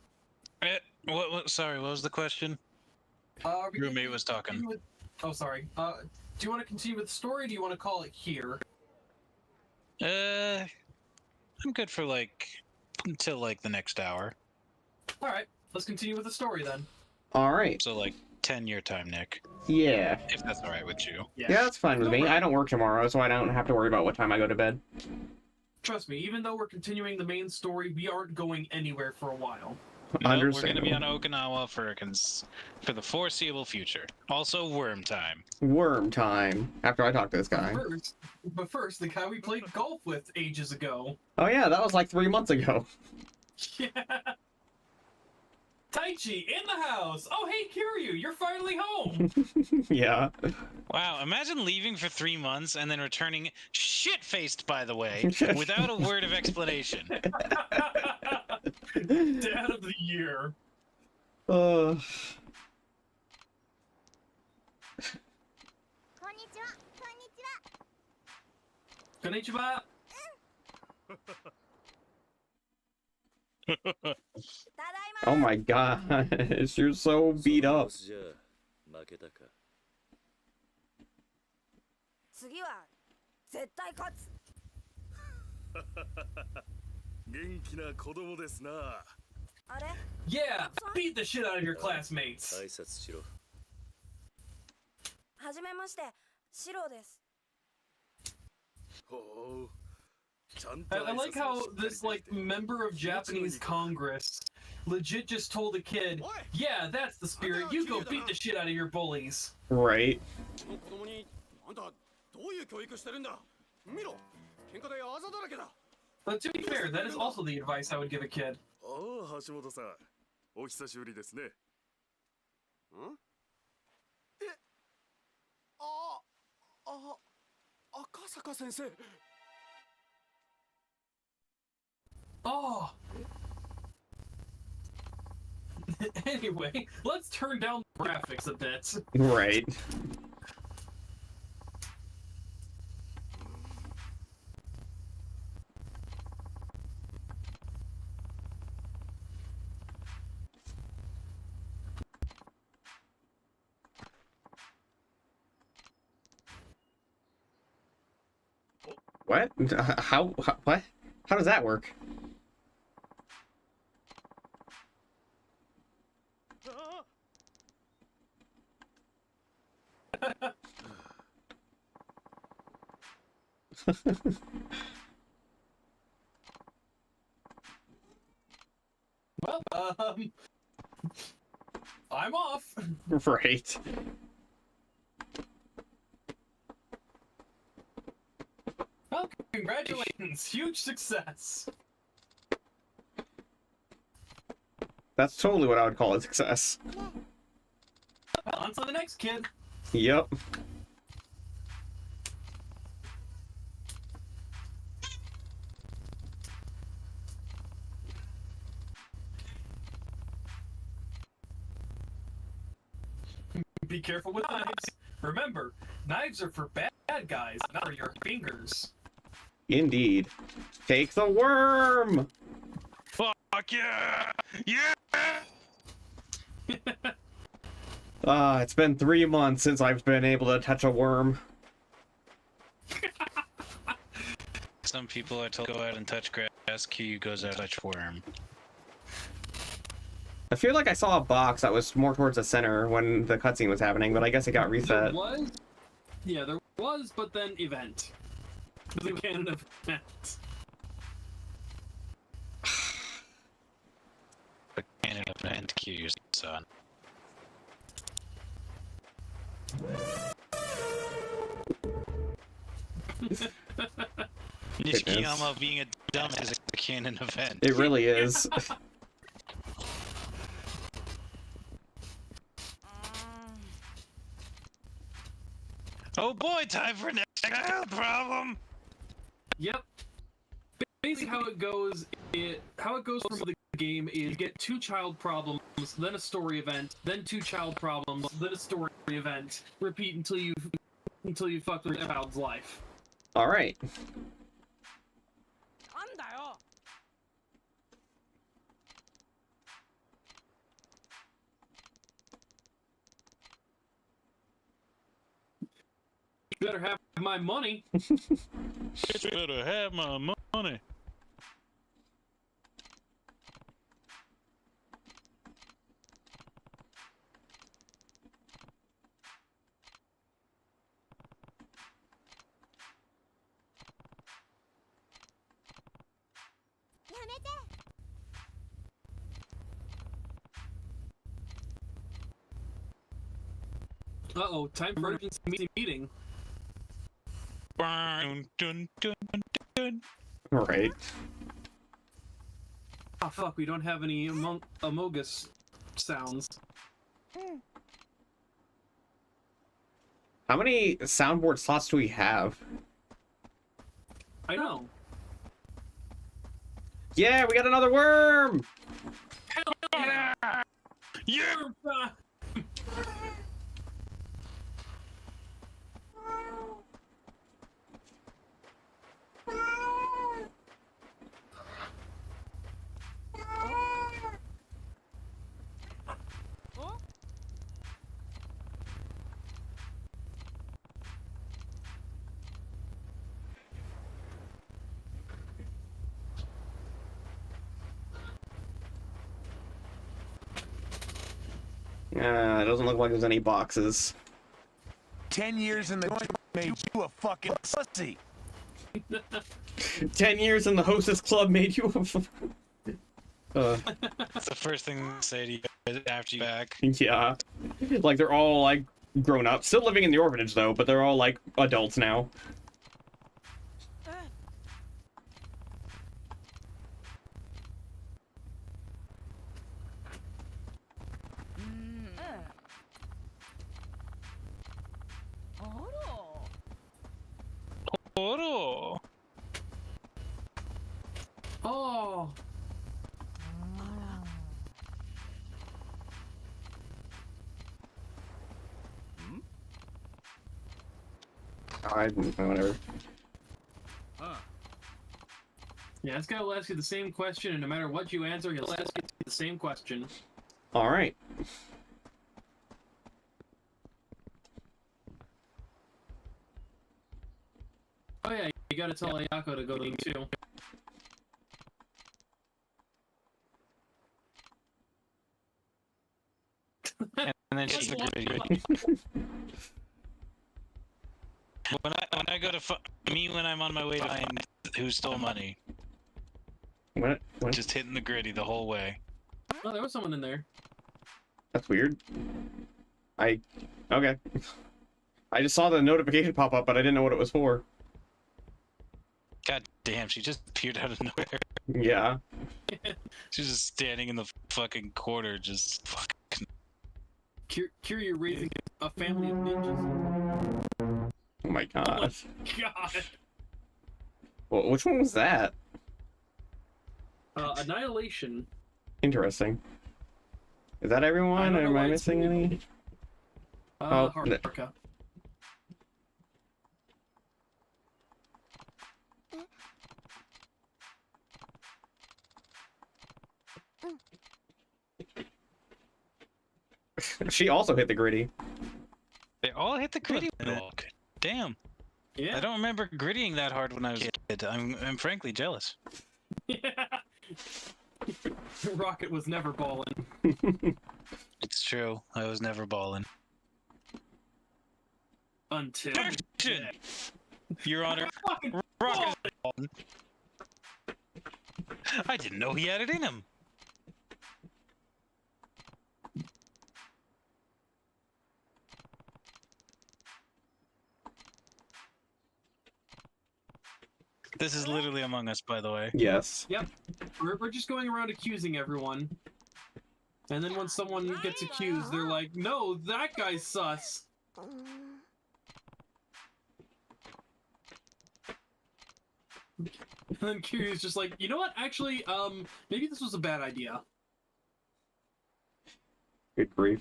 Sorry, what was the question? Roommate was talking. Oh, sorry. Do you want to continue with the story, or do you want to call it here? I'm good for until the next hour. Alright, let's continue with the story then. Alright. So 10 your time, Nick. Yeah. If that's alright with you. Yeah, that's fine with me. I don't work tomorrow, so I don't have to worry about what time I go to bed. Trust me, even though we're continuing the main story, we aren't going anywhere for a while. No, we're going to be on Okinawa for the foreseeable future. Also, worm time. Worm time. After I talk to this guy. But first, the guy we played golf with ages ago. Oh yeah, that was 3 months ago. Yeah. Taichi in the house. Oh hey Kiryu, you're finally home. Yeah. Wow, imagine leaving for 3 months and then returning shit-faced, by the way, without a word of explanation. Dad of the year. Konnichiwa. Oh my gosh, you're so beat up. 次は絶対勝つ。元気な子供ですな。あれ Yeah, beat the shit out of your classmates. 挨拶しろ。はじめまして、シロです。ほう。 I like how this member of Japanese Congress legit just told a kid, yeah, that's the spirit, you go beat the shit out of your bullies. Right. But to be fair, that is also the advice I would give a kid. Oh. Anyway, let's turn down the graphics a bit. Right. What? How? What? How does that work? Well, I'm off. Right. Well, congratulations. Huge success. That's totally what I would call a success. Well, on to the next kid. Yep. Be careful with knives. Remember, knives are for bad guys, not for your fingers. Indeed. Take the worm! Fuck yeah! Yeah! It's been 3 months since I've been able to touch a worm. Some people are told go out and touch grass, Q goes out and touch worm. I feel like I saw a box that was more towards the center when the cutscene was happening, but I guess it got reset. There was? Yeah, there was, but then event. The canon event. The canon event Q, son. Nishikiyama being a dumbass is a canon event. It really is. Oh boy, time for next child problem. Yep. Basically, how it goes from the game is you get 2 child problems, then a story event, then 2 child problems, then a story event. Repeat until you fuck with a child's life. All right. You better have my money. You better have my money. Uh-oh, time for emergency meeting. Dun, dun, dun, dun. Right. Oh fuck, we don't have any Amogus sounds. How many soundboard slots do we have? I know. Yeah, we got another worm! Hell yeah! Yeah! It doesn't look like there's any boxes. 10 years in the joint made you a fucking pussy. 10 years in the hostess club made you That's the first thing to say to you after you back. Yeah. Like, they're all, like, grown up. Still living in the orphanage, though, but they're all, like, adults now. Oro. Oh. Whatever. Yeah, this guy will ask you the same question, and no matter what you answer, he'll ask you the same question. All right. Oh yeah, you gotta tell Ayako to go too. And then she when I go to me when I'm on my way to find who stole money. What? Just hitting the gritty the whole way. Oh, there was someone in there. That's weird. Okay. I just saw the notification pop up, but I didn't know what it was for. God damn, she just appeared out of nowhere. Yeah. She's just standing in the fucking corner, just fucking. Kiryu raising a family of ninjas. Oh my gosh. Oh my god. Well, which one was that? Annihilation. Interesting. Is that everyone? Am I missing any? Oh, Haruka. She also hit the gritty. They all hit the gritty walk. Damn. Yeah. I don't remember grittying that hard when I was a kid. I'm frankly jealous. Yeah. Rokkit was never balling. It's true. I was never balling. Until. Action! Your Honor, Rokkit is balling. I didn't know he had it in him. This is literally Among Us, by the way. Yes. Yep. We're just going around accusing everyone. And then when someone gets accused, they're like, no, that guy's sus. And then Kiryu's just like, you know what? Actually, maybe this was a bad idea. Good grief.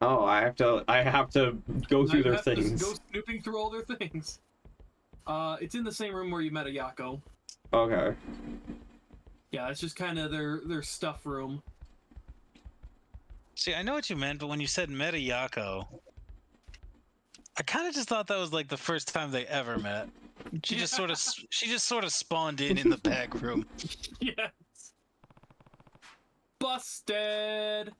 Oh, I have to go through their things. Go snooping through all their things. It's in the same room where you met Ayako. Okay. Yeah, it's just kind of their stuff room. See, I know what you meant, but when you said Meta Yako, I kind of just thought that was like the first time they ever met. She just sort of spawned in the back room. Yes. Busted.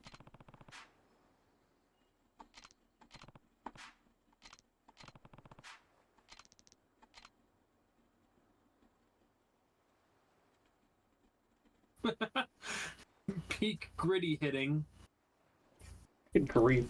Peak gritty hitting. Good grief.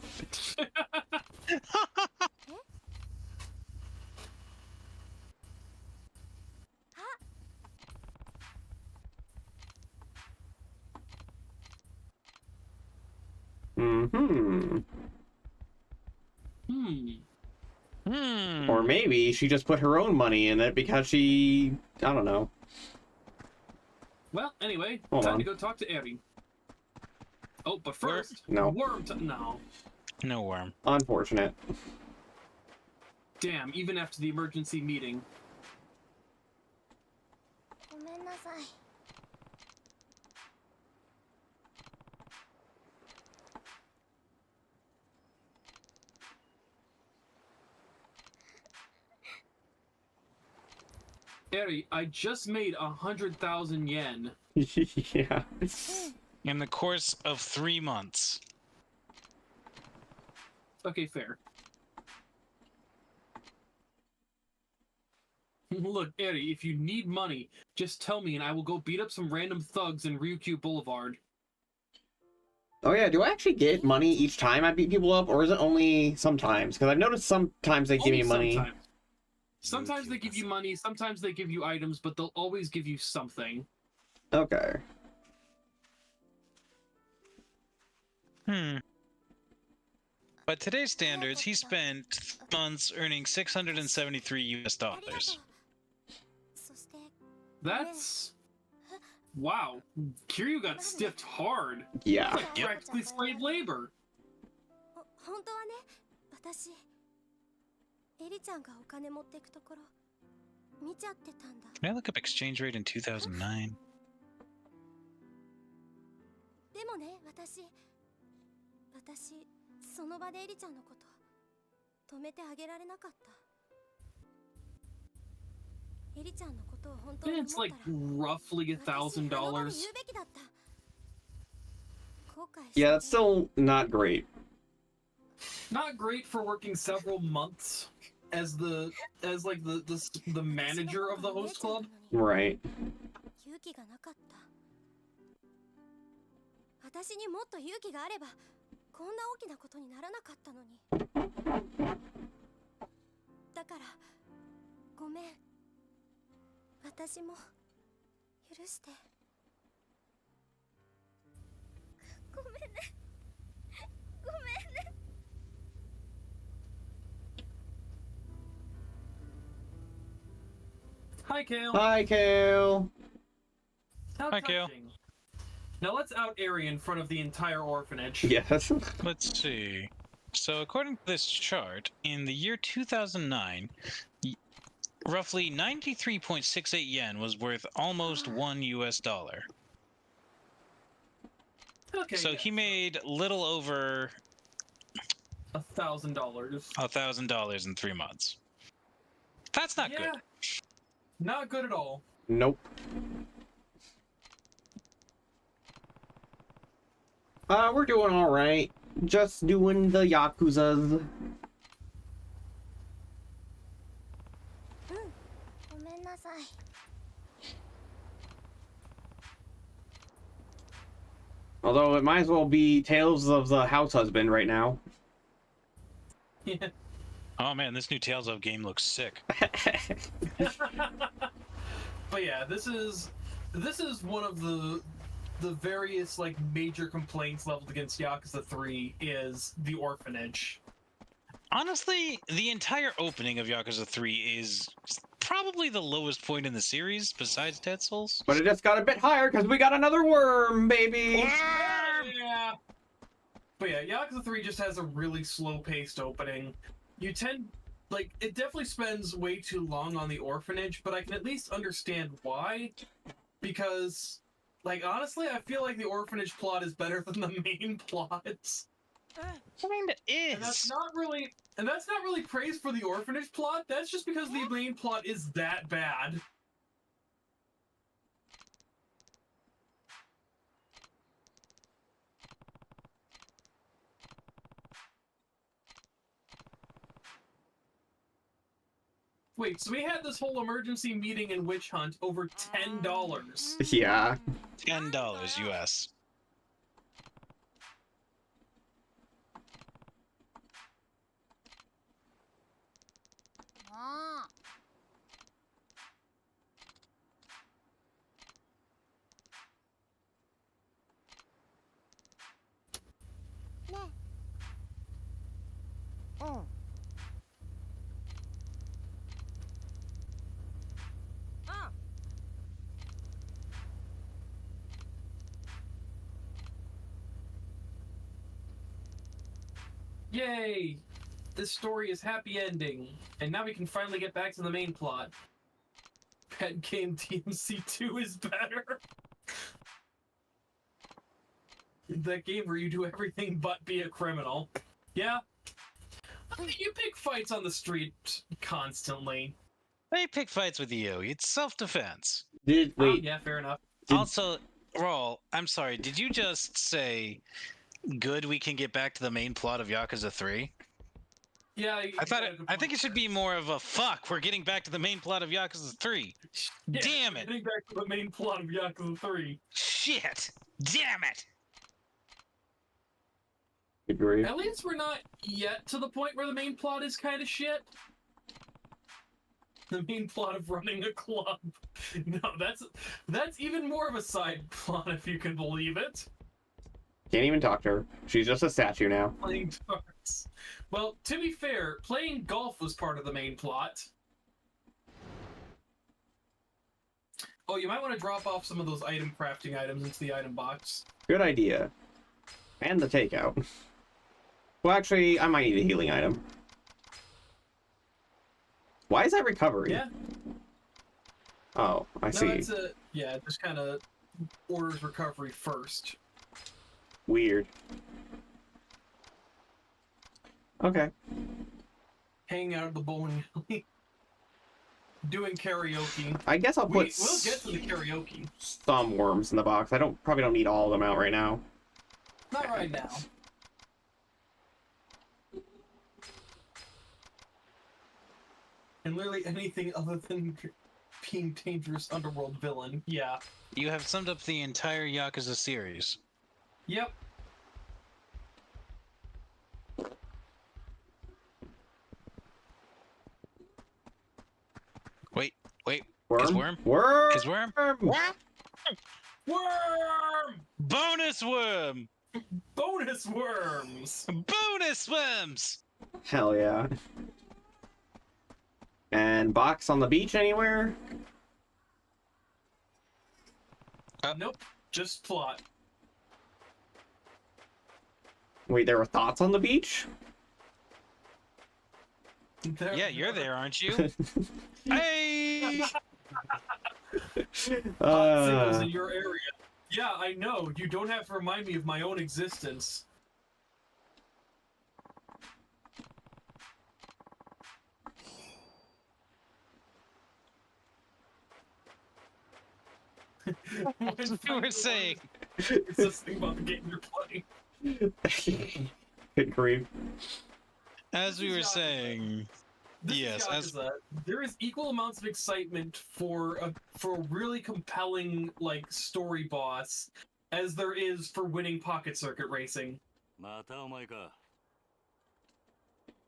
Or maybe she just put her own money in it because she... I don't know. Well, anyway, Hold time on. to go talk to Eri. Oh, but first, No. Worm. No. No worm. Unfortunate. Damn, even after the emergency meeting. Eri, I just made 100,000 yen. Yeah. In the course of 3 months. Okay, fair. Look, Eri, if you need money, just tell me and I will go beat up some random thugs in Ryukyu Boulevard. Oh yeah, do I actually get money each time I beat people up, or is it only sometimes? Because I've noticed sometimes they give me money. Sometimes they give you money, sometimes they give you items, but they'll always give you something. Okay. By today's standards, he spent 3 months earning $673 US. That's... Wow. Kiryu got stiffed hard. Yeah. Like practically slave labor. Can I look up exchange rate in 2009? その場でエリちゃんのこと止めてあげられなかった。エリちゃんのことを本当に思 It's ったら like roughly $1,000. 言うべきだった。後悔して Yeah, that's still not great. Not great for working several months as the manager of the host club. Right. 勇気がなかった。私にもっと勇気があればこんな大きなことにならなかったのに。だからごめん。私も許して。ごめんね。ごめんね。Hi, Kale. Hi, Kale. How Hi, Kale. touching. Now let's out Ari in front of the entire orphanage. Yes. Let's see. So according to this chart, in the year 2009, roughly 93.68 yen was worth almost $1 US. Okay. So yeah. he made little over $1,000. $1,000 in 3 months. That's not good. Not good at all. Nope. We're doing all right. Just doing the Yakuzas. ごめんなさい。 Although it might as well be Tales of the House Husband right now. Yeah. Oh man, this new Tales of game looks sick. But yeah, this is one of the various like major complaints leveled against Yakuza 3 is the orphanage. Honestly, the entire opening of Yakuza 3 is probably the lowest point in the series besides Dead Souls. But it just got a bit higher because we got another worm, baby! Yeah. But yeah, Yakuza 3 just has a really slow-paced opening. You tend, like, it definitely spends way too long on the orphanage, but I can at least understand why. Because, like, honestly, I feel like the orphanage plot is better than the main plot. I mean, it is. And that's not really praise for the orphanage plot. That's just because the main plot is that bad. Wait, so we had this whole emergency meeting in Witch Hunt over $10. Yeah. $10 US. Yay! This story is happy ending, and now we can finally get back to the main plot. Pet game DMC2 is better. That game where you do everything but be a criminal. Yeah. You pick fights on the street constantly. They pick fights with you. It's self-defense. Wait. Yeah, fair enough. Also, Rall, I'm sorry, did you just say, good, we can get back to the main plot of Yakuza 3? Yeah, I think it should be more of a fuck, we're getting back to the main plot of Yakuza 3. Yeah, Damn it! Getting back to the main plot of Yakuza 3. Shit! Damn it! Agree. At least we're not yet to the point where the main plot is kind of shit. The main plot of running a club. No, that's even more of a side plot, if you can believe it. Can't even talk to her. She's just a statue now. Playing darts. Well, to be fair, playing golf was part of the main plot. Oh, you might want to drop off some of those item crafting items into the item box. Good idea. And the takeout. Well, actually, I might need a healing item. Why is that recovery? Yeah. Oh, I see. That's yeah, just kind of orders recovery first. Weird. Okay. Hanging out at the bowling alley. Doing karaoke. I guess I'll put We'll get to the karaoke. some worms in the box. I probably don't need all of them out right now. Not right now. And literally anything other than being dangerous underworld villain. Yeah. You have summed up the entire Yakuza series. Yep. Wait. Worm? Is worm? Worm! Is worm? Worm! Bonus worm! Bonus worms! Bonus worms! Hell yeah. And box on the beach anywhere? Nope. Just plot. Wait, there were thoughts on the beach? Yeah, you're there, aren't you? Hey! Signals in your area. Yeah, I know. You don't have to remind me of my own existence. As we were saying. It's this thing about the game you're playing. Good grief. As we were saying. Yes, there is equal amounts of excitement for a really compelling story boss as there is for winning pocket circuit racing. またお前か。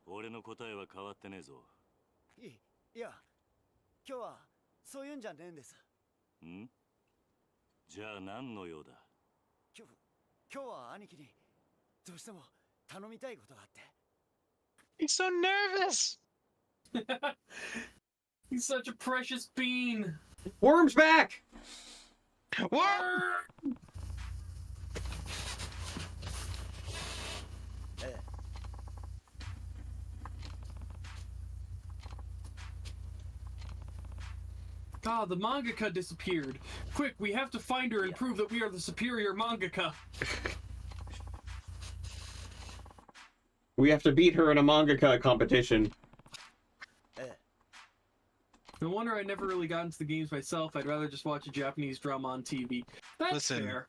俺の答えは変わってねえぞ。いや、今日はそういうんじゃねえんです。ん？じゃあ何の用だ？今日は兄貴にどうしても頼みたいことがあって。He's so nervous. He's such a precious bean. Worm's back. Worm! Ah, the mangaka disappeared. Quick, we have to find her and prove that we are the superior mangaka. We have to beat her in a mangaka competition. No wonder I never really got into the games myself. I'd rather just watch a Japanese drama on TV. That's fair.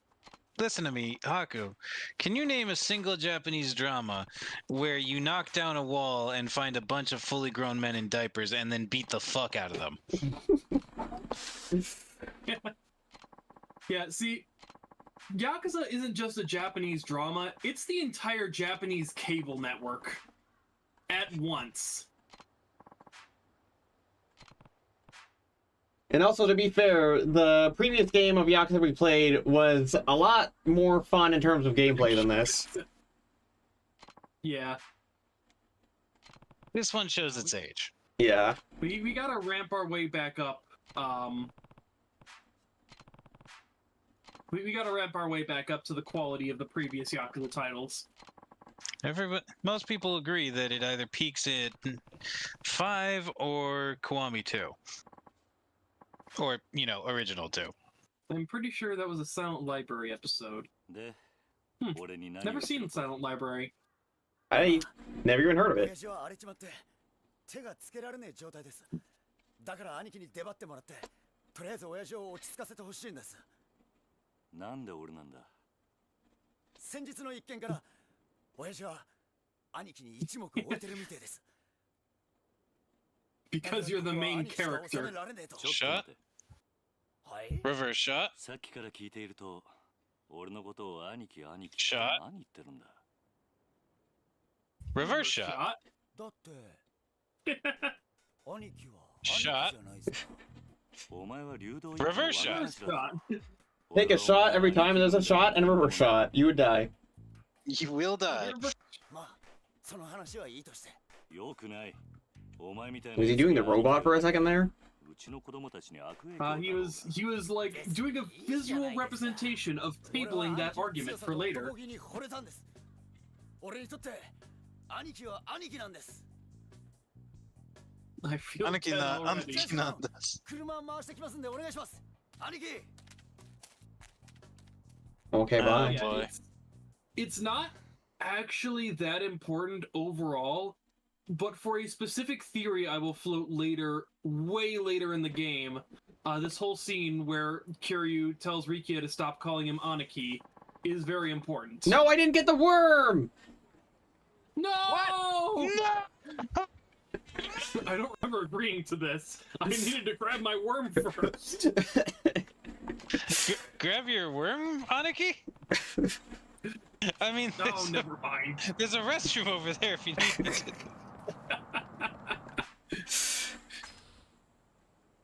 Listen to me, Haku. Can you name a single Japanese drama where you knock down a wall and find a bunch of fully grown men in diapers and then beat the fuck out of them? Yeah, see, Yakuza isn't just a Japanese drama, it's the entire Japanese cable network. At once. And also, to be fair, the previous game of Yakuza we played was a lot more fun in terms of gameplay than this. Yeah. This one shows its age. Yeah. We gotta ramp our way back up. We gotta ramp our way back up to the quality of the previous Yakuza titles. Most people agree that it either peaks at 5 or Kiwami 2. Or, original 2. I'm pretty sure that was a Silent Library episode. Never seen Silent Library. I never even heard of it. 手がつけられねえ状態です。だから兄貴に出張ってもらって、とりあえず親父を落ち着かせてほしいんです。なんで俺なんだ？先日の一件から親父は兄貴に一目置いてるみてえです。Because you're the main character. Shot? Reverse shot? さっきから聞いていると、俺のことを兄貴って何言ってるんだ？ Reverse shot? だって。兄貴は Shot. お前は流動 Reverse shot. Take a shot every time there's a shot and a reverse shot. You would die. You will die. まあ、その話はいいとして。よくない。お前みたいな。 Was he doing the robot for a second there? He was like doing a visual representation of tabling that argument for later. 俺にとって兄貴は兄貴なんです。 I feel bad already. 車回してきますんでお願いします。兄貴。 Okay, bye. Yeah, it's not actually that important overall, but for a specific theory I will float later, way later in the game, this whole scene where Kiryu tells Rikia to stop calling him Aniki is very important. No, I didn't get the worm! No! What? No! I don't remember agreeing to this. I needed to grab my worm first. Grab your worm, Aniki? I mean, never mind. There's a restroom over there if you need it.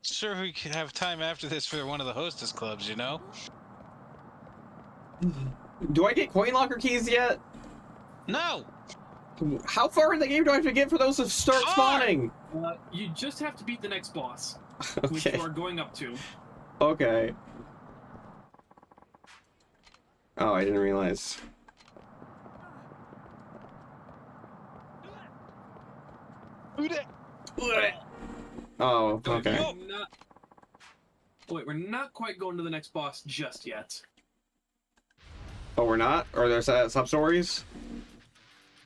Sure, we could have time after this for one of the hostess clubs, you know? Do I get coin locker keys yet? No! How far in the game do I have to get for those to start spawning? You just have to beat the next boss, Okay. which you are going up to. Okay. Oh, I didn't realize. Oh, okay. Wait, we're not quite going to the next boss just yet. Oh, we're not? Or there's sub-stories?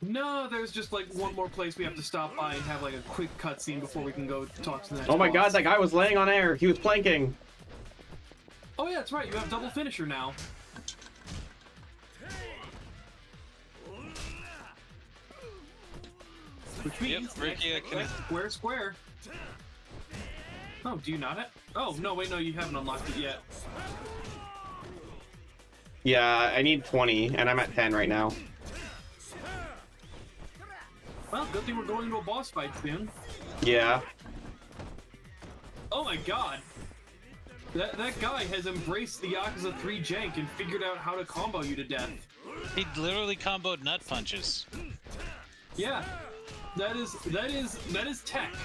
No, there's just like one more place we have to stop by and have like a quick cutscene before we can go talk to the next Oh my boss. god, that guy was laying on air. He was planking. Oh yeah, that's right. You have double finisher now. Which means square. Oh, do you not have? Oh no, wait, no, you haven't unlocked it yet. Yeah, I need 20, and I'm at 10 right now. Well, good thing we're going into a boss fight soon. Yeah. Oh my god. That guy has embraced the Yakuza 3 jank and figured out how to combo you to death. He literally comboed nut punches. Yeah. That is tech.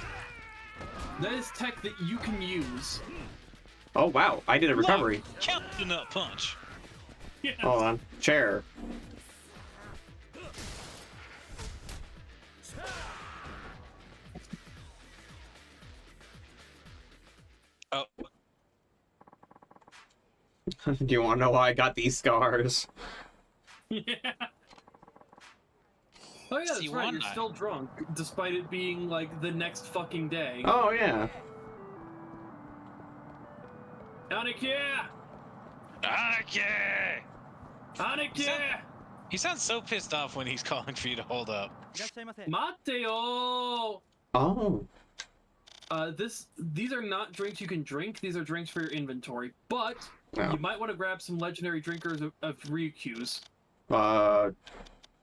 That is tech that you can use. Oh wow, I did a recovery. Look, count the nut punch. Yes. Hold on. Chair. Oh. Do you want to know why I got these scars? Yeah. Oh yeah, that's right, you're still drunk, despite it being, like, the next fucking day. Oh, yeah. Aniki! Aniki! Aniki! He sounds so pissed off when he's calling for you to hold up. Mateo! Oh. These are not drinks you can drink, these are drinks for your inventory, but you might want to grab some legendary drinkers of Ryukyu's.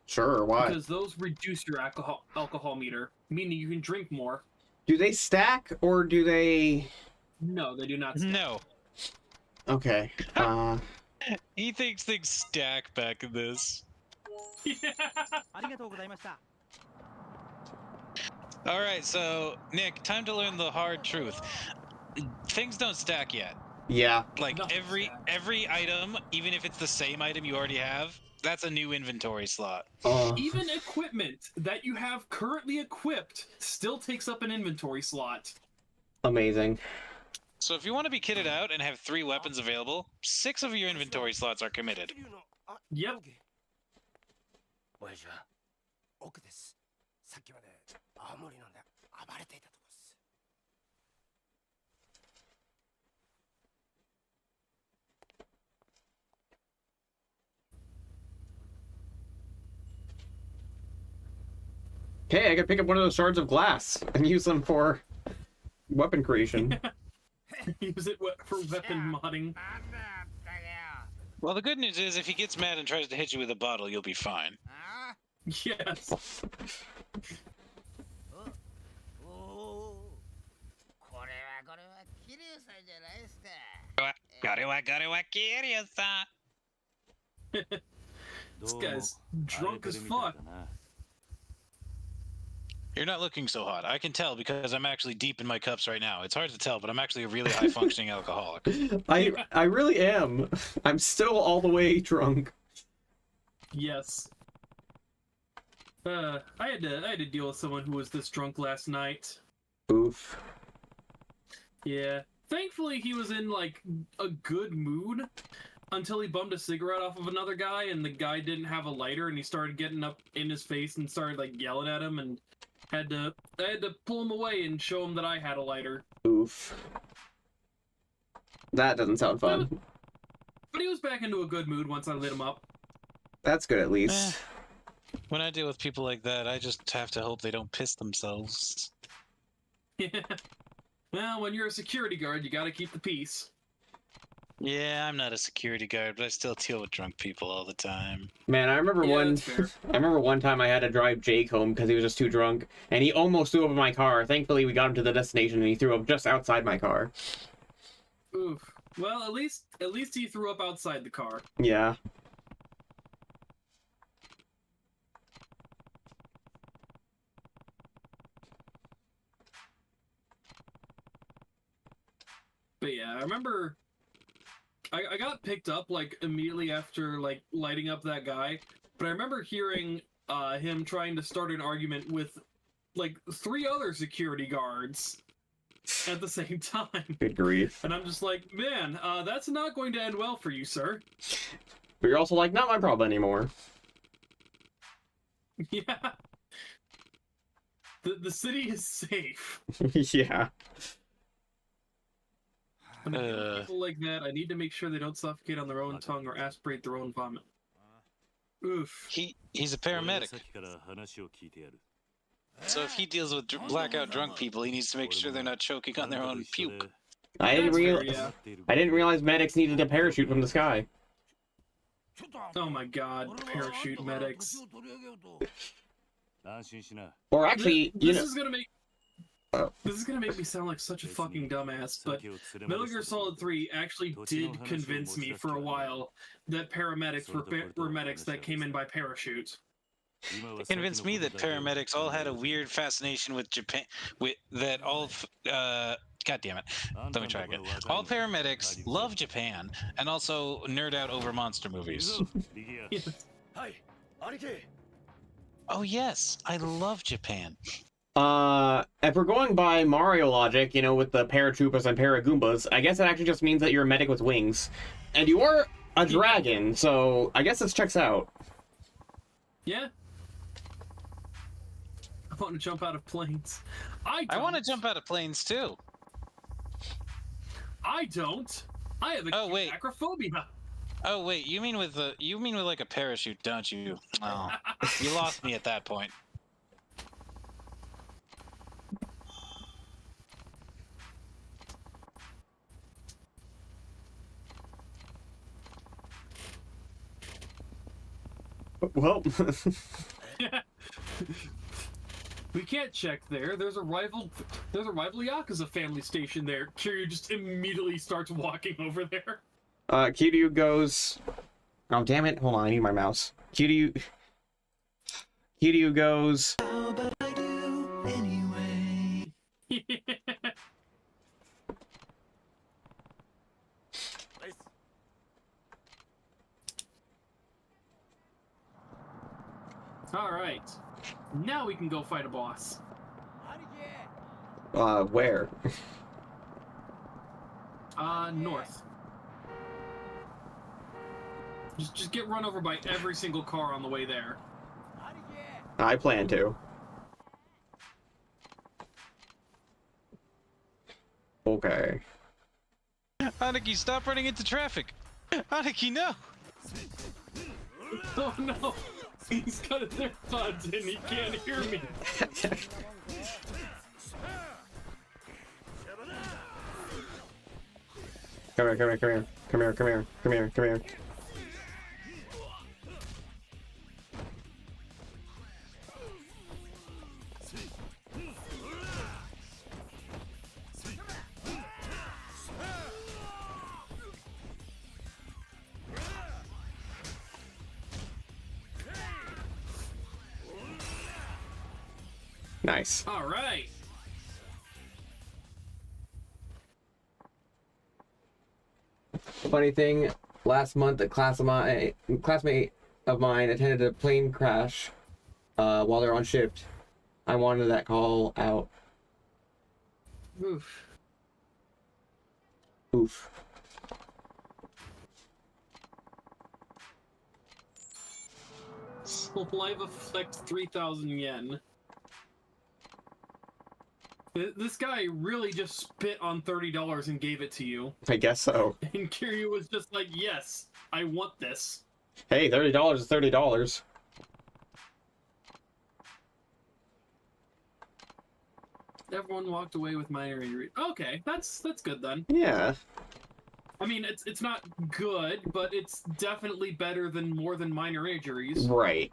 Sure, why? Because those reduce your alcohol meter, meaning you can drink more. Do they stack, or do they... No, they do not stack. No. Okay, He thinks things stack back in this. Alright, so, Nick, time to learn the hard truth. Things don't stack yet. Yeah. Like, every item, even if it's the same item you already have, that's a new inventory slot. Even equipment that you have currently equipped still takes up an inventory slot. Amazing. So if you want to be kitted out and have 3 weapons available, 6 of your inventory slots are committed. Yep. Okay, I could pick up one of those shards of glass and use them for weapon creation. Use it for weapon modding. Well, the good news is if he gets mad and tries to hit you with a bottle, you'll be fine. Yes. This guy's drunk as fuck. You're not looking so hot. I can tell because I'm actually deep in my cups right now. It's hard to tell, but I'm actually a really high-functioning alcoholic. I really am. I'm still all the way drunk. Yes. I had to deal with someone who was this drunk last night. Oof. Yeah. Thankfully, he was in like a good mood, until he bummed a cigarette off of another guy, and the guy didn't have a lighter, and he started getting up in his face and started like yelling at him, and I had to pull him away and show him that I had a lighter. Oof. That doesn't sound fun. But he was back into a good mood once I lit him up. That's good, at least. When I deal with people like that, I just have to hope they don't piss themselves. Yeah. Well, when you're a security guard, you gotta keep the peace. Yeah, I'm not a security guard, but I still deal with drunk people all the time. Man, I remember one time I had to drive Jake home because he was just too drunk, and he almost threw up in my car. Thankfully, we got him to the destination, and he threw up just outside my car. Oof. Well, at least he threw up outside the car. Yeah. But yeah, I remember I got picked up like immediately after like lighting up that guy, but I remember hearing him trying to start an argument with like 3 other security guards at the same time. Good grief. And I'm just like, man, that's not going to end well for you, sir. But you're also like, not my problem anymore. Yeah. The city is safe. Yeah. When I deal with people like that, I need to make sure they don't suffocate on their own tongue or aspirate their own vomit. Oof. He's a paramedic. So if he deals with blackout drunk people, he needs to make sure they're not choking on their own puke. I didn't realize medics needed a parachute from the sky. Oh my god, parachute medics. Or actually, this is gonna make me sound like such a fucking dumbass, but Metal Gear Solid 3 actually did convince me for a while that paramedics were medics that came in by parachute. It convinced me that paramedics all had a weird fascination with Japan, God damn it. Let me try again. All paramedics love Japan and also nerd out over monster movies. Oh yes, I love Japan. If we're going by Mario logic, you know, with the paratroopers and paragoombas, I guess it actually just means that you're a medic with wings. And you are a dragon, so I guess this checks out. Yeah. I want to jump out of planes. I want to jump out of planes too. I don't. I have acrophobia. Oh wait, you mean with like a parachute, don't you? Oh, you lost me at that point. Well, we can't check there. There's a rival Yakuza family station there. Kiryu just immediately starts walking over there. Kiryu goes. Oh damn it! Hold on, I need my mouse. Kiryu goes. How about I do anyway? All right, now we can go fight a boss. Where? North. Just get run over by every single car on the way there. I plan to. Okay. Aniki, stop running into traffic! Aniki, no! Oh no! He's got his AirPods in, he can't hear me! Come here. Nice. All right. Funny thing, last month a classmate of mine attended a plane crash while they're on shift. I wanted that call out. Oof. Oof. Live effect 3,000 yen. This guy really just spit on $30 and gave it to you. I guess so. And Kiryu was just like, yes, I want this. Hey, $30 is $30. Everyone walked away with minor injury. Okay, that's good then. Yeah. I mean, it's not good, but it's definitely better than more than minor injuries. Right.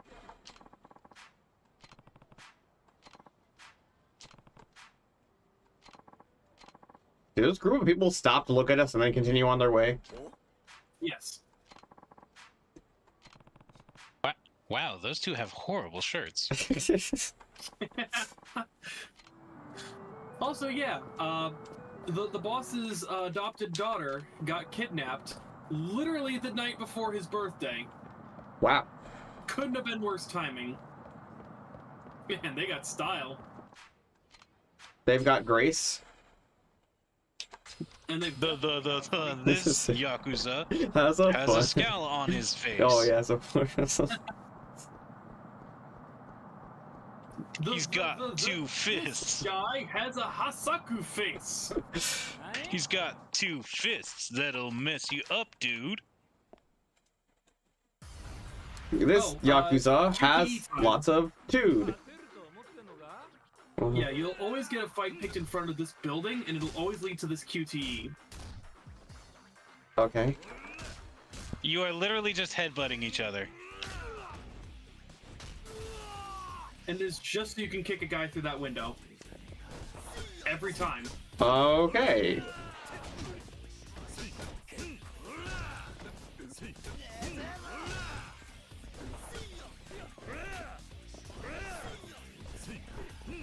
Did this group of people stop to look at us and then continue on their way? Yes. Wow, those two have horrible shirts. Also, yeah, the boss's adopted daughter got kidnapped literally the night before his birthday. Wow. Couldn't have been worse timing. Man, they got style. They've got grace. And they this Yakuza has a scowl on his face. Oh yes, of course. He's got two fists. This guy has a Hasaku face. He's got two fists that'll mess you up, dude. This Yakuza has lots of dude. Yeah, you'll always get a fight picked in front of this building, and it'll always lead to this QTE. Okay. You are literally just headbutting each other. And it's just so you can kick a guy through that window. Every time. Okay.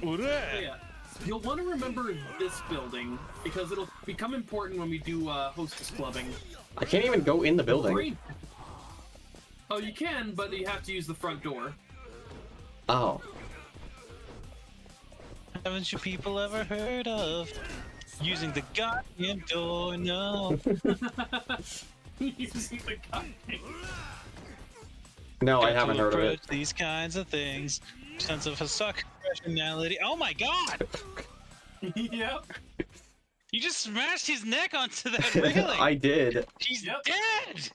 Yeah. You'll want to remember this building, because it'll become important when we do hostess clubbing. I can't even go in the building. Oh, you can, but you have to use the front door. Oh. Haven't you people ever heard of using the goddamn door? No. Using the goddamn. No, I haven't heard of it. These kinds of things. Sense of Hasaku personality. Oh my god! Yep. You just smashed his neck onto that railing. I did. He's dead.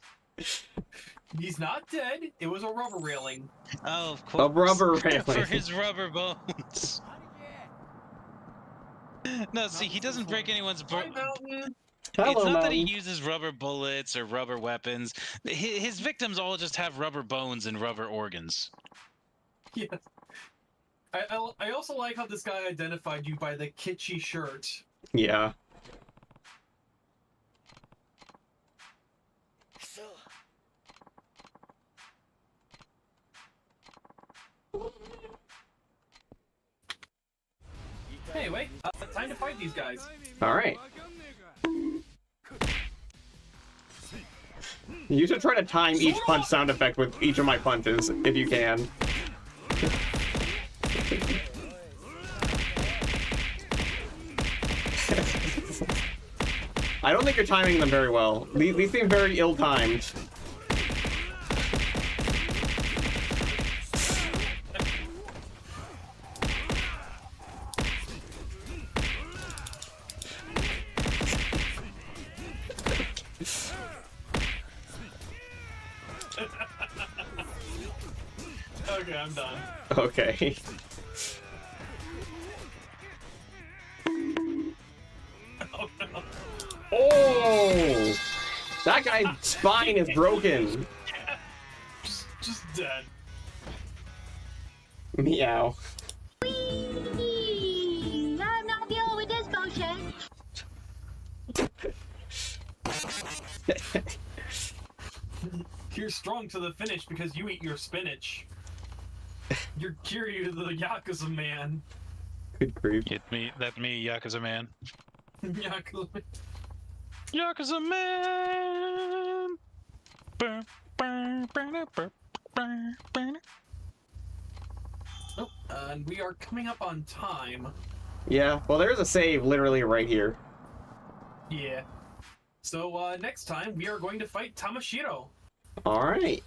He's not dead. It was a rubber railing. Oh, of course. A rubber railing. For his rubber bones. No, see, he doesn't break anyone's bones. It's not that he uses rubber bullets or rubber weapons. His victims all just have rubber bones and rubber organs. Yes. I also like how this guy identified you by the kitschy shirt. Yeah. Anyway, time to fight these guys. All right. You should try to time each punch sound effect with each of my punches, if you can. I don't think you're timing them very well. These seem very ill-timed. Okay, I'm done. Okay. Oh, no. Oh! That guy's spine is broken. Yeah. Just dead. Meow. I'm not dealing with this bullshit. You're strong to the finish because you eat your spinach. You're Kiryu the Yakuza man. Good grief. That's me, Yakuza man. Yakuza man. Yakuza man! Oh, and we are coming up on time. Yeah, well, there's a save literally right here. Yeah. So, next time we are going to fight Tamashiro. Alright.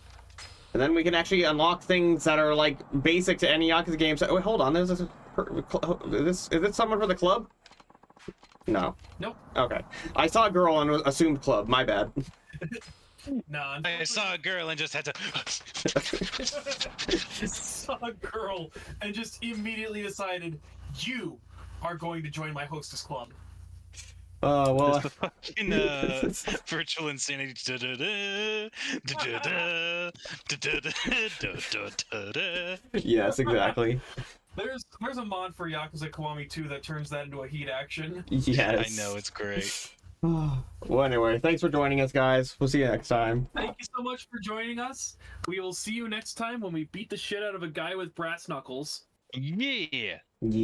And then we can actually unlock things that are like basic to any Yakuza game. So, wait, hold on. Is this someone for the club? No. Nope. Okay. I saw a girl and assumed club. My bad. Nah, I saw a girl and just had to. saw a girl and just immediately decided you are going to join my hostess club. Well. It's the fucking virtual insanity. Yes, exactly. There's a mod for Yakuza Kiwami 2 that turns that into a heat action. Yes. I know, it's great. Well, anyway, thanks for joining us, guys. We'll see you next time. Thank you so much for joining us. We will see you next time when we beat the shit out of a guy with brass knuckles. Yeah.